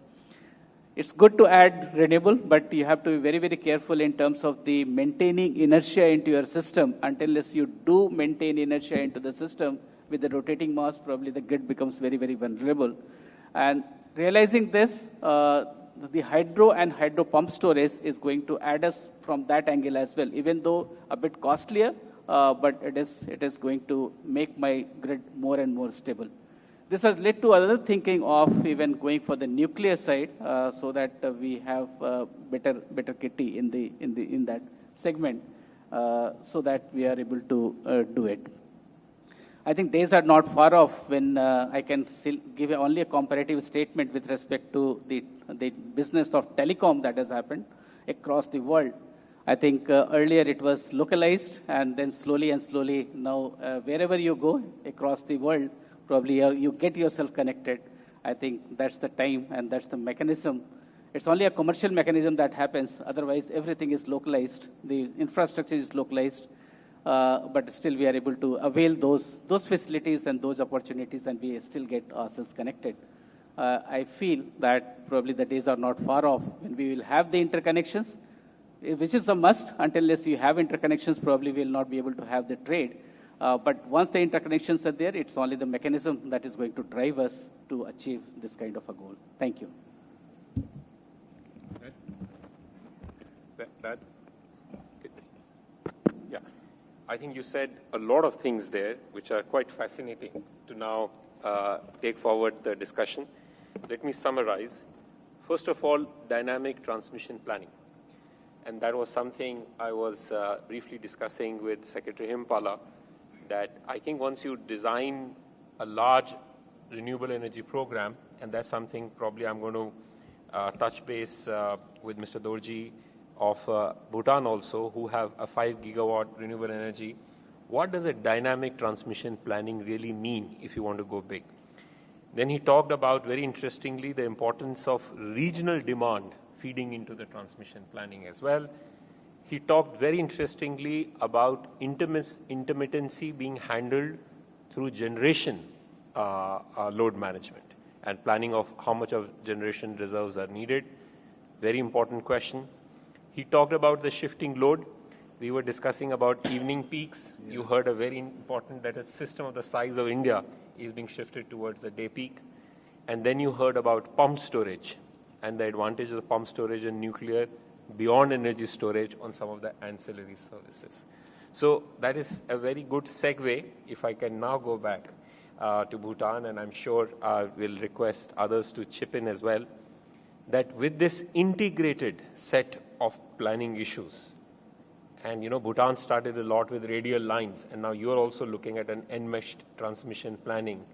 Speaker 4: it's good to add renewable, but you have to be very, very careful in terms of the maintaining inertia into your system. Unless you do maintain inertia into the system with the rotating mass, probably the grid becomes very, very vulnerable. And realizing this, the hydro and hydro pump storage is going to add us from that angle as well, even though a bit costlier, but it is going to make my grid more and more stable. This has led to other thinking of even going for the nuclear side, so that we have better kitty in that segment, so that we are able to do it. I think days are not far off when I can still give only a comparative statement with respect to the business of telecom that has happened across the world. I think earlier it was localized, and then slowly and slowly now wherever you go across the world, probably you get yourself connected. I think that's the time and that's the mechanism. It's only a commercial mechanism that happens. Otherwise, everything is localized. The infrastructure is localized. But still we are able to avail those facilities and those opportunities, and we still get ourselves connected. I feel that probably the days are not far off when we will have the interconnections, which is a must. Unless you have interconnections, probably we will not be able to have the trade. But once the interconnections are there, it's only the mechanism that is going to drive us to achieve this kind of a goal. Thank you.
Speaker 1: Yeah, I think you said a lot of things there which are quite fascinating to now take forward the discussion. Let me summarize. First of all, dynamic transmission planning. And that was something I was briefly discussing with Secretary Himpala, that I think once you design a large renewable energy program, and that's something probably I'm going to touch base with Mr. Dorji of Bhutan also, who have a 5 gigawatt renewable energy. What does a dynamic transmission planning really mean if you want to go big? Then he talked about, very interestingly, the importance of regional demand feeding into the transmission planning as well. He talked very interestingly about intermittency being handled through generation load management and planning of how much of generation reserves are needed. Very important question. He talked about the shifting load. We were discussing about evening peaks. Yeah. You heard a very important that a system of the size of India is being shifted towards the day peak. And then you heard about pump storage and the advantage of the pump storage and nuclear beyond energy storage on some of the ancillary services. So that is a very good segue. If I can now go back to Bhutan, and I'm sure I will request others to chip in as well, that with this integrated set of planning issues, and Bhutan started a lot with radial lines, and now you're also looking at an enmeshed transmission planning.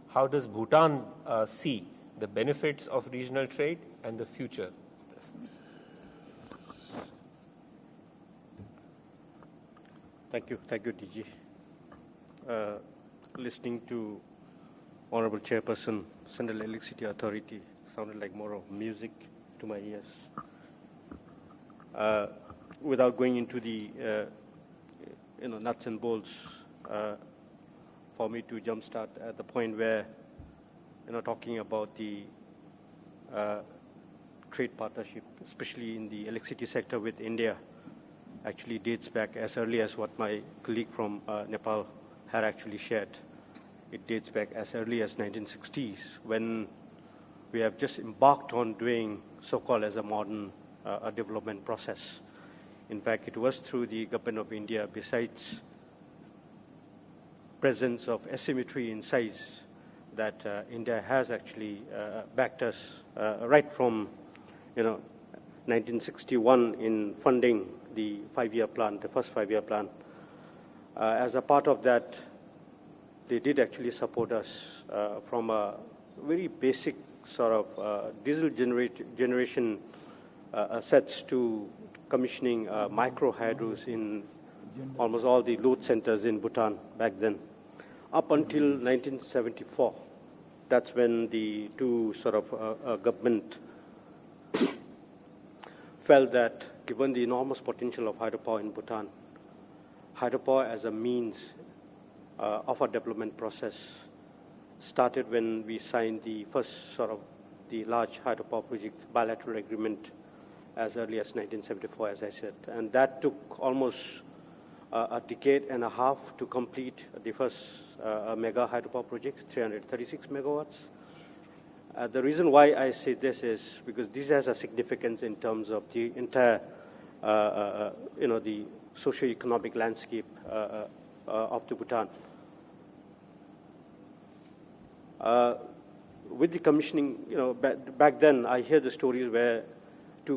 Speaker 1: How does Bhutan see the benefits of regional trade and the future of this?
Speaker 21: Thank you, DG. Listening to Honorable Chairperson, Central Electricity Authority, sounded like more of music to my ears. Without going into the nuts and bolts, for me to jumpstart at the point where talking about the trade partnership, especially in the electricity sector with India, actually dates back as early as what my colleague from Nepal had actually shared. It dates back as early as 1960s, when we have just embarked on doing so-called as a modern development process. In fact, it was through the government of India, besides presence of asymmetry in size, that India has actually backed us right from 1961 in funding the 5-year plan, the first 5-year plan. As a part of that, they did actually support us from a very basic sort of diesel generation sets to commissioning micro hydros in almost all the load centers in Bhutan back then. Up until 1974, that's when the two sort of government felt that given the enormous potential of hydropower in Bhutan, hydropower as a means of a development process started when we signed the first sort of the large hydropower project bilateral agreement as early as 1974, as I said. And that took almost a decade and a half to complete the first mega hydropower projects, 336 megawatts. The reason why I say this is because this has a significance in terms of the entire, the socio-economic landscape of the Bhutan. With the commissioning, back then I hear the stories where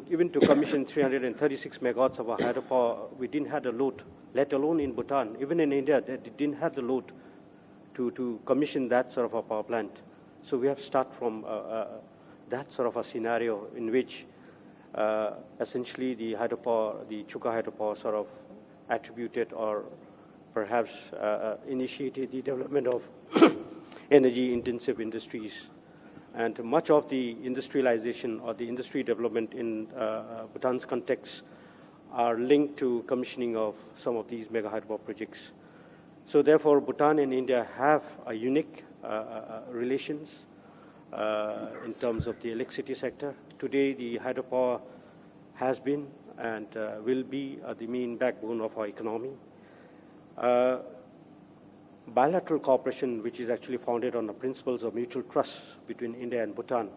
Speaker 21: even to commission 336 megawatts of a hydropower, we didn't have the load, let alone in Bhutan. Even in India, they didn't have the load to commission that sort of a power plant. So we have to start from that sort of a scenario in which essentially the hydropower, the Chukha hydropower sort of attributed or perhaps initiated the development of energy-intensive industries. And much of the industrialization or the industry development in Bhutan's context are linked to commissioning of some of these mega hydropower projects. So therefore, Bhutan and India have a unique relations in terms of the electricity sector. Today, the hydropower has been and will be the main backbone of our economy. Bilateral cooperation, which is actually founded on the principles of mutual trust between India and Bhutan,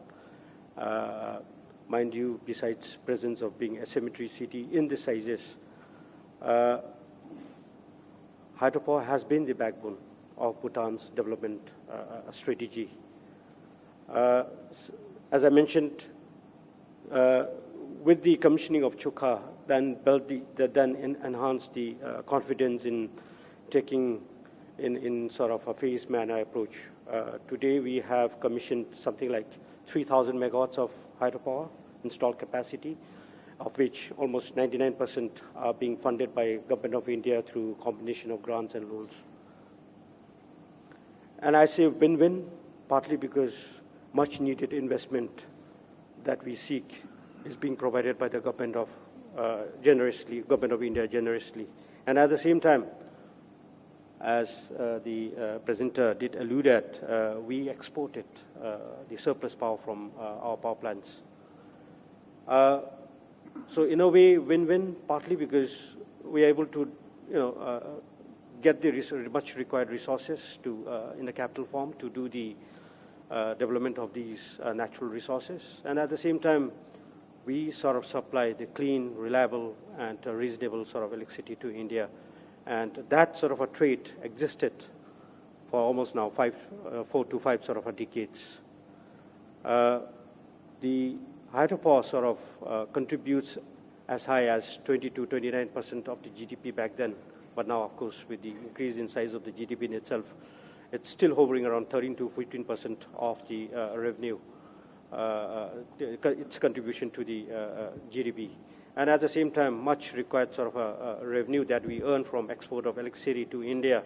Speaker 21: mind you, besides presence of being asymmetry city in the sizes, hydropower has been the backbone of Bhutan's development strategy. As I mentioned, with the commissioning of Chukha, then enhanced the confidence in taking in sort of a phased manner approach. Today we have commissioned something like 3,000 megawatts of hydropower installed capacity, of which almost 99% are being funded by Government of India through combination of grants and loans. And I say win-win, partly because much needed investment that we seek is being provided by the Government of Government of India generously. And at the same time, as the presenter did allude at, we exported the surplus power from our power plants. So in a way, win-win, partly because we are able to, get the much required resources to, in the capital form to do the development of these natural resources. And at the same time, we sort of supply the clean, reliable, and reasonable sort of electricity to India. And that sort of a trade existed for almost now 4 to 5 sort of a decades. The hydropower sort of contributes as high as 20 to 29% of the GDP back then. But now, of course, with the increase in size of the GDP in itself, it's still hovering around 13 to 15% of the revenue, its contribution to the GDP. And at the same time, much required sort of revenue that we earn from export of electricity to India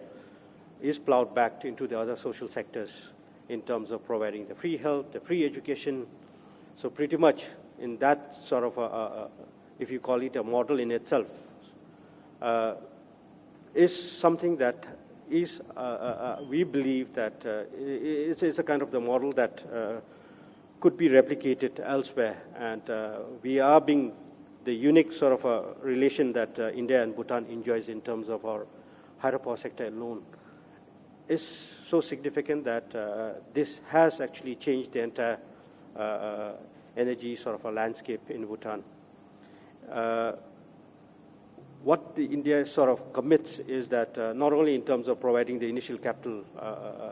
Speaker 21: is plowed back into the other social sectors in terms of providing the free health, the free education. So pretty much in that sort of, if you call it a model in itself, is something that is, we believe that it's a kind of the model that could be replicated elsewhere. And we are being the unique sort of a relation that India and Bhutan enjoys in terms of our hydropower sector alone is so significant that this has actually changed the entire energy sort of a landscape in Bhutan. What the India sort of commits is that not only in terms of providing the initial capital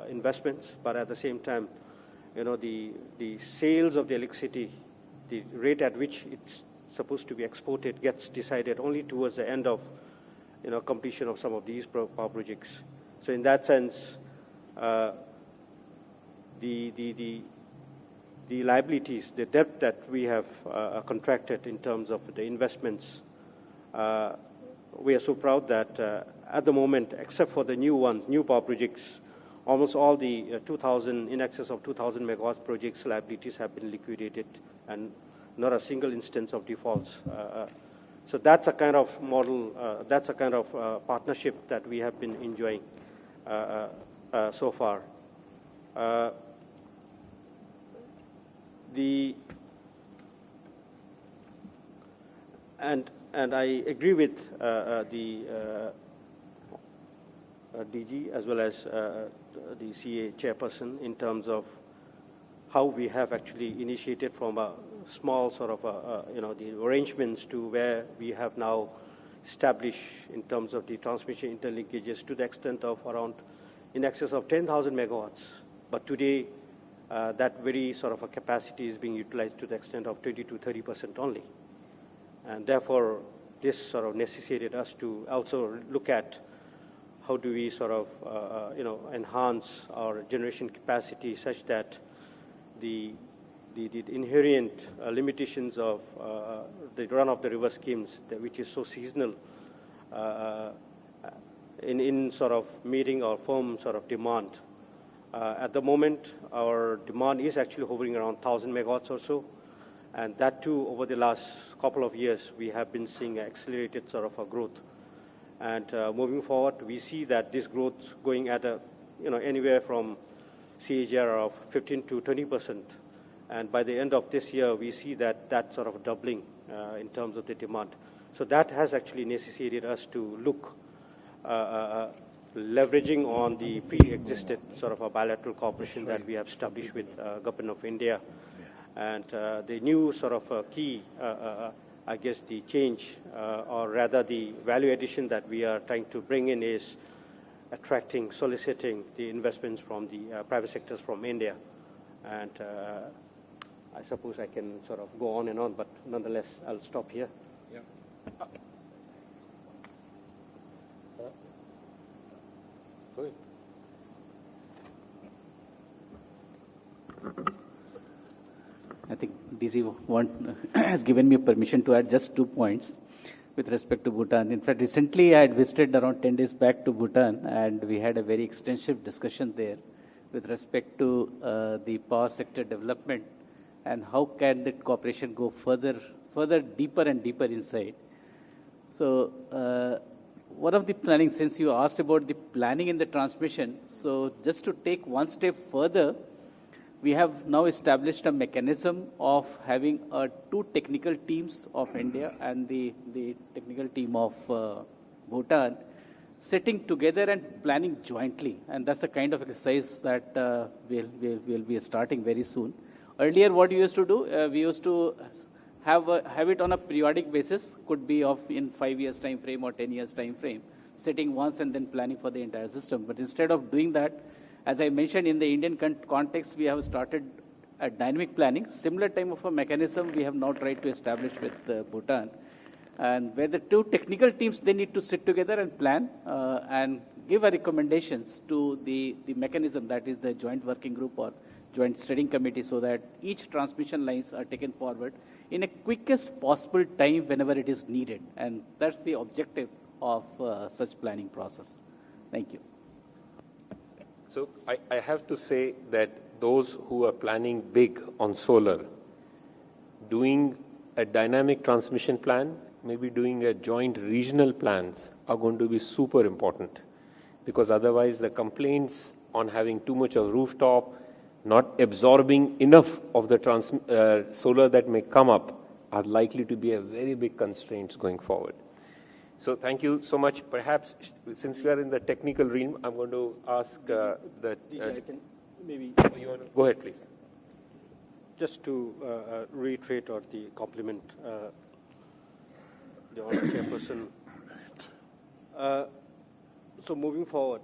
Speaker 21: investments, but at the same time, the sales of the electricity, the rate at which it's supposed to be exported gets decided only towards the end of completion of some of these power projects. So in that sense, the liabilities, the debt that we have contracted in terms of the investments. We are so proud that at the moment, except for the new ones, new power projects, almost all the 2,000, in excess of 2,000 megawatts projects liabilities have been liquidated, and not a single instance of defaults. So that's a kind of model, that's a kind of partnership that we have been enjoying so far. And I agree with the DG as well as the CA chairperson in terms of how we have actually initiated from a small sort of the arrangements to where we have now established in terms of the transmission interlinkages to the extent of around in excess of 10,000 megawatts. But today, that very sort of a capacity is being utilized to the extent of 20 to 30% only. And therefore, this sort of necessitated us to also look at how do we sort of, enhance our generation capacity such that the inherent limitations of the run-of-the-river schemes, which is so seasonal, in sort of meeting our firm sort of demand. At the moment, our demand is actually hovering around 1,000 megawatts or so, and that too, over the last couple of years, we have been seeing accelerated sort of a growth. And moving forward, we see that this growth going at anywhere from CAGR of 15 to 20%. And by the end of this year, we see that sort of doubling in terms of the demand. So that has actually necessitated us to look, leveraging on the pre-existed sort of a bilateral cooperation that we have established with Government of India. And the new sort of key, I guess the change, or rather the value addition that we are trying to bring in is attracting, soliciting the investments from the private sectors from India. And I suppose I can sort of go on and on, but nonetheless, I'll stop here.
Speaker 1: Yeah. Go ahead.
Speaker 4: I think DG has given me permission to add just 2 points with respect to Bhutan. In fact, recently I had visited around 10 days back to Bhutan, and we had a very extensive discussion there with respect to the power sector development and how can that cooperation go further deeper and deeper inside. So one of the planning, since you asked about the planning in the transmission, so just to take one step further, we have now established a mechanism of having 2 technical teams of India and the technical team of Bhutan sitting together and planning jointly. And that's the kind of exercise that we'll be starting very soon. Earlier, what we used to do, we used to have it on a periodic basis, could be of in 5 years time frame or 10 years time frame, sitting once and then planning for the entire system. But instead of doing that, as I mentioned, in the Indian context, we have started a dynamic planning. Similar type of a mechanism we have now tried to establish with Bhutan. And where the 2 technical teams, they need to sit together and plan and give a recommendations to the mechanism, that is the joint working group or joint steering committee, so that each transmission lines are taken forward in a quickest possible time whenever it is needed. And that's the objective of such planning process. Thank you.
Speaker 1: So I have to say that those who are planning big on solar, doing a dynamic transmission plan, maybe doing a joint regional plans are going to be super important, because otherwise the complaints on having too much of rooftop, not absorbing enough of the solar that may come up are likely to be a very big constraints going forward. So thank you so much. Perhaps since we are in the technical realm, I'm going to ask
Speaker 21: maybe
Speaker 1: go ahead, please.
Speaker 21: Just to reiterate or the compliment the Honourable Chairperson. So moving forward,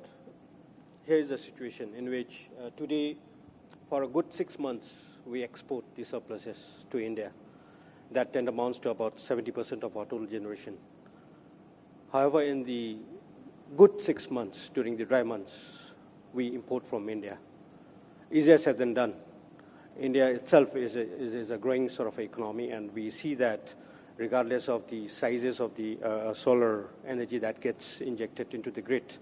Speaker 21: here is the situation in which today, for a good 6 months, we export the surpluses to India. That then amounts to about 70% of our total generation. However, in the good 6 months, during the dry months, we import from India. Easier said than done. India itself is a growing sort of economy, and we see that regardless of the sizes of the solar energy that gets injected into the grid,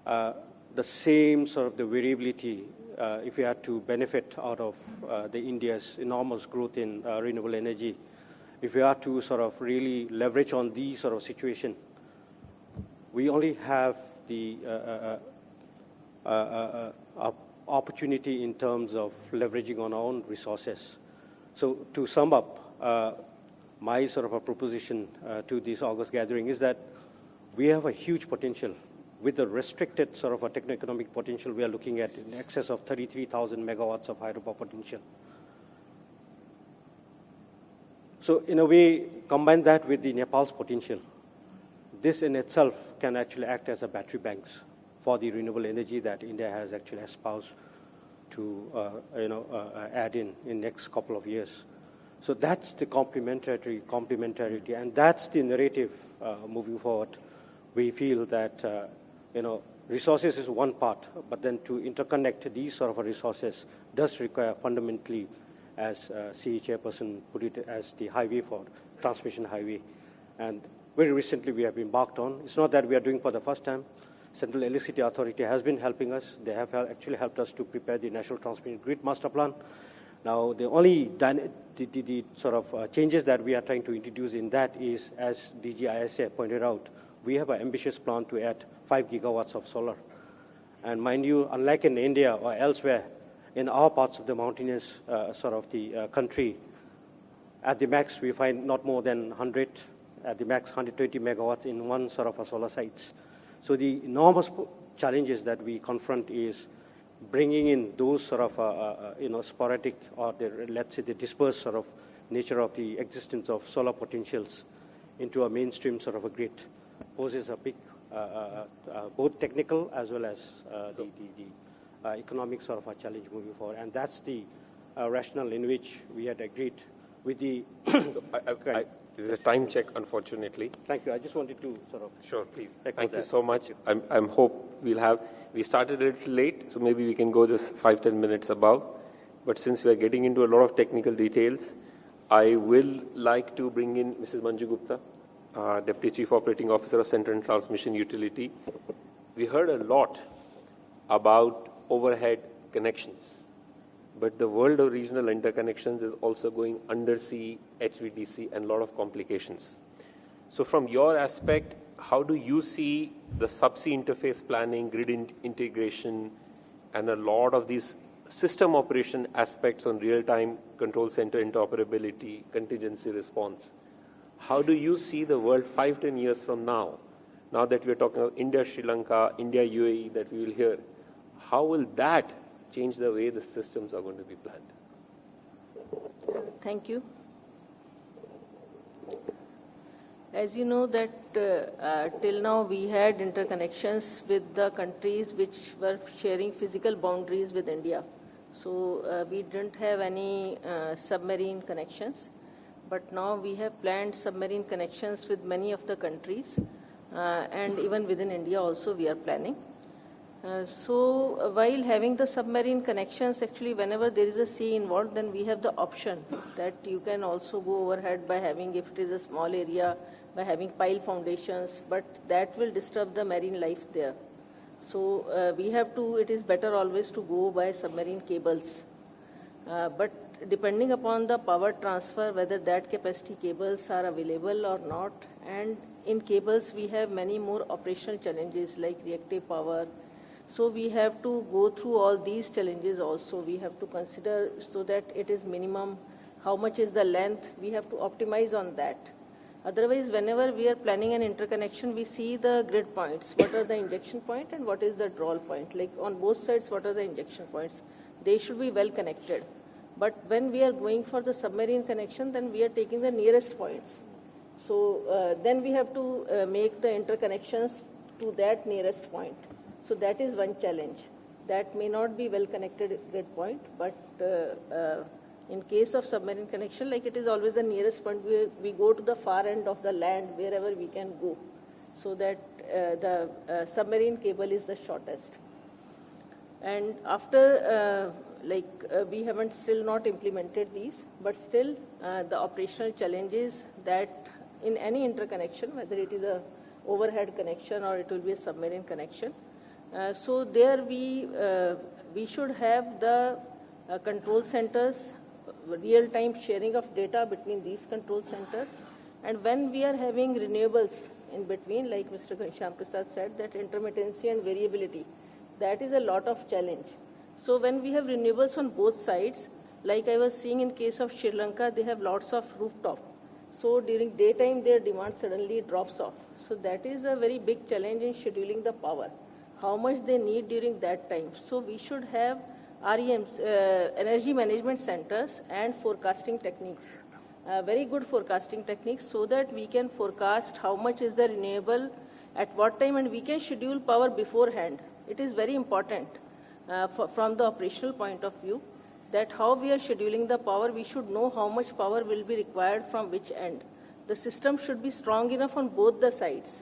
Speaker 21: the same sort of the variability, if we had to benefit out of the India's enormous growth in renewable energy, if we are to sort of really leverage on these sort of situation, we only have the opportunity in terms of leveraging on our own resources. So to sum up, my sort of a proposition to this August gathering is that we have a huge potential. With the restricted sort of a techno-economic potential, we are looking at in excess of 33,000 megawatts of hydropower potential. So in a way, combine that with the Nepal's potential. This in itself can actually act as a battery banks for the renewable energy that India has actually espoused to add in next couple of years. So that's the complementarity, and that's the narrative moving forward. We feel that resources is one part, but then to interconnect these sort of resources does require fundamentally, as CE Chairperson put it, as the highway for transmission highway. And very recently we have embarked on. It's not that we are doing for the first time. Central Electricity Authority has been helping us. They have actually helped us to prepare the National Transmission Grid Master Plan. Now, the only sort of changes that we are trying to introduce in that is, as DG ISA pointed out, we have an ambitious plan to add 5 gigawatts of solar. And mind you, unlike in India or elsewhere, in our parts of the mountainous sort of the country, at the max we find not more than 100, at the max 120 megawatts in one sort of a solar sites. So the enormous challenges that we confront is bringing in those sort of sporadic or let's say the dispersed sort of nature of the existence of solar potentials into a mainstream sort of a grid poses a big both technical as well as the economic sort of a challenge moving forward, and that's the rationale in which we had agreed with the.
Speaker 1: There's a time check, unfortunately.
Speaker 21: Thank you. I just wanted to sort of.
Speaker 1: Sure, please. Thank you so much. I'm hope we'll have. We started a little late, so maybe we can go just 5-10 minutes above. But since we are getting into a lot of technical details, I will like to bring in Mrs. Manju Gupta, Deputy Chief Operating Officer of Central Transmission Utility. We heard a lot about overhead connections, but the world of regional interconnections is also going undersea, HVDC, and a lot of complications. So from your aspect, how do you see the subsea interface planning, grid integration, and a lot of these system operation aspects on real-time control center interoperability, contingency response? How do you see the world 5-10 years from now? Now that we're talking about India, Sri Lanka, India, UAE that we will hear, how will that change the way the systems are going to be planned?
Speaker 17: Thank you. As you know that till now we had interconnections with the countries which were sharing physical boundaries with India. So we didn't have any submarine connections, but now we have planned submarine connections with many of the countries, and even within India also we are planning. So while having the submarine connections, actually whenever there is a sea involved, then we have the option that you can also go overhead by having, if it is a small area, by having pile foundations, but that will disturb the marine life there. So we have to, it is better always to go by submarine cables. But depending upon the power transfer, whether that capacity cables are available or not, and in cables we have many more operational challenges like reactive power. So we have to go through all these challenges also. We have to consider so that it is minimum, how much is the length, we have to optimize on that. Otherwise, whenever we are planning an interconnection, we see the grid points. What are the injection point and what is the draw point? Like on both sides, what are the injection points? They should be well connected. But when we are going for the submarine connection, then we are taking the nearest points. So then we have to make the interconnections to that nearest point. So that is one challenge. That may not be well connected grid point, but in case of submarine connection, like it is always the nearest point, we go to the far end of the land wherever we can go, so that the submarine cable is the shortest. And after, we haven't still not implemented these, but still the operational challenges that in any interconnection, whether it is a overhead connection or it will be a submarine connection. So there we should have the control centers, real-time sharing of data between these control centers. And when we are having renewables in between, like Mr. Ghanshyam Prasad said, that intermittency and variability, that is a lot of challenge. So when we have renewables on both sides, like I was seeing in case of Sri Lanka, they have lots of rooftop. So during daytime, their demand suddenly drops off. So that is a very big challenge in scheduling the power, how much they need during that time. So we should have REMs, energy management centers, and forecasting techniques, very good forecasting techniques, so that we can forecast how much is the renewable at what time, and we can schedule power beforehand. It is very important from the operational point of view, that how we are scheduling the power, we should know how much power will be required from which end. The system should be strong enough on both the sides.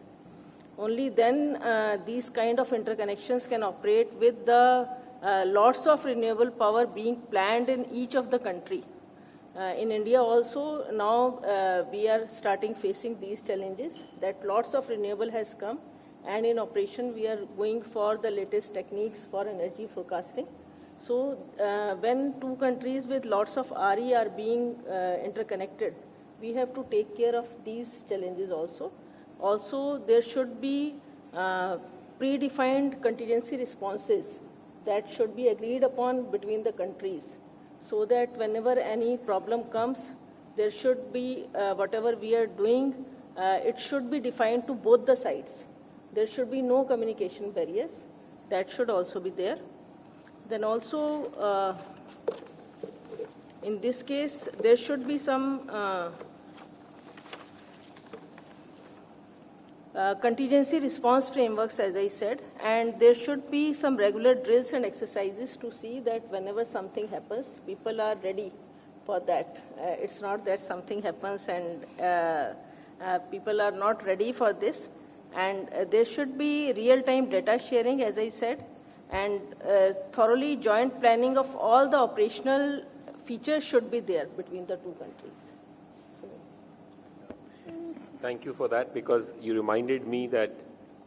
Speaker 17: Only then these kind of interconnections can operate with the lots of renewable power being planned in each of the country. In India also, now we are starting facing these challenges, that lots of renewable has come, and in operation we are going for the latest techniques for energy forecasting. So when two countries with lots of RE are being interconnected, we have to take care of these challenges also. Also, there should be predefined contingency responses that should be agreed upon between the countries, so that whenever any problem comes, there should be, whatever we are doing, it should be defined to both the sides. There should be no communication barriers. That should also be there. Then also, in this case, there should be some contingency response frameworks, as I said, and there should be some regular drills and exercises to see that whenever something happens, people are ready for that. It's not that something happens and people are not ready for this. And there should be real-time data sharing, as I said, and thoroughly joint planning of all the operational features should be there between the two countries.
Speaker 1: Thank you for that, because you reminded me that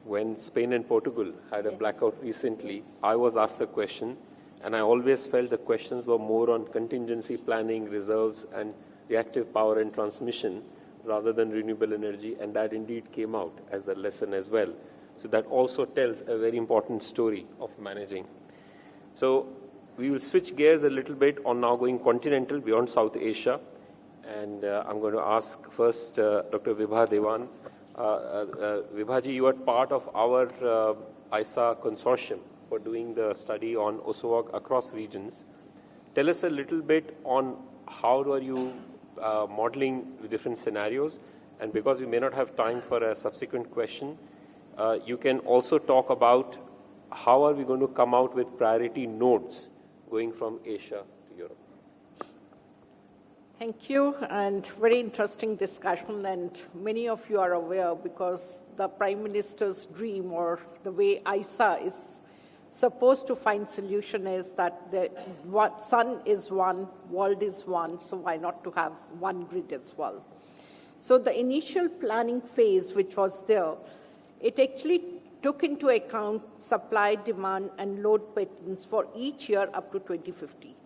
Speaker 1: when Spain and Portugal had a blackout recently, I was asked the question, and I always felt the questions were more on contingency planning, reserves, and reactive power and transmission rather than renewable energy, and that indeed came out as a lesson as well. So that also tells a very important story of managing. So we will switch gears a little bit on now going continental beyond South Asia. And I'm going to ask first Dr. Vibha Dewan. Vibhaji, you are part of our ISA consortium for doing the study on OSOAG across regions. Tell us a little bit on how are you modeling the different scenarios. And because we may not have time for a subsequent question, you can also talk about how are we going to come out with priority nodes going from Asia to Europe.
Speaker 18: Thank you, and very interesting discussion, and many of you are aware because the Prime Minister's dream, or the way ISA is supposed to find solution, is that the sun is one, world is one, so why not to have one grid as well? So the initial planning phase which was there, it actually took into account supply, demand, and load patterns for each year up to 2050.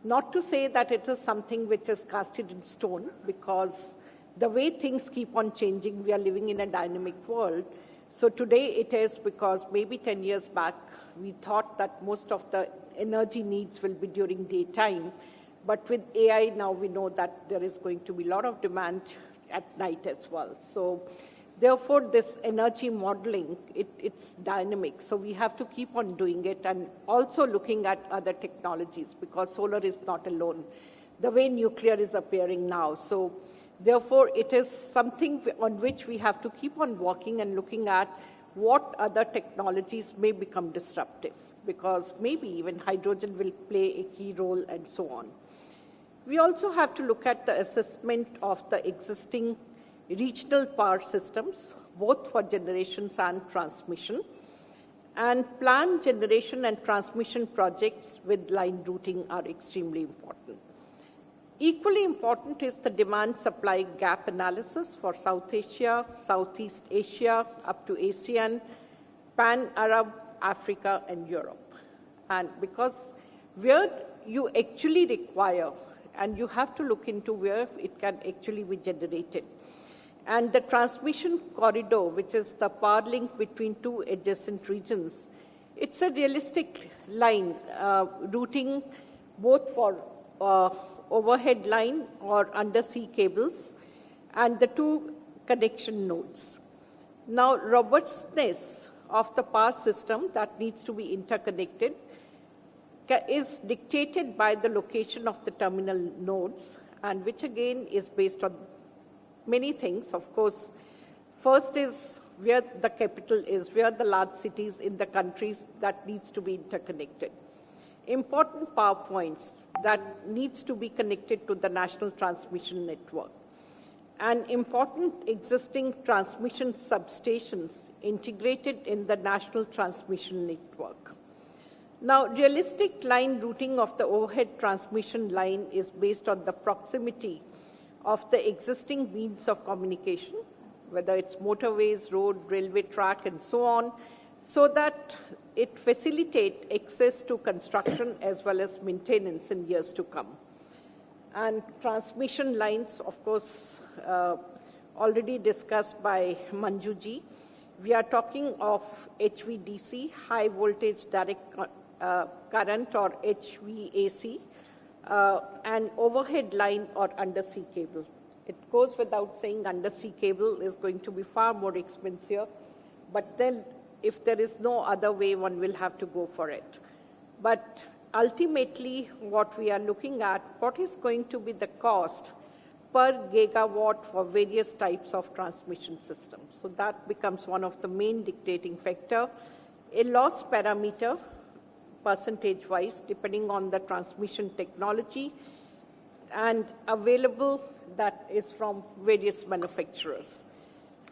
Speaker 18: Not to say that it is something which is casted in stone, because the way things keep on changing, we are living in a dynamic world. So today it is because maybe 10 years back, we thought that most of the energy needs will be during daytime. But with AI now, we know that there is going to be a lot of demand at night as well. So therefore, this energy modeling, it's dynamic. So we have to keep on doing it, and also looking at other technologies, because solar is not alone, the way nuclear is appearing now. So therefore, it is something on which we have to keep on working and looking at what other technologies may become disruptive, because maybe even hydrogen will play a key role and so on. We also have to look at the assessment of the existing regional power systems, both for generations and transmission. And planned generation and transmission projects with line routing are extremely important. Equally important is the demand-supply gap analysis for South Asia, Southeast Asia, up to ASEAN, Pan-Arab, Africa, and Europe. And because where you actually require, and you have to look into where it can actually be generated. And the transmission corridor, which is the power link between two adjacent regions, it's a realistic line, routing both for overhead line or undersea cables and the two connection nodes. Now, robustness of the power system that needs to be interconnected is dictated by the location of the terminal nodes, and which again is based on many things. Of course, first is where the capital is, where the large cities in the countries that needs to be interconnected. Important power points that needs to be connected to the national transmission network. And important existing transmission substations integrated in the national transmission network. Now, realistic line routing of the overhead transmission line is based on the proximity of the existing means of communication, whether it's motorways, road, railway track, and so on, so that it facilitates access to construction as well as maintenance in years to come. And transmission lines, of course, already discussed by Manjuji. We are talking of HVDC, high voltage direct current, or HVAC, and overhead line or undersea cable. It goes without saying undersea cable is going to be far more expensive, but then if there is no other way, one will have to go for it. But ultimately, what we are looking at, what is going to be the cost per gigawatt for various types of transmission systems. So that becomes one of the main dictating factor. A loss parameter, percentage-wise, depending on the transmission technology, and available that is from various manufacturers.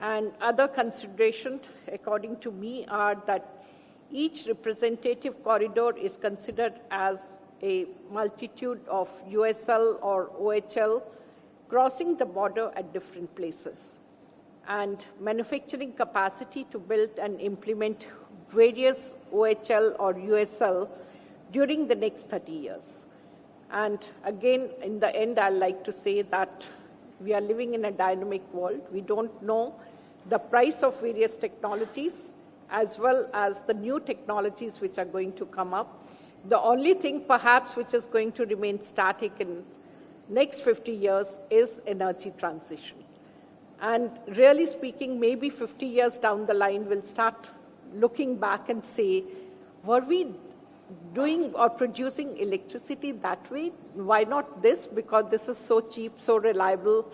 Speaker 18: And other considerations, according to me, are that each representative corridor is considered as a multitude of USL or OHL crossing the border at different places. And manufacturing capacity to build and implement various OHL or USL during the next 30 years. And again, in the end, I'd like to say that we are living in a dynamic world. We don't know the price of various technologies as well as the new technologies which are going to come up. The only thing perhaps which is going to remain static in next 50 years is energy transition. And really speaking, maybe 50 years down the line, we'll start looking back and say, were we doing or producing electricity that way? Why not this? Because this is so cheap, so reliable,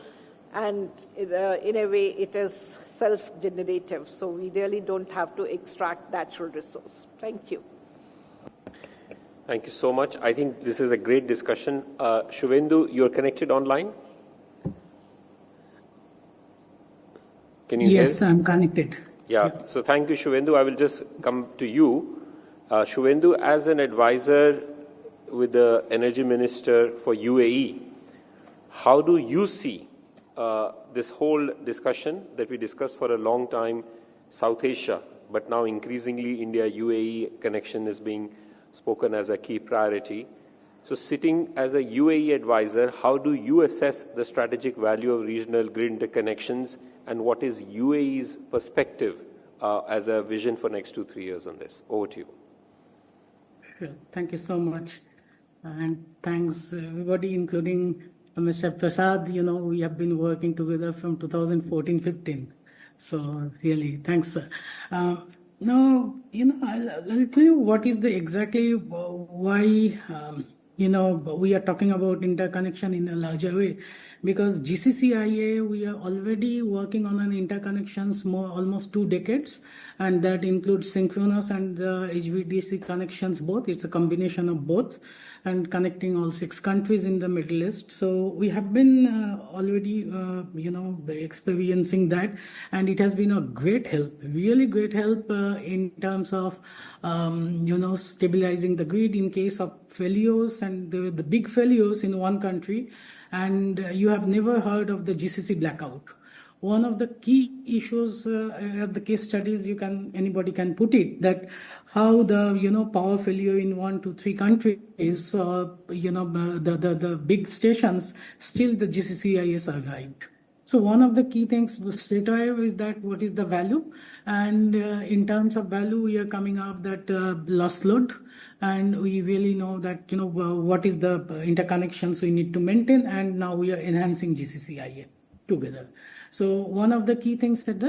Speaker 18: and in a way it is self-generative. So we really don't have to extract natural resource. Thank you.
Speaker 1: Thank you so much. I think this is a great discussion. Shuvendu, you're connected online? Can you hear?
Speaker 15: Yes, I'm connected.
Speaker 1: Yeah. So thank you, Shuvendu. I will just come to you. Shuvendu, as an advisor with the Energy Minister for UAE, how do you see this whole discussion that we discussed for a long time, South Asia, but now increasingly India-UAE connection is being spoken as a key priority. So sitting as a UAE advisor, how do you assess the strategic value of regional grid interconnections, and what is UAE's perspective as a vision for next 2-3 years on this? Over to you.
Speaker 15: Sure. Thank you so much. And thanks everybody, including Mr. Prasad. You know, we have been working together from 2014-15. So really, thanks, sir. Now, you know, I'll tell you what is the exactly why, you know, we are talking about interconnection in a larger way. Because GCCIA, we are already working on an interconnections almost 2 decades, and that includes synchronous and the HVDC connections both. It's a combination of both. and connecting all 6 countries in the Middle East. So we have been already, experiencing that, and it has been a great help, really great help in terms of, stabilizing the grid in case of failures, and the big failures in one country. And you have never heard of the GCC blackout. One of the key issues of the case studies anybody can put it, that how the power failure in 1 to 3 countries, the big stations, still the GCCIS survived. So one of the key things was STATOIV is that what is the value, and in terms of value we are coming up that loss load, and we really know that what is the interconnections we need to maintain, and now we are enhancing GCCIA together. So one of the key things that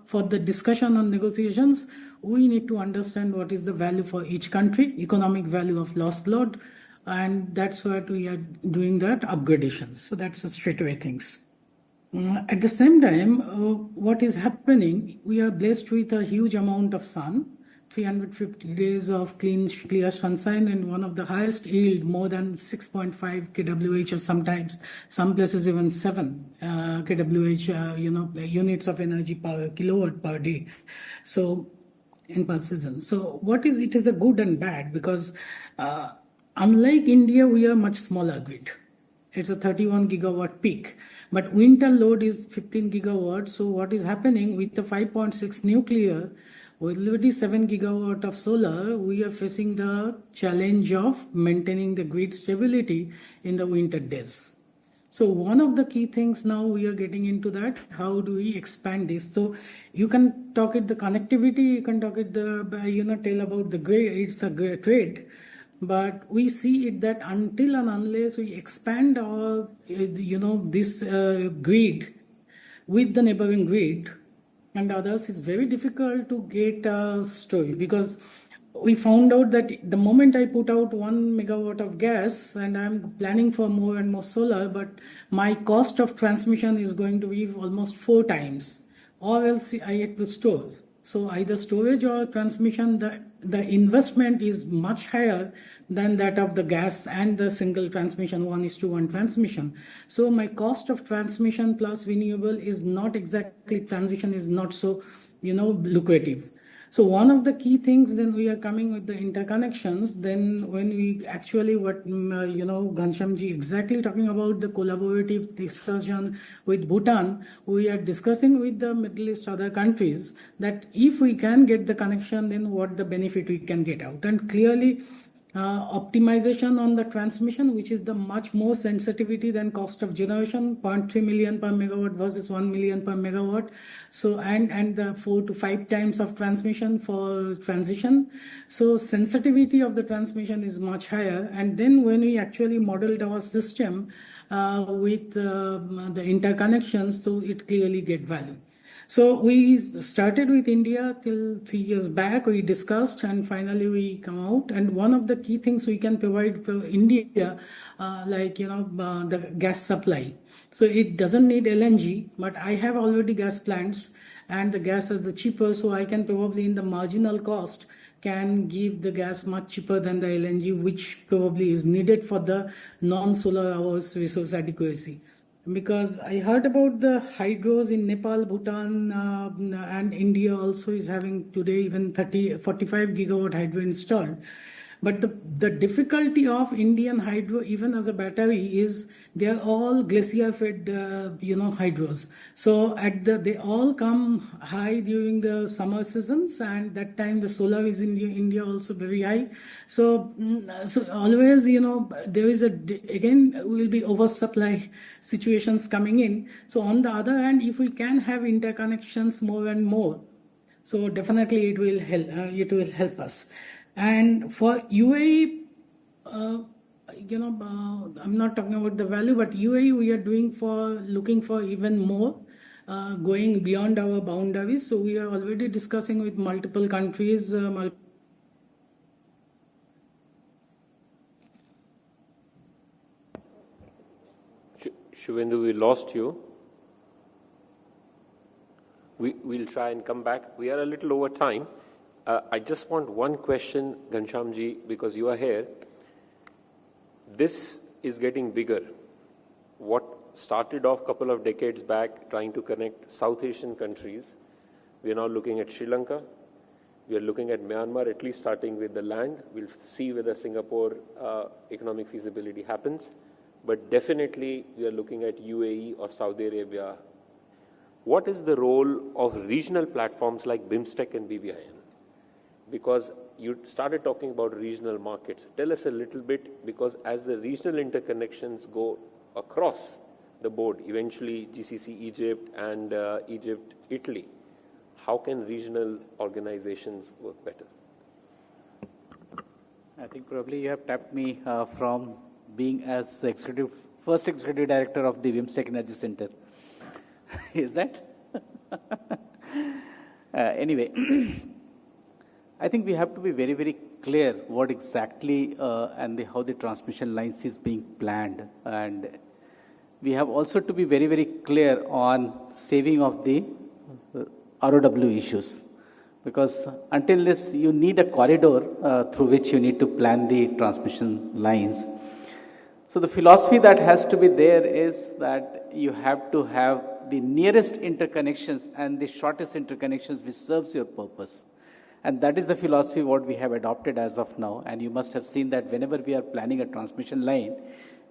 Speaker 15: for the discussion on negotiations, we need to understand what is the value for each country, economic value of loss load, and that's what we are doing that upgradation. So that's the straightaway things. At the same time, what is happening, we are blessed with a huge amount of sun, 350 days of clear sunshine, and one of the highest yield, more than 6.5 kWh, or sometimes some places even 7 kWh, units of energy per kilowatt per day. So in per season. So it is a good and bad, because unlike India, we are much smaller grid. It's a 31 gigawatt peak, but winter load is 15 gigawatts. So what is happening with the 5.6 nuclear, with already 7 gigawatt of solar, we are facing the challenge of maintaining the grid stability in the winter days. So one of the key things now we are getting into that, how do we expand this? So you can talk at the connectivity, you can talk at the, tell about the grid, it's a great trade. But we see it that until and unless we expand our, this grid with the neighboring grid and others, it's very difficult to get a storage, because we found out that the moment I put out 1 megawatt of gas and I'm planning for more and more solar, but my cost of transmission is going to be almost 4 times, or else I have to store. So either storage or transmission, the investment is much higher than that of the gas and the single transmission, 1:1 transmission. So my cost of transmission plus renewable is not exactly, transition is not so, lucrative. So one of the key things, then we are coming with the interconnections. Then when we actually, what, Ghanshyamji exactly talking about the collaborative discussion with Bhutan, we are discussing with the Middle East other countries that if we can get the connection, then what the benefit we can get out. And clearly, optimization on the transmission, which is the much more sensitivity than cost of generation, 0.3 million per megawatt versus 1 million per megawatt. So, and the 4 to 5 times of transmission for transition. So sensitivity of the transmission is much higher. And then when we actually modeled our system with the interconnections, so it clearly get value. So we started with India till 3 years back, we discussed, and finally we come out. And one of the key things we can provide for India, the gas supply. So it doesn't need LNG, but I have already gas plants and the gas is the cheaper. So I can probably in the marginal cost can give the gas much cheaper than the LNG, which probably is needed for the non-solar hours resource adequacy. Because I heard about the hydros in Nepal, Bhutan, and India also is having today even 45 gigawatt hydro installed. But the difficulty of Indian hydro, even as a battery, is they are all glacier-fed, hydros. So they all come high during the summer seasons, and that time the solar is in India also very high. So always, there is will be oversupply situations coming in. So on the other hand, if we can have interconnections more and more, so definitely it will help. It will help us. And for UAE, I'm not talking about the value, but UAE we are looking for even more, going beyond our boundaries. So we are already discussing with multiple countries.
Speaker 1: Shubhendu, we lost you. We'll try and come back. We are a little over time. I just want one question, Ghanshyamji, because you are here. This is getting bigger. What started off a couple of decades back trying to connect South Asian countries, we are now looking at Sri Lanka. We are looking at Myanmar, at least starting with the land. We'll see whether Singapore economic feasibility happens. But definitely, we are looking at UAE or Saudi Arabia. What is the role of regional platforms like BIMSTEC and BBIN? Because you started talking about regional markets. Tell us a little bit, because as the regional interconnections go across the board, eventually GCC Egypt and Egypt, Italy, how can regional organizations work better?
Speaker 4: I think probably you have tapped me from being as first executive director of the BIMSTEC Energy Center. Is that? Anyway, I think we have to be very, very clear what exactly and how the transmission lines is being planned. And we have also to be very, very clear on saving of the ROW issues. Because until this, you need a corridor through which you need to plan the transmission lines. So the philosophy that has to be there is that you have to have the nearest interconnections and the shortest interconnections which serves your purpose. And that is the philosophy what we have adopted as of now. And you must have seen that whenever we are planning a transmission line,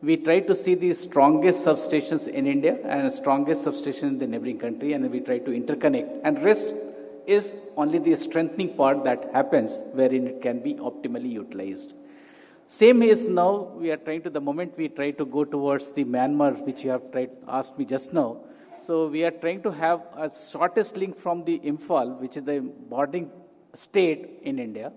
Speaker 4: we try to see the strongest substations in India and the strongest substation in the neighboring country, and we try to interconnect. And rest is only the strengthening part that happens wherein it can be optimally utilized. Same is now we are trying to, the moment we try to go towards the Myanmar, which you have asked me just now. So we are trying to have a shortest link from the Imphal, which is the bordering state in India,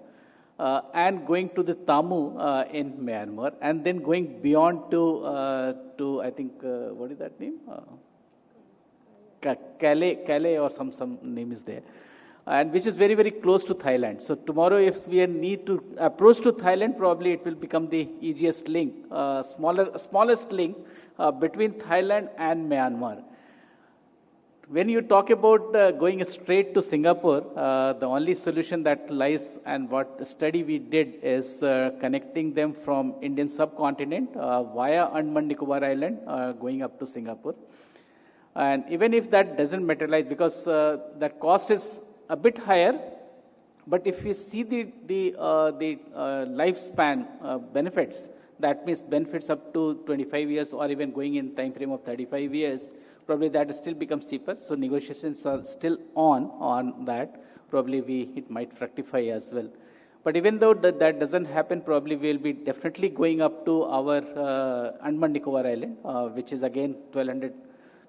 Speaker 4: and going to the Tamu in Myanmar, and then going beyond to I think, what is that name? Calais or some name is there. And which is very, very close to Thailand. So tomorrow, if we need to approach to Thailand, probably it will become the easiest link, smallest link between Thailand and Myanmar. When you talk about going straight to Singapore, the only solution that lies and what study we did is connecting them from Indian subcontinent via Andaman Nicobar Island, going up to Singapore. And even if that doesn't materialize, because that cost is a bit higher, but if you see the lifespan benefits, that means benefits up to 25 years or even going in time frame of 35 years, probably that still becomes cheaper. So negotiations are still on that. Probably it might fructify as well. But even though that doesn't happen, probably we'll be definitely going up to our Andaman Nicobar Island, which is again 1,200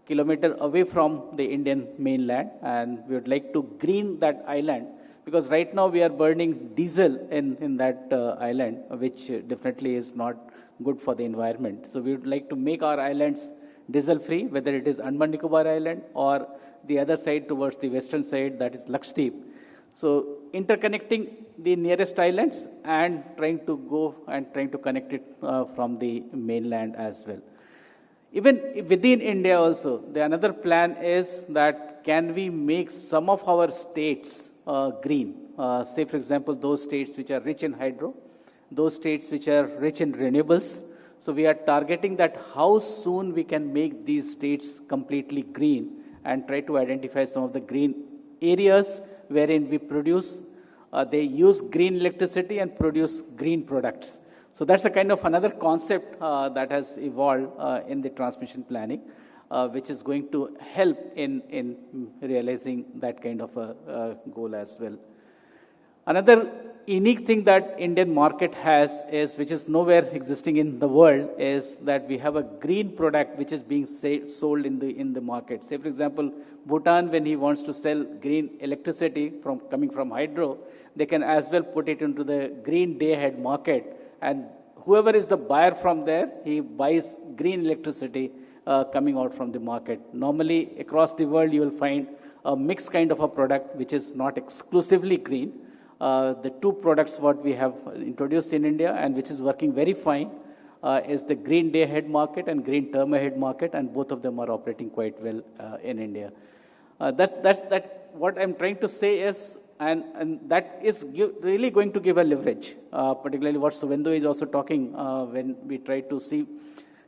Speaker 4: kilometers away from the Indian mainland, and we would like to green that island, because right now we are burning diesel in that island, which definitely is not good for the environment. So we would like to make our islands diesel free, whether it is Andaman Nicobar Island or the other side towards the western side, that is Lakshadweep. So interconnecting the nearest islands and trying to connect it from the mainland as well. Even within India also, the another plan is that can we make some of our states green? Say, for example, those states which are rich in hydro, those states which are rich in renewables. So we are targeting that how soon we can make these states completely green and try to identify some of the green areas wherein we produce, they use green electricity and produce green products. So that's a kind of another concept that has evolved in the transmission planning, which is going to help in realizing that kind of a goal as well. Another unique thing that Indian market has is, which is nowhere existing in the world, is that we have a green product which is being sold in the market. Say, for example, Bhutan, when he wants to sell green electricity coming from hydro, they can as well put it into the green day-ahead market. And whoever is the buyer from there, he buys green electricity coming out from the market. Normally, across the world, you will find a mixed kind of a product which is not exclusively green. The two products what we have introduced in India and which is working very fine is the green day-ahead market and green term-ahead market, and both of them are operating quite well in India. What I'm trying to say is, and that is really going to give a leverage, particularly what Suvendu is also talking when we try to see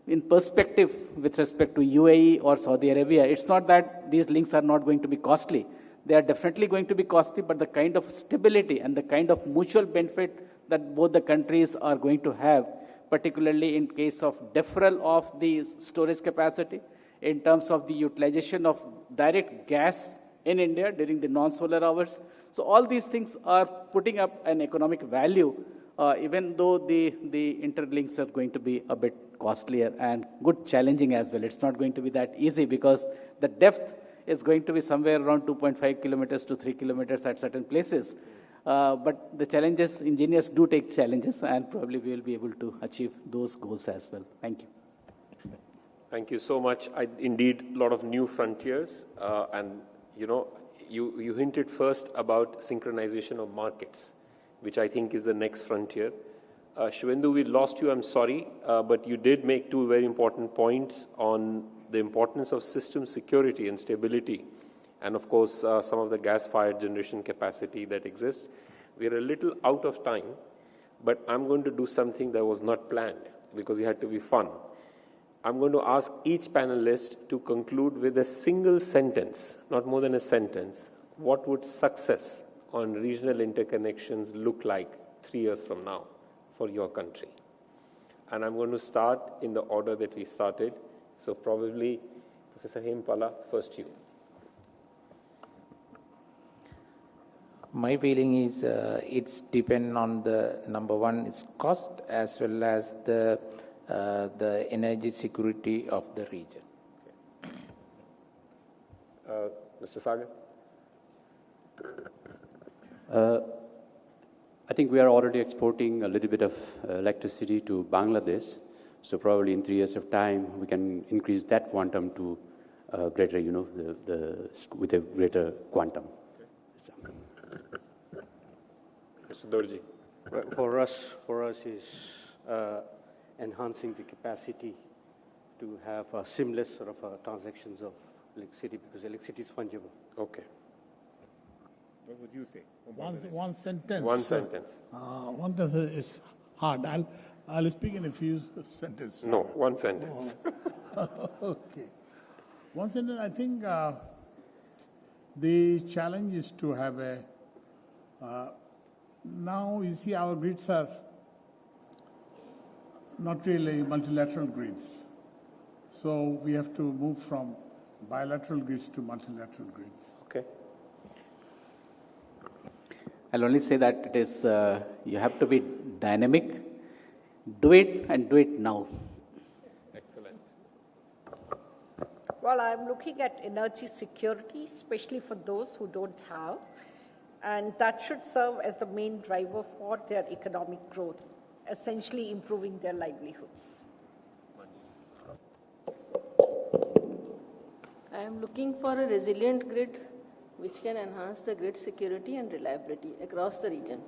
Speaker 4: in perspective with respect to UAE or Saudi Arabia. It's not that these links are not going to be costly. They are definitely going to be costly, but the kind of stability and the kind of mutual benefit that both the countries are going to have, particularly in case of deferral of the storage capacity, in terms of the utilization of direct gas in India during the non-solar hours. So all these things are putting up an economic value, even though the interlinks are going to be a bit costlier and good challenging as well. It's not going to be that easy because the depth is going to be somewhere around 2.5 kilometers to 3 kilometers at certain places. But the challenges, engineers do take challenges, and probably we will be able to achieve those goals as well. Thank you.
Speaker 1: Thank you so much. Indeed, a lot of new frontiers, and you hinted first about synchronization of markets, which I think is the next frontier. Shivendu, we lost you, I'm sorry, but you did make two very important points on the importance of system security and stability, and of course, some of the gas-fired generation capacity that exists. We are a little out of time, but I'm going to do something that was not planned because it had to be fun. I'm going to ask each panelist to conclude with a single sentence, not more than a sentence. What would success on regional interconnections look like 3 years from now for your country? And I'm going to start in the order that we started. So probably, Professor Hempala, first you.
Speaker 16: My feeling is it's depend on the number one is cost as well as the energy security of the region.
Speaker 1: Mr. Sagar?
Speaker 8: I think we are already exporting a little bit of electricity to Bangladesh. So probably in 3 years of time, we can increase that quantum to greater, with a greater quantum.
Speaker 1: Mr. Dorji?
Speaker 21: For us is enhancing the capacity to have seamless sort of transactions of electricity, because electricity is fungible.
Speaker 1: Okay.
Speaker 14: What would you say? One sentence.
Speaker 1: One sentence.
Speaker 14: One sentence is hard. I'll speak in a few sentences.
Speaker 1: No, one sentence.
Speaker 14: Okay. One sentence, I think the challenge is to have now you see our grids are not really multilateral grids. So we have to move from bilateral grids to multilateral grids.
Speaker 1: Okay.
Speaker 4: I'll only say that it is, you have to be dynamic, do it and do it now.
Speaker 1: Excellent.
Speaker 18: Well, I'm looking at energy security, especially for those who don't have, and that should serve as the main driver for their economic growth, essentially improving their livelihoods.
Speaker 17: I am looking for a resilient grid which can enhance the grid security and reliability across the region.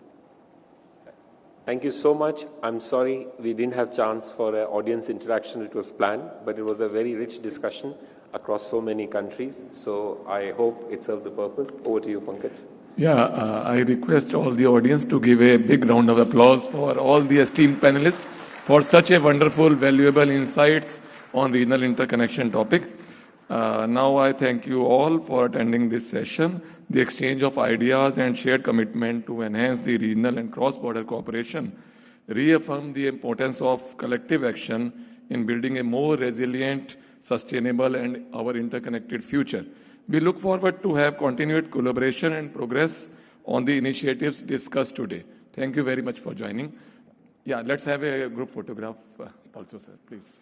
Speaker 1: Thank you so much. I'm sorry we didn't have chance for an audience interaction. It was planned, but it was a very rich discussion across so many countries. So I hope it served the purpose. Over to you, Pankaj.
Speaker 23: Yeah, I request all the audience to give a big round of applause for all the esteemed panelists for such a wonderful, valuable insights on regional interconnection topic. Now I thank you all for attending this session. The exchange of ideas and shared commitment to enhance the regional and cross-border cooperation reaffirm the importance of collective action in building a more resilient, sustainable, and our interconnected future. We look forward to have continued collaboration and progress on the initiatives discussed today. Thank you very much for joining. Yeah, let's have a group photograph also, sir, please.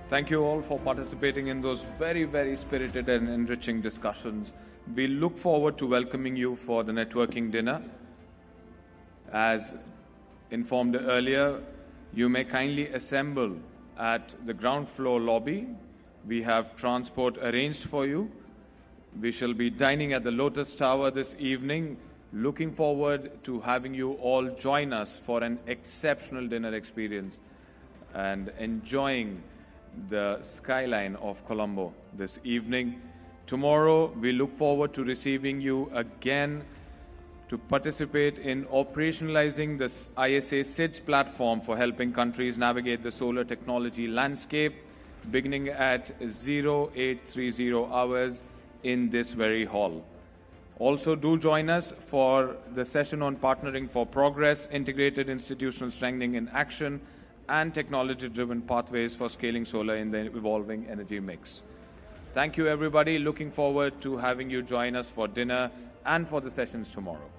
Speaker 5: Thank you all for participating in those very, very spirited and enriching discussions. We look forward to welcoming you for the networking dinner. As informed earlier, you may kindly assemble at the ground floor lobby. We have transport arranged for you. We shall be dining at the Lotus Tower this evening. Looking forward to having you all join us for an exceptional dinner experience and enjoying the skyline of Colombo this evening. Tomorrow, we look forward to receiving you again to participate in operationalizing the ISA SIDS platform for helping countries navigate the solar technology landscape, beginning at 0830 hours in this very hall. Also, do join us for the session on Partnering for Progress, Integrated Institutional Strengthening in Action, and technology-driven pathways for scaling solar in the evolving energy mix. Thank you, everybody. Looking forward to having you join us for dinner and for the sessions tomorrow.